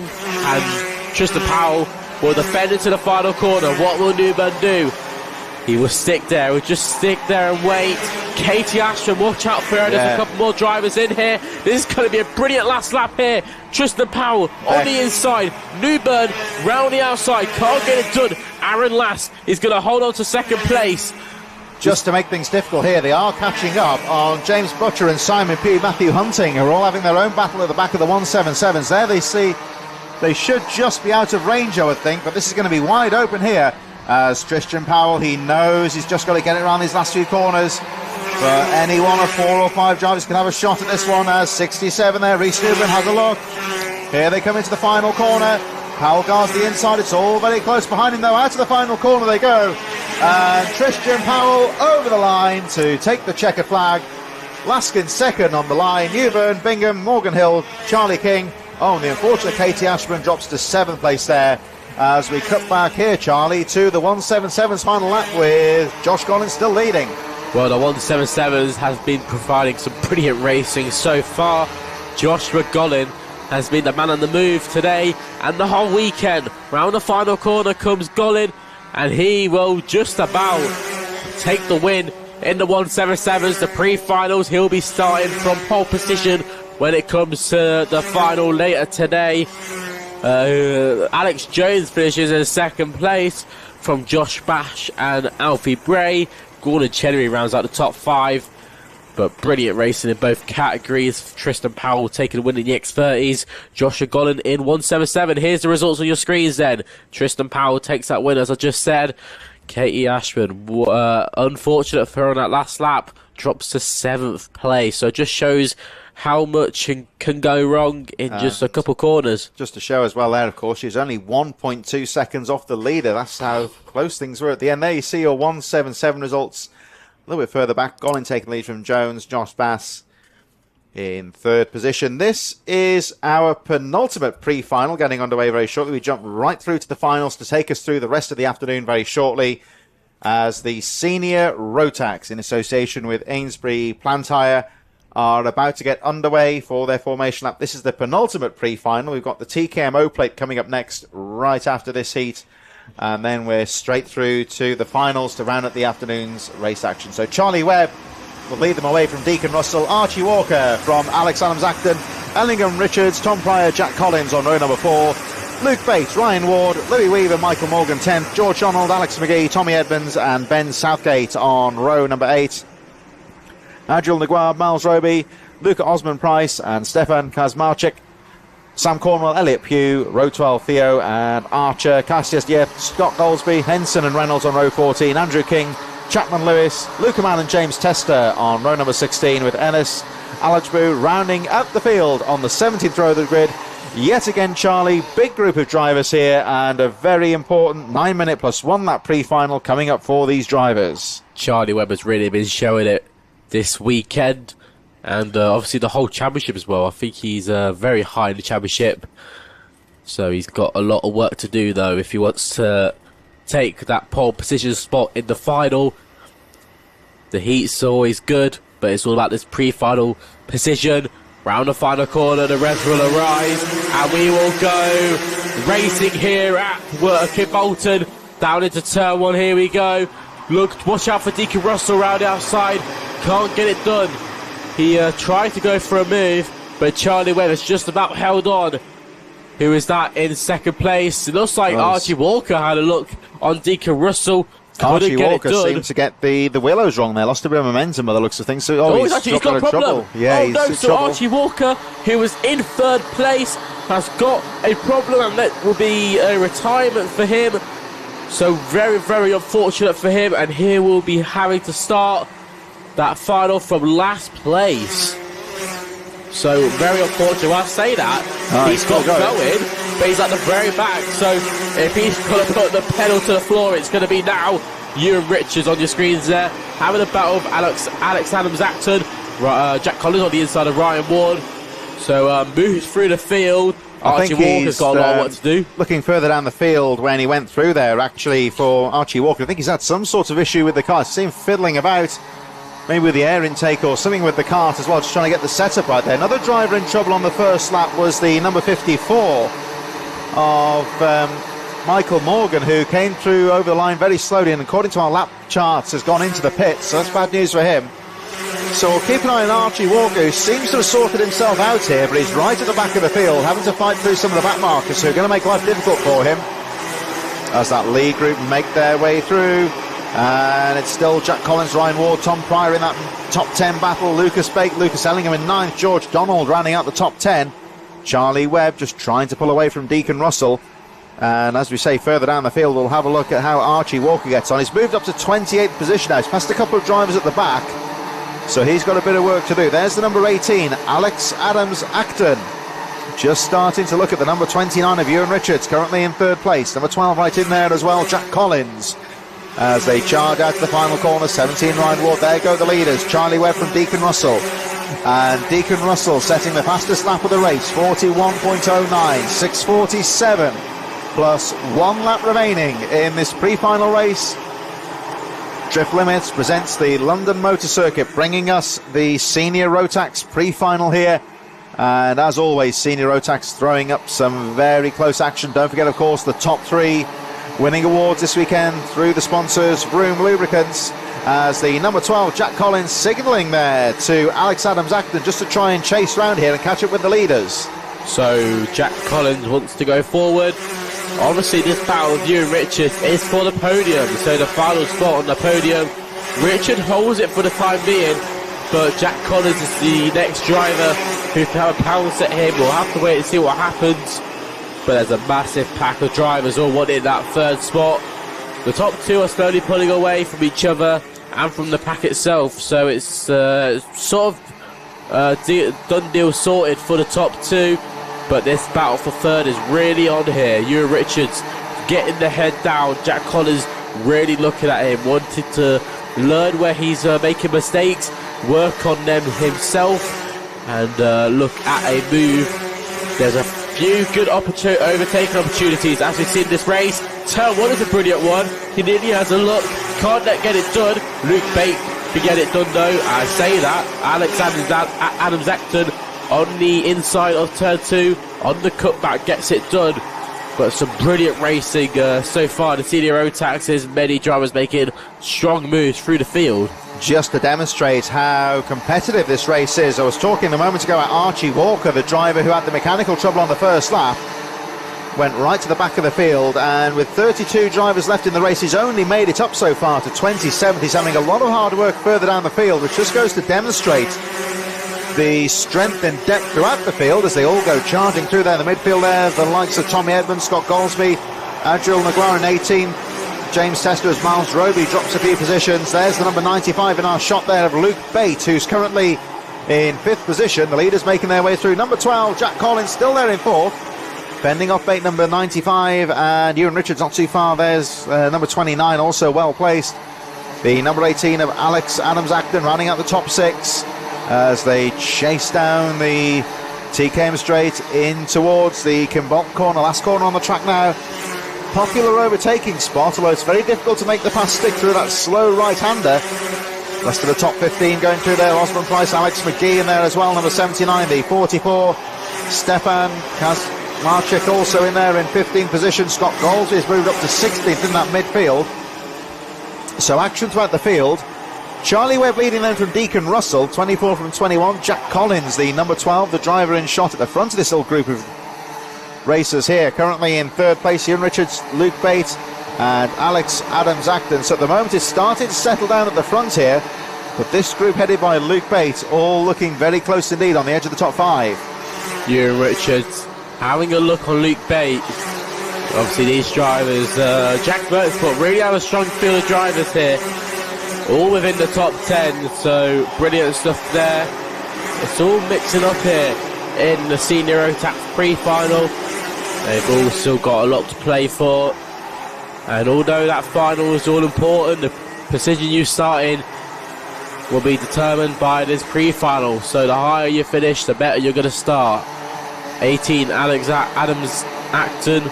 and Tristan Powell will defend into the final corner. What will Newburn do? He will stick there. He'll just stick there and wait. Katie Ashton, watch out for her. There's a couple more drivers in here. This is going to be a brilliant last lap here. Tristan Powell on the inside. Newburn round the outside. Can't get it done. Aaron Last is going to hold on to second place. Just to make things difficult here, they are catching up on James Butcher and Simon P. Matthew Hunting, who are all having their own battle at the back of the 177s. There they see they should just be out of range, I would think, but this is going to be wide open here. As Tristan Powell, he knows he's just got to get it around these last few corners. But any one of 4 or 5 drivers can have a shot at this one. As 67 there, Rhys Newburn has a look. Here they come into the final corner. Powell guards the inside. It's all very close behind him, though. Out of the final corner they go. And Tristan Powell over the line to take the checkered flag. Laskin second on the line. Newburn, Bingham, Morgan Hill, Charlie King. Oh, and the unfortunate Katie Ashburn drops to 7th place there. As we cut back here, Charlie, to the 177's final lap with Josh Collins still leading. Well, the 177s has been providing some brilliant racing so far. Joshua Gollan has been the man on the move today and the whole weekend. Round the final corner comes Gollan, and he will just about take the win in the 177s. The pre-finals, he'll be starting from pole position when it comes to the final later today. Alex Jones finishes in second place from Josh Bash and Alfie Bray. Gordon Chenery rounds out the top 5. But brilliant racing in both categories. Tristan Powell taking the win in the X30s. Joshua Gollan in 177. Here's the results on your screens then. Tristan Powell takes that win, as I just said. Katie Ashman, unfortunate for her on that last lap, drops to 7th place. So it just shows how much can go wrong in just a couple corners. Just to show as well there, of course, she's only 1.2 seconds off the leader. That's how close things were at the end. There you see your 177 results. A little bit further back, Gollan taking the lead from Jones, Josh Bass in third position. This is our penultimate pre-final getting underway very shortly. We jump right through to the finals to take us through the rest of the afternoon very shortly, as the senior Rotax in association with Amesbury Plantire are about to get underway for their formation lap. This is the penultimate pre-final. We've got the TKM O Plate coming up next right after this heat. And then we're straight through to the finals to round up the afternoon's race action. So Charlie Webb will lead them away from Deacon Russell, Archie Walker from Alex Adams Acton, Ellingham Richards, Tom Pryor, Jack Collins on row number 4, Luke Bates, Ryan Ward, Louis Weaver, Michael Morgan 10th, George Donald, Alex McGee, Tommy Edmonds and Ben Southgate on row number 8. Adriel Naguab, Miles Roby, Luca Osman Price and Stefan Kazmarczyk. Sam Cornwell, Elliot Pugh, row 12 Theo and Archer, Cassius Diep, Scott Goldsby, Henson and Reynolds on row 14, Andrew King, Chapman Lewis, Luca Mann and James Tester on row number 16 with Ennis Alajbu rounding out the field on the 17th row of the grid. Yet again, Charlie, big group of drivers here and a very important 9-minute plus 1 lap pre-final coming up for these drivers. Charlie Webber's really been showing it this weekend, and obviously the whole championship as well. I think he's very high in the championship, so he's got a lot of work to do though if he wants to take that pole position spot in the final. The heat's always good, but it's all about this pre-final position. Round the final corner, the revs will arise, and we will go racing here at Kid Bolton. Down into turn 1, here we go. Look, watch out for Deacon Russell round the outside. Can't get it done. He tried to go for a move, but Charlie Webb has just about held on. Who is that in second place? It looks like Archie Walker had a look on Deacon Russell. Archie Walker seemed to get the willows wrong there. Lost a bit of momentum by the looks of things. So, he's got a problem. Yeah, So Archie Walker, who was in third place, has got a problem, and that will be a retirement for him. So very, very unfortunate for him, and he will be having to start that final from last place. So very unfortunate. Well, I say that he's got going, but he's at the very back. So if he's going to put the pedal to the floor, it's going to be now. Ewan Richards on your screens there, having a battle with Alex Adams-Acton, Jack Collins on the inside of Ryan Ward. So moves through the field. Archie Walker's got a lot of work to do. Looking further down the field when he went through there, actually, for Archie Walker, I think he's had some sort of issue with the car. Seen fiddling about, maybe with the air intake or something with the cart as well, just trying to get the setup right there. Another driver in trouble on the first lap was the number 54 of Michael Morgan, who came through over the line very slowly and according to our lap charts has gone into the pits, so that's bad news for him. So we'll keep an eye on Archie Walker, who seems to have sorted himself out here, but he's right at the back of the field, having to fight through some of the back markers who are going to make life difficult for him as that lead group make their way through. And it's still Jack Collins, Ryan Ward, Tom Pryor in that top 10 battle. Lucas Bake, Lucas Ellingham in 9th. George Donald rounding out the top 10. Charlie Webb just trying to pull away from Deacon Russell. And as we say, further down the field, we'll have a look at how Archie Walker gets on. He's moved up to 28th position now. He's passed a couple of drivers at the back, so he's got a bit of work to do. There's the number 18, Alex Adams-Acton. Just starting to look at the number 29 of Ewan Richards, currently in third place. Number 12 right in there as well, Jack Collins. As they charge out to the final corner, 17 Ryan Ward. There go the leaders. Charlie Webb from Deacon Russell. And Deacon Russell setting the fastest lap of the race, 41.09, 6:47, plus 1 lap remaining in this pre-final race. Drift Limits presents the London Motor Circuit, bringing us the Senior Rotax pre-final here. And as always, Senior Rotax throwing up some very close action. Don't forget, of course, the top 3 winning awards this weekend through the sponsors Vroom Lubricants, as the number 12 Jack Collins signalling there to Alex Adams-Acton just to try and chase round here and catch up with the leaders. So Jack Collins wants to go forward. Obviously this battle with Ewan Richards is for the podium, so the final spot on the podium. Richard holds it for the time being, but Jack Collins is the next driver who can have a pounce at him. We'll have to wait and see what happens. But there's a massive pack of drivers all wanting that third spot. The top 2 are slowly pulling away from each other and from the pack itself, so it's sort of done deal sorted for the top 2. But this battle for third is really on here. Ewan Richards getting the head down. Jack Collins really looking at him, wanting to learn where he's making mistakes, work on them himself, and look at a move. There's a few good overtaking opportunities as we've seen this race. Turn 1 is a brilliant one. He nearly has a look. Can't get it done. Luke Bate can get it done though. I say that. Alex Adams-Acton on the inside of turn 2 on the cutback gets it done. But some brilliant racing so far. The Senior Rotaxes, many drivers making strong moves through the field. Just to demonstrate how competitive this race is, I was talking a moment ago about Archie Walker, the driver who had the mechanical trouble on the first lap. went right to the back of the field, and with 32 drivers left in the race, he's only made it up so far to 27th. He's having a lot of hard work further down the field, which just goes to demonstrate the strength and depth throughout the field as they all go charging through there in the midfield there. The likes of Tommy Edmonds, Scott Goldsby, Adriel Naguara in 18, James Tester as Miles Roby drops a few positions. There's the number 95 in our shot there of Luke Bate, who's currently in 5th position. The leaders making their way through. Number 12, Jack Collins, still there in 4th. Fending off Bate number 95, and Ewan Richards not too far. There's number 29, also well placed. The number 18 of Alex Adams-Acton rounding out the top 6 as they chase down the TKM straight in towards the Kimbolton corner. Last corner on the track now. Popular overtaking spot, although it's very difficult to make the pass stick through that slow right-hander. Rest of the top 15 going through there. Osman Price, Alex McGee in there as well. Number 79, the 44, Stefan Kazmarczyk also in there in 15th position. Scott Goldsby has moved up to 16th in that midfield. So action throughout the field. Charlie Webb leading them from Deacon Russell, 24 from 21. Jack Collins, the number 12, the driver in shot at the front of this little group of racers here. Currently in 3rd place, Ewan Richards, Luke Bate and Alex Adams-Acton. So at the moment it's starting to settle down at the front here, but this group headed by Luke Bate all looking very close indeed on the edge of the top 5. Ewan Richards having a look on Luke Bate. Obviously these drivers, Jack Burton's really have a strong field of drivers here, all within the top 10, so brilliant stuff there. It's all mixing up here in the Senior Rotax pre-final. They've all still got a lot to play for, and although that final is all important, the position you start in will be determined by this pre-final. So the higher you finish, the better you're going to start. 18 Alex Adams-Acton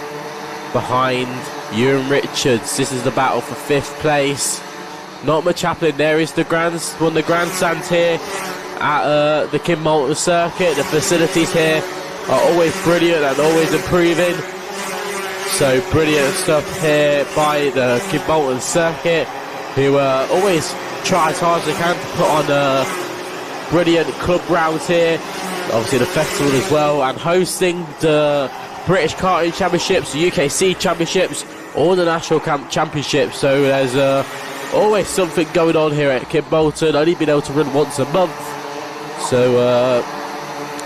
behind Ewan Richards. This is the battle for 5th place. Not much happening. There is the one of the grandstands here at the Kimbolton circuit. The facilities here are always brilliant and always improving. So brilliant stuff here by the Kimbolton circuit, who always try as hard as they can to put on brilliant club rounds here. Obviously the festival as well, and hosting the British Kart Championships, the UKC Championships, or the National Championships. So there's always something going on here at Kimbolton. Only been able to run once a month. So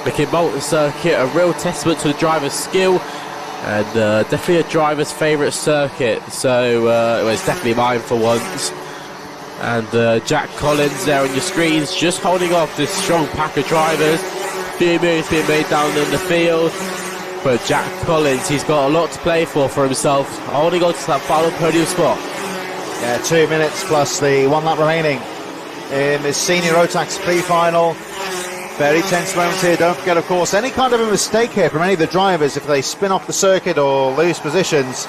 the Kimbolton circuit, a real testament to the driver's skill, and definitely a driver's favourite circuit. So well, it's definitely mine for once. And Jack Collins there on your screens, just holding off this strong pack of drivers. Few moves being made down in the field, but Jack Collins, he's got a lot to play for himself, holding on to that final podium spot. Yeah, 2 minutes plus the 1 lap remaining in this Senior Rotax pre-final. Very tense moments here. Don't forget, of course, any kind of a mistake here from any of the drivers, if they spin off the circuit or lose positions,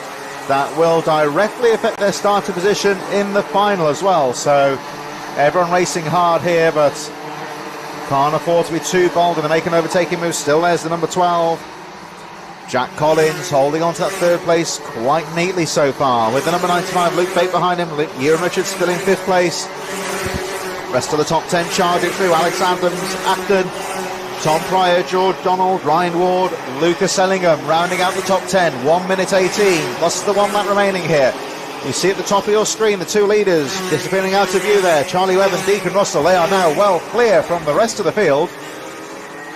that will directly affect their starting position in the final as well. So everyone racing hard here, but can't afford to be too bold, and they're making overtaking moves. Still there's the number 12, Jack Collins, holding on to that 3rd place quite neatly so far, with the number 95 Luke Bate behind him. Ewan Richards still in 5th place. Rest of the top 10 charging through. Alex Adams-Acton, Tom Pryor, George Donald, Ryan Ward, Lucas Ellingham rounding out the top 10. 1 minute 18 plus the 1 lap remaining here. You see at the top of your screen the 2 leaders disappearing out of view there. Charlie Webb and Deacon Russell, they are now well clear from the rest of the field.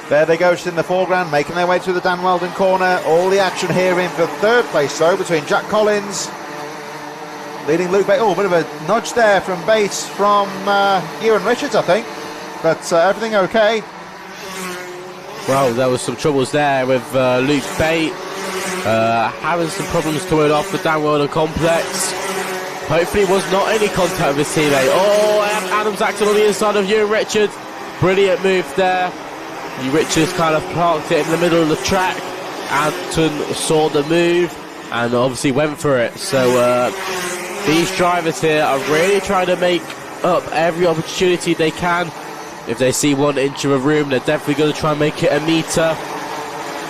There they go, just in the foreground, making their way through the Dan Weldon corner. All the action here in for 3rd place though, between Jack Collins leading Luke Bate. Oh, a bit of a nudge there from Bates from Ewan Richards, I think. But everything okay? Well, there was some troubles there with Luke Bate having some problems coming off the Dan Weldon complex. Hopefully it was not any contact with his teammate. Oh, Adams-Acton on the inside of Ewan Richards. Brilliant move there. Richards kind of parked it in the middle of the track. Acton saw the move and obviously went for it. So these drivers here are really trying to make up every opportunity they can. If they see 1 inch of a room, they're definitely going to try and make it a metre.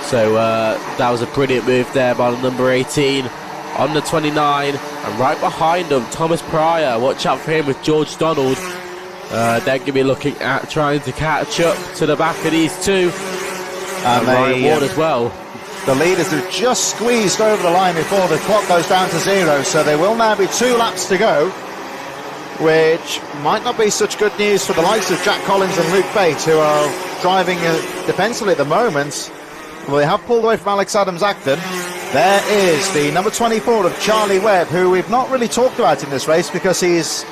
So that was a brilliant move there by the number 18 on the 29, and right behind them Thomas Pryor. Watch out for him with George Donald. They're going to be looking at trying to catch up to the back of these two, and Ryan Ward as well. The leaders have just squeezed over the line before the clock goes down to 0, so there will now be 2 laps to go, which might not be such good news for the likes of Jack Collins and Luke Bates, who are driving defensively at the moment. Well, they have pulled away from Alex Adams-Acton. There is the number 24 of Charlie Webb, who we've not really talked about in this race because he's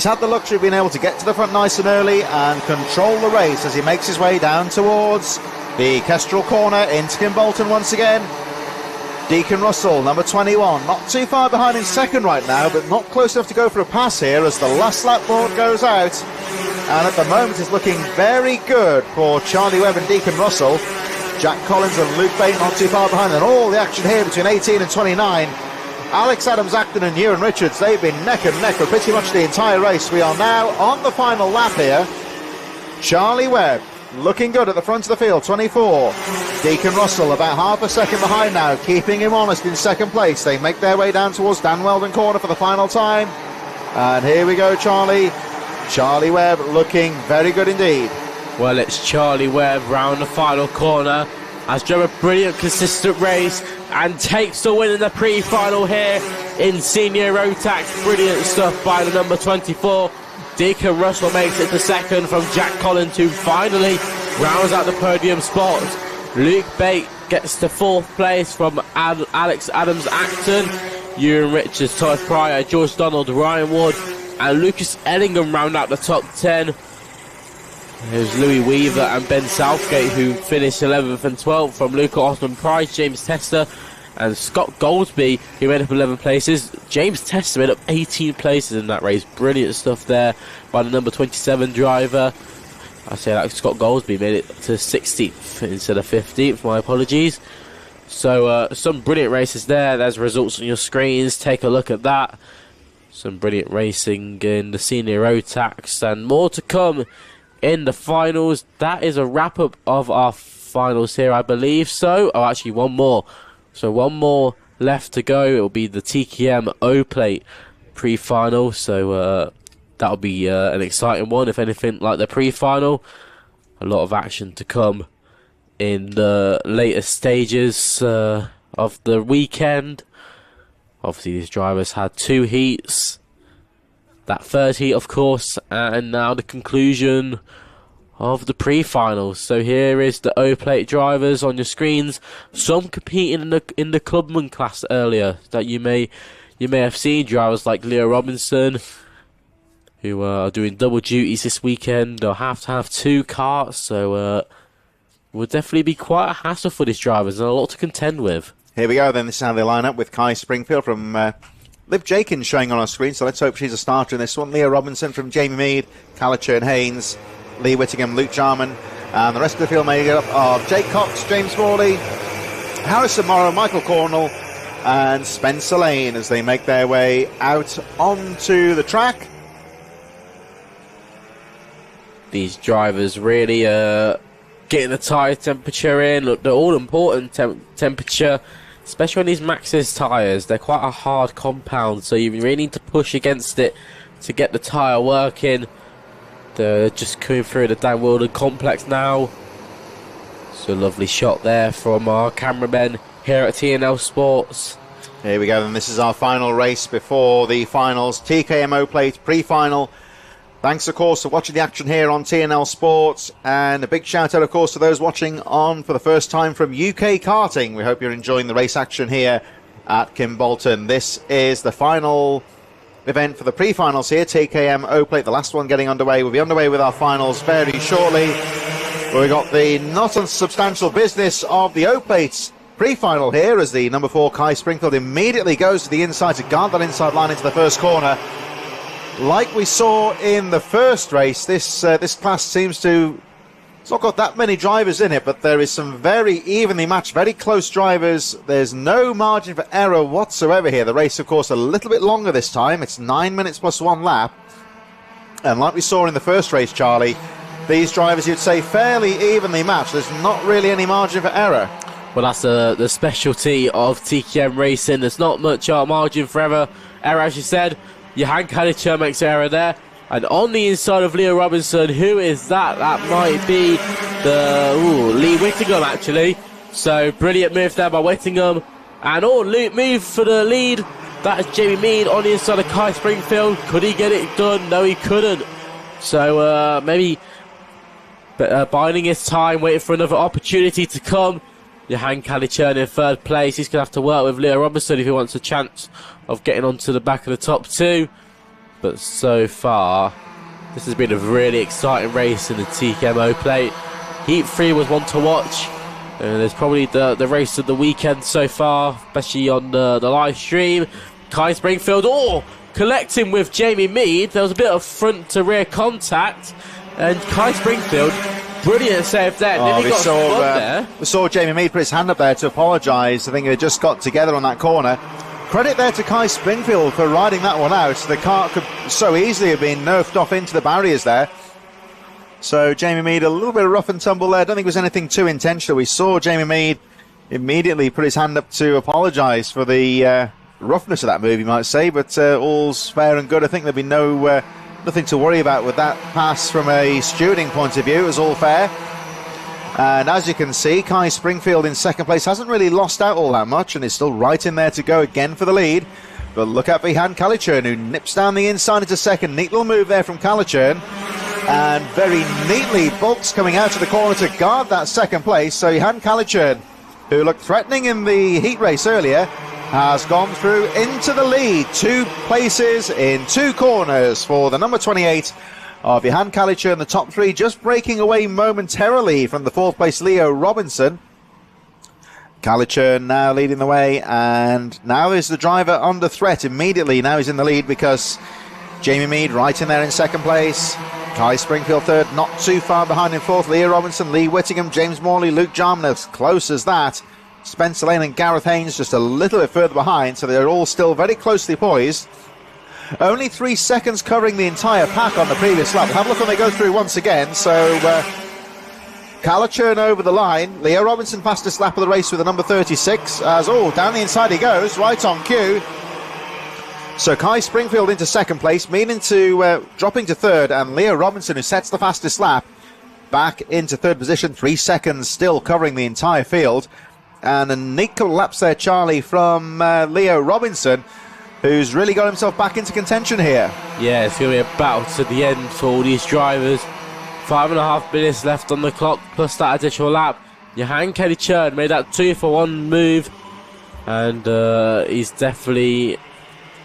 had the luxury of being able to get to the front nice and early and control the race as he makes his way down towards the Kestrel corner into Kimbolton once again. Deacon Russell, number 21, not too far behind in second right now, but not close enough to go for a pass here as the last lap board goes out. And at the moment it's looking very good for Charlie Webb and Deacon Russell. Jack Collins and Luke Bain not too far behind, and all the action here between 18 and 29. Alex Adams-Acton and Ewan Richards, they've been neck and neck for pretty much the entire race. We are now on the final lap here. Charlie Webb looking good at the front of the field, 24. Deacon Russell about half a second behind now, keeping him honest in second place. They make their way down towards Dan Weldon corner for the final time. And here we go, Charlie. Charlie Webb looking very good indeed. Well, it's Charlie Webb round the final corner. Has driven a brilliant, consistent race and takes the win in the pre-final here in Senior Rotax. Brilliant stuff by the number 24. Deacon Russell makes it to second from Jack Collins, who finally rounds out the podium spot. Luke Bate gets to fourth place from Alex Adams-Acton. Ewan Richards, Todd Pryor, George Donald, Ryan Ward and Lucas Ellingham round out the top 10. There's Louis Weaver and Ben Southgate, who finished 11th and 12th from Luca Osman Price, James Tester and Scott Goldsby, who made up 11 places. James Tester made up 18 places in that race. Brilliant stuff there by the number 27 driver. I say that Scott Goldsby made it to 16th instead of 15th, my apologies. So some brilliant races there. There's results on your screens, take a look at that. Some brilliant racing in the Senior Rotax and more to come in the finals. That is a wrap up of our finals here, I believe so. Oh, actually one more. So one more left to go. It will be the TKM O Plate pre-final. So that'll be an exciting one, if anything like the pre-final. A lot of action to come in the later stages of the weekend. Obviously these drivers had 2 heats. That third heat, of course, and now the conclusion of the pre-finals. So here is the O-Plate drivers on your screens. Some competing in the clubman class earlier that you may have seen. Drivers like Leo Robinson, who are doing double duties this weekend. They'll have to have 2 karts, so will definitely be quite a hassle for these drivers and a lot to contend with. Here we go then. This is how they line up with Kai Springfield from Liv Jenkins showing on our screen, so let's hope she's a starter in this one. Leah Robinson from Jamie Mead, Calla Chern-Haynes, Lee Whittingham, Luke Jarman, and the rest of the field made up of Jake Cox, James Morley, Harrison Morrow, Michael Cornell and Spencer Lane as they make their way out onto the track. These drivers really getting the tyre temperature in. Look, the all-important temperature, especially on these Maxxis tyres. They're quite a hard compound, so you really need to push against it to get the tyre working. They're just coming through the Dan Wilder complex now. So lovely shot there from our cameramen here at TNL Sports. Here we go, and this is our final race before the finals. TKM O Plate pre-final. Thanks, of course, for watching the action here on TNL Sports. And a big shout out, of course, to those watching on for the first time from UK Karting. We hope you're enjoying the race action here at Kimbolton. This is the final event for the pre-finals here, TKM O Plate, the last one getting underway. We'll be underway with our finals very shortly. We've got the not unsubstantial business of the O Plates pre-final here as the number 4 Kai Springfield immediately goes to the inside to guard that inside line into the first corner. Like we saw in the first race, this class seems to... It's not got that many drivers in it, but there is some very evenly matched, very close drivers. There's no margin for error whatsoever here. The race, of course, a little bit longer this time. It's 9 minutes plus 1 lap. And like we saw in the first race, Charlie, these drivers, you'd say, fairly evenly matched. There's not really any margin for error. Well, that's the specialty of TKM racing. There's not much margin for error, as you said. Johan Kalicher makes error there. And on the inside of Leo Robinson, who is that? That might be the Lee Whittingham, actually. So brilliant move there by Whittingham. And move for the lead. That is Jamie Mead on the inside of Kai Springfield. Could he get it done? No, he couldn't. So maybe biding his time, waiting for another opportunity to come. Johan Kalichern in third place. He's going to have to work with Leo Robinson if he wants a chance of getting onto the back of the top two. But so far, this has been a really exciting race in the TKM O Plate. Heat 3 was one to watch. There's probably the race of the weekend so far, especially on the live stream. Kai Springfield, collecting with Jamie Mead. There was a bit of front to rear contact. And Kai Springfield, brilliant save there. We saw Jamie Mead put his hand up there to apologise. I think they just got together on that corner. Credit there to Kai Springfield for riding that one out. The car could so easily have been nerfed off into the barriers there. So Jamie Mead, a little bit of rough and tumble there. I don't think it was anything too intentional. We saw Jamie Mead immediately put his hand up to apologise for the roughness of that move, you might say. But all's fair and good. I think there'll be nothing to worry about with that pass from a stewarding point of view. It was all fair. And as you can see, Kai Springfield in second place hasn't really lost out all that much and is still right in there to go again for the lead. But look at Johan Kalichern, who nips down the inside into second. Neat little move there from Kalichern. And very neatly, Bulks coming out of the corner to guard that second place. So Johan Kalichern, who looked threatening in the heat race earlier, has gone through into the lead. 2 places in 2 corners for the number 28 of Johan Kalichern. The top 3 just breaking away momentarily from the 4th place Leo Robinson. Kalichern now leading the way, and now is the driver under threat immediately. Now he's in the lead because Jamie Mead right in there in second place. Kai Springfield third, not too far behind in fourth. Leo Robinson, Lee Whittingham, James Morley, Luke Jarman as close as that. Spencer Lane and Gareth Haynes just a little bit further behind, so they're all still very closely poised. Only 3 seconds covering the entire pack on the previous lap. Have a look when they go through once again. So Kalichern over the line. Leo Robinson fastest lap of the race with the number 36. As down the inside he goes, right on cue. So Kai Springfield into second place, meaning to dropping to third, and Leo Robinson, who sets the fastest lap, back into third position. 3 seconds still covering the entire field. And a neat couple laps there, Charlie, from Leo Robinson, who's really got himself back into contention here. Yeah, it's going to be a battle to the end for all these drivers. 5.5 minutes left on the clock, plus that additional lap. Johan Kalichern made that 2-for-1 move, and he's definitely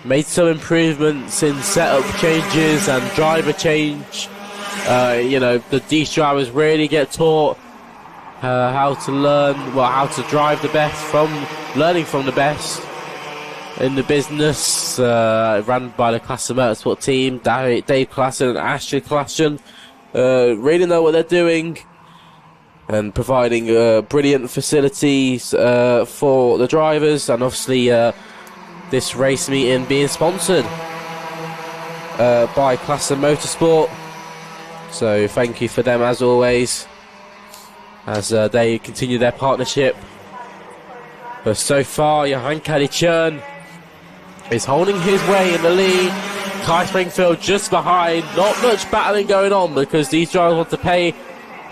made some improvements in setup changes and driver change. These drivers really get taught how to drive the best learning from the best in the business, run by the Klassen Motorsport team, Dave Klassen and Ashley Klassen. Really know what they're doing and providing brilliant facilities for the drivers, and obviously this race meeting being sponsored by Klassen Motorsport. So thank you for them as always, as they continue their partnership. But so far, Johan Kalichern is holding his way in the lead. Kai Springfield just behind. Not much battling going on because these drivers want to pay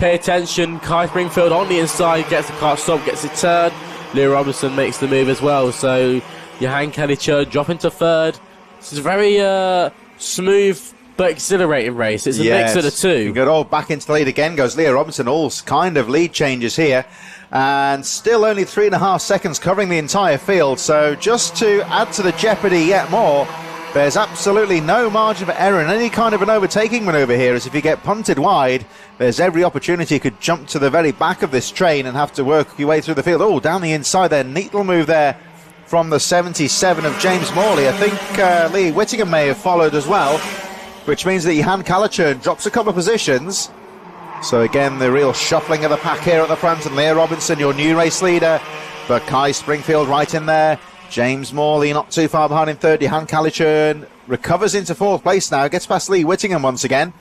attention. Kai Springfield on the inside, gets the car stopped, gets it turned. Leo Robinson makes the move as well. So Johan Kalichern dropping to third. This is a very smooth but exhilarating race. It's a mix of the two. Good old back into the lead again goes Leo Robinson. All kind of lead changes here. And still only 3.5 seconds covering the entire field. So just to add to the jeopardy yet more, there's absolutely no margin for error in any kind of an overtaking manoeuvre here, as if you get punted wide, there's every opportunity you could jump to the very back of this train and have to work your way through the field. Oh, down the inside there, neat little move there from the 77 of James Morley. I think Lee Whittingham may have followed as well, which means that Johan Kalichern drops a couple of positions. So again, the real shuffling of the pack here at the front, and Leo Robinson, your new race leader, but Kai Springfield right in there. James Morley not too far behind in third. Johan Kalichern recovers into fourth place now, gets past Lee Whittingham once again.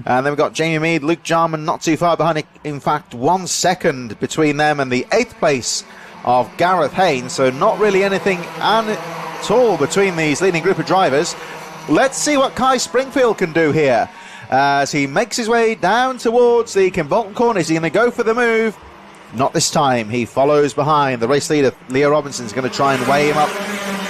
And then we've got Jamie Mead, Luke Jarman not too far behind. In fact, 1 second between them and the 8th place of Gareth Haynes. So not really anything at all between these leading group of drivers. Let's see what Kai Springfield can do here as he makes his way down towards the Kimbolton corner. Is he going to go for the move? Not this time. He follows behind. The race leader, Leo Robinson's going to try and weigh him up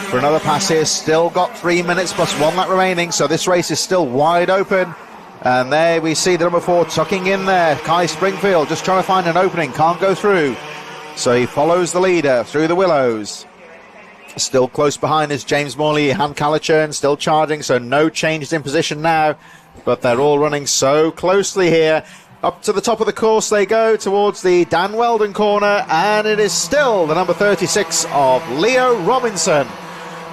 for another pass here. Still got 3 minutes plus 1 lap remaining, so this race is still wide open. And there we see the number 4 tucking in there. Kai Springfield just trying to find an opening, can't go through. So he follows the leader through the willows. Still close behind is James Morley, Han Calichurn still charging, so no change in position now. But they're all running so closely here. Up to the top of the course they go towards the Dan Weldon corner, and it is still the number 36 of Leo Robinson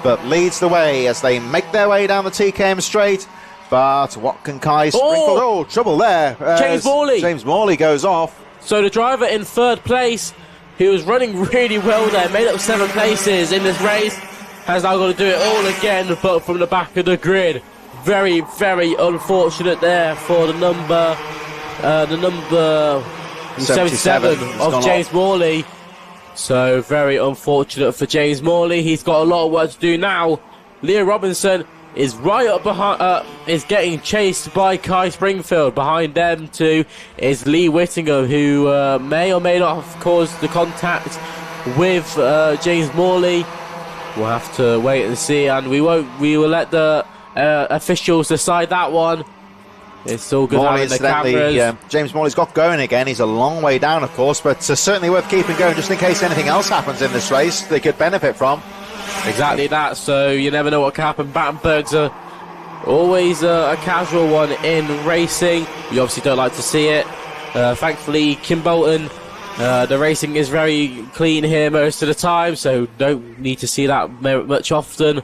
that leads the way as they make their way down the TKM straight. But what can Kai Springfield... Oh, trouble there. James Morley goes off. So the driver in 3rd place, who was running really well there, made up 7 places in this race, has now got to do it all again, but from the back of the grid. Very, very unfortunate there for the number 77 of James Morley. So very unfortunate for James Morley. He's got a lot of work to do now. Leo Robinson is right up behind, is getting chased by Kai Springfield. Behind them too is Lee Whittingham, who may or may not have caused the contact with James Morley. We'll have to wait and see, and we will let the officials decide that one. It's all good having the cameras. James Morley's got going again. He's a long way down, of course, but certainly worth keeping going just in case anything else happens in this race they could benefit from. Exactly that, so you never know what can happen. Battenberg's always a casual one in racing. You obviously don't like to see it. Thankfully, Kim Bolton, the racing is very clean here most of the time, so don't need to see that much often.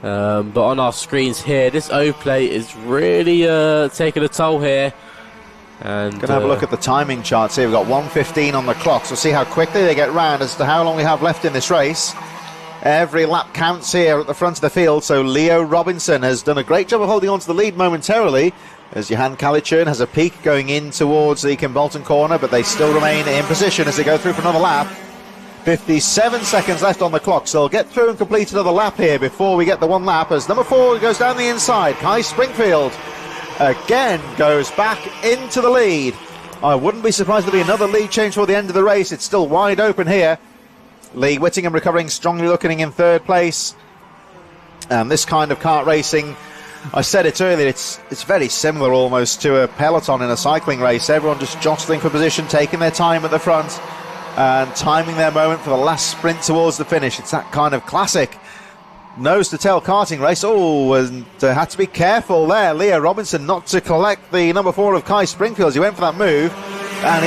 But on our screens here, this O plate is really taking a toll here. And gonna have a look at the timing charts here. We've got 1:15 on the clock, so see how quickly they get round as to how long we have left in this race. Every lap counts here at the front of the field, so Leo Robinson has done a great job of holding on to the lead momentarily, as Johan Calichurn has a peak going in towards the Kim Bolton corner, but they still remain in position as they go through for another lap. 57 seconds left on the clock, so they'll get through and complete another lap here before we get the 1 lap, as number 4 goes down the inside. Kai Springfield again goes back into the lead. I wouldn't be surprised to be another lead change for the end of the race. It's still wide open here. Lee Whittingham recovering strongly, looking in 3rd place. And this kind of kart racing, I said it earlier, it's very similar almost to a peloton in a cycling race. Everyone just jostling for position, taking their time at the front and timing their moment for the last sprint towards the finish. It's that kind of classic nose-to-tail karting race. Oh, and had to be careful there, Leo Robinson, not to collect the number 4 of Kai Springfield. He went for that move, and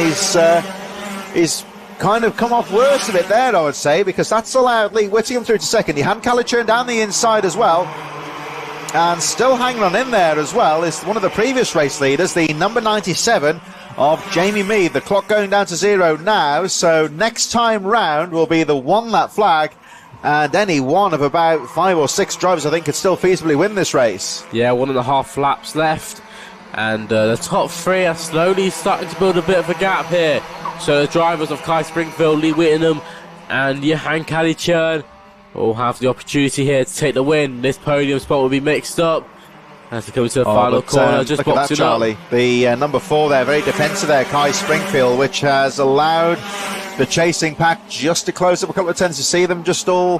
he's kind of come off worse of it there, I would say, because that's allowed Lee Whittingham through to 2nd. He had Calichurn down the inside as well, and still hanging on in there as well is one of the previous race leaders, the number 97 of Jamie Mead. The clock going down to 0 now, so next time round will be the 1 lap flag, and any one of about 5 or 6 drivers I think could still feasibly win this race. Yeah, 1.5 laps left, and the top 3 are slowly starting to build a bit of a gap here. So the drivers of Kai Springfield, Lee Whittingham and Johan Calichurn will have the opportunity here to take the win. This podium spot will be mixed up as they come to the final corner. Just look at that, boxing Charlie. up. The number 4 there, very defensive there, Kai Springfield, which has allowed the chasing pack just to close up a couple of turns. To see them just all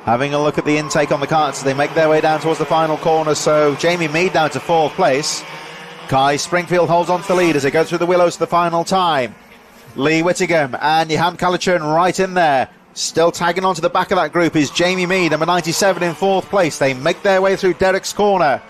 having a look at the intake on the carts as they make their way down towards the final corner. So Jamie Mead down to 4th place. Kai Springfield holds on to the lead as they go through the willows to the final time. Lee Whittingham and Johan Calichurn right in there. Still tagging onto the back of that group is Jamie Mead, number 97 in 4th place. They make their way through Derek's corner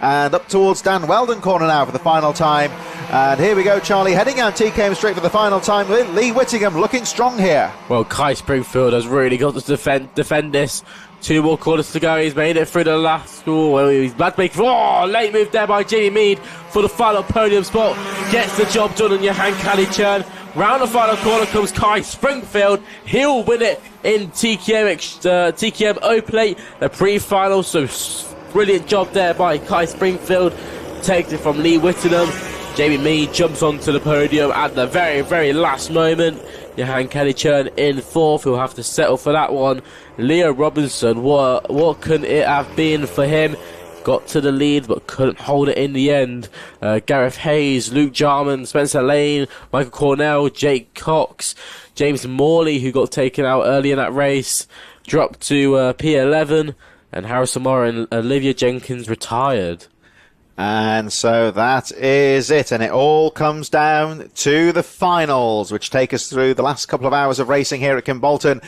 and up towards Dan Weldon corner now for the final time. And here we go, Charlie, heading out TKM straight for the final time. Lee Whittingham looking strong here. Well, Kai Springfield has really got to defend this. 2 more quarters to go. He's made it through the last. Oh, he's bad big. Oh, late move there by Jamie Mead for the final podium spot. Gets the job done on Johan Calichurn. Round the final corner comes Kai Springfield. He'll win it in TKM O Plate, the pre-final. So brilliant job there by Kai Springfield. Takes it from Lee Whittingham. Jamie Mead jumps onto the podium at the very, very last moment. Johan Calichurn in 4th. He'll have to settle for that one. Leo Robinson, what can it have been for him? got to the lead but couldn't hold it in the end. Gareth Hayes, Luke Jarman, Spencer Lane, Michael Cornell, Jake Cox, James Morley, who got taken out early in that race, dropped to P11, and Harrison Moore and Olivia Jenkins retired. And so that is it, and it all comes down to the finals, which take us through the last couple of hours of racing here at Kimbolton.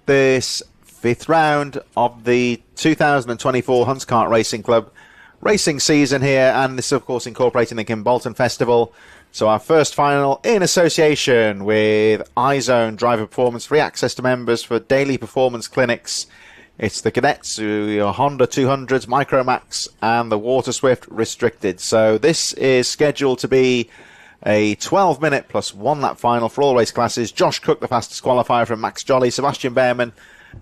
This 5th round of the 2024 Hunts Kart Racing Club racing season here, and this, of course, incorporating the Kimbolton Festival. So our first final in association with iZone Driver Performance, free access to members for daily performance clinics. It's the Cadets, your Honda 200s, Micromax, and the Waterswift Restricted. So this is scheduled to be a 12-minute plus 1-lap final for all race classes. Josh Cook, the fastest qualifier from Max Jolly, Sebastian Behrman,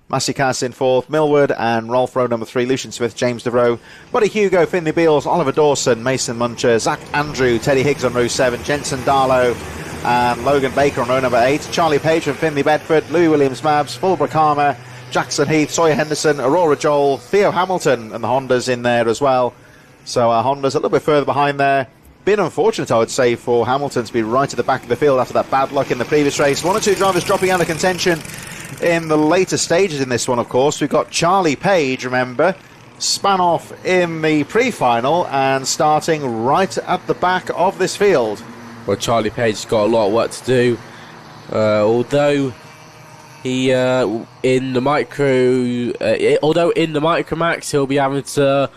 Massey Cass in 4th, Millward and Rolf Rowe number 3, Lucian Smith, James Devereaux, Buddy Hugo, Finley Beals, Oliver Dawson, Mason Muncher, Zach Andrew, Teddy Higgs on row 7, Jensen Darlow and Logan Baker on row number 8, Charlie Page from Finley Bedford, Louis Williams Mabs, Fulbrook Harmer, Jackson Heath, Sawyer Henderson, Aurora Joel, Theo Hamilton, and the Hondas in there as well. So our Hondas a little bit further behind there. Been unfortunate, I would say, for Hamilton to be right at the back of the field after that bad luck in the previous race. 1 or 2 drivers dropping out of contention in the later stages in this one, of course. We've got Charlie Page, remember, span off in the pre-final and starting right at the back of this field. Well, Charlie Page's got a lot of work to do, although he in the Micromax he'll be having to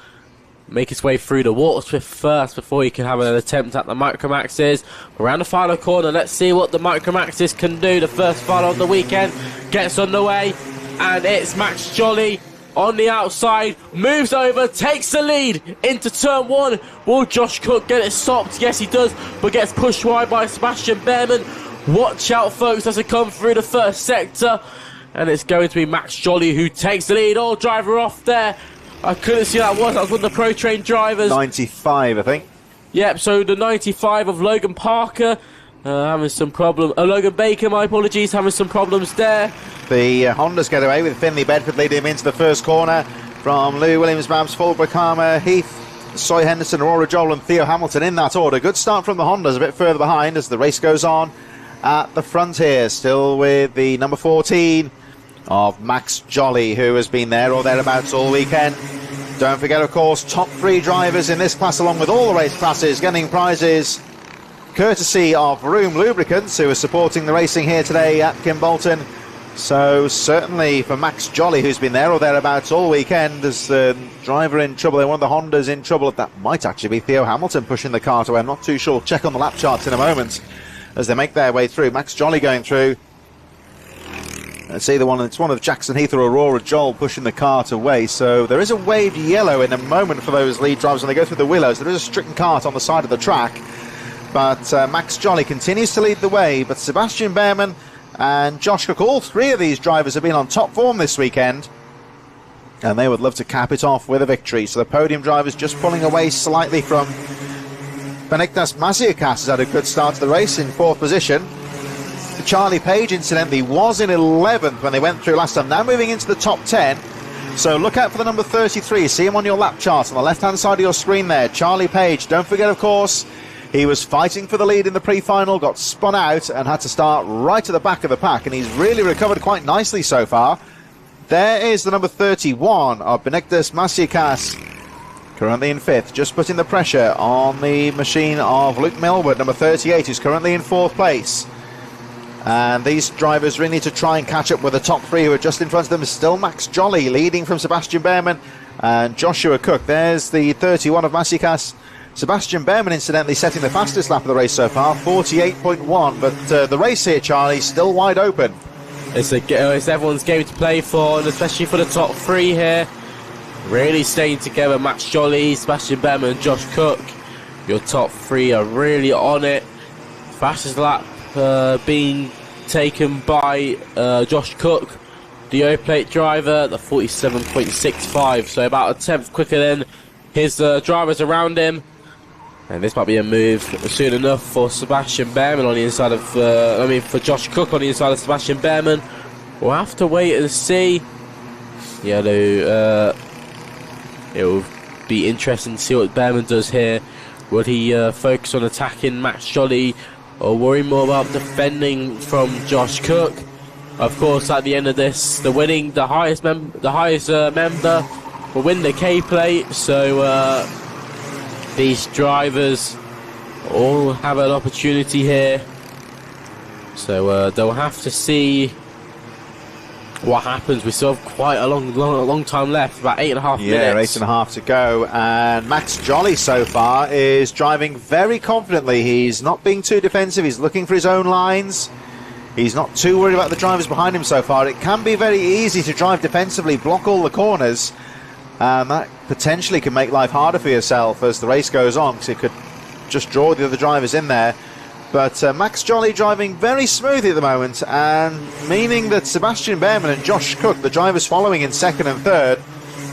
make his way through the Waterswift first before he can have an attempt at the Micromaxes. Around the final corner, let's see what the Micromaxes can do. The first final of the weekend gets underway, and it's Max Jolly on the outside, moves over, takes the lead into turn 1. Will Josh Cook get it stopped? Yes, he does, but gets pushed wide by Sebastian Behrman. Watch out, folks, as they come through the first sector, and it's going to be Max Jolly who takes the lead. All driver off there. I couldn't see that was. That was one of the Pro Train drivers. 95, I think. Yep, so the 95 of Logan Parker having some problem. Logan Baker, my apologies, having some problems there. The Hondas get away with Finley Bedford leading him into the first corner from Lou Williams, Babs, Fulbrook, Harmer, Heath, Soy Henderson, Aurora Joel and Theo Hamilton in that order. Good start from the Hondas, a bit further behind as the race goes on at the front here. Still with the number 14 of Max Jolly, who has been there or thereabouts all weekend. Don't forget, of course, top 3 drivers in this class, along with all the race classes, getting prizes courtesy of Room Lubricants, who are supporting the racing here today at Kimbolton. So certainly for Max Jolly, who's been there or thereabouts all weekend, as the driver in trouble, one of the Hondas in trouble. That might actually be Theo Hamilton pushing the cart away. I'm not too sure. Check on the lap charts in a moment as they make their way through. Max Jolly going through. It's either one, it's one of Jackson Heath or Aurora Joel pushing the cart away. So there is a waved yellow in a moment for those lead drivers when they go through the willows. There is a stricken cart on the side of the track, but Max Jolly continues to lead the way. But Sebastian Behrman and Josh Cook, all 3 of these drivers have been on top form this weekend, and they would love to cap it off with a victory. So the podium drivers just pulling away slightly from Benignas Maciacas, has had a good start to the race in 4th position. Charlie Page, incidentally, was in 11th when they went through last time, now moving into the top 10. So look out for the number 33. See him on your lap chart on the left-hand side of your screen there. Charlie Page. Don't forget, of course, he was fighting for the lead in the pre-final, got spun out and had to start right at the back of the pack, and he's really recovered quite nicely so far. There is the number 31 of Benignas Maciacas, currently in 5th, just putting the pressure on the machine of Luke Millward, number 38, who's currently in 4th place. And these drivers really need to try and catch up with the top 3 who are just in front of them. Still Max Jolly leading from Sebastian Behrman and Joshua Cook. There's the 31 of Maciacas. Sebastian Behrman, incidentally, setting the fastest lap of the race so far, 48.1. But the race here, Charlie, still wide open. It's everyone's game to play for, and especially for the top 3 here. Really staying together, Max Jolly, Sebastian Behrman and Josh Cook. Your top 3 are really on it. Fastest lap being taken by Josh Cook, the O Plate driver, the 47.65, so about a 10th quicker than his drivers around him. And this might be a move soon enough for Sebastian Behrman on the inside of for Josh Cook on the inside of Sebastian Behrman. We'll have to wait and see. Yellow, it'll be interesting to see what Behrman does here. Would he focus on attacking Max Jolly, or worry more about defending from Josh Cook? Of course, at the end of this, the highest member will win the K plate. So these drivers all have an opportunity here. So they'll have to see what happens. We still have quite a long time left, about 8.5 minutes. Yeah, 8.5 to go. And Max Jolly so far is driving very confidently. He's not being too defensive. He's looking for his own lines. He's not too worried about the drivers behind him so far. It can be very easy to drive defensively, block all the corners, and that potentially can make life harder for yourself as the race goes on, because it could just draw the other drivers in there. But Max Jolly driving very smoothly at the moment, and meaning that Sebastian Behrman and Josh Cook, the drivers following in second and third,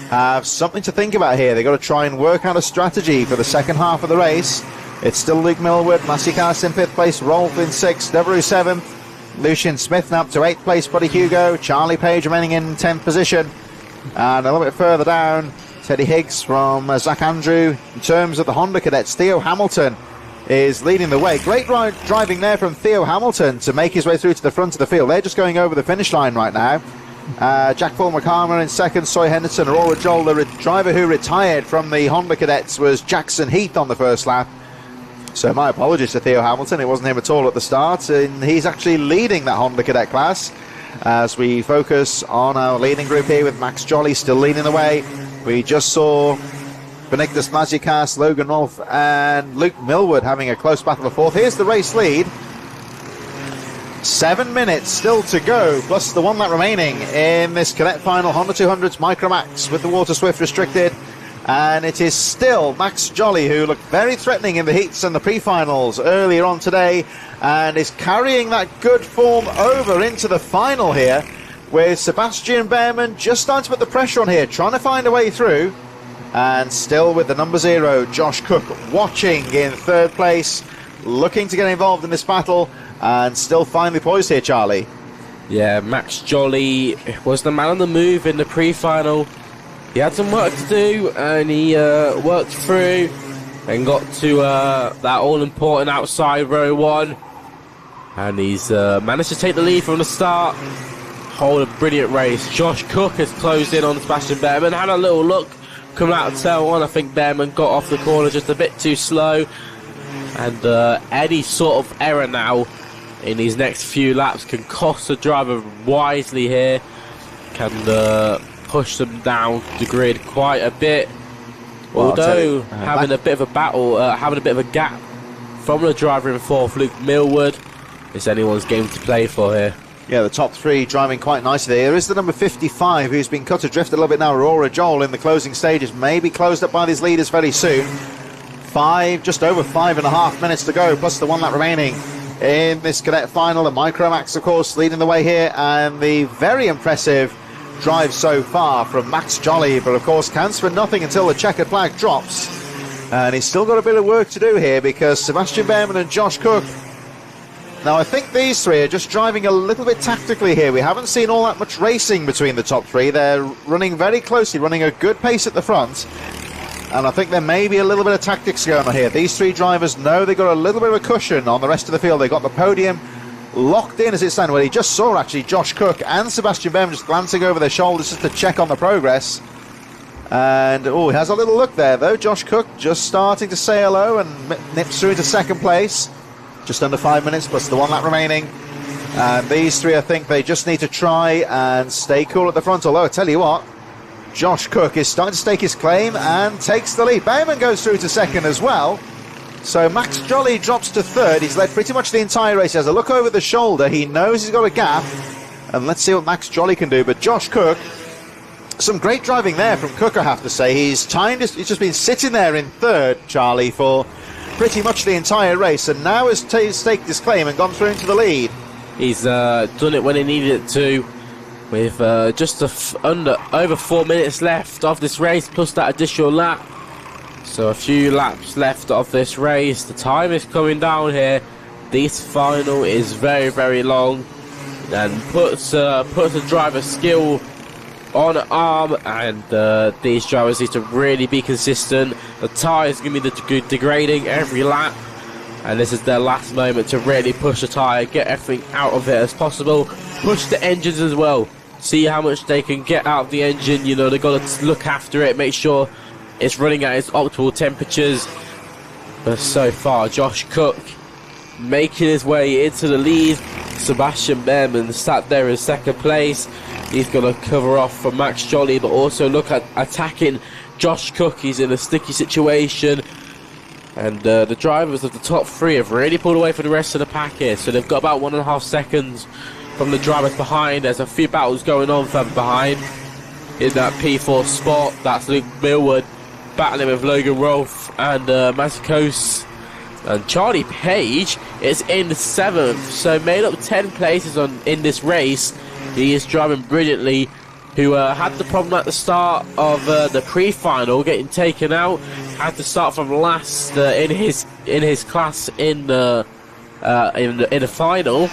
have something to think about here. They've got to try and work out a strategy for the second half of the race. It's still Luke Millward, Matthew Carson in 5th place, Rolf in 6th, Devereux 7th, Lucian Smith now up to 8th place, Buddy Hugo, Charlie Page remaining in 10th position, and a little bit further down, Teddy Higgs from Zach Andrew. In terms of the Honda cadets, Theo Hamilton is leading the way. Great driving there from Theo Hamilton to make his way through to the front of the field. They're just going over the finish line right now. Jack Paul McCarmer in second, Soy Henderson, Aurora Joel. The driver who retired from the Honda cadets was Jackson Heath on the first lap. So my apologies to Theo Hamilton, it wasn't him at all at the start, and he's actually leading that Honda cadet class as we focus on our leading group here with Max Jolly still leading the way. We just saw Benedictus Mazikas, Logan Rolfe and Luke Millward having a close battle for fourth. Here's the race lead. 7 minutes still to go, plus the 1 lap remaining in this cadet final. Honda 200s Micromax with the Waterswift restricted. And it is still Max Jolly, who looked very threatening in the heats and the pre-finals earlier on today, and is carrying that good form over into the final here, with Sebastian Behrman just starting to put the pressure on here, trying to find a way through. And still with the number 0, Josh Cook watching in 3rd place, looking to get involved in this battle, and still finally poised here, Charlie. Yeah, Max Jolly was the man on the move in the pre-final. He had some work to do, and he worked through and got to that all-important outside row 1. And he's managed to take the lead from the start. Hold a brilliant race. Josh Cook has closed in on Sebastian Behrman, had a little look coming out of tail 1. I think Behrman got off the corner just a bit too slow, and any sort of error now in these next few laps can cost the driver wisely here, can push them down the grid quite a bit. Well, although having a bit of a battle, having a bit of a gap from the driver in 4th, Luke Millward. It's anyone's game to play for here. Yeah, the top 3 driving quite nicely there. There is the number 55 who's been cut adrift a little bit now, Aurora Joel, in the closing stages. Maybe closed up by these leaders very soon. Just over 5.5 minutes to go, plus the 1 lap remaining in this cadet final. The Micromax, of course, leading the way here, and the very impressive drive so far from Max Jolly, but of course counts for nothing until the checkered flag drops. And he's still got a bit of work to do here, because Sebastian Behrman and Josh Cook, now I think these 3 are just driving a little bit tactically here. We haven't seen all that much racing between the top 3. They're running very closely, running a good pace at the front, and I think there may be a little bit of tactics going on here. These 3 drivers know they've got a little bit of a cushion on the rest of the field. They've got the podium locked in as it stands. Well, he just saw actually Josh Cook and Sebastian Behrman just glancing over their shoulders just to check on the progress. And he has a little look there though. Josh Cook just starting to say hello and nips through into 2nd place. Just under 5 minutes plus the 1 lap remaining. And these 3, I think they just need to try and stay cool at the front. Although I tell you what, Josh Cook is starting to stake his claim and takes the lead. Behrman goes through to 2nd as well. So Max Jolly drops to 3rd. He's led pretty much the entire race. He has a look over the shoulder. He knows he's got a gap. And let's see what Max Jolly can do. But Josh Cook, some great driving there from Cook, I have to say. He's just been sitting there in 3rd, Charlie, for pretty much the entire race. And now has staked his claim and gone through into the lead. He's done it when he needed it to. With just over 4 minutes left of this race, plus that additional lap. So a few laps left of this race. The time is coming down here. This final is very, very long, and puts a driver's skill on arm, and these drivers need to really be consistent. The tyre is going to be degrading every lap, and this is their last moment to really push the tyre, get everything out of it as possible, push the engines as well, see how much they can get out of the engine. You know, they've got to look after it, make sure it's running at its optimal temperatures. But so far, Josh Cook making his way into the lead. Sebastian Behrman sat there in second place. He's going to cover off for Max Jolly, but also look at attacking Josh Cook. He's in a sticky situation. And the drivers of the top three have really pulled away from the rest of the pack here. So they've got about 1.5 seconds from the drivers behind. There's a few battles going on further behind. In that P4 spot, that's Luke Millward battling with Logan Rolfe and Mazikos. And Charlie Page is in 7th, so made up 10 places in this race. He is driving brilliantly. Who had the problem at the start of the pre-final, getting taken out. Had to start from last in his class in the final,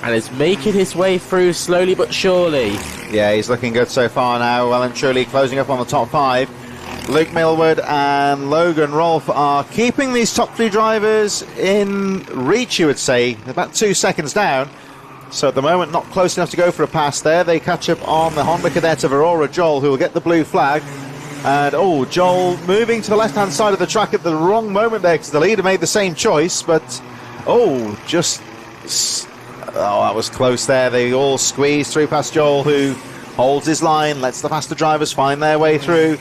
and is making his way through slowly but surely. Yeah, he's looking good so far now. Well and truly closing up on the top 5. Luke Millward and Logan Rolfe are keeping these top 3 drivers in reach, you would say. About 2 seconds down. So at the moment, not close enough to go for a pass there. They catch up on the Honda Cadet of Aurora Joel, who will get the blue flag. And, Joel moving to the left-hand side of the track at the wrong moment there, because the leader made the same choice. But, that was close there. They all squeezed through past Joel, who holds his line, lets the faster drivers find their way through.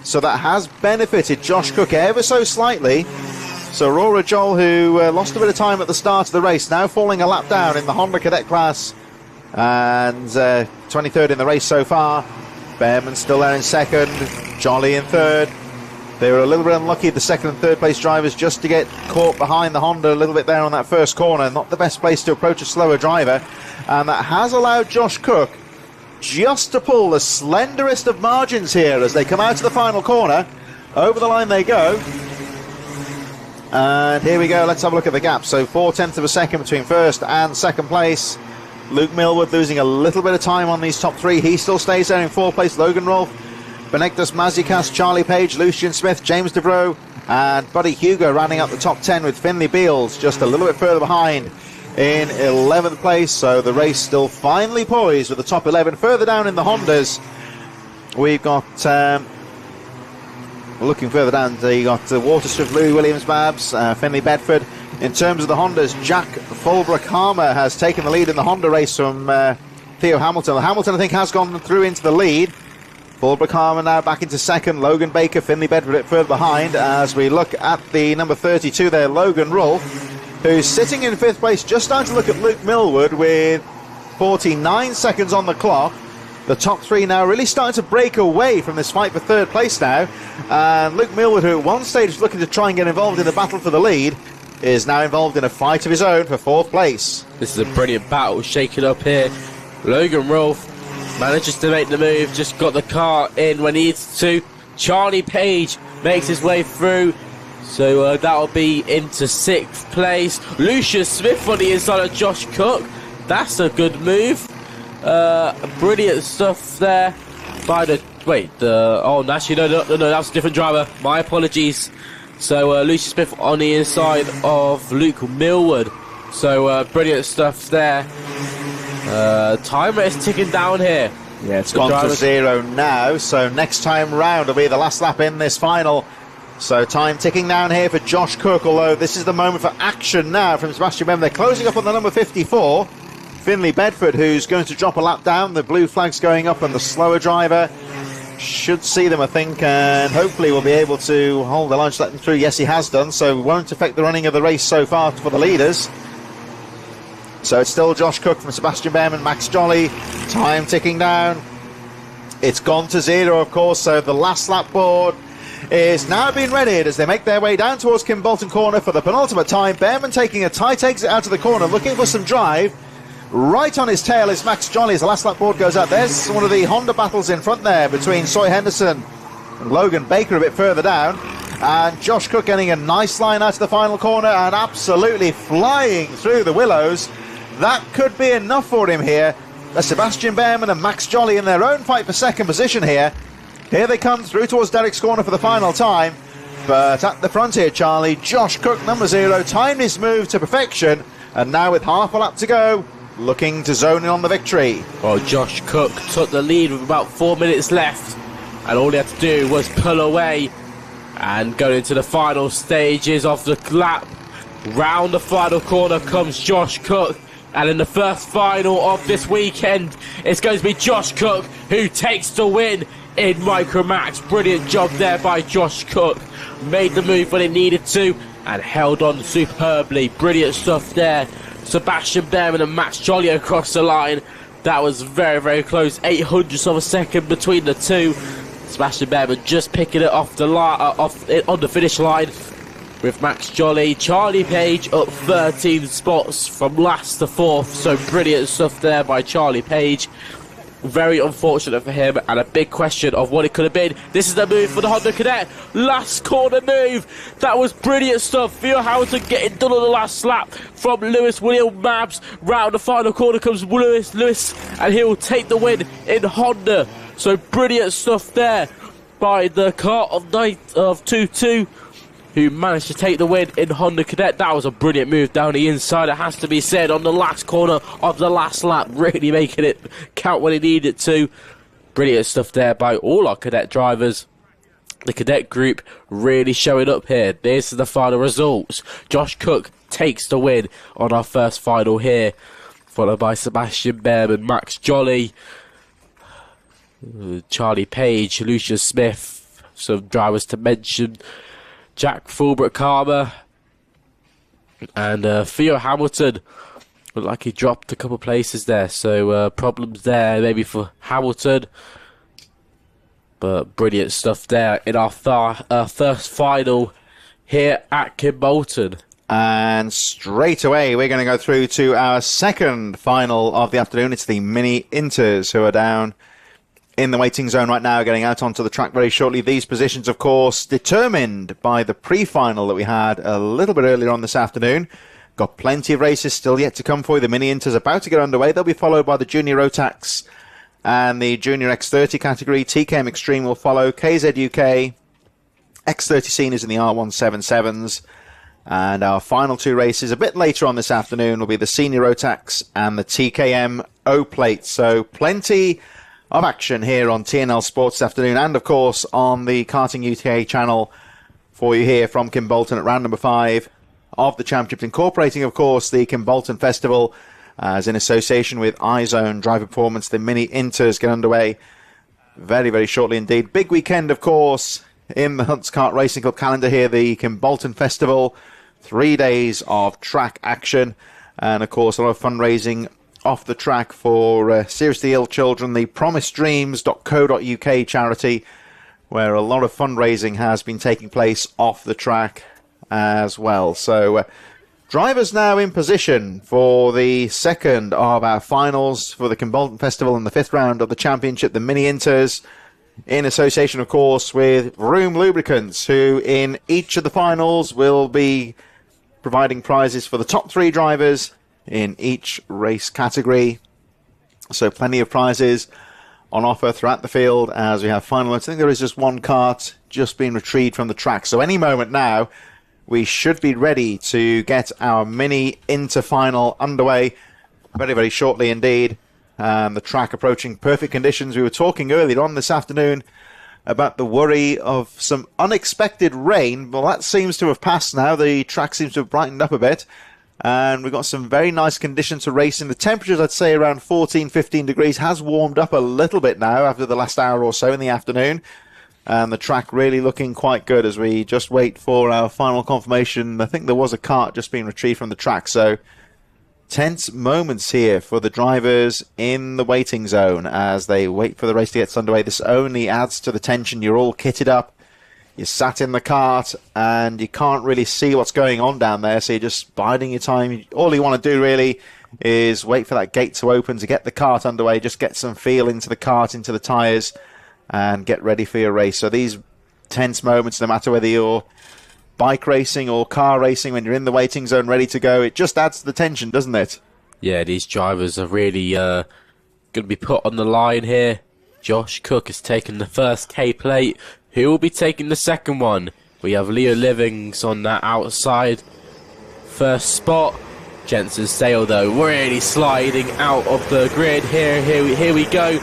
So that has benefited Josh Cook ever so slightly. So Aurora Joel, who lost a bit of time at the start of the race, now falling a lap down in the Honda Cadet class, and 23rd in the race so far. Behrman still there in 2nd, Jolly in 3rd. They were a little bit unlucky, the 2nd and 3rd place drivers, just to get caught behind the Honda a little bit there on that first corner. Not the best place to approach a slower driver, and that has allowed Josh Cook just to pull the slenderest of margins here as they come out to the final corner. Over the line they go. And here we go, let's have a look at the gap. So 4/10 of a second between first and second place. Luke Millward losing a little bit of time on these top 3. He still stays there in 4th place. Logan Rolfe, Benedictus Mazikas, Charlie Page, Lucian Smith, James DeVroe, and Buddy Hugo rounding out the top 10, with Finley Beals just a little bit further behind in 11th place. So the race still finely poised with the top 11. Further down in the Hondas, we've got looking further down, you got Waterswift, Louis Williams-Babs, Finley Bedford. In terms of the Hondas, Jack Fulbrook-Harmer has taken the lead in the Honda race from Theo Hamilton. Hamilton, I think, has gone through into the lead. Fulbrook-Harmer now back into 2nd. Logan Baker, Finley Bedford a bit further behind. As we look at the number 32 there, Logan Rolfe, who's sitting in 5th place. Just starting to look at Luke Millward with 49 seconds on the clock. The top 3 now really starting to break away from this fight for 3rd place now. And Luke Millward, who at one stage was looking to try and get involved in the battle for the lead, is now involved in a fight of his own for 4th place. This is a brilliant battle shaking up here. Logan Rolfe manages to make the move, just got the car in when he needs to. Charlie Page makes his way through. So that'll be into 6th place. Lucius Smith on the inside of Josh Cook. That's a good move. Brilliant stuff there by the... actually, no, that was a different driver. My apologies. So Lucius Smith on the inside of Luke Millward. So brilliant stuff there. Timer is ticking down here. Yeah, it's gone to 0 now. So next time round will be the last lap in this final. So time ticking down here for Josh Cook, although this is the moment for action now from Sebastian Behrman. They're closing up on the number 54, Finley Bedford, who's going to drop a lap down. The blue flag's going up, and the slower driver should see them, I think, and hopefully will be able to hold the line to let them through. Yes, he has done, so won't affect the running of the race so far for the leaders. So it's still Josh Cook from Sebastian Behrman, Max Jolly. Time ticking down. It's gone to 0, of course, so the last lap board is now being readied as they make their way down towards Kimbolton Corner for the penultimate time. Behrman taking a tight exit out of the corner, looking for some drive. Right on his tail is Max Jolly as the last lap board goes out. There's one of the Honda battles in front there between Soy Henderson and Logan Baker a bit further down. And Josh Cook getting a nice line out of the final corner and absolutely flying through the willows. That could be enough for him here. Sebastian Behrman and Max Jolly in their own fight for second position here. Here they come through towards Derek's corner for the final time. But at the front here, Charlie, Josh Cook, number 0, timed his move to perfection. And now with half a lap to go, looking to zone in on the victory. Well, Josh Cook took the lead with about 4 minutes left. And all he had to do was pull away and go into the final stages of the lap. Round the final corner comes Josh Cook. And in the first final of this weekend, it's going to be Josh Cook who takes the win in Micromax. Brilliant job there by Josh Cook. Made the move when it needed to and held on superbly. Brilliant stuff there. Sebastian Behrman and Max Jolly across the line. That was very, very close. 800ths of a second between the two. Sebastian Behrman just picking it off the on the finish line with Max Jolly. Charlie Page up 13 spots from last to fourth. So brilliant stuff there by Charlie Page. Very unfortunate for him, and a big question of what it could have been. This is the move for the Honda Cadet. Last corner move. That was brilliant stuff. Theo Hamilton getting done on the last lap from Lewis William Mabs. Round the final corner comes Lewis, and he will take the win in Honda. So brilliant stuff there by the car of 2-2. Who managed to take the win in Honda Cadet. That was a brilliant move down the inside, it has to be said, on the last corner of the last lap, really making it count when it needed to. Brilliant stuff there by all our cadet drivers. The cadet group really showing up here. This is the final results. Josh Cook takes the win on our first final here, followed by Sebastian Behrman, Max Jolly, Charlie Page, Lucius Smith, some drivers to mention, Jack Fulbrook-Karma, and Theo Hamilton. Looked like he dropped a couple places there, so problems there maybe for Hamilton. But brilliant stuff there in our first final here at Kimbolton. And straight away, we're going to go through to our second final of the afternoon. It's the Mini Inters who are down in the waiting zone right now, getting out onto the track very shortly. These positions, of course, determined by the pre-final that we had a little bit earlier on this afternoon. Got plenty of races still yet to come for you. The Mini Inters about to get underway. They'll be followed by the Junior Rotax and the Junior X30 category. TKM Extreme will follow. KZ UK, X30 Seniors in the R177s. And our final two races a bit later on this afternoon will be the Senior Rotax and the TKM O Plate. So plenty of action here on TNL Sports this afternoon, and of course on the Karting UK channel for you here from Kimbolton at round number 5 of the championship, incorporating of course the Kimbolton Festival as in association with iZone Drive Performance. The Mini Inters get underway very, very shortly indeed. Big weekend of course in the HKRC Kart Racing Club calendar here, the Kimbolton Festival, 3 days of track action, and of course a lot of fundraising off the track for seriously ill children, the promisedreams.co.uk charity, where a lot of fundraising has been taking place off the track as well. So drivers now in position for the second of our finals for the Kimbolton Festival in the 5th round of the championship, the Mini Inters, in association of course with Vroom Lubricants, who in each of the finals will be providing prizes for the top 3 drivers in each race category. So plenty of prizes on offer throughout the field as we have finalists. I think there is just one kart just being retrieved from the track. So any moment now, we should be ready to get our Mini Inter final underway very, very shortly indeed. The track approaching perfect conditions. We were talking earlier on this afternoon about the worry of some unexpected rain. Well, that seems to have passed now. The track seems to have brightened up a bit. And we've got some very nice conditions to race in. The temperatures, I'd say, around 14, 15 degrees, has warmed up a little bit now after the last hour or so in the afternoon. And the track really looking quite good as we just wait for our final confirmation. I think there was a kart just being retrieved from the track. So tense moments here for the drivers in the waiting zone as they wait for the race to get underway. This only adds to the tension. You're all kitted up. You're sat in the kart and you can't really see what's going on down there, so you're just biding your time. All you want to do really is wait for that gate to open to get the kart underway, just get some feel into the kart, into the tyres, and get ready for your race. So these tense moments, no matter whether you're bike racing or car racing, when you're in the waiting zone ready to go, it just adds to the tension, doesn't it? Yeah, these drivers are really going to be put on the line here. Josh Cook has taken the first K-plate. Who will be taking the second one? We have Leo Livings on that outside first spot. Jensen Sale, though, really sliding out of the grid. Here we go.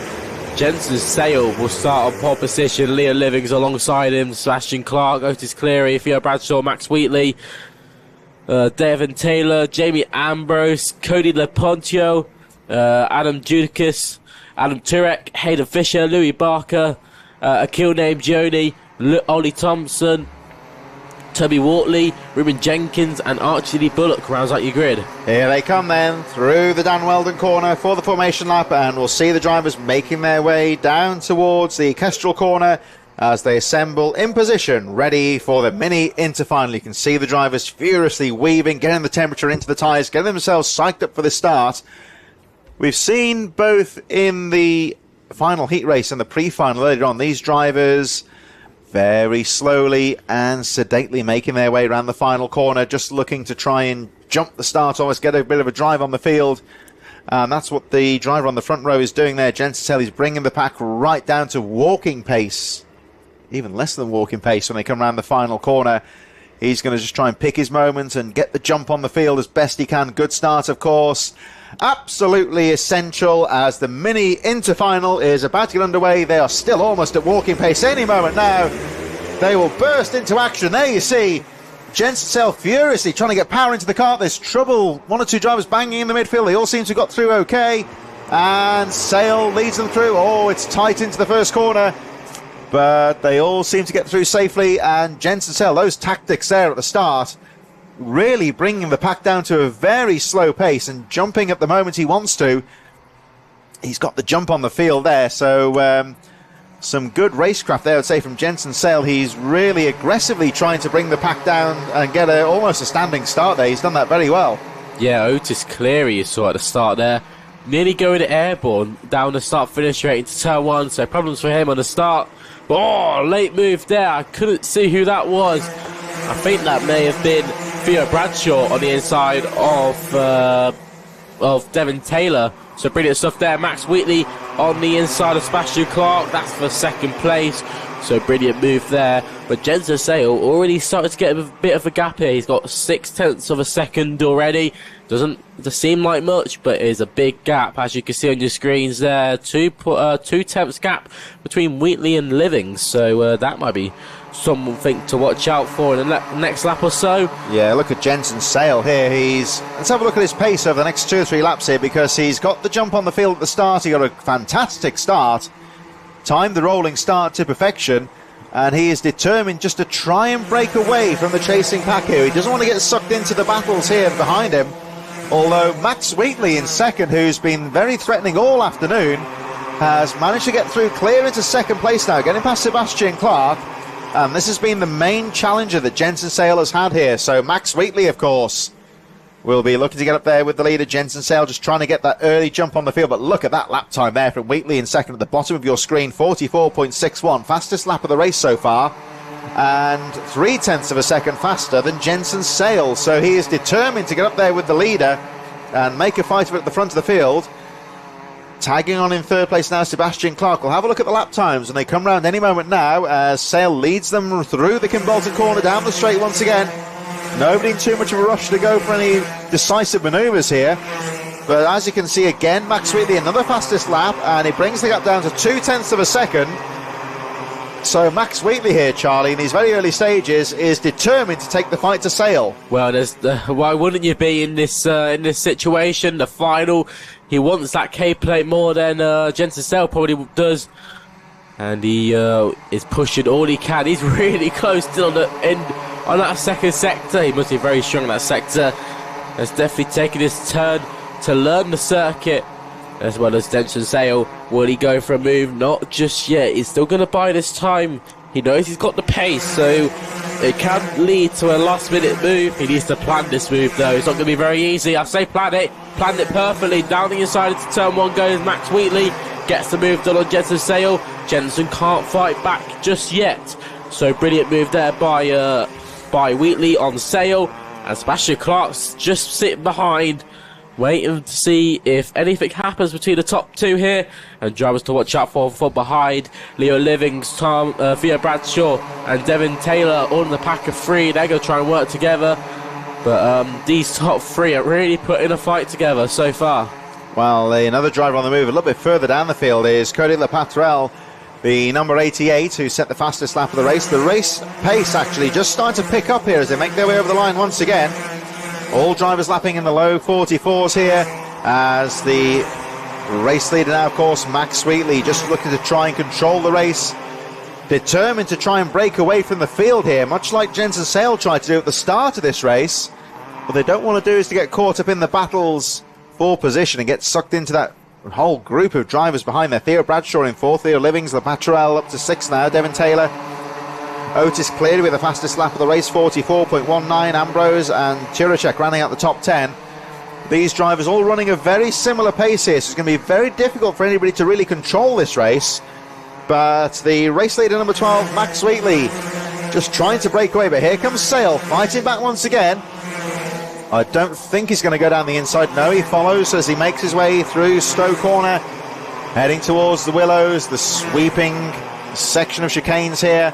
Jensen Sale will start on pole position. Leo Livings alongside him. Sebastian Clark, Otis Cleary, Theo Bradshaw, Max Wheatley, Devin Taylor, Jamie Ambrose, Cody Lepontio, Adam Judicus, Adam Turek, Hayden Fisher, Louis Barker, Akil Name Joni, Ollie Thompson, Toby Wortley, Ruben Jenkins and Archie Lee Bullock rounds out your grid. Here they come then through the Dan Weldon corner for the formation lap, and we'll see the drivers making their way down towards the Kestrel corner as they assemble in position ready for the mini interfinal. You can see the drivers furiously weaving, getting the temperature into the tyres, getting themselves psyched up for the start. We've seen both in the final heat race and the pre-final earlier on, these drivers very slowly and sedately making their way around the final corner, just looking to try and jump the start, almost get a bit of a drive on the field. And that's what the driver on the front row is doing there. Jensen Sale is bringing the pack right down to walking pace, even less than walking pace when they come around the final corner. He's going to just try and pick his moment and get the jump on the field as best he can. Good start, of course. Absolutely essential as the mini interfinal is about to get underway. They are still almost at walking pace. Any moment now, they will burst into action. There you see Jensen Sale furiously trying to get power into the car. There's trouble. One or two drivers banging in the midfield. They all seem to have got through okay. And Sale leads them through. Oh, it's tight into the first corner. But they all seem to get through safely. And Jensen Sale, those tactics there at the start, really bringing the pack down to a very slow pace and jumping at the moment he wants to. He's got the jump on the field there, so some good racecraft there, I would say, from Jensen Sale. He's really aggressively trying to bring the pack down and get almost a standing start there. He's done that very well. Yeah, Otis Cleary you saw at the start there, nearly going airborne down the start-finish rate into turn one, so problems for him on the start. But, oh, late move there. I couldn't see who that was. I think that may have been Theo Bradshaw on the inside of Devin Taylor. So brilliant stuff there. Max Wheatley on the inside of Sebastian Clark. That's for second place. So brilliant move there. But Jensen Sale already started to get a bit of a gap here. He's got 0.6 of a second already. Doesn't seem like much, but it is a big gap, as you can see on your screens there. 2/10 gap between Wheatley and Livings. So that might be something to watch out for in the next lap or so. Yeah, look at Jensen Sale here. Let's have a look at his pace over the next 2 or 3 laps here, because he's got the jump on the field at the start. He got a fantastic start, timed the rolling start to perfection, and he is determined just to try and break away from the chasing pack here. He doesn't want to get sucked into the battles here behind him, although Max Wheatley in second, who's been very threatening all afternoon, has managed to get through clear into second place now, getting past Sebastian Clark. And this has been the main challenger that Jensen Sale has had here. So Max Wheatley, of course, will be looking to get up there with the leader. Jensen Sale just trying to get that early jump on the field. But look at that lap time there from Wheatley in second at the bottom of your screen. 44.61. Fastest lap of the race so far. And 0.3 of a second faster than Jensen Sale. So he is determined to get up there with the leader and make a fight of it at the front of the field. Tagging on in third place now, Sebastian Clark. We'll have a look at the lap times, and they come round any moment now as Sale leads them through the Kimbolton corner, down the straight once again. Nobody in too much of a rush to go for any decisive manoeuvres here. But as you can see again, Max Wheatley, another fastest lap, and he brings the gap down to 0.2 of a second. So Max Wheatley here, Charlie, in these very early stages, is determined to take the fight to Sale. Well, why wouldn't you be in this situation? The final, he wants that K-plate more than Jensen Sale probably does, and he is pushing all he can. He's really close still on the end on that second sector. He must be very strong in that sector. Has definitely taken his turn to learn the circuit, as well as Jensen Sale. Will he go for a move? Not just yet. He's still going to buy this time. He knows he's got the pace, so it can lead to a last-minute move. He needs to plan this move, though. It's not going to be very easy. I say plan it. Planned it perfectly. Down the inside into turn one goes Max Wheatley. Gets the move done on Jensen Sale. Jensen can't fight back just yet. So brilliant move there by Wheatley on Sale. And Sebastian Clark's just sitting behind waiting to see if anything happens between the top two here, and drivers to watch out for behind. Leo Livings, Theo Bradshaw and Devin Taylor all in the pack of three. They're going to try and work together, but these top three are really putting a fight together so far. Well, another driver on the move a little bit further down the field is Cody LePatrel, the number 88, who set the fastest lap of the race. The race pace actually just starting to pick up here as they make their way over the line once again. All drivers lapping in the low 44s here, as the race leader now, of course, Max Sweetley, just looking to try and control the race, determined to try and break away from the field here, much like Jensen Sale tried to do at the start of this race. What they don't want to do is to get caught up in the battles for position and get sucked into that whole group of drivers behind there. Theo Bradshaw in fourth, Leo Livings, LePatrel up to sixth now, Devin Taylor, Otis Cleary with the fastest lap of the race, 44.19. Ambrose and Chiracek rounding out the top 10. These drivers all running a very similar pace here, so it's going to be very difficult for anybody to really control this race. But the race leader, number 12, Max Sweetley, just trying to break away. But here comes Sale, fighting back once again. I don't think he's going to go down the inside. No, he follows as he makes his way through Stowe Corner, heading towards the Willows, the sweeping section of chicanes here.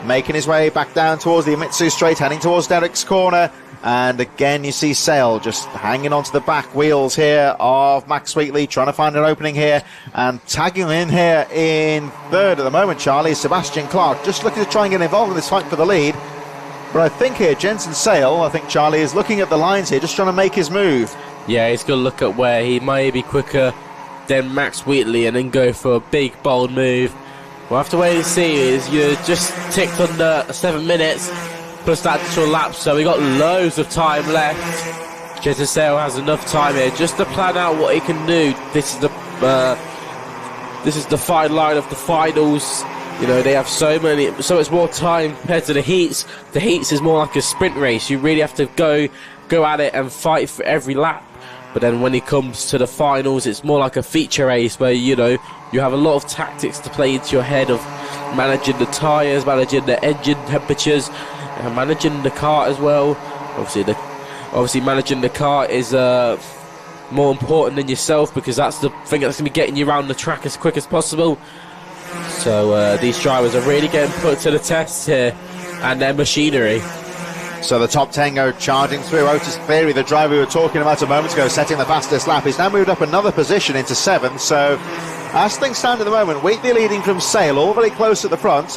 Making his way back down towards the Imitsu Straight, heading towards Derek's Corner. And again, you see Sale just hanging onto the back wheels here of Max Sweetley, trying to find an opening here. And tagging in here in third at the moment, Charlie, is Sebastian Clark, just looking to try and get involved in this fight for the lead. But I think here, Jensen Sale, I think Charlie is looking at the lines here, just trying to make his move. Yeah, he's going to look at where he may be quicker than Max Wheatley and then go for a big, bold move. We'll have to wait and see. Is you just ticked under 7 minutes plus that additional lap, so we got loads of time left. Jensen Sale has enough time here just to plan out what he can do. This is the fine line of the finals. You know, they have so much more time compared to the heats. The heats is more like a sprint race. You really have to go at it and fight for every lap. But then when it comes to the finals, it's more like a feature race where, you know, you have a lot of tactics to play into your head of managing the tyres, managing the engine temperatures, and managing the car as well. Obviously managing the car is more important than yourself, because that's the thing that's going to be getting you around the track as quick as possible. So these drivers are really getting put to the test here, and their machinery. So the top 10 go charging through. Otis Cleary, the driver we were talking about a moment ago, setting the fastest lap. He's now moved up another position into 7th. So as things stand at the moment, Wheatley leading from Sale, all very close at the front.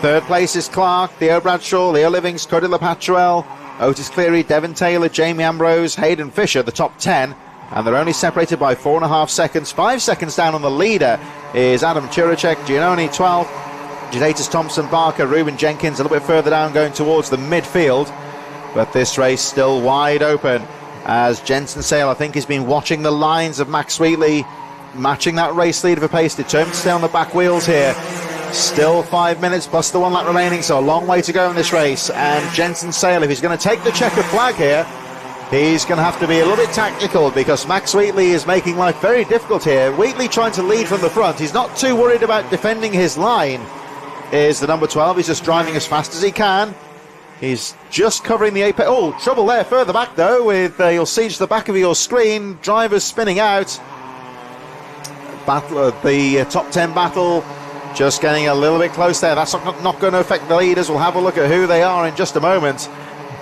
Third place is Clark, Theo Bradshaw, Leo Livings, Cody LePatrel, Otis Cleary, Devin Taylor, Jamie Ambrose, Hayden Fisher, the top 10. And they're only separated by 4.5 seconds. 5 seconds down on the leader is Adam Chiracek, Giannone 12th. Jadatus Thompson, Barker, Ruben Jenkins a little bit further down, going towards the midfield. But this race still wide open, as Jensen Sale, I think, has been watching the lines of Max Wheatley, matching that race leader for pace, determined to stay on the back wheels here. Still 5 minutes plus the 1 lap remaining, so a long way to go in this race. And Jensen Sale, if he's going to take the checkered flag here, he's going to have to be a little bit tactical, because Max Wheatley is making life very difficult here. Wheatley trying to lead from the front. He's not too worried about defending his line. Is the number 12. He's just driving as fast as he can. He's just covering the apex. Oh, trouble there further back though, with you'll see just the back of your screen, drivers spinning out. Battle, the top 10 battle just getting a little bit close there. That's not going to affect the leaders. We'll have a look at who they are in just a moment.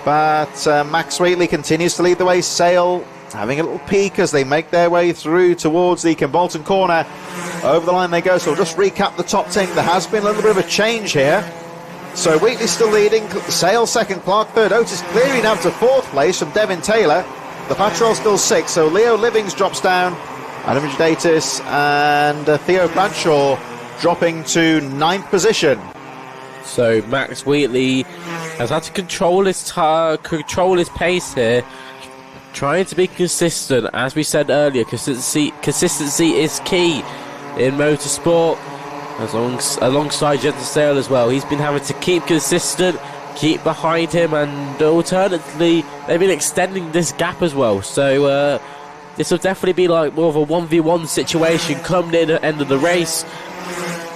But Max Wheatley continues to lead the way. Sale having a little peek as they make their way through towards the Kimbolton corner. Over the line they go. So we'll just recap the top 10. There has been a little bit of a change here. So Wheatley still leading, Sale second, Clark third, Otis Cleary now to 4th place from Devin Taylor. The Patrol still 6th, so Leo Livings drops down, Adam Jadatis and Theo Bradshaw dropping to 9th position. So Max Wheatley has had to control his pace here, trying to be consistent. As we said earlier, consistency is key in motorsport, alongside Jensen Sale as well. He's been having to keep consistent, keep behind him, and alternatively they've been extending this gap as well. So this will definitely be like more of a 1v1 situation coming in at the end of the race.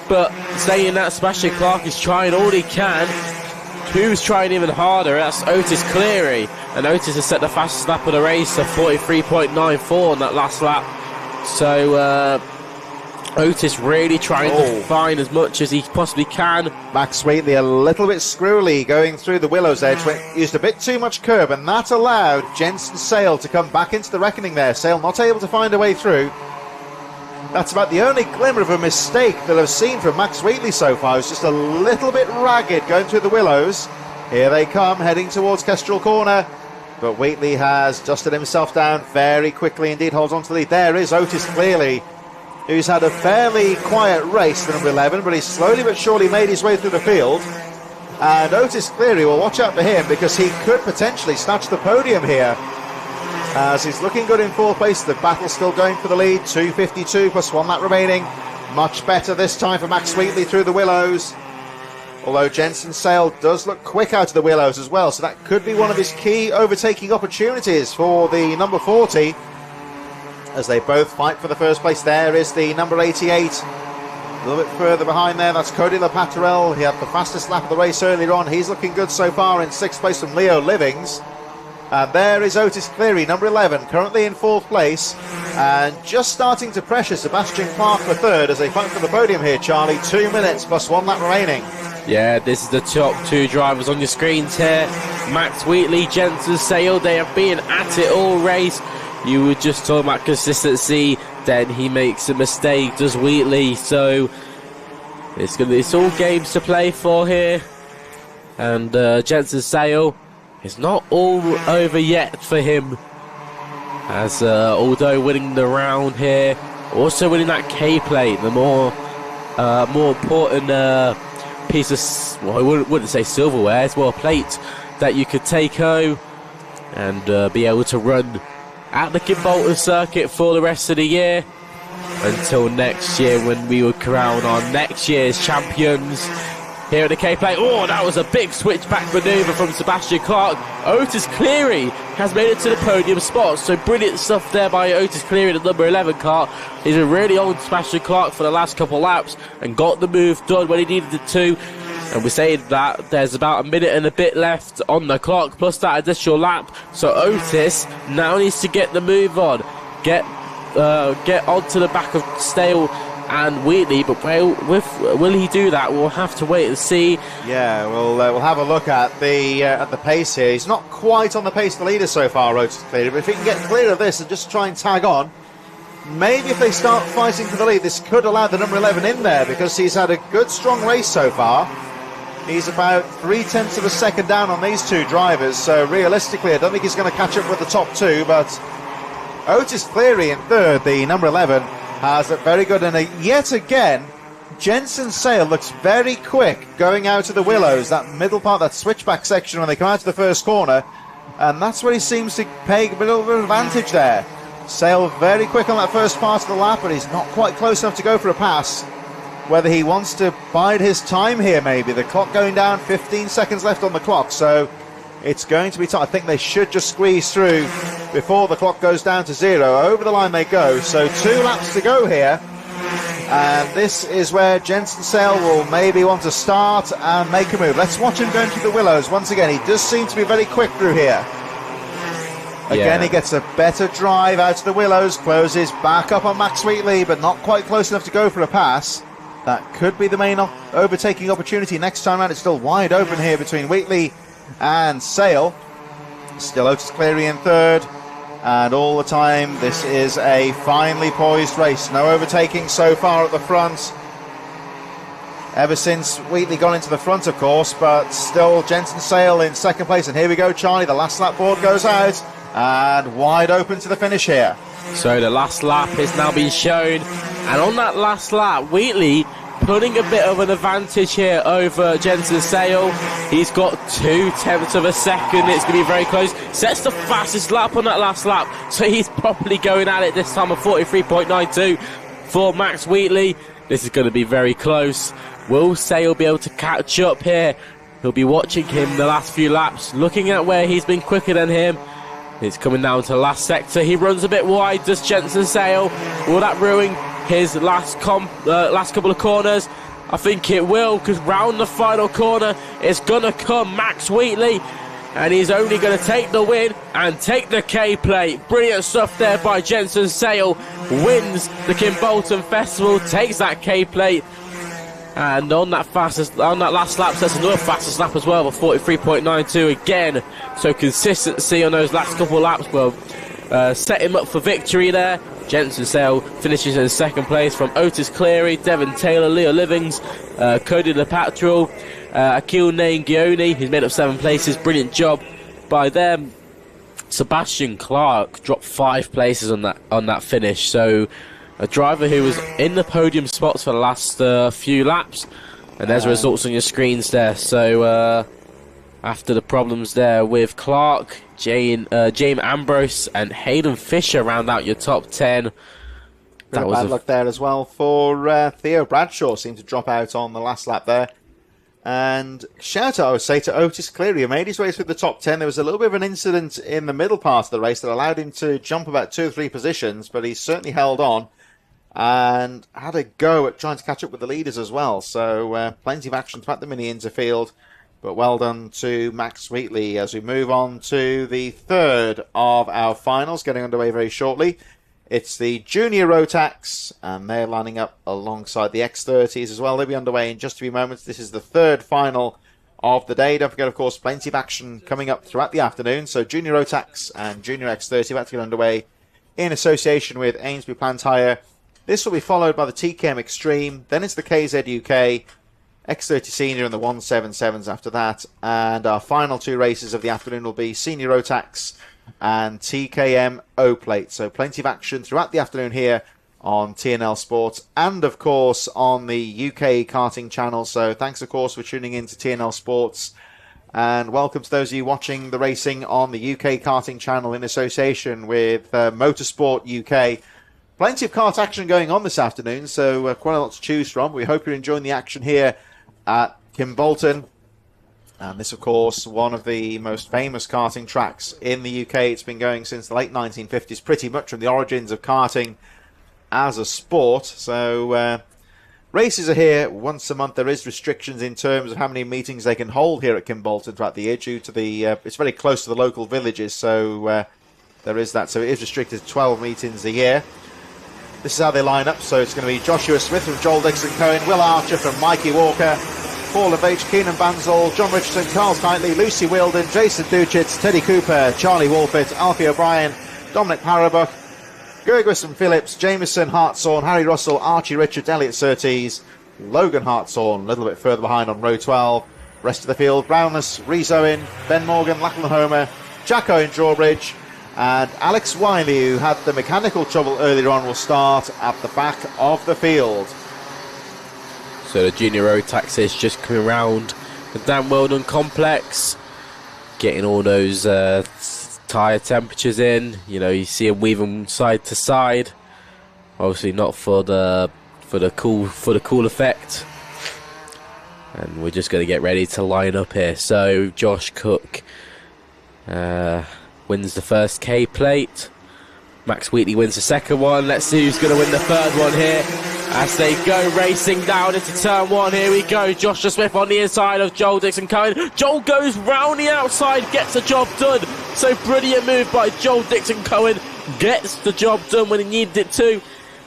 But saying that, Sebastian Clark is trying all he can to who's trying even harder? That's Otis Cleary, and Otis has set the fastest lap of the race of 43.94 on that last lap. So Otis really trying to find as much as he possibly can. Max Wheatley a little bit screwy going through the Willows edge, used a bit too much curb, and that allowed Jensen Sale to come back into the reckoning there. Sale not able to find a way through. That's about the only glimmer of a mistake that I've seen from Max Wheatley so far. It's just a little bit ragged going through the Willows. Here they come, heading towards Kestrel Corner. But Wheatley has dusted himself down very quickly indeed, holds on to the lead. There is Otis Cleary, who's had a fairly quiet race, the number 11, but he's slowly but surely made his way through the field. And Otis Cleary, will watch out for him, because he could potentially snatch the podium here, as he's looking good in fourth place. The battle's still going for the lead. 2:52 plus 1 lap remaining. Much better this time for Max Wheatley through the Willows. Although Jensen Sale does look quick out of the Willows as well, so that could be one of his key overtaking opportunities for the number 40, as they both fight for the first place. There is the number 88. A little bit further behind there, that's Cody LePaterel. He had the fastest lap of the race earlier on. He's looking good so far in 6th place from Leo Livings. And there is Otis Cleary, number 11, currently in 4th place, and just starting to pressure Sebastian Clark for 3rd as they fight for the podium here, Charlie. 2 minutes plus 1 lap remaining. Yeah, this is the top 2 drivers on your screens here. Max Wheatley, Jensen Sale, they have been at it all race. You were just talking about consistency, then he makes a mistake, does Wheatley, so it's all games to play for here. And Jensen Sale, it's not all over yet for him, as although winning the round here, also winning that K plate, the more important piece of, well, I wouldn't say silverware, it's more a plate that you could take home and be able to run at the Gibraltar circuit for the rest of the year, until next year when we will crown our next year's champions here at the K-Plate. Oh, that was a big switchback manoeuvre from Sebastian Clark. Otis Cleary has made it to the podium spot, so brilliant stuff there by Otis Cleary, the number 11 car. He's been really on Sebastian Clark for the last couple of laps and got the move done when he needed it to. And we're saying that there's about a minute and a bit left on the clock, plus that additional lap. So Otis now needs to get the move on, get onto the back of Stale and Wheatley, but will he do that? We'll have to wait and see. Yeah, we'll have a look at the pace here. He's not quite on the pace of the leader so far, Otis Cleary, but if he can get clear of this and just try and tag on, maybe if they start fighting for the lead, this could allow the number 11 in there, because he's had a good strong race so far. He's about 0.3 of a second down on these 2 drivers, so realistically I don't think he's going to catch up with the top 2, but Otis Cleary in 3rd, the number 11, has looked very good. And yet again, Jensen Sale looks very quick going out of the Willows, that middle part, that switchback section when they come out to the first corner, and that's where he seems to pay a bit of an advantage there. Sale very quick on that first part of the lap, but he's not quite close enough to go for a pass. Whether he wants to bide his time here, maybe. The clock going down, 15 seconds left on the clock, so it's going to be tight. I think they should just squeeze through before the clock goes down to 0. Over the line they go, so 2 laps to go here. And this is where Jensen Sale will maybe want to start and make a move. Let's watch him going through the Willows once again. He does seem to be very quick through here. Again, he gets a better drive out of the Willows, closes back up on Max Wheatley, but not quite close enough to go for a pass. That could be the main overtaking opportunity next time around. It's still wide open here between Wheatley and Sale. Still Otis Cleary in 3rd, and all the time this is a finely poised race. No overtaking so far at the front, ever since Wheatley got into the front, of course, but still Jensen Sale in 2nd place. And here we go, Charlie, the last lap board goes out, and wide open to the finish here. So the last lap has now been shown, and on that last lap, Wheatley putting a bit of an advantage here over Jensen Sale. He's got 0.2 of a second. It's going to be very close. Sets the fastest lap on that last lap, so he's probably going at it this time of 43.92 for Max Wheatley. This is going to be very close. Will Sale be able to catch up here? He'll be watching him the last few laps, looking at where he's been quicker than him. It's coming down to the last sector. He runs a bit wide, does Jensen Sale. Will that ruin his last couple of corners? I think it will, because round the final corner it's going to come Max Wheatley, and he's only going to take the win and take the K-Plate. Brilliant stuff there by Jensen Sale. Wins the Kimbolton Festival, takes that K-Plate. And on that last lap, that's another fastest lap as well, with 43.92 again. So consistency on those last couple of laps will set him up for victory there. Jensen Sale finishes in second place from Otis Cleary, Devon Taylor, Leo Livings, Cody LePatrol, Akil Nangioni, who's made up 7 places. Brilliant job by them. Sebastian Clark dropped 5 places on that finish. So a driver who was in the podium spots for the last few laps, and there's the results on your screens there. So after the problems there with Clark, James Ambrose and Hayden Fisher round out your top 10. That was bad luck there as well for Theo Bradshaw. Seemed to drop out on the last lap there. And shout out, I would say, to Otis Cleary, who made his way through the top 10. There was a little bit of an incident in the middle part of the race that allowed him to jump about 2 or 3 positions, but he certainly held on and had a go at trying to catch up with the leaders as well. So plenty of action throughout the mini interfield, but well done to Max Wheatley as we move on to the third of our finals, getting underway very shortly. It's the Junior Rotax, and they're lining up alongside the X30s as well. They'll be underway in just a few moments. This is the third final of the day. Don't forget, of course, plenty of action coming up throughout the afternoon. So Junior Rotax and Junior X30 about to get underway in association with Amesbury Plant Hire. This will be followed by the TKM Extreme. Then it's the KZ UK, X30 Senior and the 177s after that. And our final 2 races of the afternoon will be Senior Rotax and TKM O Plate. So plenty of action throughout the afternoon here on TNL Sports and, of course, on the UK karting channel. So thanks, of course, for tuning in to TNL Sports. And welcome to those of you watching the racing on the UK karting channel in association with Motorsport UK. Plenty of kart action going on this afternoon, so quite a lot to choose from. We hope you're enjoying the action here at Kimbolton. And this, of course, one of the most famous karting tracks in the UK. It's been going since the late 1950s, pretty much from the origins of karting as a sport. So races are here once a month. There is restrictions in terms of how many meetings they can hold here at Kimbolton throughout the year due to the... it's very close to the local villages, so there is that. So it is restricted to 12 meetings a year. This is how they line up. So it's going to be Joshua Smith from Joel Dixon Cohen, Will Archer from Mikey Walker, Paul LeVage, Keenan Banzol, John Richardson, Carl Knightley, Lucy Wilden, Jason Duchitz, Teddy Cooper, Charlie Wolfett, Alfie O'Brien, Dominic Parabuck, Gergis and Phillips, Jameson, Hartshorn, Harry Russell, Archie Richards, Elliot Surtees, Logan Hartshorn, a little bit further behind on row 12. Rest of the field, Brownless, Rhys Owen, Ben Morgan, Lachlan Homer, Jack Owen Drawbridge, and Alex Wiley, who had the mechanical trouble earlier on, will start at the back of the field. So the Junior Rotax is just coming around the Dan Weldon complex, getting all those tyre temperatures in. You know, you see them weaving side to side. Obviously not for the cool effect. And we're just going to get ready to line up here. So Josh Cook wins the first K plate. Max Wheatley wins the second one. Let's see who's going to win the third one here as they go racing down into turn 1. Here we go. Joshua Smith on the inside of Joel Dixon Cohen. Joel goes round the outside, gets the job done. So brilliant move by Joel Dixon Cohen. Gets the job done when he needed it to.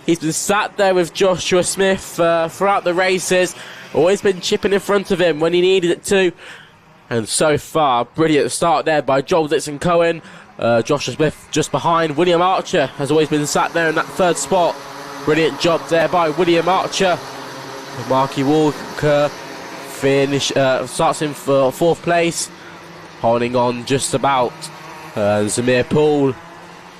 He's been sat there with Joshua Smith throughout the races. Always been chipping in front of him when he needed it to. And so far, brilliant start there by Joel Dixon Cohen. Joshua Smith just behind. William Archer has always been sat there in that third spot. Brilliant job there by William Archer. Marky Walker starts in for 4th place, holding on just about. Zamir Poole,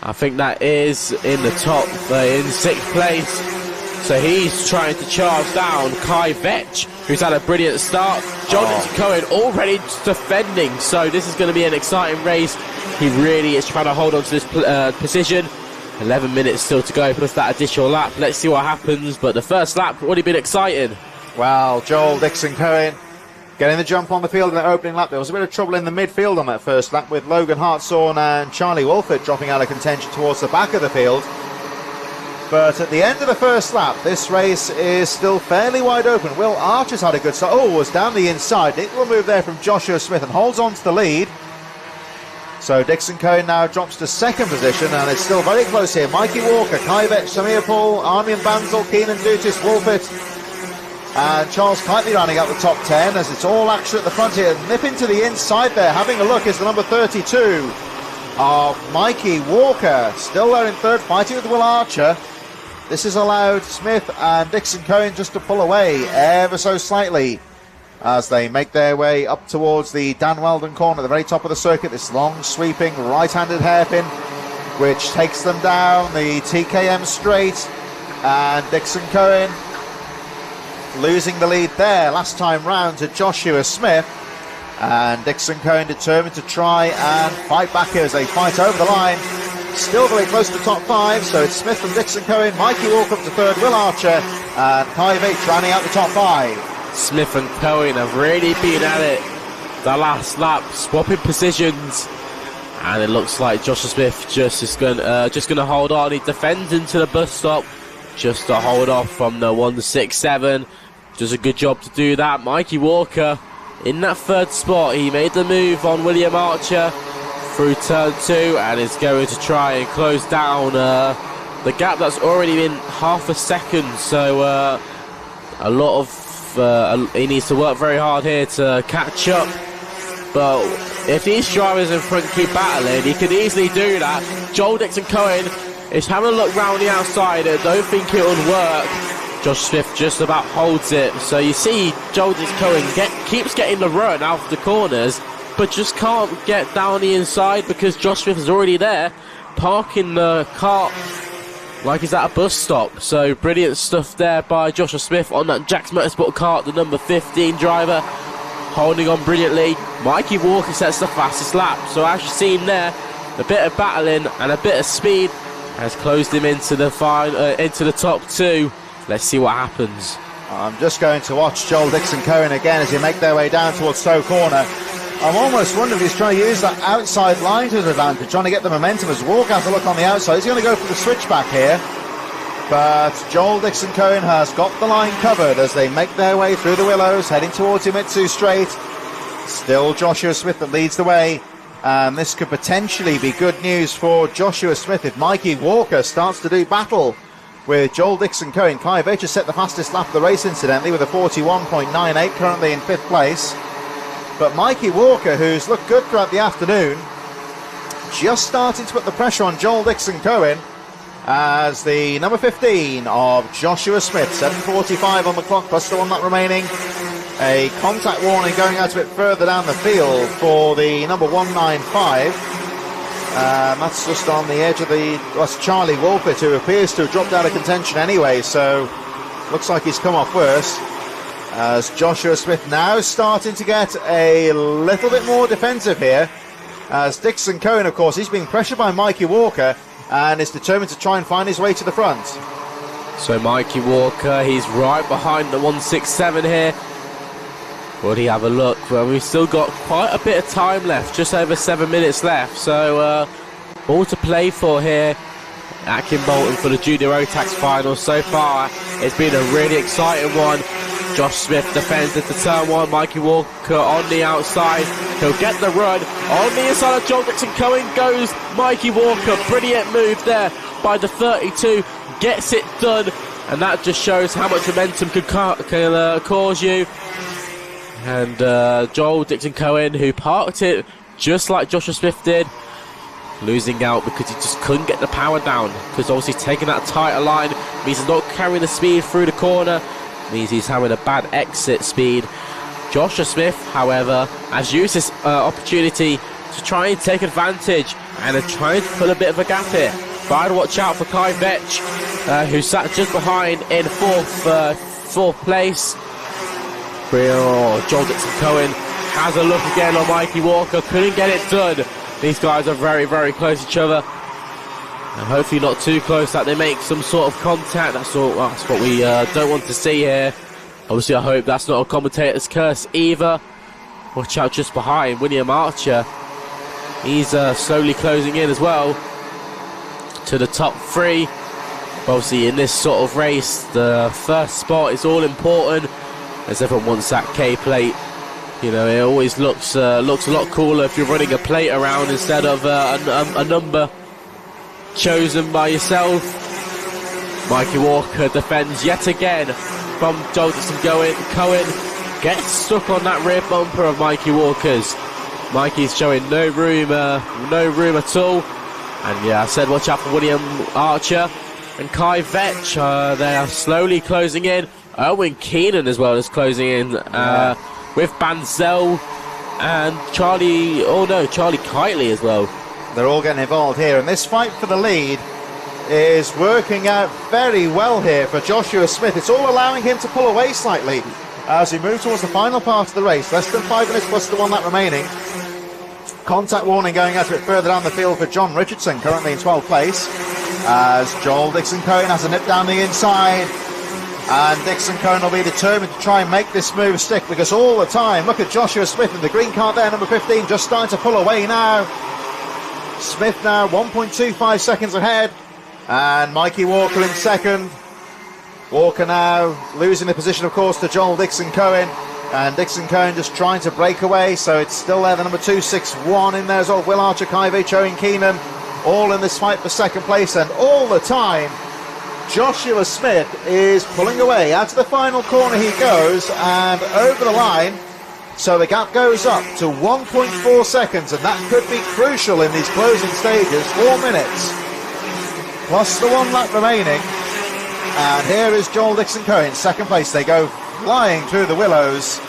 I think that is in the top, in 6th place. So he's trying to charge down Kai Vetch, who's had a brilliant start. Jonathan Cohen already defending, so this is going to be an exciting race. He really is trying to hold on to this position. 11 minutes still to go, plus that additional lap. Let's see what happens, but the first lap already been exciting. Well, Joel Dixon Cohen getting the jump on the field in the opening lap. There was a bit of trouble in the midfield on that first lap with Logan Hartshorn and Charlie Wolfett dropping out of contention towards the back of the field. But at the end of the first lap, this race is still fairly wide open. Will Archer's had a good start. Oh, was down the inside. Little move there from Joshua Smith and holds on to the lead. So Dixon Cohen now drops to second position, and it's still very close here. Mikey Walker, Kaivet, Samir Paul, Armian Banzel, Keenan Dutis, Wolfit, and Charles Kitely rounding out the top 10 as it's all action at the front here. Nipping to the inside there, having a look, is the number 32 of Mikey Walker. Still there in third, fighting with Will Archer. This has allowed Smith and Dixon Cohen just to pull away ever so slightly as they make their way up towards the Dan Weldon corner at the very top of the circuit. This long sweeping right-handed hairpin which takes them down the TKM straight, and Dixon Cohen losing the lead there last time round to Joshua Smith, and Dixon Cohen determined to try and fight back here as they fight over the line. Still very close to the top 5, so it's Smith and Dixon Cohen, Mikey Walker up to third, Will Archer and Kai Veitch rounding out the top 5. Smith and Cohen have really been at it the last lap, swapping positions, and it looks like Joshua Smith just going to hold on. He defends into the bus stop just to hold off from the 167. Does a good job to do that. Mikey Walker in that third spot. He made the move on William Archer through turn 2 and is going to try and close down the gap that's already been half a second. So a lot of he needs to work very hard here to catch up. But if these drivers in front keep battling, he could easily do that. Joel Dixon Cohen is having a look round the outside. I don't think it would work. Josh Smith just about holds it. So you see Joel Dixon Cohen keeps getting the run out of the corners, but just can't get down the inside because Josh Smith is already there, parking the cart like he's at a bus stop. So brilliant stuff there by Joshua Smith on that Jack's Motorsport kart, the number 15 driver, holding on brilliantly. Mikey Walker sets the fastest lap. So as you've seen there, a bit of battling and a bit of speed has closed him into the top 2. Let's see what happens. I'm just going to watch Joel Dixon Cohen again as they make their way down towards Stowe Corner. I'm almost wondering if he's trying to use that outside line to his advantage, trying to get the momentum as Walker has a look on the outside. He's going to go for the switchback here, but Joel Dixon Cohen has got the line covered as they make their way through the willows, heading towards Himitsu Straight. Still Joshua Smith that leads the way, and this could potentially be good news for Joshua Smith if Mikey Walker starts to do battle with Joel Dixon Cohen. Kai Veitch has set the fastest lap of the race, incidentally, with a 41.98, currently in 5th place. But Mikey Walker, who's looked good throughout the afternoon, just starting to put the pressure on Joel Dixon Cohen as the number 15 of Joshua Smith. 7:45 on the clock, plus the 1 lap remaining. A contact warning going out a bit further down the field for the number 195. That's just on the edge of that's Charlie Wolfit, who appears to have dropped out of contention anyway, so looks like he's come off worse. As Joshua Smith now starting to get a little bit more defensive here, as Dixon Cohen, of course, he's being pressured by Mikey Walker and is determined to try and find his way to the front. So Mikey Walker, he's right behind the 167 here. Will he have a look? Well, we've still got quite a bit of time left, just over 7 minutes left, so all to play for here at Kimbolton for the Junior Rotax final. So far it's been a really exciting one. Josh Smith defends into turn 1, Mikey Walker on the outside, he'll get the run, on the inside of Joel Dixon Cohen goes Mikey Walker. Brilliant move there by the 32, gets it done, and that just shows how much momentum can cause you. And Joel Dixon Cohen, who parked it just like Joshua Smith did, losing out because he just couldn't get the power down, because obviously taking that tighter line means he's not carrying the speed through the corner, means he's having a bad exit speed. Joshua Smith, however, has used this opportunity to try and take advantage and trying to pull a bit of a gap here. But I'd watch out for Kai Veitch, who sat just behind in fourth place. Joel Dixon Cohen has a look again on Mikey Walker, couldn't get it done. These guys are very, very close to each other, and hopefully not too close that they make some sort of contact. That's what we don't want to see here. Obviously I hope that's not a commentator's curse either. Watch out just behind William Archer, he's slowly closing in as well to the top 3. Obviously, in this sort of race, the first spot is all important, as everyone wants that K plate. You know, it always looks a lot cooler if you're running a plate around instead of a number chosen by yourself. Mikey Walker defends yet again from Jolderson Cohen. Gets stuck on that rear bumper of Mikey Walker's. Mikey's showing no room at all. And yeah, I said watch out for William Archer and Kai Vetch. They are slowly closing in. Owen Keenan as well is closing in with Banzel and Charlie Kitely as well. They're all getting involved here, and this fight for the lead is working out very well here for Joshua Smith. It's all allowing him to pull away slightly as we move towards the final part of the race. Less than 5 minutes plus the 1 lap remaining. Contact warning going out a bit further down the field for John Richardson, currently in 12th place, as Joel Dixon Cohen has a nip down the inside. And Dixon Cohen will be determined to try and make this move stick, because all the time, look at Joshua Smith in the green card there, number 15, just starting to pull away now. Smith now 1.25 seconds ahead, and Mikey Walker in second. Walker now losing the position, of course, to Joel Dixon Cohen, and Dixon Cohen just trying to break away, so it's still there, the number 261 in there as well, Will Archer, Kai Vetch, Owen Keenan, all in this fight for second place, and all the time Joshua Smith is pulling away. Out to the final corner he goes, and over the line, so the gap goes up to 1.4 seconds, and that could be crucial in these closing stages. 4 minutes plus the 1 lap remaining, and here is Joel Dixon Cohen, second place. They go flying through the willows.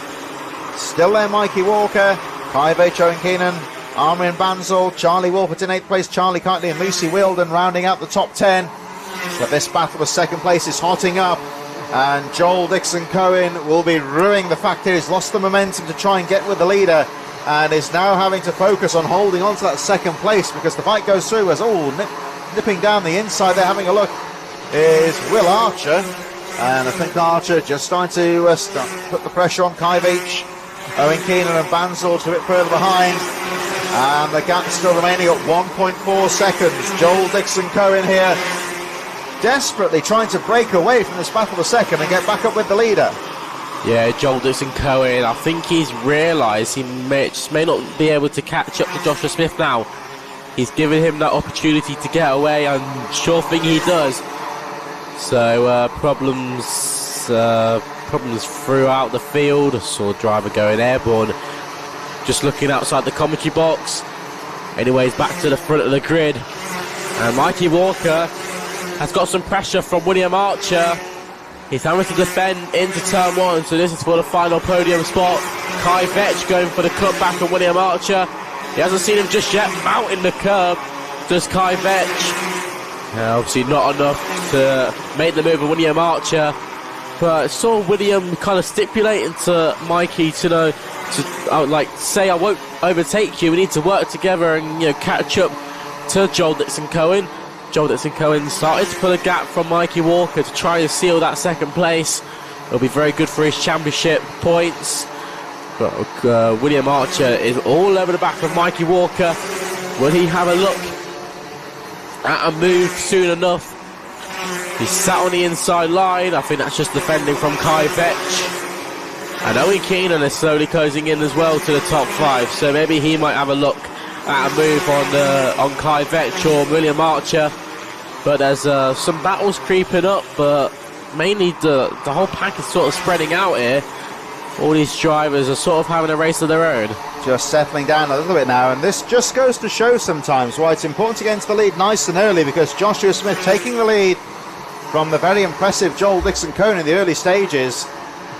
Still there, Mikey Walker, Kai Vetch, Owen Keenan, Armin Banzel, Charlie Wolfert in 8th place, Charlie Kitely and Lucy Wilden rounding out the top 10. But this battle for second place is hotting up, and Joel Dixon Cohen will be ruining the fact here. He's lost the momentum to try and get with the leader, and is now having to focus on holding on to that second place, because the fight goes through as nipping down the inside there, having a look, is Will Archer, and I think Archer just starting to put the pressure on Kai Vetch. Owen Keenan and Banzel a bit further behind, and the gap still remaining at 1.4 seconds. Joel Dixon Cohen here desperately trying to break away from this battle for second and get back up with the leader. Yeah, Joel Dixon Cohen, I think he's realised he may not be able to catch up to Joshua Smith now. He's given him that opportunity to get away, and sure thing he does. So problems throughout the field. I saw a driver going airborne, just looking outside the commentary box. Anyways, back to the front of the grid, and Mikey Walker has got some pressure from William Archer. He's having to defend into turn 1, so this is for the final podium spot. Kai Vetch going for the cutback on William Archer. He hasn't seen him just yet, mounting the curb. Does Kai Vetch. Obviously not enough to make the move of William Archer, but I saw William kind of stipulating to Mikey to say, I won't overtake you, we need to work together and catch up to Joel Dixon Cohen. Joel Dixon Cohen started to put a gap from Mikey Walker to try and seal that second place. It'll be very good for his championship points. But William Archer is all over the back of Mikey Walker. Will he have a look at a move soon enough? He's sat on the inside line. I think that's just defending from Kai Vetch. And Owen Keenan is slowly closing in as well to the top 5. So maybe he might have a look at a move on Kai Vetch or William Archer. But there's some battles creeping up, but mainly the whole pack is sort of spreading out here. All these drivers are sort of having a race of their own. Just settling down a little bit now, and this just goes to show sometimes why it's important to get into the lead nice and early, because Joshua Smith taking the lead from the very impressive Joel Dixon Cohen in the early stages.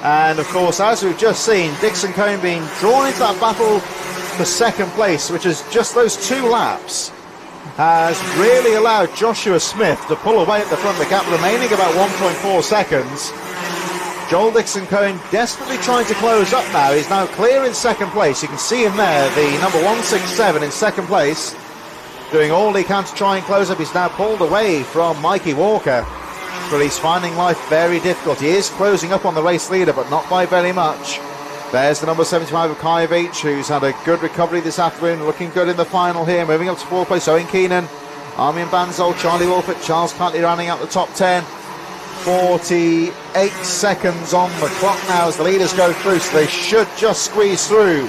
And of course, as we've just seen, Dixon Cohen being drawn into that battle for second place, which is just those 2 laps, has really allowed Joshua Smith to pull away at the front, the gap remaining about 1.4 seconds. Joel Dixon Cohen desperately trying to close up now. He's now clear in second place. You can see him there, the number 167 in second place, doing all he can to try and close up. He's now pulled away from Mikey Walker, but he's finding life very difficult. He is closing up on the race leader, but not by very much. There's the number 75 of Kai Vetch, who's had a good recovery this afternoon, looking good in the final here, moving up to 4th place. Owen Keenan Armin Banzol, Charlie Wolfert, Charles Cantley rounding out the top 10. 48 seconds on the clock now as the leaders go through, so they should just squeeze through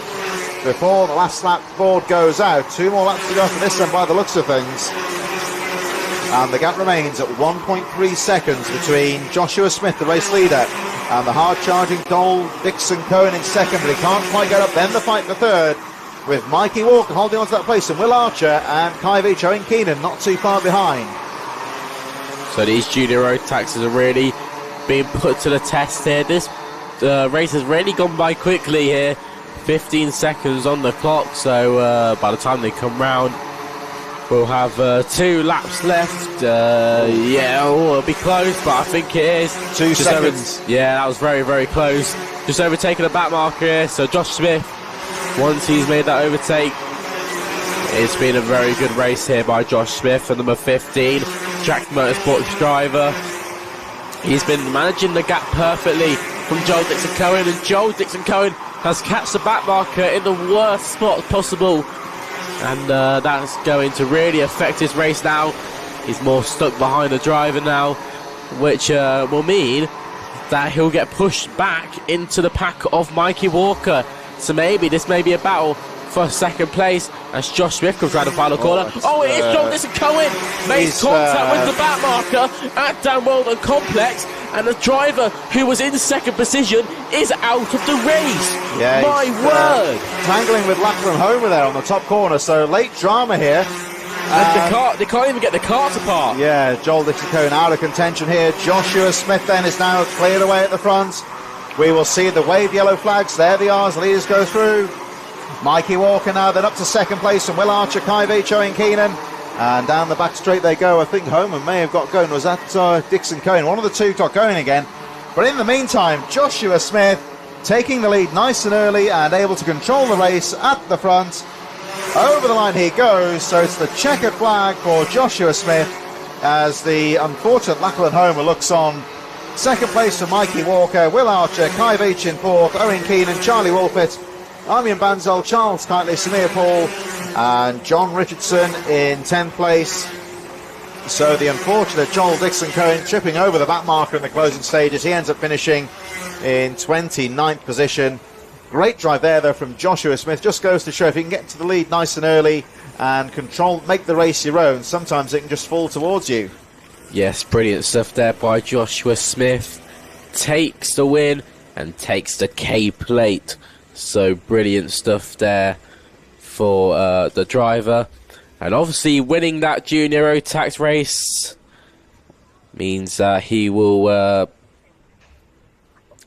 before the last lap board goes out. 2 more laps to go for this one by the looks of things. And the gap remains at 1.3 seconds between Joshua Smith, the race leader, and the hard-charging Dole Dixon Cohen in second, but he can't quite get up. Then the fight for third, with Mikey Walker holding on to that place, and Will Archer and Kai Veach, Owen Keenan not too far behind. So these junior Rotaxes are really being put to the test here. This race has really gone by quickly here. 15 seconds on the clock, so by the time they come round, we'll have 2 laps left. It'll be close, but I think it is. 2 seconds. That was very, very close. Just overtaking the back marker here, so Josh Smith, once he's made that overtake, it's been a very good race here by Josh Smith, the number 15, Track Motorsports driver. He's been managing the gap perfectly from Joel Dixon Cohen, and Joel Dixon Cohen has catched the back marker in the worst spot possible. And that's going to really affect his race now. He's more stuck behind the driver now, which will mean that he'll get pushed back into the pack of Mikey Walker. So maybe this may be a battle for second place as Josh Smith comes round the final corner. It is Joel Dixon Cohen. Makes contact with the back marker at Dan Weldon Complex, and the driver who was in second position is out of the race. Yeah, my word. Tangling with Lachlan Homer there on the top corner, so late drama here. And they can't even get the cars apart. Yeah, Joel Dixon Cohen out of contention here. Joshua Smith then is now cleared away at the front. We will see the wave yellow flags. There they are as the leaders go through. Mikey Walker now then up to second place, and Will Archer, Kai Veach, Owen Keenan. And down the back straight they go. I think Homer may have got going. Was that Dixon Cohen? One of the two got going again. But in the meantime, Joshua Smith taking the lead nice and early and able to control the race at the front. Over the line he goes. So it's the checkered flag for Joshua Smith as the unfortunate Lachlan Homer looks on. Second place for Mikey Walker, Will Archer, Kai Veach in fourth, Owen Keenan, Charlie Wolfert, Armin Banzol, Charles Knightley, Samir Paul, and John Richardson in 10th place. So the unfortunate Joel Dixon Cohen tripping over the back marker in the closing stages. He ends up finishing in 29th position. Great drive there though from Joshua Smith. Just goes to show if you can get to the lead nice and early and control, make the race your own, sometimes it can just fall towards you. Yes, brilliant stuff there by Joshua Smith. Takes the win and takes the K plate. So brilliant stuff there for the driver. And obviously winning that junior Rotax race means that he will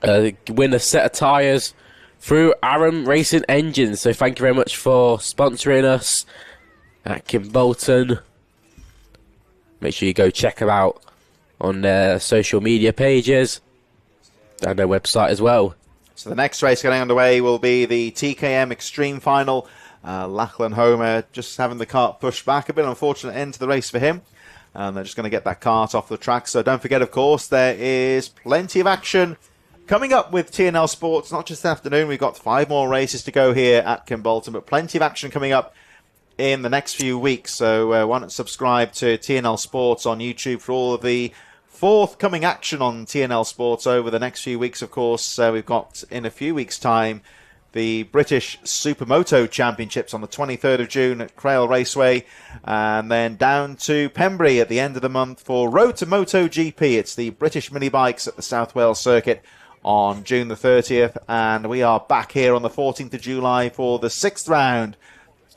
win a set of tyres through Aram Racing Engines. So thank you very much for sponsoring us at Kimbolton. Make sure you go check them out on their social media pages and their website as well. So the next race getting underway will be the TKM Extreme Final. Lachlan Homer just having the kart pushed back. A bit unfortunate end to the race for him. And they're just going to get that kart off the track. So don't forget, of course, there is plenty of action coming up with TNL Sports. Not just this afternoon. We've got 5 more races to go here at Kimbolton. But plenty of action coming up in the next few weeks. So why not subscribe to TNL Sports on YouTube for all of the forthcoming action on TNL Sports over the next few weeks. Of course, we've got in a few weeks' time the British Supermoto Championships on the 23rd of June at Crail Raceway, and then down to Pembrey at the end of the month for Road to MotoGP. It's the British mini bikes at the South Wales Circuit on June the 30th, and we are back here on the 14th of July for the 6th round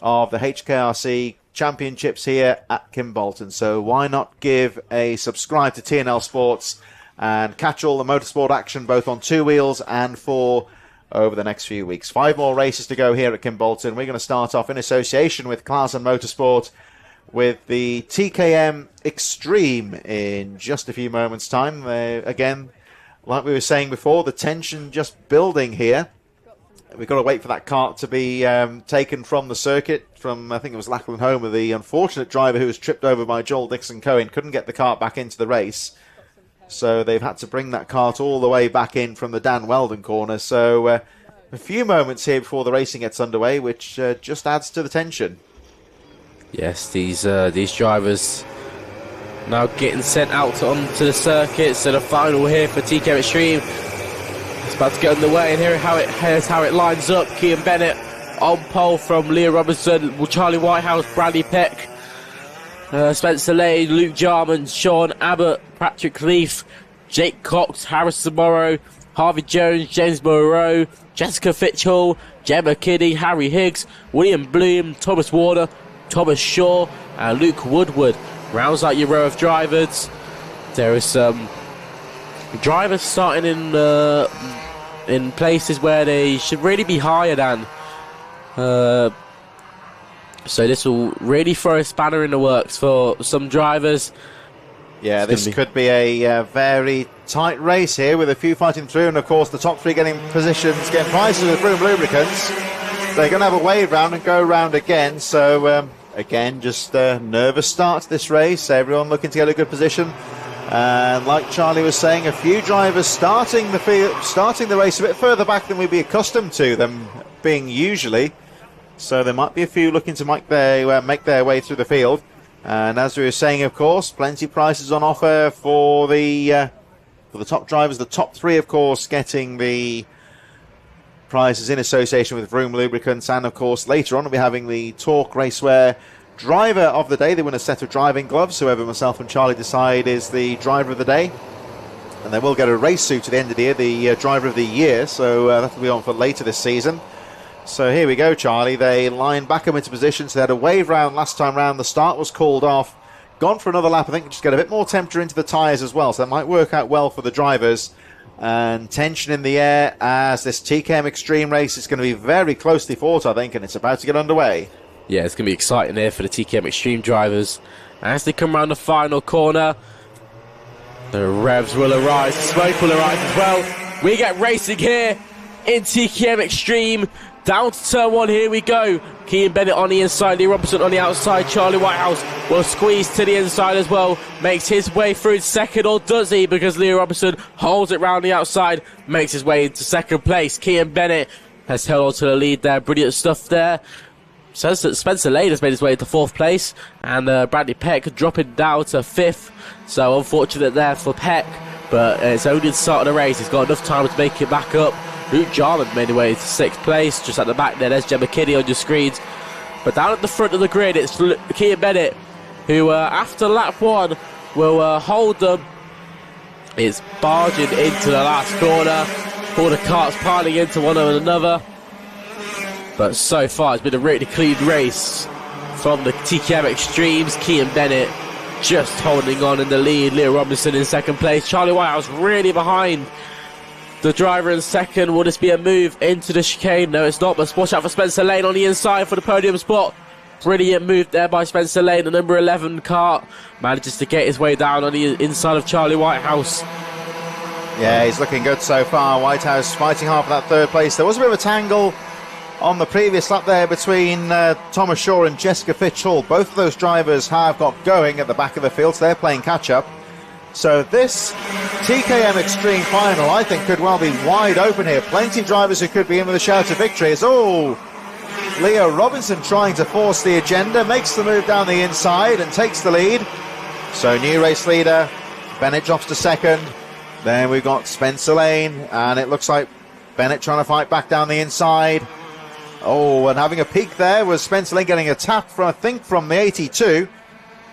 of the HKRC Championships here at Kimbolton. So why not give a subscribe to TNL Sports and catch all the motorsport action both on 2 wheels and 4 over the next few weeks. 5 more races to go here at Kimbolton. We're going to start off in association with Clarkson Motorsport with the TKM Extreme in just a few moments' time. Again, like we were saying before, the tension just building here. We've got to wait for that kart to be taken from the circuit from, I think it was Lachlan Homer, the unfortunate driver who was tripped over by Joel Dixon Cohen, couldn't get the kart back into the race. So they've had to bring that kart all the way back in from the Dan Weldon corner. So a few moments here before the racing gets underway, which just adds to the tension. Yes, these drivers now getting sent out onto the circuits. So the final here for TKM Extreme. It's about to get underway, and here's how it lines up. Kean Bennett on pole from Leah Robinson, Charlie Whitehouse, Bradley Peck, Spencer Lane, Luke Jarman, Sean Abbott, Patrick Leaf, Jake Cox, Harrison Morrow, Harvey Jones, James Moreau, Jessica Fitchhall, Gemma Kiddie, Harry Higgs, William Bloom, Thomas Warner, Thomas Shaw, and Luke Woodward. Rounds out your row of drivers. There is some drivers starting in places where they should really be higher than. So this will really throw a spanner in the works for some drivers. Yeah, this could be a very tight race here with a few fighting through, and of course the top three getting positions, getting prizes with Broom Lubricants. They're going to have a wave round and go round again, so again, just a nervous start to this race. Everyone looking to get a good position. And like Charlie was saying, a few drivers starting the race a bit further back than we'd be accustomed to them being usually. So there might be a few looking to make their way through the field. And as we were saying, of course, plenty of prizes on offer for the top drivers. The top three, of course, getting the prizes in association with Vroom Lubricants. And, of course, later on we'll be having the Torque Racewear Driver of the Day. They win a set of driving gloves. Whoever myself and Charlie decide is the Driver of the Day. And they will get a race suit at the end of the year, the Driver of the Year. So that will be on for later this season. So here we go, Charlie. They lined back up into position. So they had a wave round last time round. The start was called off. Gone for another lap. I think just get a bit more temperature into the tyres as well. So that might work out well for the drivers. And tension in the air as this TKM Extreme race is going to be very closely fought, I think. And it's about to get underway. Yeah, it's going to be exciting here for the TKM Extreme drivers. As they come around the final corner, the revs will arise. The smoke will arise as well. We get racing here in TKM Extreme. Down to turn one, here we go. Kean Bennett on the inside, Lee Robinson on the outside. Charlie Whitehouse will squeeze to the inside as well. Makes his way through second, or does he? Because Lee Robinson holds it round the outside, makes his way into second place. Kean Bennett has held on to the lead there. Brilliant stuff there. Says that Spencer Lane has made his way into fourth place, and Bradley Peck dropping down to fifth. So unfortunate there for Peck, but it's only the start of the race. He's got enough time to make it back up. Luke Jarman made his way to sixth place, just at the back there. There's Gemma Kiddie on your screens. But down at the front of the grid, it's Kean Bennett, who after lap one will hold them. It's barging into the last corner. All the carts piling into one another. But so far, it's been a really clean race from the TKM Extremes. Kean Bennett just holding on in the lead. Leah Robinson in second place. Charlie Whitehouse really behind the driver in second. Will this be a move into the chicane? No, it's not, but watch out for Spencer Lane on the inside for the podium spot. Brilliant move there by Spencer Lane. The number 11 kart manages to get his way down on the inside of Charlie Whitehouse. Yeah, he's looking good so far. Whitehouse fighting hard for that third place. There was a bit of a tangle on the previous lap there between Thomas Shaw and Jessica Fitchhall. Both of those drivers have got going at the back of the field, so they're playing catch-up. So this TKM Extreme final, I think, could well be wide open here. Plenty of drivers who could be in with a shout of victory. It's Leah Robinson trying to force the agenda, makes the move down the inside and takes the lead. So new race leader, Bennett drops to second. Then we've got Spencer Lane, and it looks like Bennett trying to fight back down the inside. Oh, and having a peek there was Spencer Lane getting a tap from, I think, from the 82,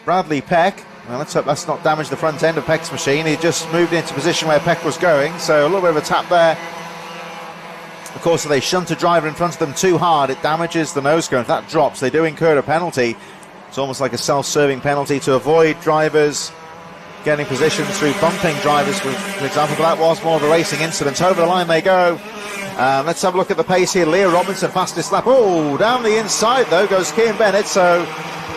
Bradley Peck. Well, let's hope that's not damaged the front end of Peck's machine. He just moved into position where Peck was going, so a little bit of a tap there. Of course, if they shunt a driver in front of them too hard, it damages the nose cone. If that drops, they do incur a penalty. It's almost like a self-serving penalty to avoid drivers getting positions through bumping drivers, for example. But that was more of a racing incident. Over the line they go. Let's have a look at the pace here. Leah Robinson, fastest lap. Oh, down the inside, though, goes Kean Bennett. So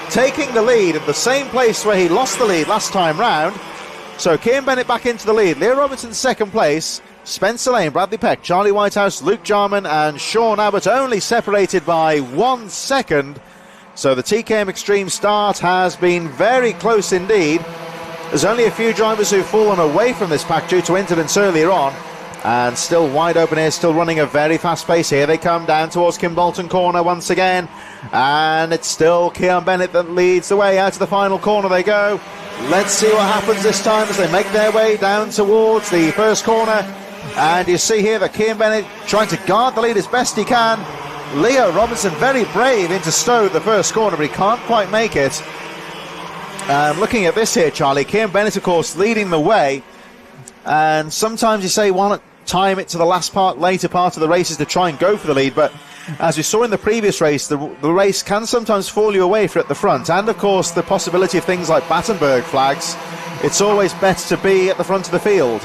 taking the lead at the same place where he lost the lead last time round. So Kean Bennett back into the lead. Leah Robinson second place. Spencer Lane, Bradley Peck, Charlie Whitehouse, Luke Jarman and Sean Abbott only separated by 1 second. So the TKM Extreme start has been very close indeed. There's only a few drivers who've fallen away from this pack due to incidents earlier on. And still wide open here, still running a very fast pace. Here they come down towards Kimbolton corner once again. And it's still Kean Bennett that leads the way. Out to the final corner they go. Let's see what happens this time as they make their way down towards the first corner. And you see here that Kean Bennett trying to guard the lead as best he can. Leo Robinson very brave into Stowe the first corner, but he can't quite make it. Looking at this here, Charlie, Kean Bennett, of course, leading the way. And sometimes you say, why not time it to the later part of the races to try and go for the lead, but as we saw in the previous race, the race can sometimes fall you away at the front, and of course the possibility of things like Battenberg flags. It's always better to be at the front of the field.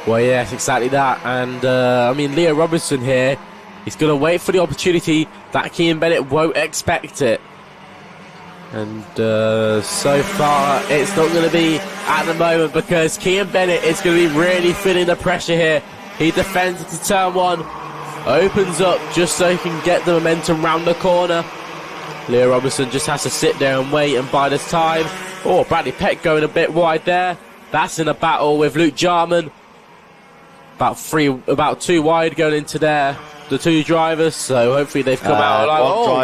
Well, yes, exactly that. And I mean, Leo Robinson here, he's going to wait for the opportunity that Kean Bennett won't expect it. And so far, it's not going to be at the moment, because Kean Bennett is going to be really feeling the pressure here. He defends into turn one, opens up just so he can get the momentum round the corner. Leo Robinson just has to sit there and wait and buy this time. Oh, Bradley Peck going a bit wide there. That's in a battle with Luke Jarman. About two wide going into there, the two drivers. So hopefully they've come out.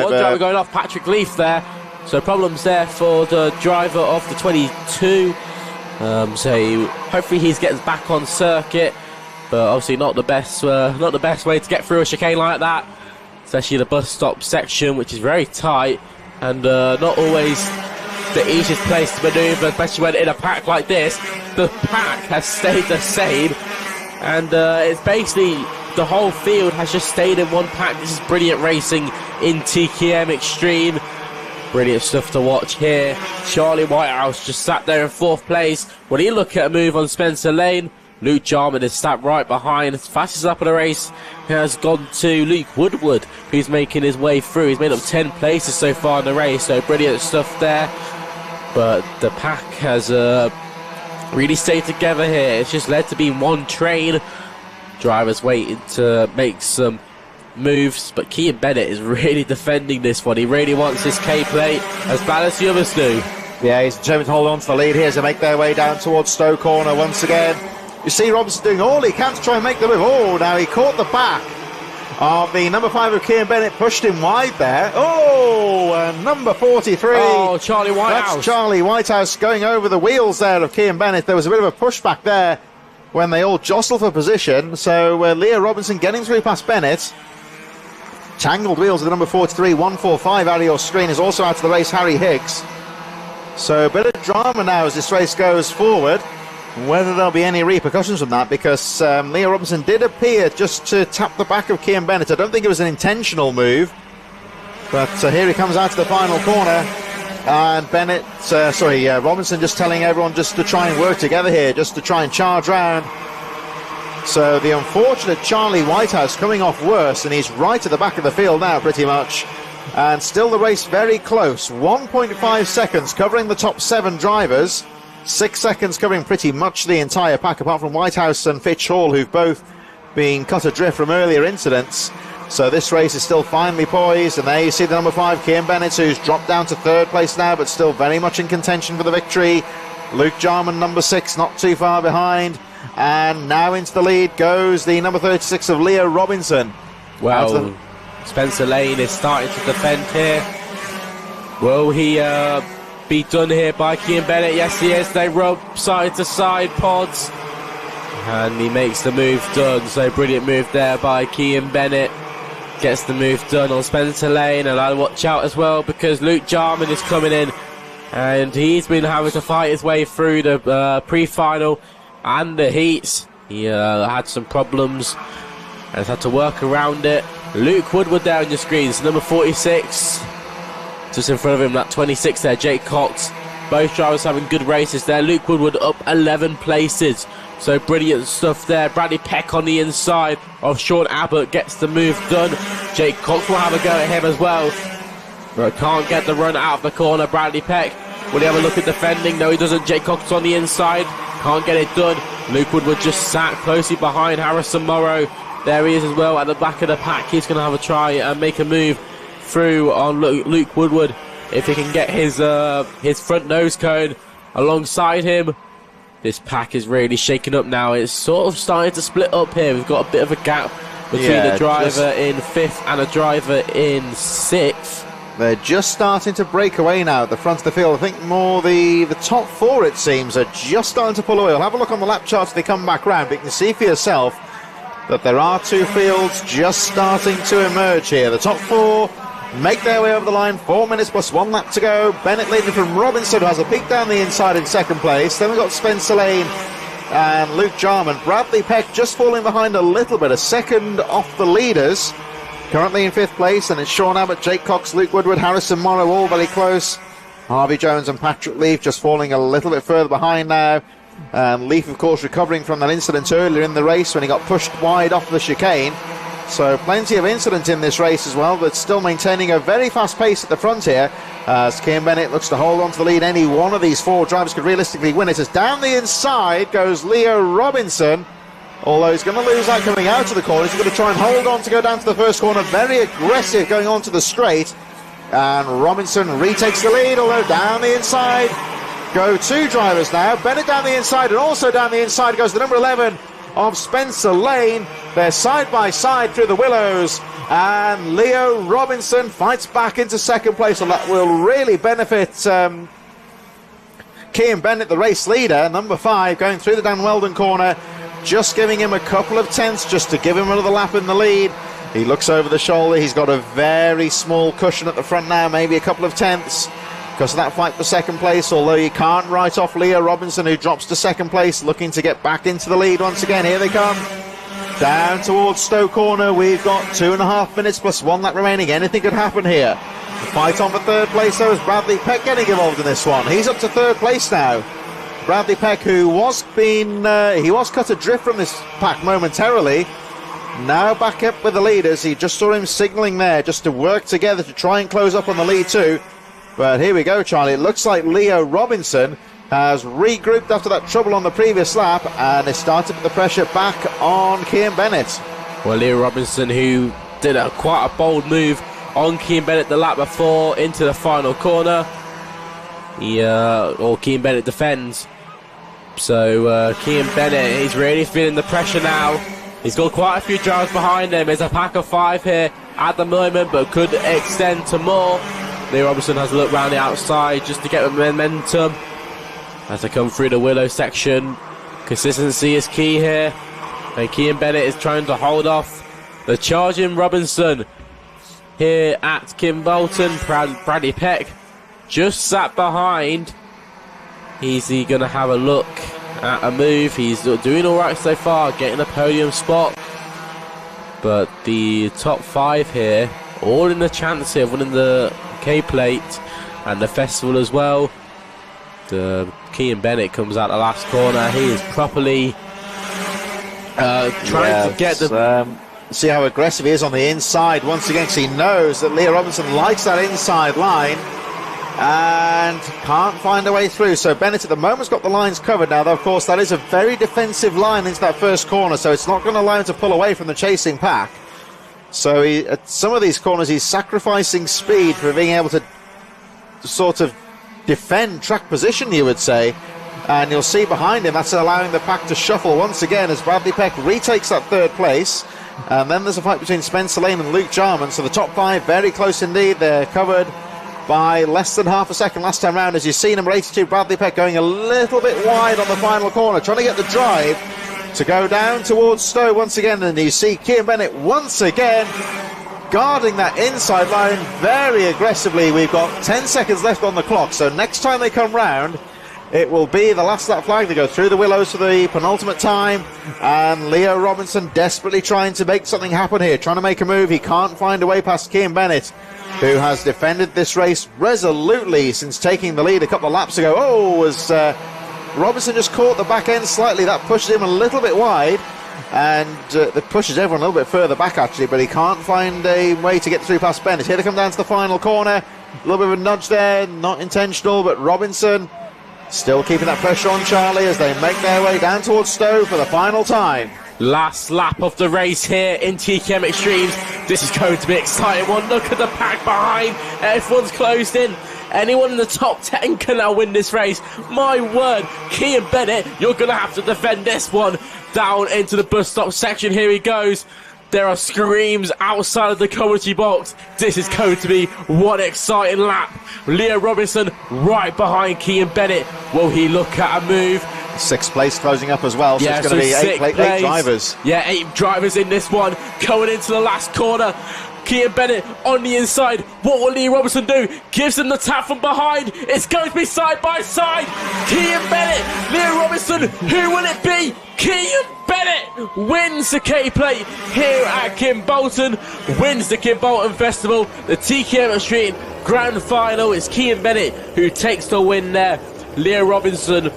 One driver going off, Patrick Leaf there. So problems there for the driver of the 22. So hopefully he gets back on circuit. But obviously not the best way to get through a chicane like that, especially the bus stop section, which is very tight and not always the easiest place to manoeuvre, especially when in a pack like this. The pack has stayed the same, and it's basically the whole field has just stayed in one pack. This is brilliant racing in TKM Extreme. Brilliant stuff to watch here. Charlie Whitehouse just sat there in 4th place. When he look at a move on Spencer Lane, Luke Jarman is sat right behind. As fastest up in the race has gone to Luke Woodward, who's making his way through. He's made up 10 places so far in the race, so brilliant stuff there. But the pack has really stayed together here. It's just led to being one train. Drivers waiting to make some moves, but Kean Bennett is really defending this one. He really wants this K-plate as bad as the others do. Yeah, he's determined to hold on to the lead here as they make their way down towards Stowe corner once again. You see Robinson doing all he can to try and make the move. Oh, now he caught the back of the number 5 of Kean Bennett, pushed him wide there. Oh, and number 43. Oh, Charlie Whitehouse. That's Charlie Whitehouse going over the wheels there of Kean Bennett. There was a bit of a pushback there when they all jostled for position. So Leo Robinson getting through past Bennett. Tangled wheels of the number 43, 145 out of your screen is also out of the race, Harry Higgs. So a bit of drama now as this race goes forward. Whether there'll be any repercussions from that, because Leo Robinson did appear just to tap the back of Kean Bennett. I don't think it was an intentional move, but here he comes out to the final corner, and Robinson just telling everyone just to try and work together here, just to try and charge round. So the unfortunate Charlie Whitehouse coming off worse, and he's right at the back of the field now pretty much, and still the race very close. 1.5 seconds covering the top 7 drivers. 6 seconds covering pretty much the entire pack, apart from Whitehouse and Fitch Hall, who've both been cut adrift from earlier incidents. So this race is still finely poised, and there you see the number 5, Kean Bennett, who's dropped down to 3rd place now, but still very much in contention for the victory. Luke Jarman, number 6, not too far behind. And now into the lead goes the number 36 of Leo Robinson. Well, Spencer Lane is starting to defend here. Will he be done here by Kean Bennett? Yes, he is. They rub side to side pods, and he makes the move done. So brilliant move there by Kean Bennett. Gets the move done on Spencer Lane, and I'll watch out as well because Luke Jarman is coming in, and he's been having to fight his way through the pre-final and the heats. He had some problems and has had to work around it. Luke Woodward there on your screens, number 46. Just in front of him, that 26 there, Jake Cox. Both drivers having good races there. Luke Woodward up 11 places. So brilliant stuff there. Bradley Peck on the inside of Sean Abbott gets the move done. Jake Cox will have a go at him as well, but can't get the run out of the corner. Bradley Peck, will he have a look at defending? No, he doesn't. Jake Cox on the inside, can't get it done. Luke Woodward just sat closely behind Harrison Morrow. There he is as well at the back of the pack. He's going to have a try and make a move through on Luke Woodward if he can get his front nose cone alongside him. This pack is really shaking up now. It's sort of starting to split up here. We've got a bit of a gap between the driver in 5th and a driver in 6th. They're just starting to break away now at the front of the field. I think more the top 4, it seems, are just starting to pull away. We'll have a look on the lap charts as they come back round, but you can see for yourself that there are 2 fields just starting to emerge here. The top 4 make their way over the line, 4 minutes plus 1 lap to go. Bennett leading from Robinson, who has a peek down the inside in 2nd place. Then we've got Spencer Lane and Luke Jarman. Bradley Peck just falling behind a little bit, a second off the leaders. Currently in 5th place, and it's Sean Abbott, Jake Cox, Luke Woodward, Harrison Morrow, all very close. Harvey Jones and Patrick Leaf just falling a little bit further behind now. And Leaf, of course, recovering from that incident earlier in the race when he got pushed wide off the chicane. So plenty of incident in this race as well, but still maintaining a very fast pace at the front here. As Kim Bennett looks to hold on to the lead. Any one of these 4 drivers could realistically win it. As down the inside goes Leo Robinson. Although he's going to lose that coming out of the corner. He's going to try and hold on to go down to the first corner. Very aggressive going on to the straight. And Robinson retakes the lead, although down the inside go 2 drivers now. Bennett down the inside, and also down the inside goes the number 11 of Spencer Lane. They're side by side through the willows. And Leo Robinson fights back into 2nd place. And that will really benefit Cian Bennett, the race leader. Number 5 going through the Dan Weldon corner. Just giving him a couple of tenths just to give him another lap in the lead. He looks over the shoulder. He's got a very small cushion at the front now, maybe a couple of tenths because of that fight for 2nd place, although you can't write off Leo Robinson, who drops to 2nd place, looking to get back into the lead once again. Here they come. Down towards Stowe Corner. We've got 2.5 minutes plus 1 lap remaining. Anything could happen here. The fight on for 3rd place, though, is Bradley Peck getting involved in this one. He's up to 3rd place now. Bradley Peck, who was cut adrift from this pack momentarily, now back up with the leaders. He just saw him signalling there just to work together to try and close up on the lead too. But here we go, Charlie. It looks like Leo Robinson has regrouped after that trouble on the previous lap and has started to put the pressure back on Cian Bennett. Well, Leo Robinson, who did quite a bold move on Cian Bennett the lap before into the final corner. Cian Bennett defends. So Cian Bennett is really feeling the pressure now. He's got quite a few drivers behind him. There's a pack of 5 here at the moment, but could extend to more. Leo Robinson has a look round the outside just to get the momentum as they come through the willow section. Consistency is key here, and Cian Bennett is trying to hold off the charging Robinson here at Kim Bolton. Bradley Peck just sat behind. Is he going to have a look at a move? He's doing alright so far, getting a podium spot. But the top 5 here, all in the chance here of winning the K Plate and the festival as well. Cian Bennett comes out the last corner. He is properly trying to get the... see how aggressive he is on the inside once again, because he knows that Leo Robinson likes that inside line and can't find a way through. So Bennett at the moment's got the lines covered now, though of course that is a very defensive line into that first corner, so it's not going to allow him to pull away from the chasing pack. So at some of these corners he's sacrificing speed for being able to sort of defend track position, you would say. And you'll see behind him that's allowing the pack to shuffle once again as Bradley Peck retakes that 3rd place. And then there's a fight between Spencer Lane and Luke Jarman. So the top 5 very close indeed. They're covered by less than half a second last time round. As you see, number 82 Bradley Peck going a little bit wide on the final corner, trying to get the drive to go down towards Stowe once again. And you see Cian Bennett once again guarding that inside line very aggressively. We've got 10 seconds left on the clock, so next time they come round it will be the last lap flag. They go through the willows for the penultimate time, and Leo Robinson desperately trying to make something happen here, trying to make a move. He can't find a way past Cian Bennett, who has defended this race resolutely since taking the lead a couple of laps ago. Robinson just caught the back end slightly. That pushes him a little bit wide, and that pushes everyone a little bit further back actually, but he can't find a way to get through past Bennett. Here they come down to the final corner. A little bit of a nudge there, not intentional, but Robinson still keeping that pressure on Charlie as they make their way down towards Stowe for the final time. Last lap of the race here in TKM Extremes. This is going to be an exciting one. Look at the pack behind. Everyone's closed in. Anyone in the top 10 can now win this race. My word, Kian Bennett, you're going to have to defend this one. Down into the bus stop section, here he goes. There are screams outside of the commentary box. This is going to be one exciting lap. Leo Robinson right behind Kian Bennett. Will he look at a move? 6th place closing up as well, so it's going to be eight drivers. Yeah, 8 drivers in this one. Going into the last corner. Kian Bennett on the inside. What will Leo Robinson do? Gives him the tap from behind. It's going to be side by side. Kian Bennett, Leo Robinson. Who will it be? Kian Bennett wins the K Plate here at Kimbolton. Wins the Kimbolton Festival. The TKM Extreme Grand Final. It's Kian Bennett who takes the win there. Leo Robinson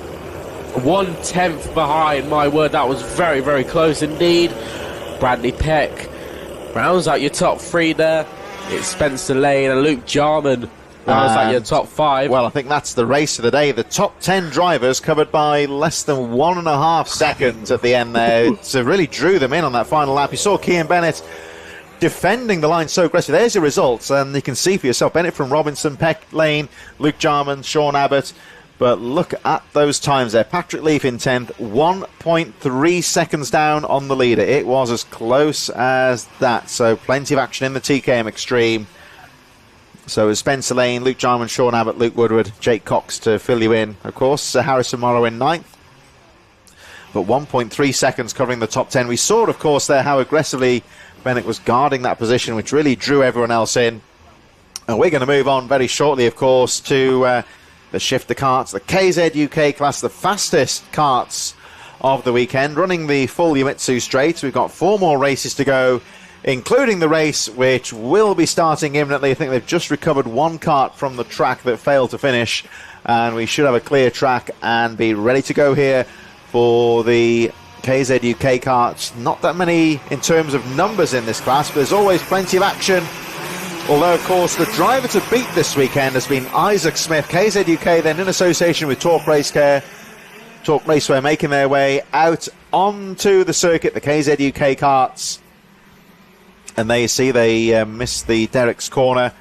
1/10 behind. My word, that was very, very close indeed. Bradley Peck rounds out your top 3 there. It's Spencer Lane and Luke Jarman rounds out your top 5. Well, I think that's the race of the day. The top 10 drivers covered by less than 1.5 seconds at the end there. So really drew them in on that final lap. You saw Kian Bennett defending the line so aggressive. There's your results, and you can see for yourself. Bennett from Robinson, Peck, Lane, Luke Jarman, Sean Abbott. But look at those times there. Patrick Leaf in 10th, 1.3 seconds down on the leader. It was as close as that. So plenty of action in the TKM Extreme. So as Spencer Lane, Luke Jarman, Sean Abbott, Luke Woodward, Jake Cox to fill you in. Of course, Harrison Morrow in 9th. But 1.3 seconds covering the top 10. We saw, of course, there how aggressively Bennett was guarding that position, which really drew everyone else in. And we're going to move on very shortly, of course, to the shifter karts, the KZ UK class, the fastest karts of the weekend, running the full Yumitsu straight. We've got 4 more races to go, including the race which will be starting imminently. I think they've just recovered 1 kart from the track that failed to finish, and we should have a clear track and be ready to go here for the KZ UK karts. Not that many in terms of numbers in this class, but there's always plenty of action. Although, of course, the driver to beat this weekend has been Isaac Smith. KZ UK then in association with Talk Raceway making their way out onto the circuit, the KZ UK karts. And there you see they missed the Derek's corner.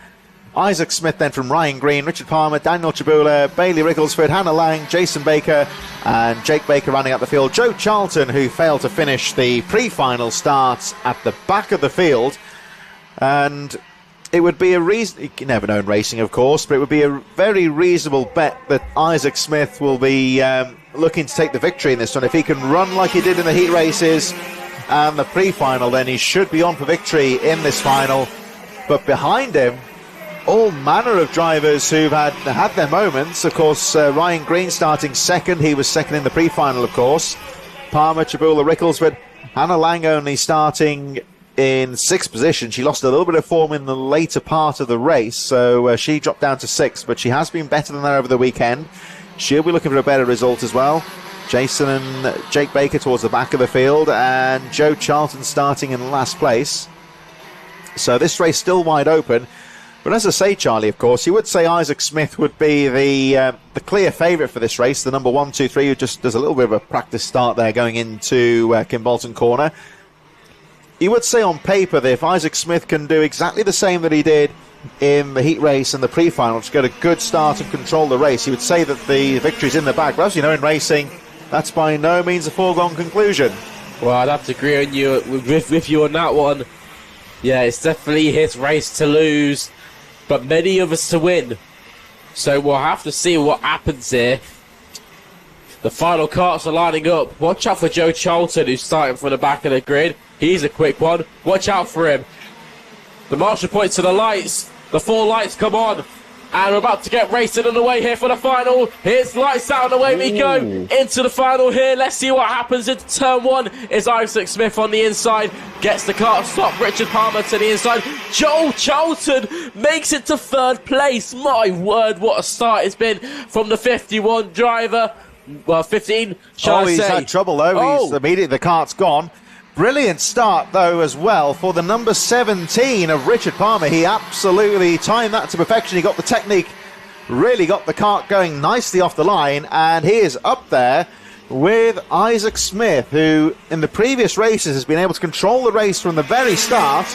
Isaac Smith then from Ryan Green, Richard Palmer, Daniel Chabula, Bailey Rigglesford, Hannah Lang, Jason Baker and Jake Baker running up the field. Joe Charlton, who failed to finish the pre-final starts at the back of the field. And it would be a reason, you never know in racing, of course, but it would be a very reasonable bet that Isaac Smith will be looking to take the victory in this one. If he can run like he did in the heat races and the pre-final, then he should be on for victory in this final. But behind him, all manner of drivers who've had their moments. Of course, Ryan Green starting second. He was second in the pre-final, of course. Palmer, Chabula, Ricklesford. Hannah Lang only starting in 6th position. She lost a little bit of form in the later part of the race, so she dropped down to 6th, but she has been better than that over the weekend. She'll be looking for a better result as well. Jason and Jake Baker towards the back of the field, and Joe Charlton starting in last place. So this race still wide open. But as I say, Charlie, of course, you would say Isaac Smith would be the clear favourite for this race, the number 1, 2, 3, who just does a little bit of a practice start there going into Kimbolton Corner. You would say on paper that if Isaac Smith can do exactly the same that he did in the heat race and the pre-final, just get a good start and control the race, you would say that the victory's in the bag. But as you know, in racing, that's by no means a foregone conclusion. Well, I'd have to agree on you with you on that one. Yeah, it's definitely his race to lose, but many of us to win. So we'll have to see what happens here. The final karts are lining up. Watch out for Joe Charlton, who's starting from the back of the grid. He's a quick one. Watch out for him. The marshal points to the lights. The 4 lights come on. And we're about to get racing on the way here for the final. Here's lights out and away we go into the final here. Let's see what happens into turn 1. Is Isaac Smith on the inside. Gets the car stop. Richard Palmer to the inside. Joel Charlton makes it to 3rd place. My word, what a start it's been from the 51 driver. Well, 15, shall I say. He's had trouble though. He's immediately, the cart's gone. Brilliant start, though, as well, for the number 17 of Richard Palmer. He absolutely timed that to perfection. He got the technique, really got the kart going nicely off the line, and he is up there with Isaac Smith, who in the previous races has been able to control the race from the very start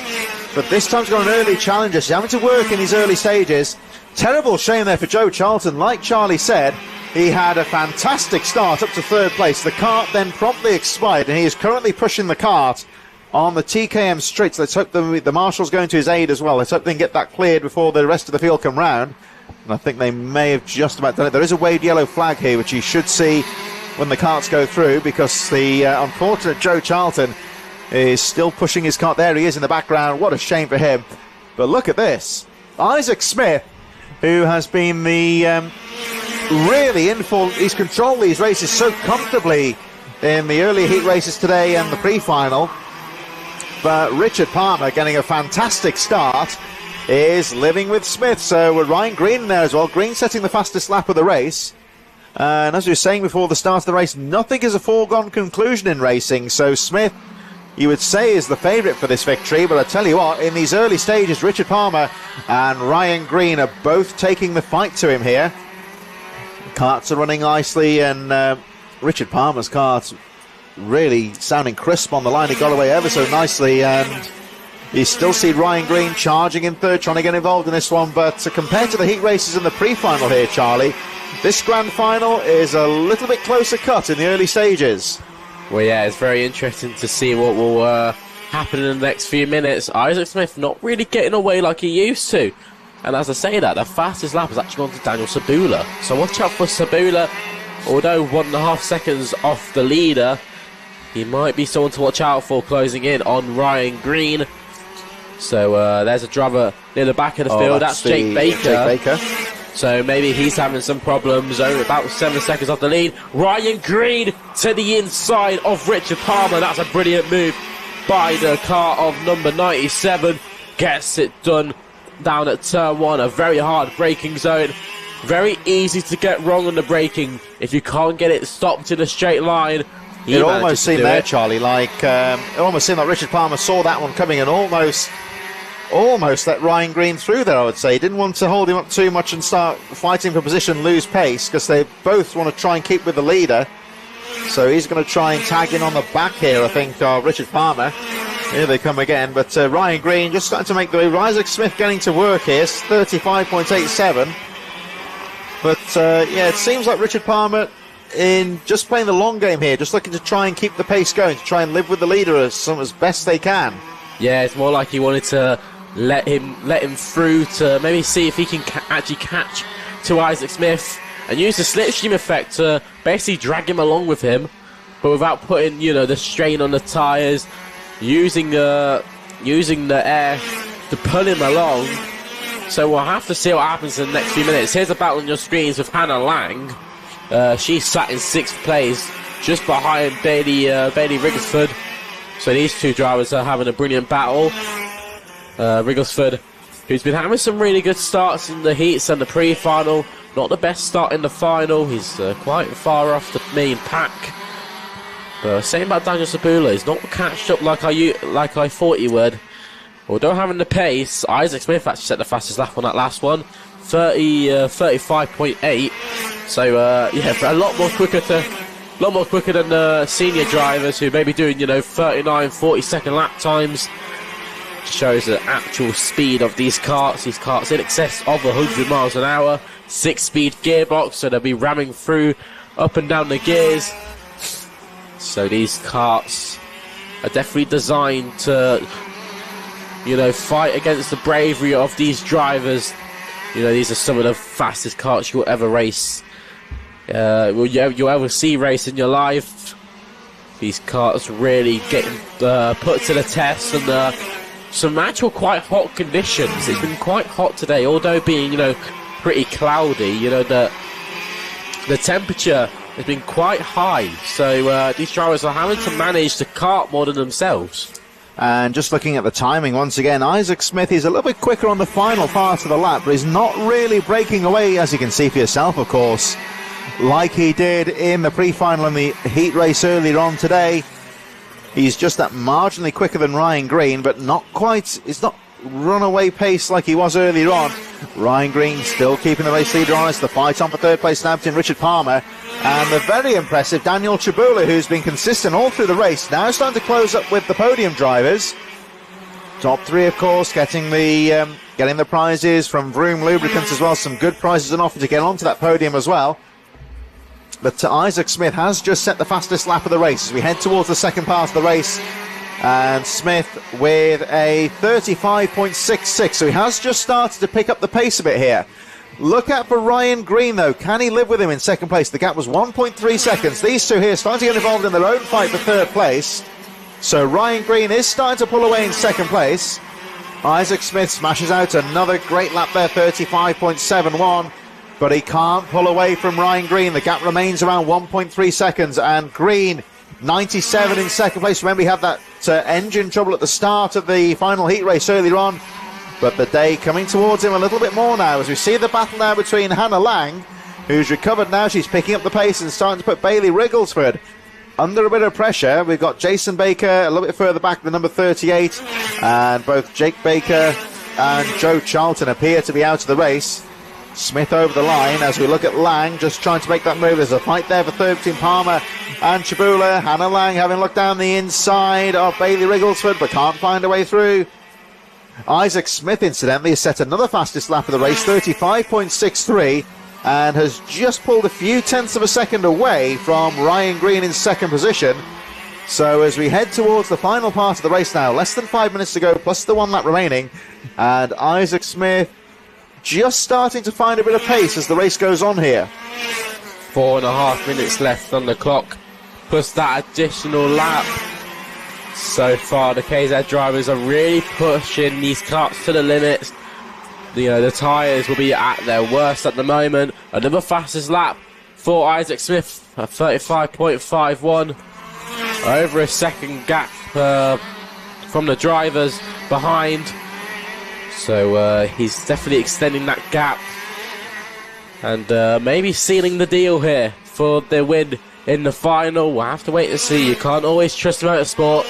but this time's got an early challenger. She's having to work in these early stages. Terrible shame there for Joe Charlton. Like Charlie said, he had a fantastic start up to third place. The kart then promptly expired, and he is currently pushing the kart on the TKM straights. Let's hope the marshal's going to his aid as well. Let's hope they can get that cleared before the rest of the field come round. And I think they may have just about done it. There is a waved yellow flag here, which you should see when the karts go through, because the unfortunate Joe Charlton is still pushing his kart. There he is in the background. What a shame for him. But look at this. Isaac Smith, who has been the really in for, he's controlled these races so comfortably in the early heat races today and the pre-final. But Richard Palmer getting a fantastic start is living with Smith. So with Ryan Green in there as well. Green setting the fastest lap of the race. And as we were saying before the start of the race, nothing is a foregone conclusion in racing. So Smith, you would say, is the favourite for this victory. But I tell you what, in these early stages, Richard Palmer and Ryan Green are both taking the fight to him here. Karts are running nicely, and Richard Palmer's kart's really sounding crisp on the line. He got away ever so nicely, and you still see Ryan Green charging in third, trying to get involved in this one. But compared to the heat races in the pre-final here, Charlie, this grand final is a little bit closer cut in the early stages. Well, yeah, it's very interesting to see what will happen in the next few minutes. Isaac Smith not really getting away like he used to. And as I say that, the fastest lap has actually gone to Daniel Sabula. So watch out for Sabula. Although 1.5 seconds off the leader, he might be someone to watch out for closing in on Ryan Green. So there's a driver near the back of the field. That's Jake Baker. So maybe he's having some problems. About 7 seconds off the lead. Ryan Green to the inside of Richard Palmer. That's a brilliant move by the car of number 97. Gets it done down at turn 1. A very hard braking zone. Very easy to get wrong on the braking if you can't get it stopped in a straight line. It almost seemed there, Charlie, like it almost seemed like Richard Palmer saw that one coming and almost let Ryan Green through there, I would say. He didn't want to hold him up too much and start fighting for position, lose pace, because they both want to try and keep with the leader. So he's going to try and tag in on the back here, I think, Richard Palmer. Here they come again, but Ryan Green just starting to make the way. Isaac Smith getting to work here, 35.87. But yeah, it seems like Richard Palmer in just playing the long game here, just looking to try and keep the pace going, to try and live with the leader as best they can. Yeah, it's more like he wanted to let him through to maybe see if he can actually catch to Isaac Smith and use the slipstream effect to basically drag him along with him, but without putting, the strain on the tyres, using the air to pull him along. So we'll have to see what happens in the next few minutes. Here's a battle on your screens with Hannah Lang. She sat in 6th place, just behind Bailey Rigglesford. So these two drivers are having a brilliant battle. Rigglesford, who's been having some really good starts in the heats and the pre-final. Not the best start in the final. He's quite far off the main pack. But same about Daniel Sabula. He's not catched up like I thought he would. Although having the pace, Isaac Smith actually set the fastest lap on that last one. 35.8. So yeah, a lot more quicker than the senior drivers who may be doing 39, 40-second lap times. Shows the actual speed of these karts. These karts in excess of 100 miles an hour. 6-speed gearbox, so they'll be ramming through up and down the gears. So these karts are definitely designed to fight against the bravery of these drivers. These are some of the fastest karts you'll ever race. You'll ever see race in your life. These karts really getting put to the test, and some actual quite hot conditions. It's been quite hot today, although being pretty cloudy. The temperature has been quite high, so these drivers are having to manage the kart more than themselves. And just looking at the timing once again, Isaac Smith is a little bit quicker on the final part of the lap, but he's not really breaking away, as you can see for yourself, of course, like he did in the pre-final and the heat race earlier on today. He's just that marginally quicker than Ryan Green, but not quite. It's not runaway pace like he was earlier on. Ryan Green still keeping the race leader on. It's the fight on for third place now between Richard Palmer and the very impressive Daniel Chabula, who's been consistent all through the race. Now starting to close up with the podium drivers. Top 3, of course, getting the prizes from Vroom Lubricants as well. Some good prizes on offer to get onto that podium as well. But Isaac Smith has just set the fastest lap of the race as we head towards the second part of the race. And Smith with a 35.66. So he has just started to pick up the pace a bit here. Look out for Ryan Green, though. Can he live with him in second place? The gap was 1.3 seconds. These two here starting to get involved in their own fight for third place. So Ryan Green is starting to pull away in second place. Isaac Smith smashes out another great lap there, 35.71. But he can't pull away from Ryan Green. The gap remains around 1.3 seconds. And Green, 97 in second place. Remember, he had that engine trouble at the start of the final heat race earlier on. But the day coming towards him a little bit more now as we see the battle now between Hannah Lang, who's recovered now. She's picking up the pace and starting to put Bailey Rigglesford under a bit of pressure. We've got Jason Baker a little bit further back, the number 38. And both Jake Baker and Joe Charlton appear to be out of the race. Smith over the line as we look at Lang just trying to make that move. There's a fight there for third between Palmer and Chabula. Hannah Lang having looked down the inside of Bailey Rigglesford but can't find a way through. Isaac Smith, incidentally, has set another fastest lap of the race, 35.63, and has just pulled a few tenths of a second away from Ryan Green in second position. So as we head towards the final part of the race now, less than 5 minutes to go, plus the 1 lap remaining, and Isaac Smith just starting to find a bit of pace as the race goes on here. 4.5 minutes left on the clock, plus that additional lap. So far, the KZ drivers are really pushing these carts to the limits. The tyres will be at their worst at the moment. Another fastest lap for Isaac Smith at 35.51. Over a second gap from the drivers behind. So he's definitely extending that gap. And maybe sealing the deal here for the win in the final. We'll have to wait and see. You can't always trust motorsport.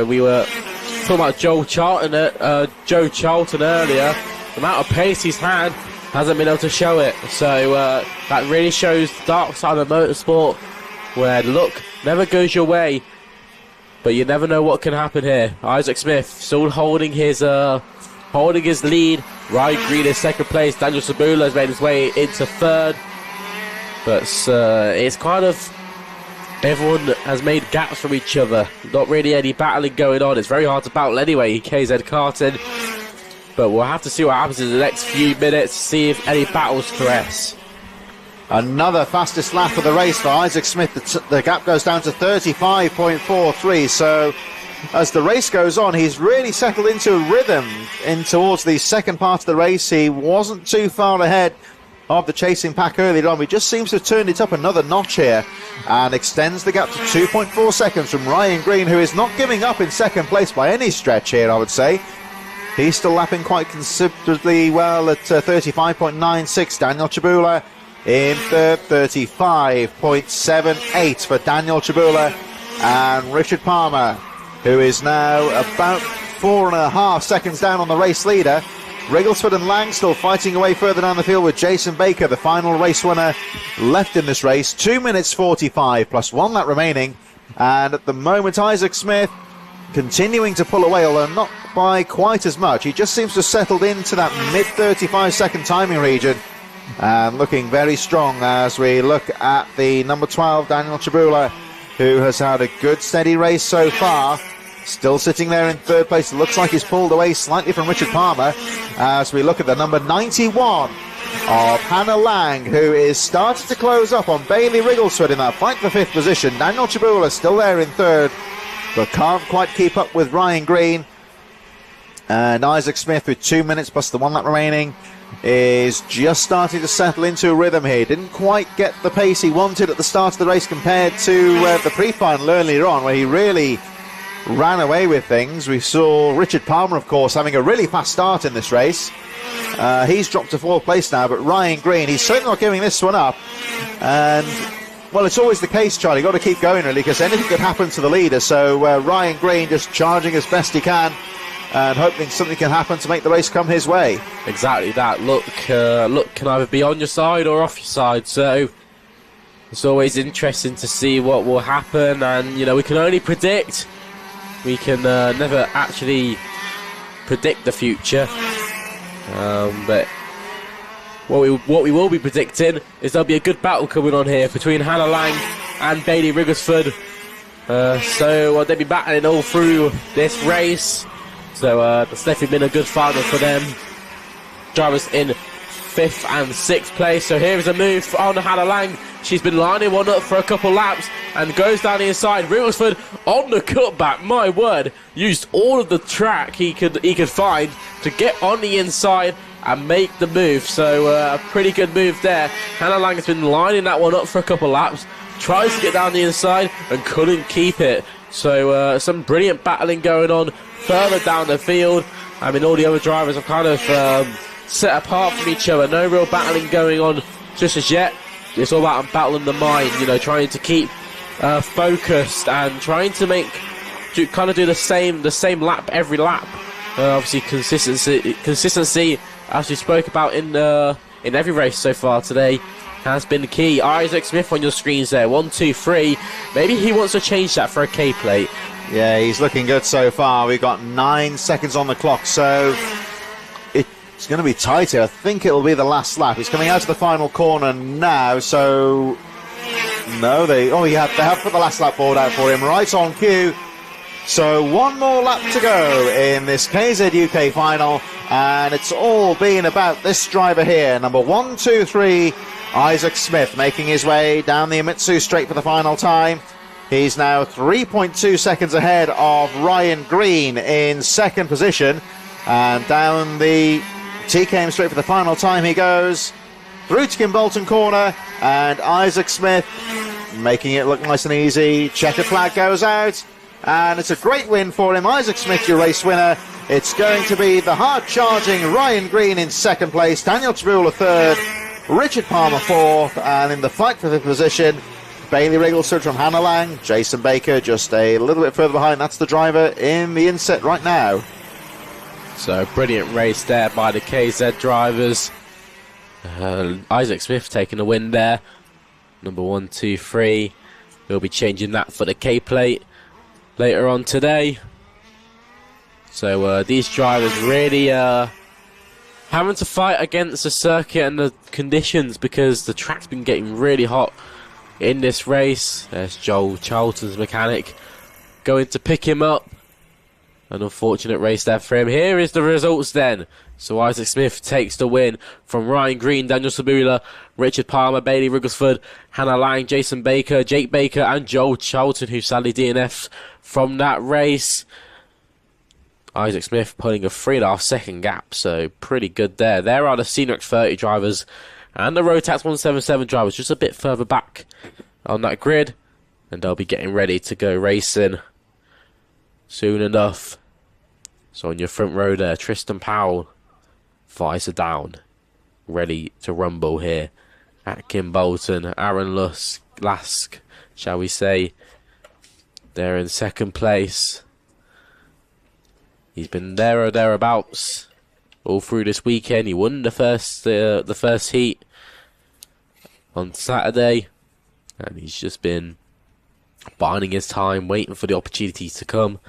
We were talking about Joe Charlton earlier. The amount of pace he's had hasn't been able to show it. So that really shows the dark side of motorsport, where luck never goes your way, but you never know what can happen here. Isaac Smith still holding his lead. Ryan Green is second place. Daniel Sabula has made his way into third. But it's kind of everyone has made gaps from each other. Not really any battling going on. It's very hard to battle anyway, KZ karting. But we'll have to see what happens in the next few minutes, see if any battles caress. Another fastest lap of the race for Isaac Smith. The gap goes down to 35.43. So as the race goes on, he's really settled into a rhythm in towards the second part of the race. He wasn't too far ahead of the chasing pack earlier on. He just seems to have turned it up another notch here and extends the gap to 2.4 seconds from Ryan Green, who is not giving up in second place by any stretch here, I would say. He's still lapping quite considerably well at 35.96. Daniel Chabula in third, 35.78 for Daniel Chabula. And Richard Palmer, who is now about 4.5 seconds down on the race leader. Rigglesford and Lang still fighting away further down the field with Jason Baker, the final race winner left in this race. 2 minutes 45 plus 1 lap remaining. And at the moment, Isaac Smith continuing to pull away, although not by quite as much. He just seems to have settled into that mid 35 second timing region and looking very strong as we look at the number 12, Daniel Chabula, who has had a good steady race so far. Still sitting there in third place. It looks like he's pulled away slightly from Richard Palmer as we look at the number 91 of Hannah Lang, who is starting to close up on Bailey Rigglesford in that fight for fifth position. Daniel Chabula still there in third, but can't quite keep up with Ryan Green. And Isaac Smith, with 2 minutes plus the 1 lap remaining, is just starting to settle into a rhythm here. Didn't quite get the pace he wanted at the start of the race compared to the pre-final earlier on, where he really ran away with things. We saw Richard Palmer, of course, having a really fast start in this race. He's dropped to fourth place now, but Ryan Green, he's certainly not giving this one up. And, well, it's always the case, Charlie. You've got to keep going, really, because anything could happen to the leader. So Ryan Green just charging as best he can and hoping something can happen to make the race come his way. Exactly that. Luck can either be on your side or off your side. So it's always interesting to see what will happen. And, we can only predict. We can never actually predict the future. But what we will be predicting is there'll be a good battle coming on here between Hannah Lang and Bailey Rigglesford. So they'll be battling all through this race. So it's definitely been a good final for them. Drivers in 5th and 6th place. So here is a move on Hannah Lang. She's been lining one up for a couple laps and goes down the inside. Rigglesford on the cutback, my word, used all of the track he could find to get on the inside and make the move. So a pretty good move there. Hannah Lang has been lining that one up for a couple laps, tries to get down the inside and couldn't keep it. So some brilliant battling going on further down the field. I mean, all the other drivers are kind of set apart from each other. No real battling going on just as yet. It's all about battling the mind, you know, trying to keep focused and trying to kind of do the same lap every lap. Obviously, consistency, as we spoke about in every race so far today, has been the key. Isaac Smith on your screens there, 1, 2, 3. Maybe he wants to change that for a K plate. Yeah, he's looking good so far. We've got 9 seconds on the clock, so it's going to be tight here. I think it'll be the last lap. He's coming out to the final corner now, so no, they have put the last lap board out for him right on cue. So one more lap to go in this KZ UK final, and it's all been about this driver here, number 123, Isaac Smith, making his way down the Imitsu straight for the final time. He's now 3.2 seconds ahead of Ryan Green in second position, and down the TKM straight for the final time he goes, through to Kimbolton corner, and Isaac Smith making it look nice and easy. Checkered flag goes out, and it's a great win for him. Isaac Smith, your race winner. It's going to be the hard-charging Ryan Green in second place, Daniel Tribula third, Richard Palmer fourth, and in the fight for fifth position, Bailey Rigglesford from Hannah Lang, Jason Baker just a little bit further behind. That's the driver in the inset right now. So brilliant race there by the KZ drivers. Isaac Smith taking the win there. Number 123. We'll be changing that for the K plate later on today. So these drivers really having to fight against the circuit and the conditions, because the track's been getting really hot in this race. There's Joel Charlton's mechanic going to pick him up. An unfortunate race there for him. Here is the results then. So Isaac Smith takes the win from Ryan Green, Daniel Sabula, Richard Palmer, Bailey Rigglesford, Hannah Lang, Jason Baker, Jake Baker and Joel Charlton, who sadly DNF'd from that race. Isaac Smith pulling a 3.5 second gap, so pretty good there. There are the Senior X30 drivers and the Rotax 177 drivers just a bit further back on that grid, and they'll be getting ready to go racing soon enough. So on your front row there, Tristan Powell, visor down, ready to rumble here at Kimbolton. Aaron Lask, shall we say, they're in second place. He's been there or thereabouts all through this weekend. He won the first heat on Saturday, and he's just been biding his time, waiting for the opportunity to come.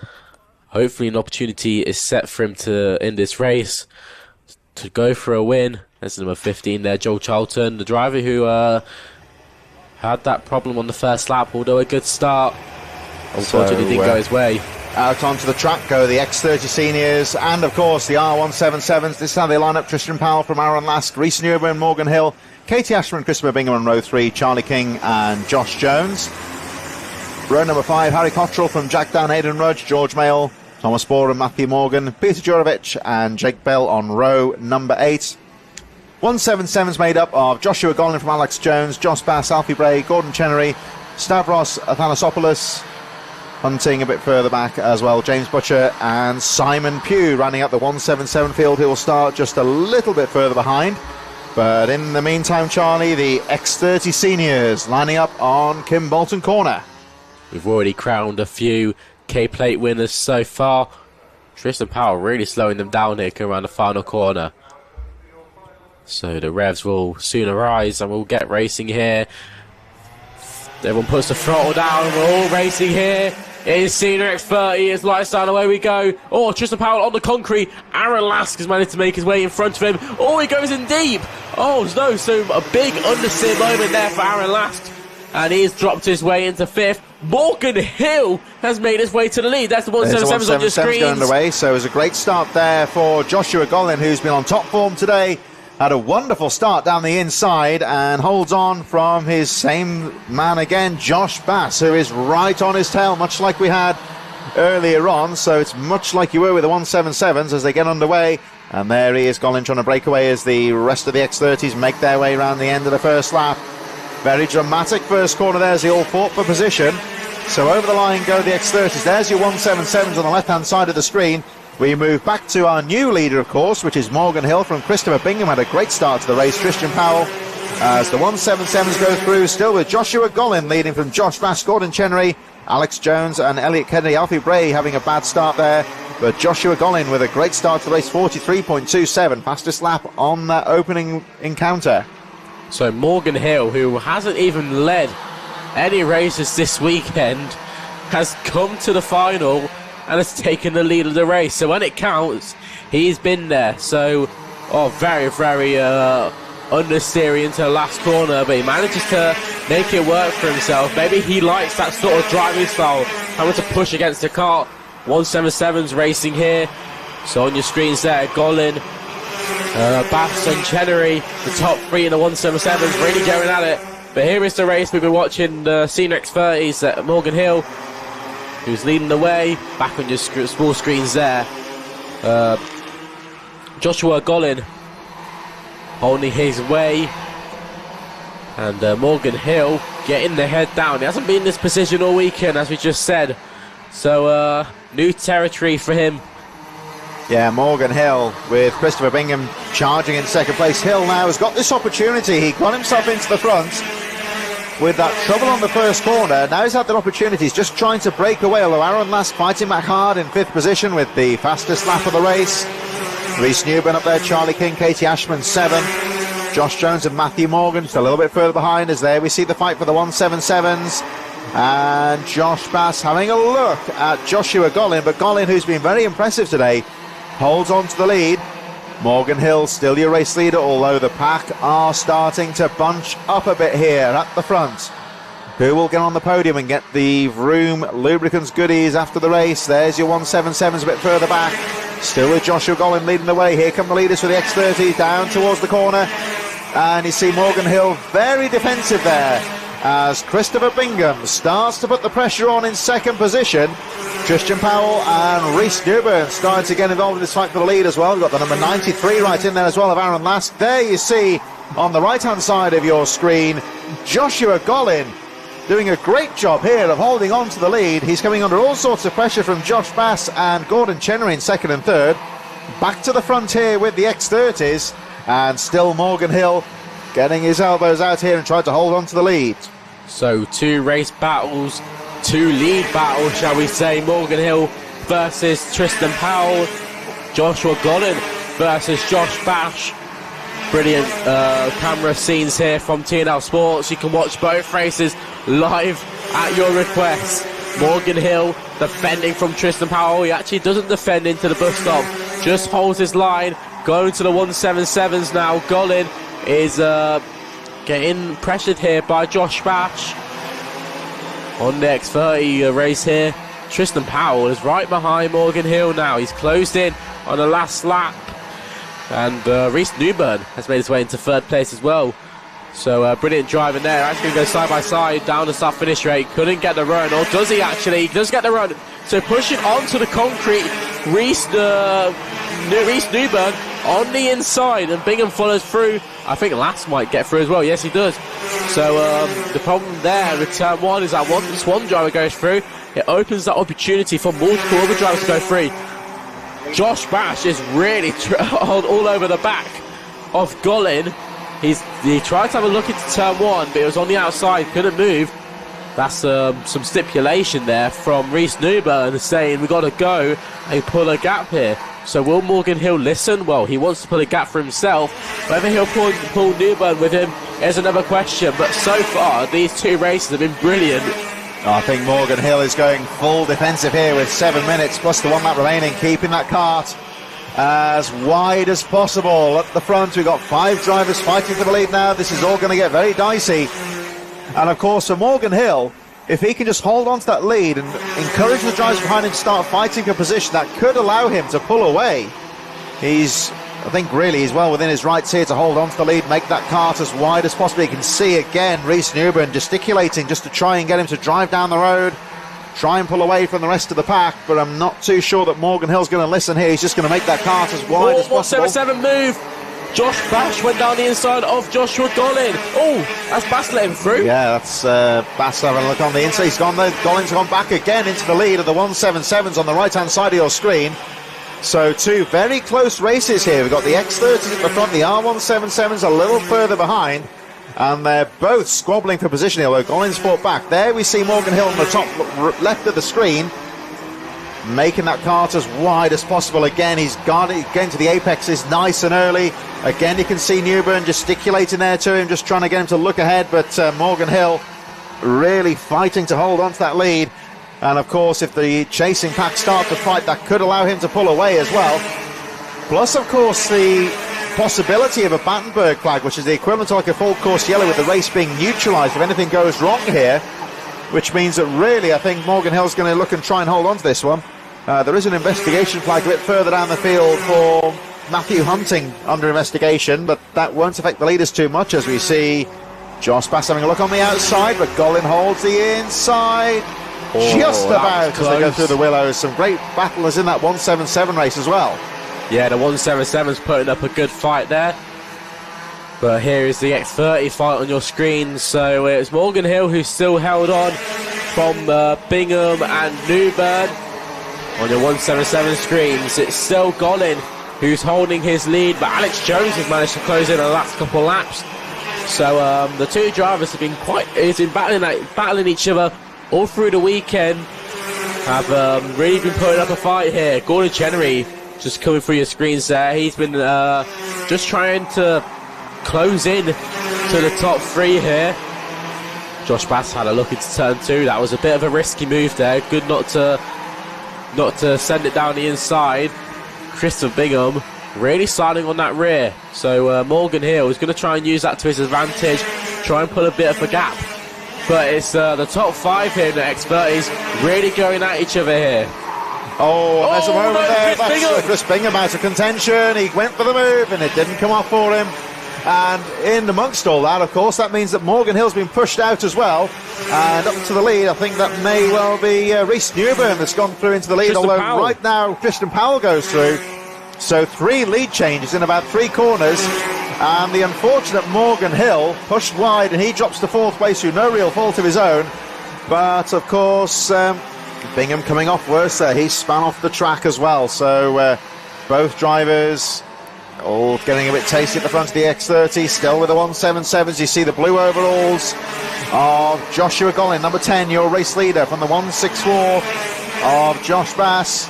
Hopefully an opportunity is set for him to, in this race, to go for a win. That's number 15 there, Joel Charlton, the driver who had that problem on the first lap, although a good start. Unfortunately, didn't go his way. Out onto the track go the X30 Seniors and, of course, the R177s. This is how they line up. Tristan Powell from Aaron Lask, Reese Newburn, Morgan Hill, Katie Ashman, Christopher Bingham on row 3, Charlie King and Josh Jones. Row number 5, Harry Cottrell from Jack Dan, Aidan Rudge, George Mayle, Thomas Bohr and Matthew Morgan, Peter Jurovic and Jake Bell on row number 8. 177's made up of Joshua Gollin from Alex Jones, Joss Bass, Alfie Bray, Gordon Chenery, Stavros Athanasopoulos. Hunting a bit further back as well, James Butcher and Simon Pugh running up the 177 field. He will start just a little bit further behind. But in the meantime, Charlie, the X30 Seniors lining up on Kimbolton corner. We've already crowned a few K-Plate winners so far. Tristan Powell really slowing them down here coming around the final corner. So the revs will soon arise and we'll get racing here. Everyone puts the throttle down, we're all racing here. It's Senior X30, it's lights down, away we go. Oh, Tristan Powell on the concrete. Aaron Lask has managed to make his way in front of him. Oh, he goes in deep. Oh, no, so a big understeer moment there for Aaron Lask. And he's dropped his way into 5th. Morgan Hill has made his way to the lead. That's the 177s on your screens. Going away, so it was a great start there for Joshua Gollin, who's been on top form today. Had a wonderful start down the inside and holds on from his same man again, Josh Bass, who is right on his tail, much like we had earlier on. So it's much like you were with the 177s as they get underway. And there he is, Gollin trying to break away as the rest of the X30s make their way around the end of the first lap. Very dramatic first corner there as they all fought for position. So over the line go the X30s. There's your 177s on the left-hand side of the screen. We move back to our new leader, of course, which is Morgan Hill from Christopher Bingham. Had a great start to the race. Christian Powell, as the 177s go through, still with Joshua Gollin leading from Josh Bass, Gordon Chenery, Alex Jones and Elliot Kennedy. Alfie Bray having a bad start there, but Joshua Gollin with a great start to the race, 43.27, fastest lap on that opening encounter. So Morgan Hill, who hasn't even led any races this weekend, has come to the final and has taken the lead of the race. So when it counts, he's been there. So, very, very understeering into the last corner, but he manages to make it work for himself. Maybe he likes that sort of driving style, having to push against the cart. 177's racing here. So on your screens there, Gollin, Bass and Chenery, the top 3 in the 177's, really going at it. But here is the race. We've been watching the Senior X30s. Morgan Hill, who's leading the way. Back on your small screens there. Joshua Gollin holding his way. And Morgan Hill getting the head down. He hasn't been in this position all weekend, as we just said. So, new territory for him. Yeah, Morgan Hill with Christopher Bingham charging in second place. Hill now has got this opportunity. He got himself into the front with that trouble on the first corner. Now he's had that opportunity. He's just trying to break away, although Aaron Lask fighting back hard in 5th position with the fastest lap of the race. Reece Newburn up there, Charlie King, Katie Ashman 7. Josh Jones and Matthew Morgan just a little bit further behind us there. We see the fight for the 177s. And Josh Bass having a look at Joshua Gollin, but Gollin, who's been very impressive today, holds on to the lead. Morgan Hill still your race leader, although the pack are starting to bunch up a bit here at the front. Who will get on the podium and get the Vroom Lubricants goodies after the race? There's your 177s a bit further back. Still with Joshua Gollin leading the way. Here come the leaders for the X30 down towards the corner. And you see Morgan Hill very defensive there as Christopher Bingham starts to put the pressure on in second position. Christian Powell and Reece Newburn starting to get involved in this fight for the lead as well. We've got the number 93 right in there as well of Aaron Lask. There you see on the right hand side of your screen Joshua Gollin doing a great job here of holding on to the lead. He's coming under all sorts of pressure from Josh Bass and Gordon Chenery in second and third. Back to the front here with the X30s, and still Morgan Hill getting his elbows out here and trying to hold on to the lead. So 2 race battles, 2 lead battles, shall we say. Morgan Hill versus Tristan Powell. Joshua Gollin versus Josh Bash. Brilliant camera scenes here from TNL Sports. You can watch both races live at your request. Morgan Hill defending from Tristan Powell. He actually doesn't defend into the bus stop, just holds his line, going to the 177s now. Gollin is getting pressured here by Josh Bash on the X30 race here. Tristan Powell is right behind Morgan Hill now. He's closed in on the last lap. And Reece Newburn has made his way into 3rd place as well. So brilliant driving there. Actually going to go side by side down the start finish rate. Couldn't get the run, or does he actually? He does get the run. So pushing onto the concrete, Reece Newburn on the inside, and Bingham follows through. I think Lass might get through as well. Yes, he does. So the problem there with turn 1 is that once one driver goes through, it opens that opportunity for multiple other drivers to go free. Josh Bash is really all over the back of Gollin. He tried to have a look into turn 1, but it was on the outside, couldn't move. That's some stipulation there from Reece Newburn saying we've got to go and pull a gap here. So will Morgan Hill listen? Well, he wants to pull a gap for himself. Whether he'll pull Newburn with him is another question. But so far, these 2 races have been brilliant I think Morgan Hill is going full defensive here with 7 minutes plus the 1 lap remaining, keeping that kart as wide as possible. At the front, we've got 5 drivers fighting for the lead now. This is all going to get very dicey. And of course, for Morgan Hill, if he can just hold on to that lead and encourage the drivers behind him to start fighting for position, that could allow him to pull away. I think really he's well within his rights here to hold on to the lead, make that kart as wide as possible. You can see again Rhys Newburn gesticulating just to try and get him to drive down the road, try and pull away from the rest of the pack, but I'm not too sure that Morgan Hill's going to listen here. He's just going to make that kart as wide as possible. 177 move. Josh Bash went down the inside of Joshua Gollin. Oh, that's Bash let him through. Yeah, that's Bash having a look on the inside. He's gone there. Gollin's gone back again into the lead of the 177s on the right-hand side of your screen. So 2 very close races here. We've got the X30s at the front, the R177s a little further behind, and they're both squabbling for position here, although Gollin's fought back. There we see Morgan Hill on the top left of the screen, making that kart as wide as possible. Again, he's got it, getting to the apexes nice and early. Again, you can see Newburn gesticulating there to him, just trying to get him to look ahead, but Morgan Hill really fighting to hold on to that lead. And of course, if the chasing pack start to fight, that could allow him to pull away as well. Plus, of course, the possibility of a Battenberg flag, which is the equivalent to like a full course yellow, with the race being neutralised if anything goes wrong here, which means that really I think Morgan Hill's going to look and try and hold on to this one. There is an investigation flag a bit further down the field for Matthew Hunting under investigation, but that won't affect the leaders too much, as we see Josh Bass having a look on the outside, but Gollin holds the inside. Just about as they go through the willows. Some great battlers in that 177 race as well. Yeah, the 177's putting up a good fight there. But here is the X30 fight on your screen. So it's Morgan Hill who's still held on from Bingham and Newburn. On your 177 screens, it's still Gollin who's holding his lead, but Alex Jones has managed to close in the last couple of laps. So the 2 drivers have been battling each other all through the weekend, have really been putting up a fight here. Gordon Chenery just coming through your screens there. He's been just trying to close in to the top 3 here. Josh Bass had a look into turn 2. That was a bit of a risky move there. Good not to send it down the inside. Christopher Bingham really sliding on that rear. So Morgan Hill is going to try and use that to his advantage, try and pull a bit of a gap. But it's the top 5 here in the X30s really going at each other here. Oh, there's a moment there. Chris Bingham. That's Chris Bingham out of contention. He went for the move and it didn't come off for him. And in amongst all that, of course, that means that Morgan Hill's been pushed out as well. And up to the lead, I think that may well be Rhys Newburn that's gone through into the lead. Tristan although Powell. Right now, Tristan Powell goes through. So 3 lead changes in about 3 corners. And the unfortunate Morgan Hill pushed wide, and he drops to 4th place through no real fault of his own. But of course, Bingham coming off worse there. He span off the track as well. So both drivers all getting a bit tasty at the front of the X30. Still with the 177s. You see the blue overalls of Joshua Gollin, number 10, your race leader, from the 164 of Josh Bass.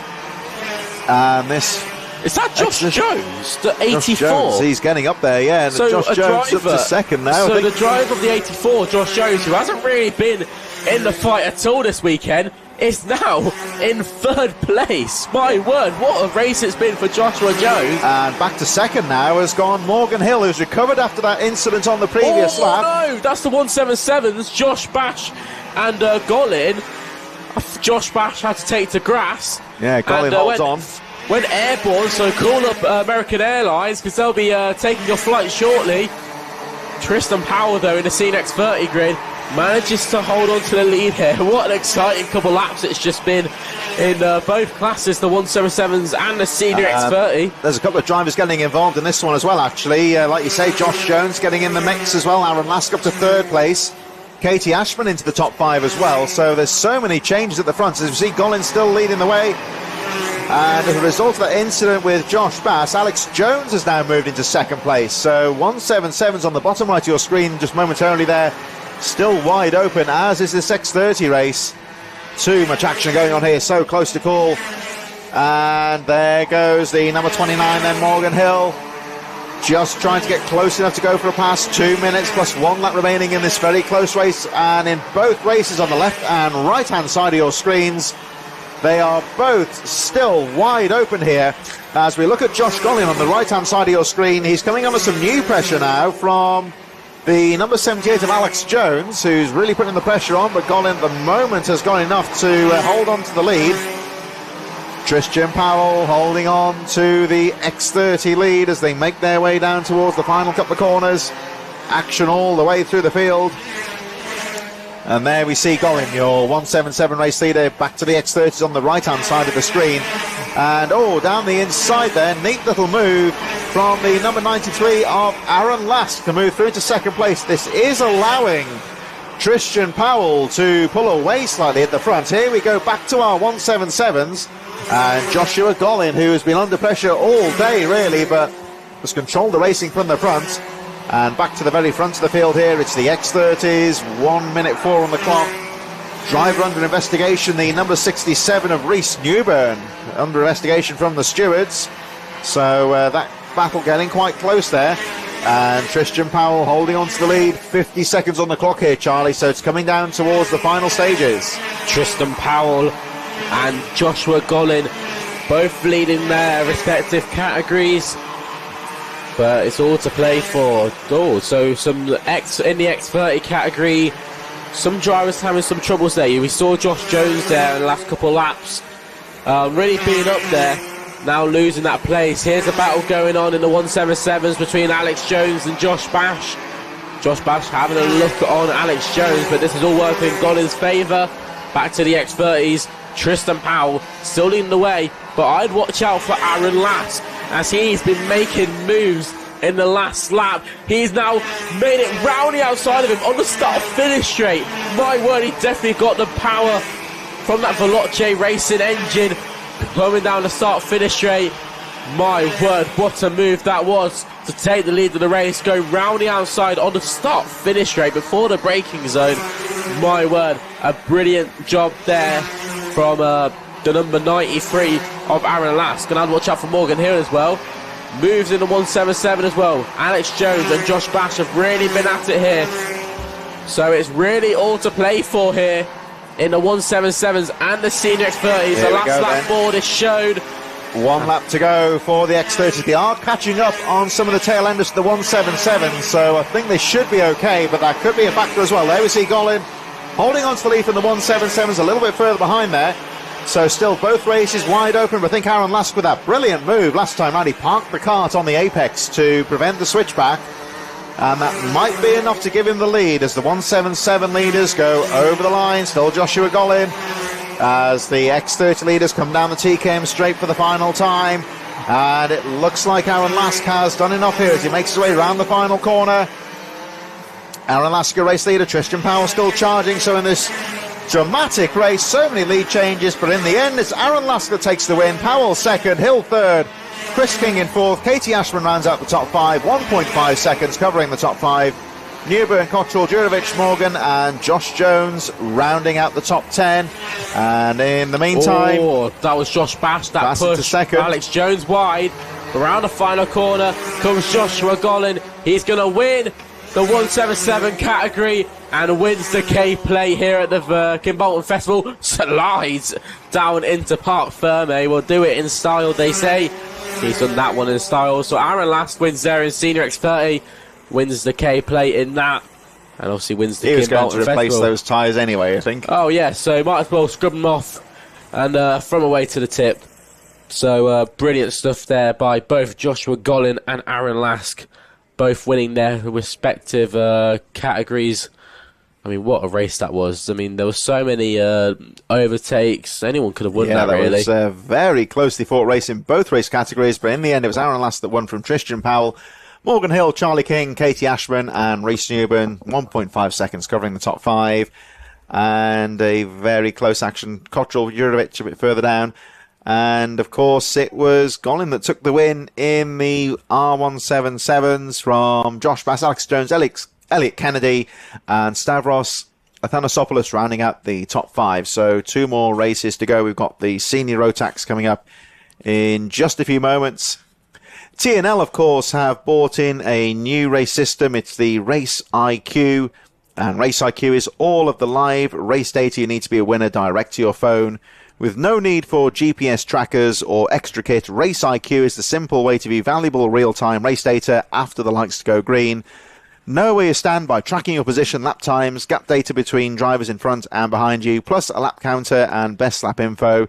And this... Is that Josh Jones, the 84? Josh Jones, he's getting up there, yeah. And So Josh a Jones driver, up to 2nd now. So I think. the driver of the 84, Josh Jones, who hasn't really been in the fight at all this weekend, is now in 3rd place. My word, what a race it's been for Joshua Jones. And back to 2nd now has gone Morgan Hill, who's recovered after that incident on the previous lap. No, that's the 177s, Josh Bash and Gollin. Josh Bash had to take to grass. Yeah, Gollin holds on. Went airborne, so call up American Airlines because they'll be taking your flight shortly. Tristan Powell, though, in the Scene X30 grid, manages to hold on to the lead here. What an exciting couple laps it's just been in both classes, the 177s and the Senior X30. There's a couple of drivers getting involved in this one as well, actually. Like you say, Josh Jones getting in the mix as well. Aaron Lask up to 3rd place. Katie Ashman into the top 5 as well. So there's so many changes at the front. As you see, Gollin still leading the way. And as a result of that incident with Josh Bass, Alex Jones has now moved into 2nd place. So 177's on the bottom right of your screen just momentarily there, still wide open, as is this X30 race. Too much action going on here, so close to call. And there goes the number 29 then, Morgan Hill. just trying to get close enough to go for a pass. 2 minutes plus 1 lap remaining in this very close race, and in both races on the left and right hand side of your screens, they are both still wide open here. As we look at Josh Gollin on the right hand side of your screen, he's coming under some new pressure now from the number 78 of Alex Jones, who's really putting the pressure on, but Gollin at the moment has gone enough to hold on to the lead. Christian Powell holding on to the X30 lead as they make their way down towards the final couple of corners. Action all the way through the field. And there we see Gollin, your 177 race leader, back to the X30s on the right-hand side of the screen. And, down the inside there, neat little move from the number 93 of Aaron Lask to move through into second place. This is allowing Christian Powell to pull away slightly at the front. Here we go back to our 177s. And Joshua Gollin, who has been under pressure all day, really, but has controlled the racing from the front. And back to the very front of the field here, it's the X30s, 1 minute 4 on the clock. Driver under investigation, the number 67 of Rhys Newburn, under investigation from the stewards. So that battle getting quite close there. And Christian Powell holding on to the lead, 50 seconds on the clock here, Charlie, so it's coming down towards the final stages. Tristan Powell and Joshua Gollin both leading their respective categories, but it's all to play for. So some in the X30 category, some drivers having some troubles there. We saw Josh Jones there in the last couple of laps, really being up there, now losing that place. Here's a battle going on in the 177s between Alex Jones and Josh Bash. Josh Bash having a look on Alex Jones, but this is all working in Gollin's favour. Back to the X30s, Tristan Powell still leading the way, but I'd watch out for Aaron Lask, as he's been making moves in the last lap. He's now made it round the outside of him on the start-finish straight. My word, he definitely got the power from that Veloce Racing engine coming down the start-finish straight. My word, what a move that was to take the lead of the race, go round the outside on the start-finish straight before the braking zone. My word, a brilliant job there from the number 93 of Aaron Lask. And I'd watch out for Morgan Hill as well. Moves in the 177 as well. Alex Jones and Josh Bash have really been at it here. So it's really all to play for here in the 177s and the Senior X30s. The last lap board is showed. 1 lap to go for the X30s. They are catching up on some of the tail enders to the 177, so I think they should be okay, but that could be a factor as well. There we see Gollin holding on to the lead from the 177s, a little bit further behind there. So still both races wide open, but I think Aaron Lask with that brilliant move last time round, he parked the kart on the apex to prevent the switchback, and that might be enough to give him the lead as the 177 leaders go over the line. Still Joshua Gollin as the X30 leaders come down the TKM straight for the final time, and it looks like Aaron Lask has done enough here as he makes his way around the final corner. Aaron Lask, your race leader, Christian Powell still charging, so in this dramatic race, so many lead changes, but in the end it's Aaron Lask that takes the win. Powell second, Hill third, Chris King in fourth, Katie Ashman rounds out the top five, 1.5 seconds covering the top five. Newburn, Cottrell, Jurovic, Morgan and Josh Jones rounding out the top 10. And in the meantime, that was Josh Bash that pushed second. Alex Jones wide. Around the final corner comes Joshua Gollin. He's going to win the 177 category and wins the K-Plate here at the Kimbolton Festival. Slides down into Parc Ferme. We'll do it in style, they say. He's done that one in style. So Aaron Lask wins there in Senior X30. Wins the K-Plate in that, and obviously wins the Kimbolton Festival. He was going to replace those tyres anyway, I think. Oh yeah, so might as well scrub them off and from away to the tip. So brilliant stuff there by both Joshua Gollin and Aaron Lask, both winning their respective categories. I mean, what a race that was. I mean, there were so many overtakes. Anyone could have won that, really. It was a very closely fought race in both race categories, but in the end it was Aaron Lask that won from Tristan Powell. Morgan Hill, Charlie King, Katie Ashman and Rhys Newburn, 1.5 seconds covering the top five. And a very close action, Cottrell, Jurovic a bit further down. And, of course, it was Gollin that took the win in the R177s from Josh Bass, Alex Jones, Elliot Kennedy and Stavros Athanasopoulos rounding out the top five. So 2 more races to go. We've got the Senior Rotax coming up in just a few moments. TNL, of course, have bought in a new race system. It's the Race IQ. And Race IQ is all of the live race data you need to be a winner direct to your phone. With no need for GPS trackers or extra kit, Race IQ is the simple way to view valuable real-time race data after the lights go green. Know where you stand by tracking your position, lap times, gap data between drivers in front and behind you, plus a lap counter and best lap info.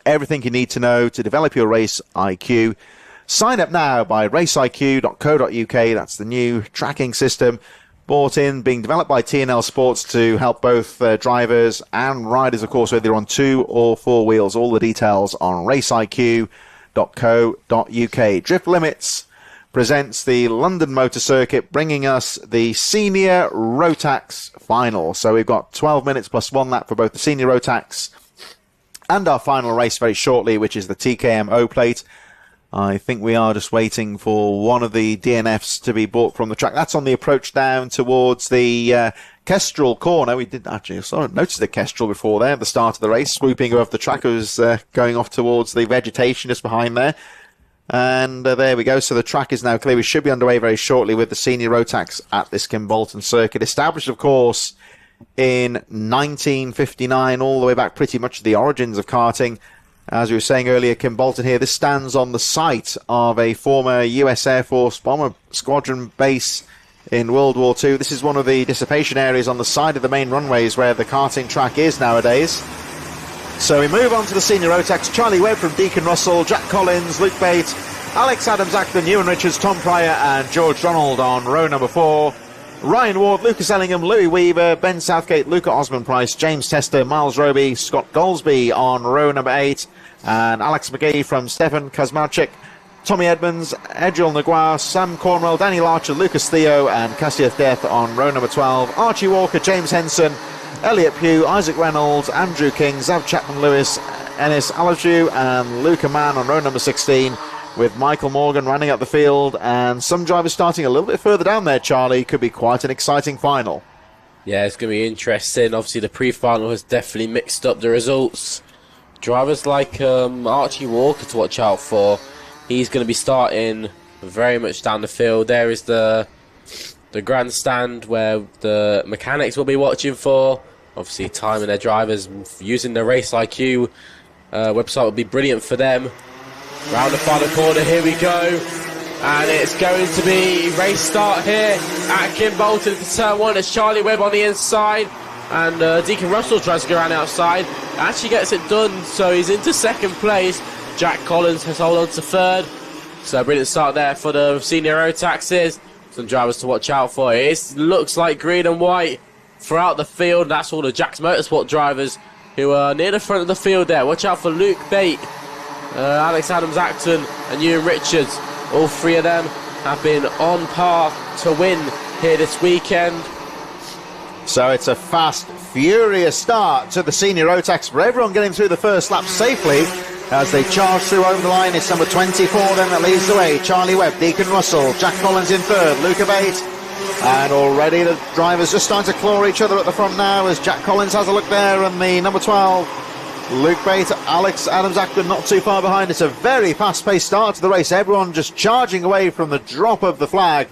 Everything you need to know to develop your Race IQ. Sign up now by raceiq.co.uk. That's the new tracking system bought in, being developed by TNL Sports to help both drivers and riders, of course, whether you're on 2 or 4 wheels. All the details on raceiq.co.uk. Drift Limits presents the London Motor Circuit, bringing us the Senior Rotax Final. So we've got 12 minutes plus 1 lap for both the Senior Rotax and our final race very shortly, which is the TKM O Plate. I think we are just waiting for one of the DNFs to be brought from the track. That's on the approach down towards the Kestrel corner. We did actually notice the Kestrel before there at the start of the race, swooping above the track. It was going off towards the vegetation just behind there. And there we go. So the track is now clear. We should be underway very shortly with the Senior Rotax at this Kimbolton circuit. Established, of course, in 1959, all the way back pretty much to the origins of karting. As we were saying earlier, Kimbolton here, this stands on the site of a former US Air Force bomber squadron base in World War II. This is one of the dissipation areas on the side of the main runways where the karting track is nowadays. So we move on to the Senior Rotax. Charlie Webb from Deacon Russell, Jack Collins, Luke Bate, Alex Adams-Acton, Ewan Richards, Tom Pryor and George Donald on row number 4. Ryan Ward, Lucas Ellingham, Louis Weaver, Ben Southgate, Luca Osmond-Price, James Tester, Miles Roby, Scott Goldsby on row number 8, and Alex McGee from Stefan Kazmarczyk, Tommy Edmonds, Edgel Naguar, Sam Cornwell, Danny Larcher, Lucas Theo, and Cassius Death on row number 12, Archie Walker, James Henson, Elliot Pugh, Isaac Reynolds, Andrew King, Zav Chapman-Lewis, Ennis Alaju, and Luca Mann on row number 16. With Michael Morgan running up the field and some drivers starting a little bit further down there, Charlie. Could be quite an exciting final. Yeah, it's going to be interesting. Obviously, the pre-final has definitely mixed up the results. Drivers like Archie Walker to watch out for. He's going to be starting very much down the field. There is the grandstand where the mechanics will be watching for. Obviously, timing their drivers using the Race IQ website will be brilliant for them. Round the final corner, here we go. And it's going to be race start here at Kimbolton for turn 1. It's Charlie Webb on the inside. And Deacon Russell tries to go around the outside. Actually gets it done, so he's into second place. Jack Collins has hold on to third. So brilliant start there for the Senior Rotaxes. Some drivers to watch out for. It looks like green and white throughout the field. That's all the Jack's Motorsport drivers who are near the front of the field there. Watch out for Luke Bate, Alex Adams-Acton and Ewan Richards. All 3 of them have been on par to win here this weekend. So it's a fast, furious start to the Senior Rotax for everyone getting through the first lap safely as they charge through over the line. It's number 24 then that leads the way. Charlie Webb, Deacon Russell, Jack Collins in third, Luca Bate. And already the drivers just starting to claw each other at the front now as Jack Collins has a look there and the number 12. Luke Bate, Alex Adams-Acton not too far behind. It's a very fast-paced start to the race. Everyone just charging away from the drop of the flag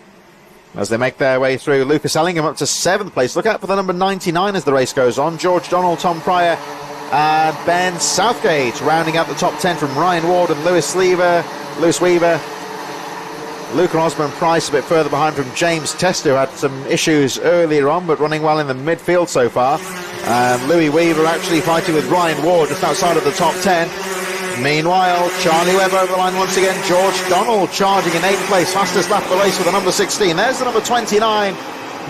as they make their way through. Lucas Ellingham up to 7th place. Look out for the number 99 as the race goes on. George Donald, Tom Pryor and Ben Southgate rounding out the top 10 from Ryan Ward and Lewis Weaver. Luca Osmond-Price a bit further behind from James Tester, who had some issues earlier on, but running well in the midfield so far. Louis Weaver actually fighting with Ryan Ward just outside of the top 10. Meanwhile, Charlie Webb over the line once again. George Donald charging in 8th place, fastest lap of the race with the number 16. There's the number 29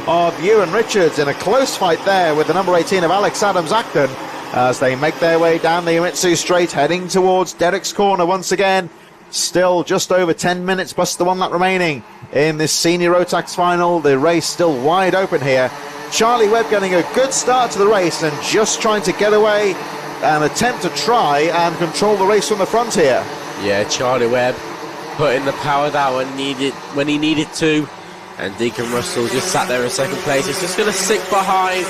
of Ewan Richards in a close fight there with the number 18 of Alex Adams-Acton as they make their way down the Umitsu Straight, heading towards Derek's Corner once again. Still just over 10 minutes plus the 1 lap remaining in this Senior Rotax final. The race still wide open here. Charlie Webb getting a good start to the race and just trying to get away and attempt to try and control the race from the front here. Yeah, Charlie Webb putting the power down when he needed to. And Deacon Russell just sat there in 2nd place. It's just going to stick behind.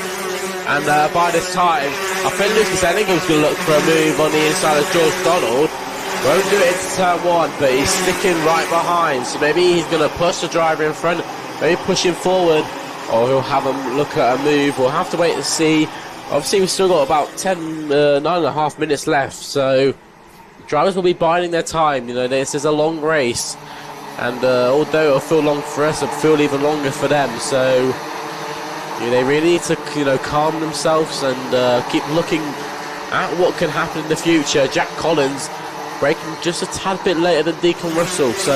And by this time, I think Lucas Ellingham's going to look for a move on the inside of George Donald. Won't do it into turn 1, but he's sticking right behind. So maybe he's going to push the driver in front, maybe push him forward, or he'll have him look at a move. We'll have to wait and see. Obviously, we've still got about 9.5 minutes left, so drivers will be biding their time. You know, this is a long race, and although it'll feel long for us, it'll feel even longer for them. So they really need to, calm themselves and keep looking at what can happen in the future. Jack Collins braking just a tad bit later than Deacon Russell, so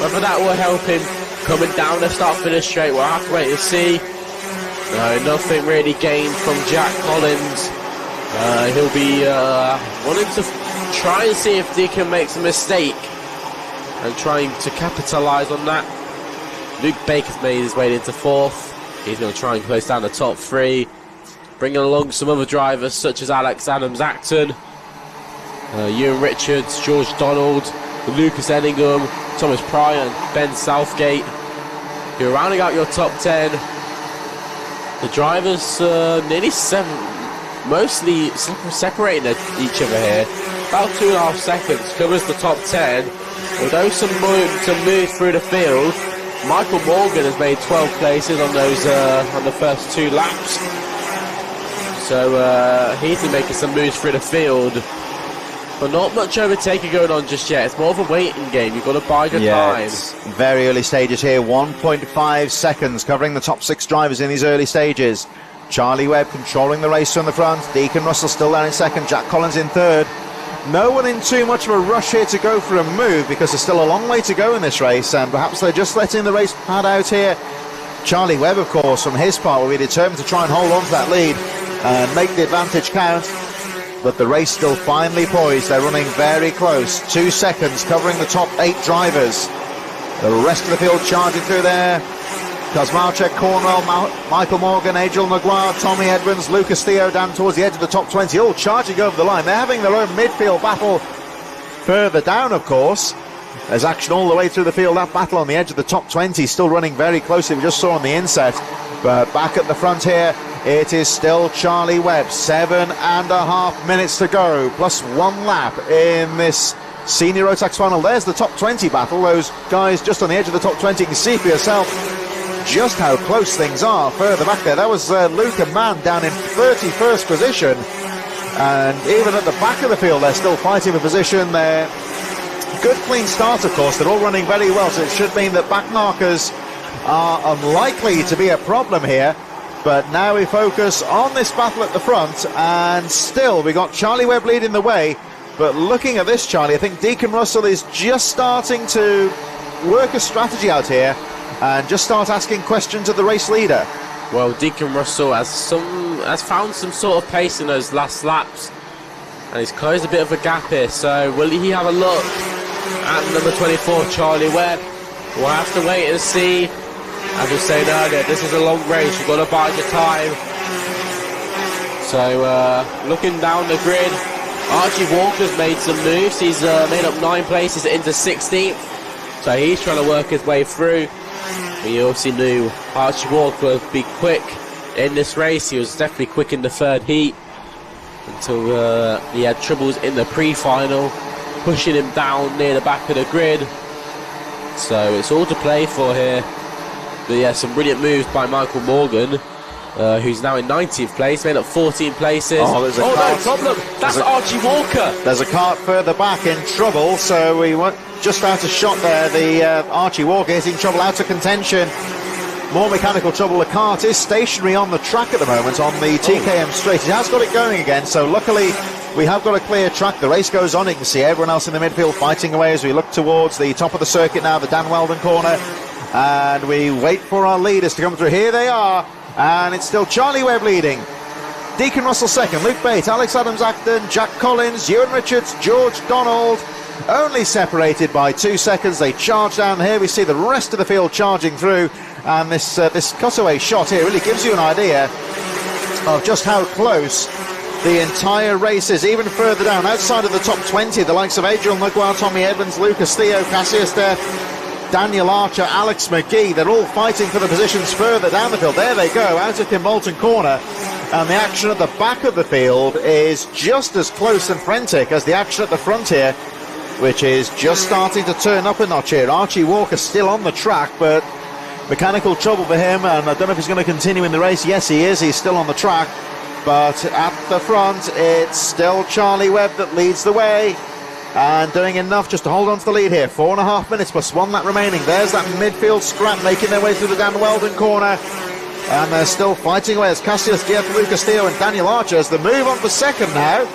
whether that will help him coming down the start-finish straight, we'll have to wait and see. No, nothing really gained from Jack Collins. He'll be wanting to try and see if Deacon makes a mistake and trying to capitalise on that. Luke Baker's made his way into 4th. He's going to try and close down the top 3, bringing along some other drivers such as Alex Adams-Acton, Ewan Richards, George Donald, Lucas Enningham, Thomas Pryor and Ben Southgate. You're rounding out your top 10. The drivers nearly 7, mostly separating each other here. About 2.5 seconds covers the top 10. Although some move through the field, Michael Morgan has made 12 places on those on the first 2 laps. So he's been making some moves through the field, but not much overtaking going on just yet. It's more of a waiting game. You've got to bide your time. It's very early stages here. 1.5 seconds covering the top 6 drivers in these early stages. Charlie Webb controlling the race from the front. Deacon Russell still there in 2nd. Jack Collins in 3rd. No one in too much of a rush here to go for a move because there's still a long way to go in this race, and perhaps they're just letting the race pad out here. Charlie Webb, of course, from his part, will be determined to try and hold on to that lead and make the advantage count. But the race still finely poised. They're running very close. 2 seconds covering the top 8 drivers. The rest of the field charging through there. Kosmarczyk, Cornwell, Michael Morgan, Adriel Naguar, Tommy Edmonds, Lucas Theo down towards the edge of the top 20, all charging over the line. They're having their own midfield battle further down, of course. There's action all the way through the field. That battle on the edge of the top 20 still running very closely. We just saw on the inset. But back at the front here, it is still Charlie Webb. 7.5 minutes to go, plus 1 lap in this Senior Rotax final. There's the top 20 battle. Those guys just on the edge of the top 20. You can see for yourself just how close things are further back there. That was Luca Mann down in 31st position. And even at the back of the field, they're still fighting for position there. Good clean start, of course. They're all running very well, so it should mean that back markers are unlikely to be a problem here. But now we focus on this battle at the front, and still we got Charlie Webb leading the way. But looking at this, Charlie, I think Deacon Russell is just starting to work a strategy out here and just start asking questions of the race leader. Well, Deacon Russell has found some sort of pace in those last laps, and he's closed a bit of a gap here. So will he have a look at number 24, Charlie Webb? We'll have to wait and see. As I was saying earlier, this is a long race. You've got to bide your time. So looking down the grid, Archie Walker's made some moves. He's made up 9 places into 16th. So he's trying to work his way through. We also knew Archie Walker would be quick in this race. He was definitely quick in the 3rd heat until he had troubles in the pre-final, pushing him down near the back of the grid. So it's all to play for here. But yeah, some brilliant moves by Michael Morgan, who's now in 19th place, made up 14 places. Oh, there's a no cart. problem. That's Archie Walker. There's a cart further back in trouble, so we went just out of shot there. The Archie Walker is in trouble, out of contention. More mechanical trouble. The cart is stationary on the track at the moment on the TKM straight. It has got it going again, so luckily we have got a clear track. The race goes on. You can see everyone else in the midfield fighting away as we look towards the top of the circuit now, the Dan Weldon corner. And we wait for our leaders to come through. Here they are, and it's still Charlie Webb leading. Deacon Russell 2nd, Luke Bates, Alex Adams-Acton, Jack Collins, Ewan Richards, George Donald, only separated by 2 seconds. They charge down here. We see the rest of the field charging through, and this cutaway shot here really gives you an idea of just how close the entire race is. Even further down, outside of the top 20, the likes of Adriel Naguar, Tommy Evans, Lucas Theo, Cassius there, Daniel Archer, Alex McGee, they're all fighting for the positions further down the field. There they go, out of Kimbolton corner. And the action at the back of the field is just as close and frantic as the action at the front here. which is just starting to turn up a notch here. Archie Walker still on the track, but mechanical trouble for him, and I don't know if he's going to continue in the race. Yes, he is. He's still on the track. But at the front, it's still Charlie Webb that leads the way, and doing enough just to hold on to the lead here. 4.5 minutes plus 1 lap remaining. There's that midfield scrap making their way through the Dan Weldon corner, and they're still fighting away as Cassius Diaz, Castillo and Daniel Archer as they move on for second now.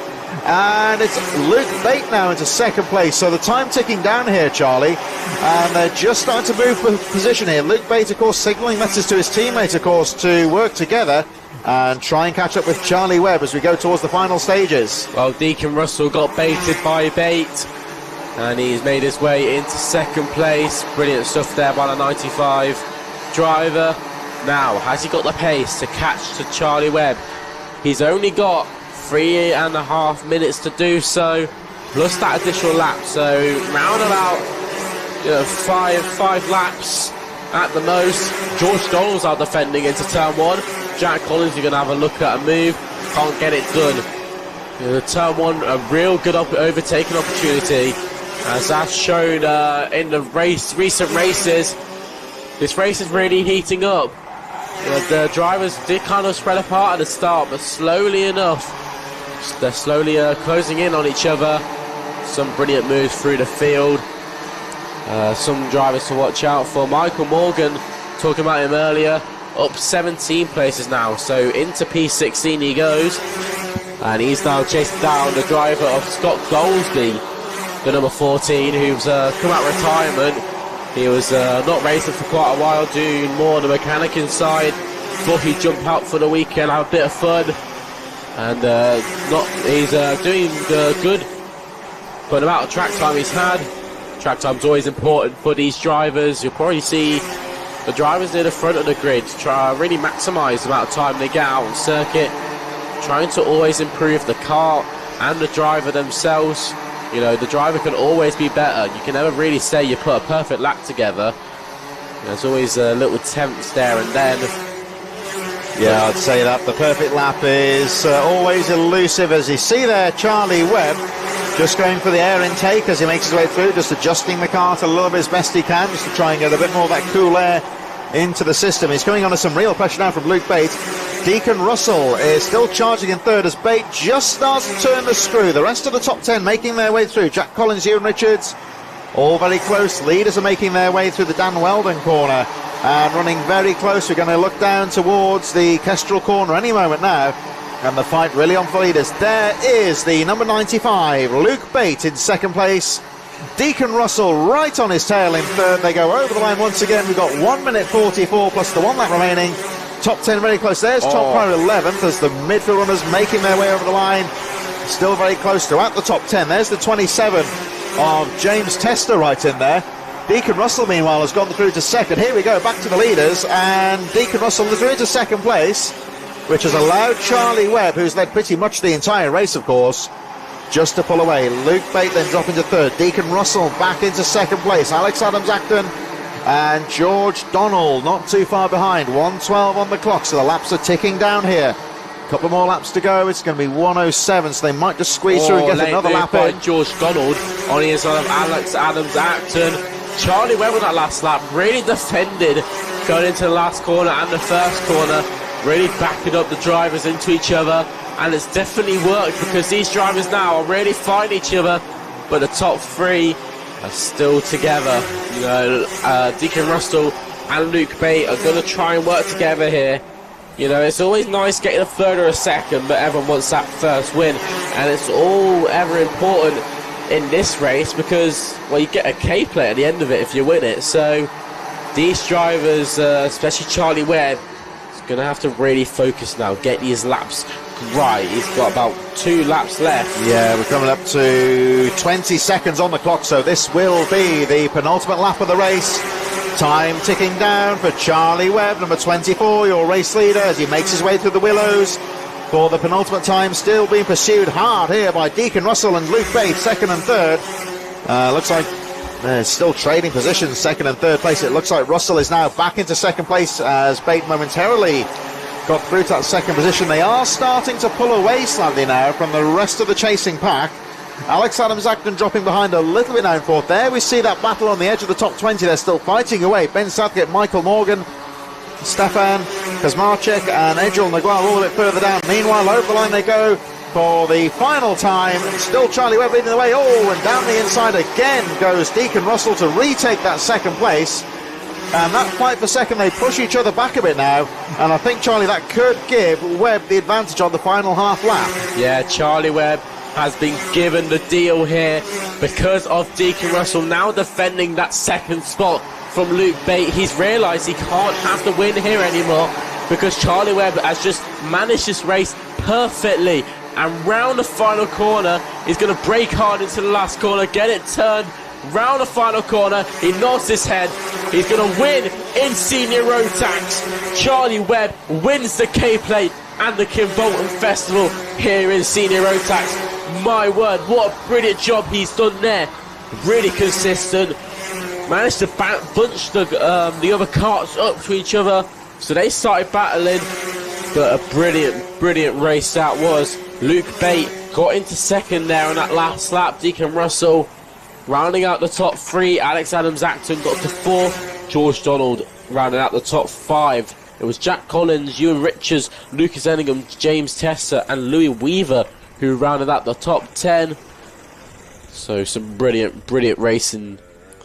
And it's Luke Bate now into second place. So the time ticking down here, Charlie, and they're just starting to move for position here. Luke Bate, of course, signalling messages to his teammates, of course, to work together and try and catch up with Charlie Webb as we go towards the final stages. Well, Deacon Russell got baited by Bate, and he's made his way into second place. Brilliant stuff there by the 95 driver. Now, has he got the pace to catch to Charlie Webb? He's only got 3.5 minutes to do so, plus that additional lap. So round about five laps at the most. George Donald's out defending into turn 1. Jack Collins, you're going to have a look at a move, can't get it done. Turn 1, a real good overtaking opportunity, as that's shown in the recent races. This race is really heating up. The drivers did kind of spread apart at the start, but slowly enough, they're slowly closing in on each other. Some brilliant moves through the field. Some drivers to watch out for. Michael Morgan, talking about him earlier, up 17 places now, so into P16 he goes, and he's now chasing down the driver of Scott Goldsby, the number 14, who's come out of retirement. He was not racing for quite a while, doing more on the mechanic inside. Thought he'd jump out for the weekend, have a bit of fun, and he's doing good for the amount of track time he's had. Track time's always important for these drivers. You'll probably see the drivers near the front of the grid try to really maximise the amount of time they get out on circuit, trying to always improve the car and the driver themselves. The driver can always be better. You can never really say you put a perfect lap together. There's always little attempts there and then. Yeah, I'd say that the perfect lap is always elusive. As you see there, Charlie Webb just going for the air intake as he makes his way through, just adjusting the car to a little bit as best he can, just to try and get a bit more of that cool air into the system. He's coming under some real pressure now from Luke Bate. Deacon Russell is still charging in third as Bate just starts to turn the screw. The rest of the top 10 making their way through. Jack Collins, Ewan Richards, all very close. Leaders are making their way through the Dan Weldon corner and running very close. We're going to look down towards the Kestrel corner any moment now, and the fight really on for leaders. There is the number 95, Luke Bate, in second place. Deacon Russell right on his tail in third. They go over the line once again. We've got 1 minute 44 plus the 1 lap remaining. Top 10 very close. There's top car 11th as the midfield runners making their way over the line. Still very close to at the top 10. There's the 27 of James Tester right in there. Deacon Russell, meanwhile, has gone through to second. Here we go, back to the leaders, and Deacon Russell is through to second place, which has allowed Charlie Webb, who's led pretty much the entire race, of course, just to pull away. Luke Bate then dropping to third. Deacon Russell back into second place. Alex Adams-Acton and George Donald not too far behind. 1:12 on the clock, so the laps are ticking down here. A couple more laps to go. It's going to be 1:07, so they might just squeeze through and get another lap in. George Donald on the inside of Alex Adams-Acton. Charlie Webb on that last lap really defended going into the last corner and the first corner, really backing up the drivers into each other, and it's definitely worked because these drivers now are really fighting each other, but the top three are still together. Deacon Russell and Luke Bate are going to try and work together here. It's always nice getting a third or a second, but everyone wants that first win, and it's all ever important in this race because, well, you get a K plate at the end of it if you win it. So these drivers, especially Charlie Webb, is going to have to really focus now, get these laps right. He's got about 2 laps left. Yeah, we're coming up to 20 seconds on the clock, so this will be the penultimate lap of the race. Time ticking down for Charlie Webb, number 24, your race leader, as he makes his way through the willows for the penultimate time. Still being pursued hard here by Deacon Russell and Luke Bate, second and third. Looks like they're still trading positions, second and third place. It looks like Russell is now back into second place as Bate momentarily got through to that second position. They are starting to pull away slightly now from the rest of the chasing pack. Alex Adams-Acton dropping behind a little bit now in fourth. There we see that battle on the edge of the top 20. They're still fighting away. Ben Southgate, Michael Morgan, Stefan Kazmarczyk and Edgel Nagual all a bit further down. Meanwhile, over the line they go for the final time. Still Charlie Webb leading the way. Oh, and down the inside again goes Deacon Russell to retake that second place. And that fight for second, they push each other back a bit now. And I think, Charlie, that could give Webb the advantage on the final half lap. Yeah, Charlie Webb has been given the deal here because of Deacon Russell now defending that second spot from Luke Bate. He's realised he can't have the win here anymore because Charlie Webb has just managed this race perfectly. And round the final corner, he's going to brake hard into the last corner, get it turned, round the final corner, he nods his head, he's going to win in Senior Rotax. Charlie Webb wins the K-Plate and the Kimbolton Festival here in Senior Rotax. My word, what a brilliant job he's done there. Really consistent. Managed to bunch the other carts up to each other, so they started battling. But a brilliant race that was. Luke Bate got into second there on that last lap. Deacon Russell rounding out the top three. Alex Adams-Acton got to fourth. George Donald rounding out the top five. It was Jack Collins, Ewan Richards, Lucas Enningham, James Tester and Louis Weaver who rounded out the top 10. So some brilliant racing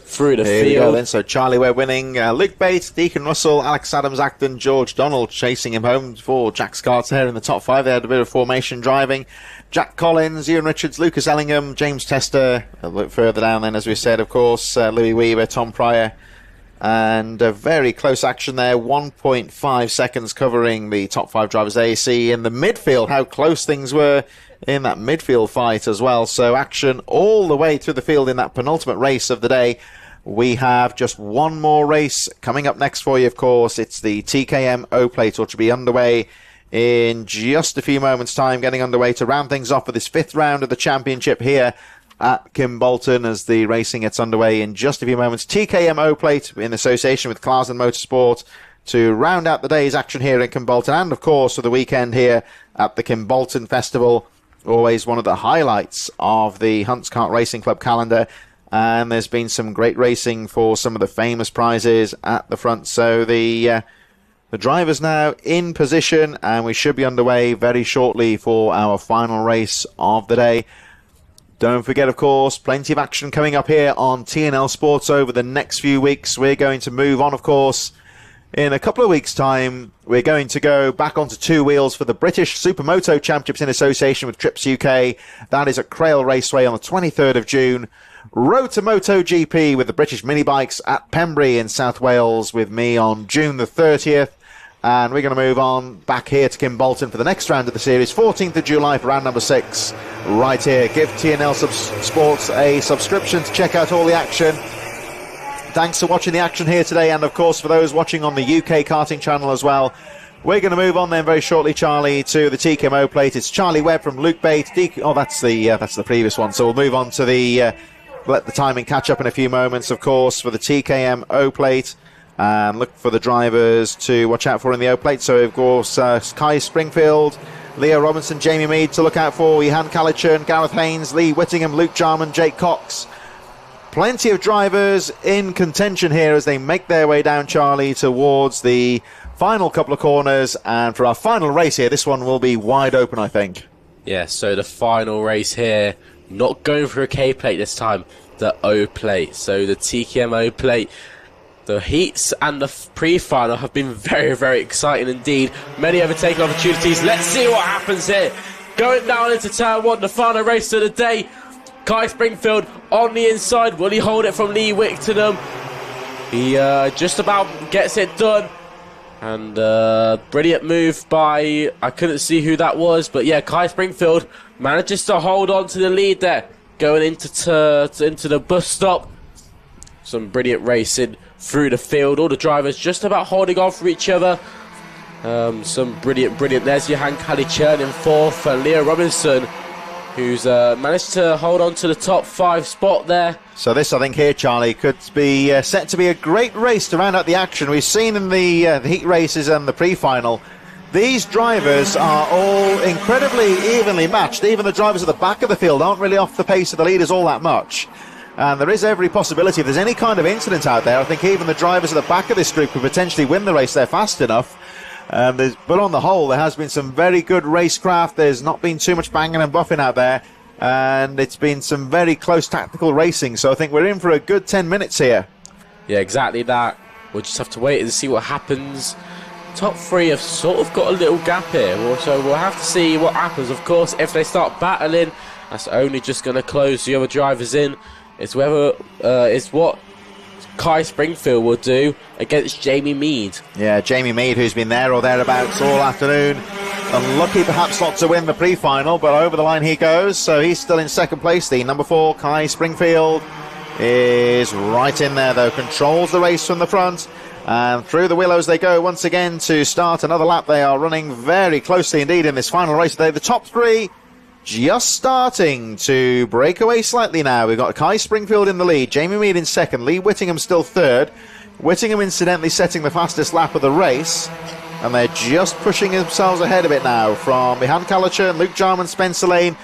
through the Here field. we go then. So Charlie Webb winning, Luke Bates, Deacon Russell, Alex Adams-Acton, George Donald chasing him home for Jack Scarter here in the top five. They had a bit of formation driving. Jack Collins, Ewan Richards, Lucas Ellingham, James Tester a bit further down then, as we said, of course, Louis Weaver, Tom Pryor, and a very close action there. 1.5 seconds covering the top five drivers. There you see in the midfield how close things were in that midfield fight as well. So action all the way through the field in that penultimate race of the day. We have just one more race coming up next for you, of course. It's the TKM O Plate, which will be underway in just a few moments' time, getting underway to round things off for this fifth round of the championship here at Kimbolton as the racing gets underway in just a few moments. TKM O Plate in association with Clarkson Motorsport to round out the day's action here in Kimbolton, and of course for the weekend here at the Kimbolton Festival. Always one of the highlights of the Hunts Kart Racing Club calendar. And there's been some great racing for some of the famous prizes at the front. So the drivers now in position, and we should be underway very shortly for our final race of the day. Don't forget, of course, plenty of action coming up here on TNL Sports over the next few weeks. We're going to move on, of course. In a couple of weeks' time, we're going to go back onto two wheels for the British Supermoto Championships in association with Trips UK. That is at Crail Raceway on the 23rd of June. Road to MotoGP with the British mini bikes at Pembrey in South Wales with me on June the 30th. And we're going to move on back here to Kimbolton for the next round of the series, 14th of July for round number 6, right here. Give TNL Sports a subscription to check out all the action. Thanks for watching the action here today, and of course for those watching on the UK karting channel as well. We're going to move on then very shortly, Charlie, to the TKM O Plate. It's Charlie Webb from Luke Bates. That's the previous one. So we'll move on to the... let the timing catch up in a few moments, of course, for the TKM O Plate. And look for the drivers to watch out for in the O Plate. So, of course, Kai Springfield, Leo Robinson, Jamie Mead to look out for, Johan Kalichan, Gareth Haynes, Lee Whittingham, Luke Jarman, Jake Cox. Plenty of drivers in contention here as they make their way down, Charlie, towards the final couple of corners. And for our final race here, this one will be wide open, I think. Yeah, so the final race here, not going for a K plate this time, the O plate. So the TKM O plate, the heats and the pre-final have been very exciting indeed. Many overtaking opportunities. Let's see what happens here. Going down into turn one, the final race of the day. Kai Springfield on the inside. Will he hold it from Lee Whittingham? He just about gets it done. And brilliant move by, I couldn't see who that was, but yeah, Kai Springfield manages to hold on to the lead there, going into the bus stop. Some brilliant racing through the field. All the drivers just about holding on for each other. Some brilliant. There's Johan Kalichan in fourth, and Leo Robinson, who's managed to hold on to the top 5 spot there. So this, I think, here, Charlie, could be set to be a great race to round out the action. We've seen in the heat races and the pre-final These drivers are all incredibly evenly matched. Even the drivers at the back of the field aren't really off the pace of the leaders all that much. And there is every possibility, if there's any kind of incident out there, I think even the drivers at the back of this group could potentially win the race. They're fast enough. But on the whole, there has been some very good racecraft. There's not been too much banging and buffing out there. And it's been some very close tactical racing. So I think we're in for a good 10 minutes here. Yeah, exactly that. We'll just have to wait and see what happens. Top three have sort of got a little gap here, so we'll have to see what happens. Of course, if they start battling, that's only just going to close the other drivers in. It's whether it's what Kai Springfield will do against Jamie Mead. Yeah, Jamie Mead, who's been there or thereabouts all afternoon. Unlucky perhaps not to win the pre-final, but over the line he goes, so he's still in second place. The number 4, Kai Springfield, is right in there though, controls the race from the front. And through the willows they go once again to start another lap. They are running very closely indeed in this final race today. The top 3 just starting to break away slightly now. We've got Kai Springfield in the lead, Jamie Mead in second, Lee Whittingham still third. Whittingham incidentally setting the fastest lap of the race. And they're just pushing themselves ahead a bit now from Mihan Kalichern, Luke Jarman, Spencer Lane,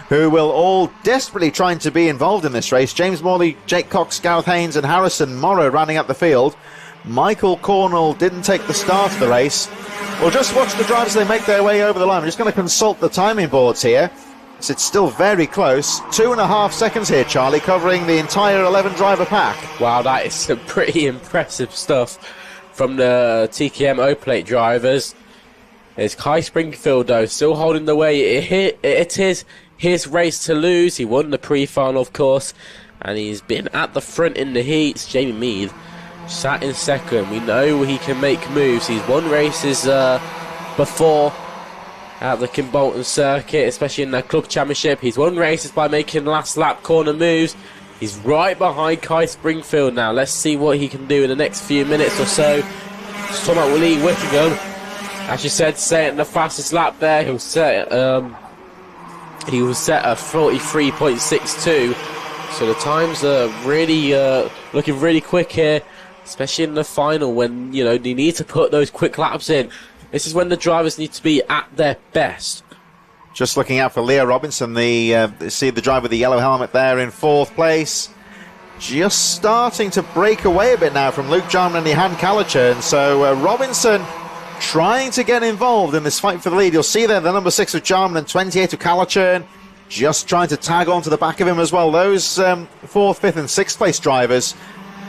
who will all desperately trying to be involved in this race. James Morley, Jake Cox, Gareth Haynes and Harrison Morrow rounding up the field. Michael Cornell didn't take the start of the race. We'll just watch the drivers as they make their way over the line. I'm just going to consult the timing boards here. So it's still very close. 2.5 seconds here, Charlie, covering the entire 11 driver pack. Wow, that is some pretty impressive stuff from the TKM O Plate drivers. It's Kai Springfield though, still holding the way. It is his race to lose. He won the pre-final, of course, and he's been at the front in the heats. Jamie Mead sat in second. We know he can make moves. He's won races before at the Kimbolton circuit, especially in the Club Championship. He's won races by making last lap corner moves. He's right behind Kai Springfield now. Let's see what he can do in the next few minutes or so. Just talking about Lee Whittingham, as you said, setting the fastest lap there. He was set at 43.62. So the times are really looking really quick here, especially in the final when, you know, you need to put those quick laps in. This is when the drivers need to be at their best. Just looking out for Leo Robinson, see the driver with the yellow helmet there in 4th place. Just starting to break away a bit now from Luke Jarman and Johan Kalichern. So Robinson trying to get involved in this fight for the lead. You'll see there the number 6 of Jarman and 28 of Kalichern just trying to tag on to the back of him as well. Those 4th, 5th and 6th place drivers,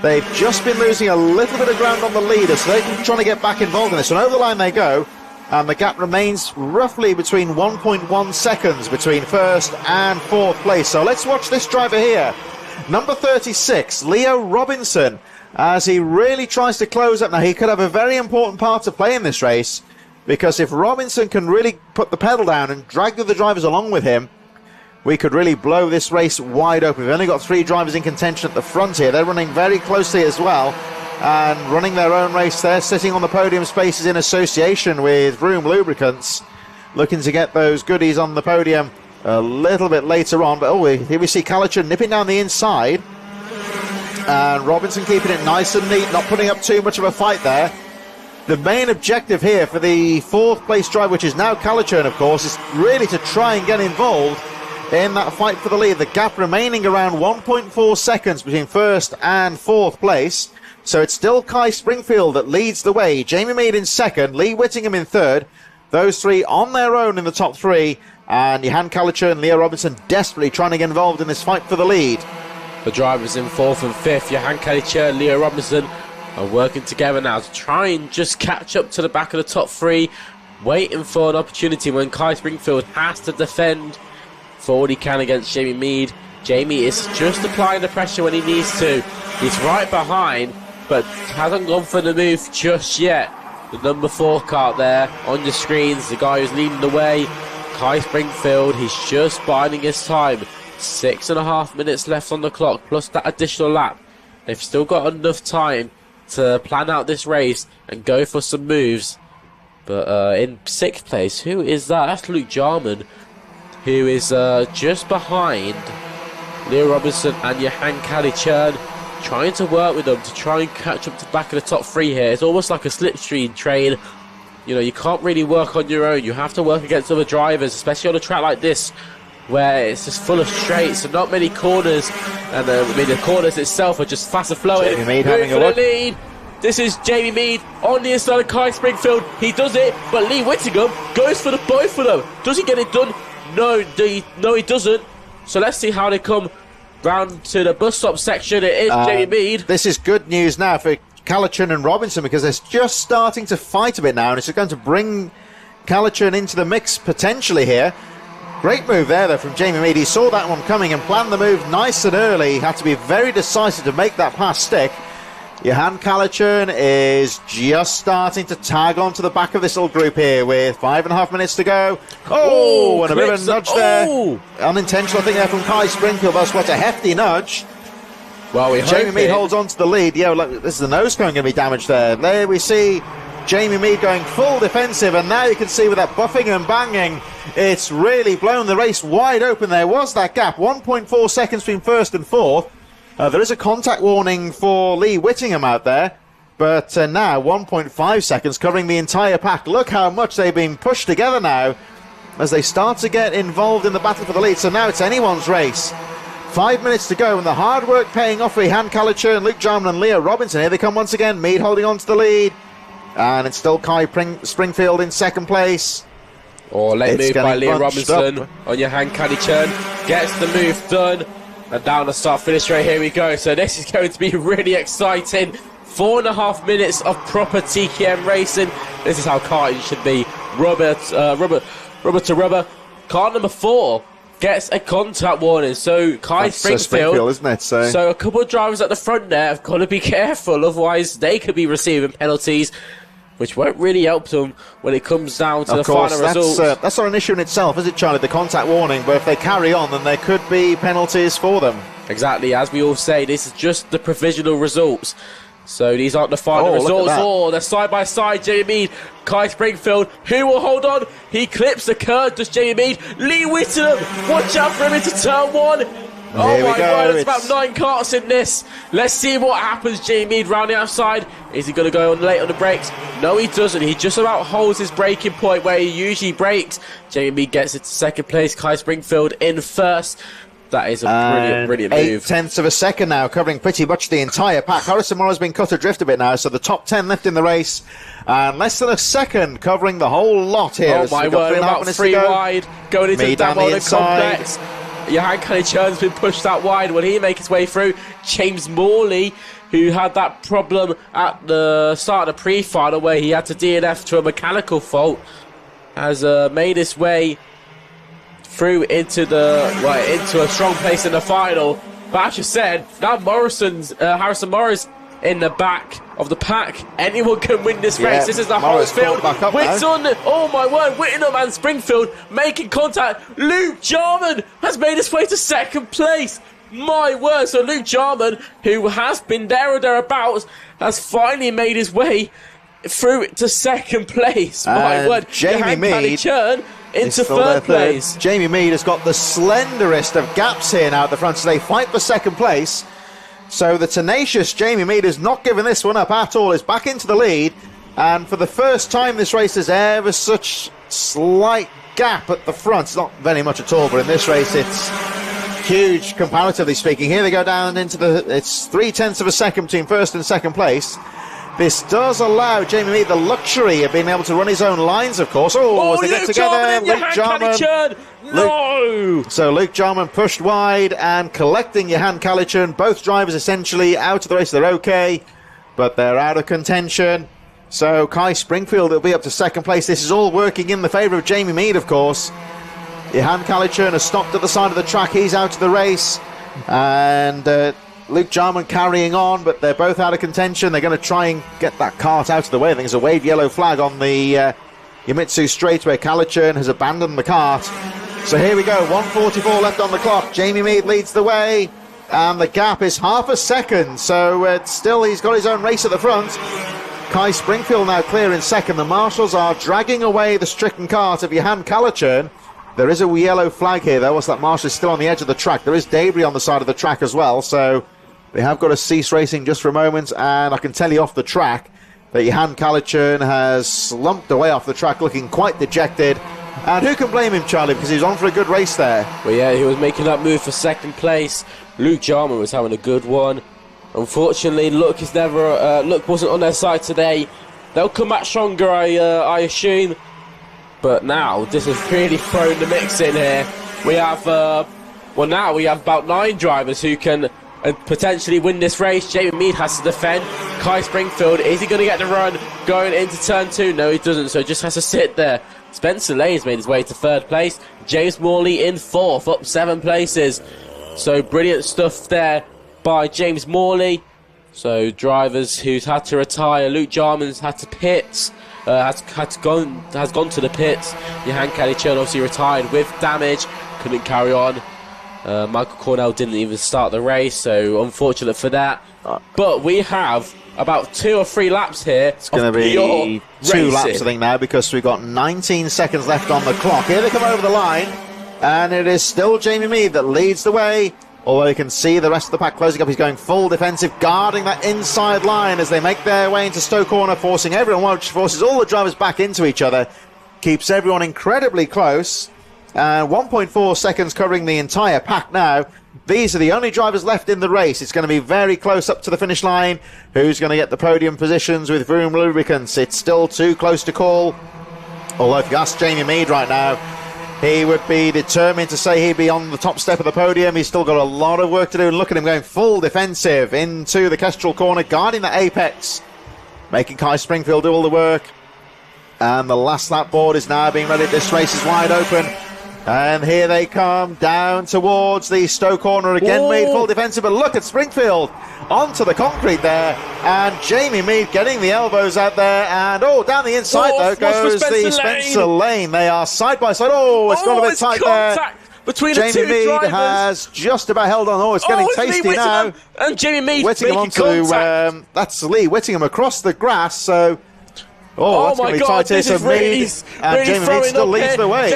they've just been losing a little bit of ground on the leader, so they're trying to get back involved in this. And over the line they go, and the gap remains roughly between 1.1 seconds between 1st and 4th place. So let's watch this driver here, number 36, Leo Robinson, as he really tries to close up. Now, he could have a very important part to play in this race, because if Robinson can really put the pedal down and drag the other drivers along with him, we could really blow this race wide open. We've only got 3 drivers in contention at the front here. They're running very closely as well and running their own race there, sitting on the podium spaces in association with Vroom Lubricants, looking to get those goodies on the podium a little bit later on. But here we see Kalichern nipping down the inside and Robinson keeping it nice and neat, not putting up too much of a fight there. The main objective here for the 4th place driver, which is now Kalichern, of course, is really to try and get involved in that fight for the lead. The gap remaining around 1.4 seconds between 1st and 4th place. So it's still Kai Springfield that leads the way. Jamie Mead in 2nd, Lee Whittingham in 3rd. Those 3 on their own in the top 3. And Johan Kalichern and Leo Robinson desperately trying to get involved in this fight for the lead. The drivers in 4th and 5th, Johan Kalichern, Leo Robinson, are working together now to try and just catch up to the back of the top 3, waiting for an opportunity when Kai Springfield has to defend for what he can against Jamie Mead. Jamie is just applying the pressure when he needs to. He's right behind, but hasn't gone for the move just yet. The number 4 car there on your screens, the guy who's leading the way, Kai Springfield. He's just biding his time. 6.5 minutes left on the clock, plus that additional lap. They've still got enough time to plan out this race and go for some moves. But in 6th place, who is that? That's Luke Jarman, who is just behind Leo Robinson and Johan Kalichern, trying to work with them to try and catch up to the back of the top 3 here. It's almost like a slipstream train you know, you can't really work on your own. You have to work against other drivers, especially on a track like this, where it's just full of straights and not many corners. And the corners itself are just faster flowing. Jamie Mead having a look. Lead. This is Jamie Mead on the inside of Kai Springfield. He does it, but Lee Whittingham goes for the both of them. Does he get it done? No, he doesn't. So let's see how they come round to the bus stop section. It is Jamie Mead. This is good news now for Callachan and Robinson, because they're just starting to fight a bit now, and it's going to bring Callachan into the mix potentially here. Great move there, though, from Jamie Mead. He saw that one coming and planned the move nice and early. He had to be very decisive to make that pass stick. Johan Callachan is just starting to tag onto the back of this little group here with 5.5 minutes to go. Oh, and a bit of a nudge there. Unintentional, I think, there from Kai Springfield. That's what a hefty nudge. Well, Jamie Mead holds on to the lead. Yeah, look, this is the nose cone going to be damaged there. There we see Jamie Mead going full defensive, and now you can see with that buffing and banging, it's really blown the race wide open. There was that gap, 1.4 seconds between first and fourth. There is a contact warning for Lee Whittingham out there, but now 1.5 seconds covering the entire pack. Look how much they've been pushed together now as they start to get involved in the battle for the lead. So now it's anyone's race. 5 minutes to go, and the hard work paying off for Johan Callachan, Luke Jarman and Leo Robinson. Here they come once again. Mead holding on to the lead, and it's still Kai Springfield in second place. Let move by Leo Robinson on Johan Callachan. Gets the move done. And down the start-finish straight, here we go. So this is going to be really exciting. 4.5 minutes of proper TKM racing. This is how karting should be. Rubber to rubber. Car number 4 gets a contact warning. So Kai Springfield, isn't it? So a couple of drivers at the front there have got to be careful. Otherwise, they could be receiving penalties, which won't really help them when it comes down to the final results. That's not an issue in itself, is it, Charlie, the contact warning? But if they carry on, then there could be penalties for them. Exactly, as we all say, this is just the provisional results. So these aren't the final results. They're side by side, Jamie Mead, Kai Springfield. Who will hold on? He clips the curve, does Jamie Mead. Lee Whittingham, watch out for him into turn 1. Oh my word, it's about 9 carts in this. Let's see what happens. Jamie Mead round the outside. Is he going to go on late on the brakes? No, he doesn't. He just about holds his braking point where he usually brakes. Jamie Mead gets it to second place. Kai Springfield in first. That is a brilliant move. 0.8 of a second now, covering pretty much the entire pack. Harrison Morrow's been cut adrift a bit now, so the top 10 left in the race. And less than a second covering the whole lot here. Oh my word, about 3 wide. Going into the Damwelder complex. Johan Callachan's been pushed out wide. Will he make his way through? James Morley, who had that problem at the start of the pre-final where he had to DNF to a mechanical fault, has made his way through into a strong place in the final. But as you said, now Harrison Morris in the back of the pack. Anyone can win this race. This is the Morris field. Whitson, oh my word, Whittingham and Springfield making contact. Luke Jarman has made his way to second place. My word, so Luke Jarman, who has been there or thereabouts, has finally made his way through to second place. My word, Jamie Mead into third place. Jamie Mead has got the slenderest of gaps here now at the front, so they fight for second place. So the tenacious Jamie Mead has not given this one up at all. Is back into the lead, and for the first time this race there's ever such slight gap at the front. It's not very much at all, but in this race it's huge comparatively speaking. Here they go down into it's 0.3 of a second between first and second place. This does allow Jamie Mead the luxury of being able to run his own lines, of course. As they get together, Luke Jarman. No! So Luke Jarman pushed wide and collecting Johan Callachan. Both drivers essentially out of the race. They're okay, but they're out of contention. So Kai Springfield will be up to second place. This is all working in the favour of Jamie Mead, of course. Johan Callachan has stopped at the side of the track. He's out of the race. And Luke Jarman carrying on, but they're both out of contention. They're going to try and get that kart out of the way. I think there's a waved yellow flag on the Yamitsu straight where Callachan has abandoned the kart. So here we go, 1:44 left on the clock. Jamie Mead leads the way, and the gap is half a second. So still he's got his own race at the front. Kai Springfield now clear in second. The marshals are dragging away the stricken kart of Johan Callachan. There is a yellow flag here, though, as that marshal is still on the edge of the track. There is debris on the side of the track as well, so they have got to cease racing just for a moment. And I can tell you off the track, that Johan Kalichern has slumped away off the track looking quite dejected. And who can blame him, Charlie, because he was on for a good race there. Well, yeah, he was making that move for second place. Luke Jarman was having a good one. Unfortunately, luck wasn't on their side today. They'll come back stronger, I assume. But now, this has really thrown the mix in here. We have, now we have about 9 drivers who can potentially win this race. Jamie Mead has to defend. Kai Springfield, is he going to get the run going into turn 2? No, he doesn't, so he just has to sit there. Spencer Lane's made his way to 3rd place. James Morley in 4th, up 7 places. So brilliant stuff there by James Morley. So drivers who's had to retire. Luke Jarman's had to pit. Has gone to the pits. Johan Kalichern obviously retired with damage. Couldn't carry on. Michael Cornell didn't even start the race, so unfortunate for that. But we have about 2 or 3 laps here. It's going to be 2 laps, I think, now, because we've got 19 seconds left on the clock. Here they come over the line, and it is still Jamie Mead that leads the way. Although you can see the rest of the pack closing up. He's going full defensive, guarding that inside line as they make their way into Stowe Corner, forcing everyone, which forces all the drivers back into each other. Keeps everyone incredibly close. 1.4 seconds covering the entire pack now. These are the only drivers left in the race. It's going to be very close up to the finish line. Who's going to get the podium positions with Vroom lubricants? It's still too close to call. Although if you ask Jamie Mead right now, he would be determined to say he'd be on the top step of the podium. He's still got a lot of work to do. And look at him going full defensive into the Kestrel corner, guarding the apex, making Kai Springfield do all the work. And the last lap board is now being ready. This race is wide open. And here they come down towards the Stowe corner again. Mead full defensive, but look at Springfield onto the concrete there, and Jamie Mead getting the elbows out there, and down the inside though goes the Spencer Lane. They are side by side. It's got a bit tight there between Jamie the 2 Mead drivers. Has just about held on. It's getting tasty now. And Jamie Mead Whittingham onto that's Lee Whittingham across the grass. So that's my going to be God, tight here. this So is really, Mead and Jamie Mead still leads the way.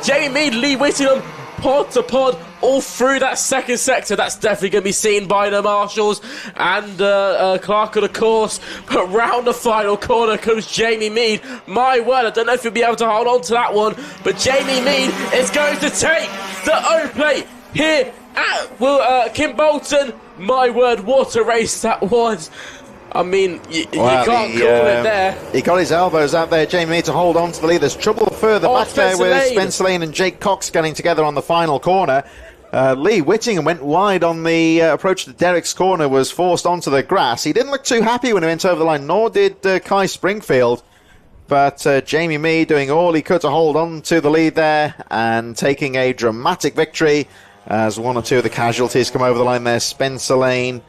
Jamie Mead, Lee Whittingham, pod to pod, all through that second sector. That's definitely going to be seen by the marshals and Clark of the course. But round the final corner comes Jamie Mead. My word, I don't know if he'll be able to hold on to that one, but Jamie Mead is going to take the O Plate here at Kim Bolton. My word, what a race that was. I mean, you can't call it there. He got his elbows out there, Jamie Mead, to hold on to the lead. There's trouble further back there with Spencer Lane and Jake Cox getting together on the final corner. Lee Whittingham went wide on the approach to Derek's corner, was forced onto the grass. He didn't look too happy when he went over the line, nor did Kai Springfield. But Jamie Mead doing all he could to hold on to the lead there and taking a dramatic victory as 1 or 2 of the casualties come over the line there. Spencer Lane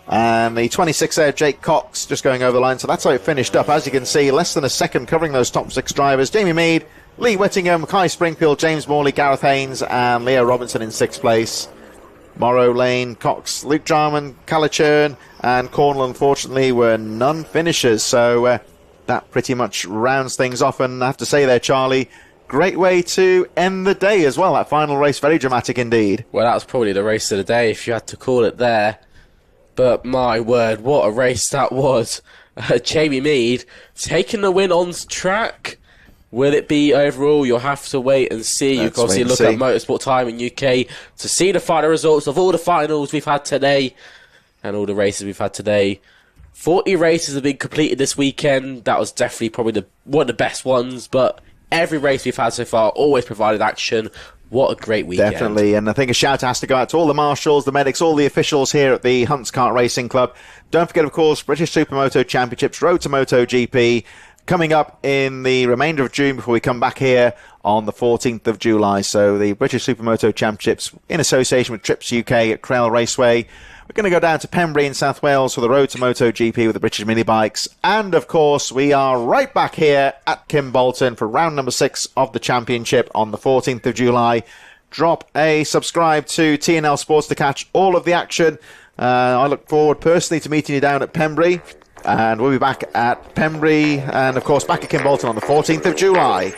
and the 26 there, Jake Cox, just going over the line. So that's how it finished up. As you can see, less than a second covering those top 6 drivers. Jamie Mead, Lee Whittingham, Kai Springfield, James Morley, Gareth Haynes, and Leo Robinson in 6th place. Morrow, Lane, Cox, Luke Jarman, Kalichern, and Cornwall, unfortunately, were none finishers. So that pretty much rounds things off. And I have to say there, Charlie, great way to end the day as well. That final race, very dramatic indeed. Well, that was probably the race of the day, if you had to call it there. But my word, what a race that was. Jamie Mead taking the win on track. Will it be overall? You'll have to wait and see. You can obviously look at Motorsport Time in UK to see the final results of all the finals we've had today and all the races we've had today. 40 races have been completed this weekend. That was definitely probably one of the best ones, but every race we've had so far always provided action. What a great weekend. Definitely, and I think a shout has to go out to all the marshals, the medics, all the officials here at the Hunts Kart Racing Club. Don't forget, of course, British Supermoto Championships, Road to MotoGP, coming up in the remainder of June before we come back here on the 14th of July. So the British Supermoto Championships in association with Trips UK at Crell Raceway. We're going to go down to Pembrey in South Wales for the Road to MotoGP with the British Mini Bikes. And, of course, we are right back here at Kim Bolton for round number 6 of the championship on the 14th of July. Drop a subscribe to TNL Sports to catch all of the action. I look forward personally to meeting you down at Pembrey. And we'll be back at Pembrey and, of course, back at Kim Bolton on the 14th of July.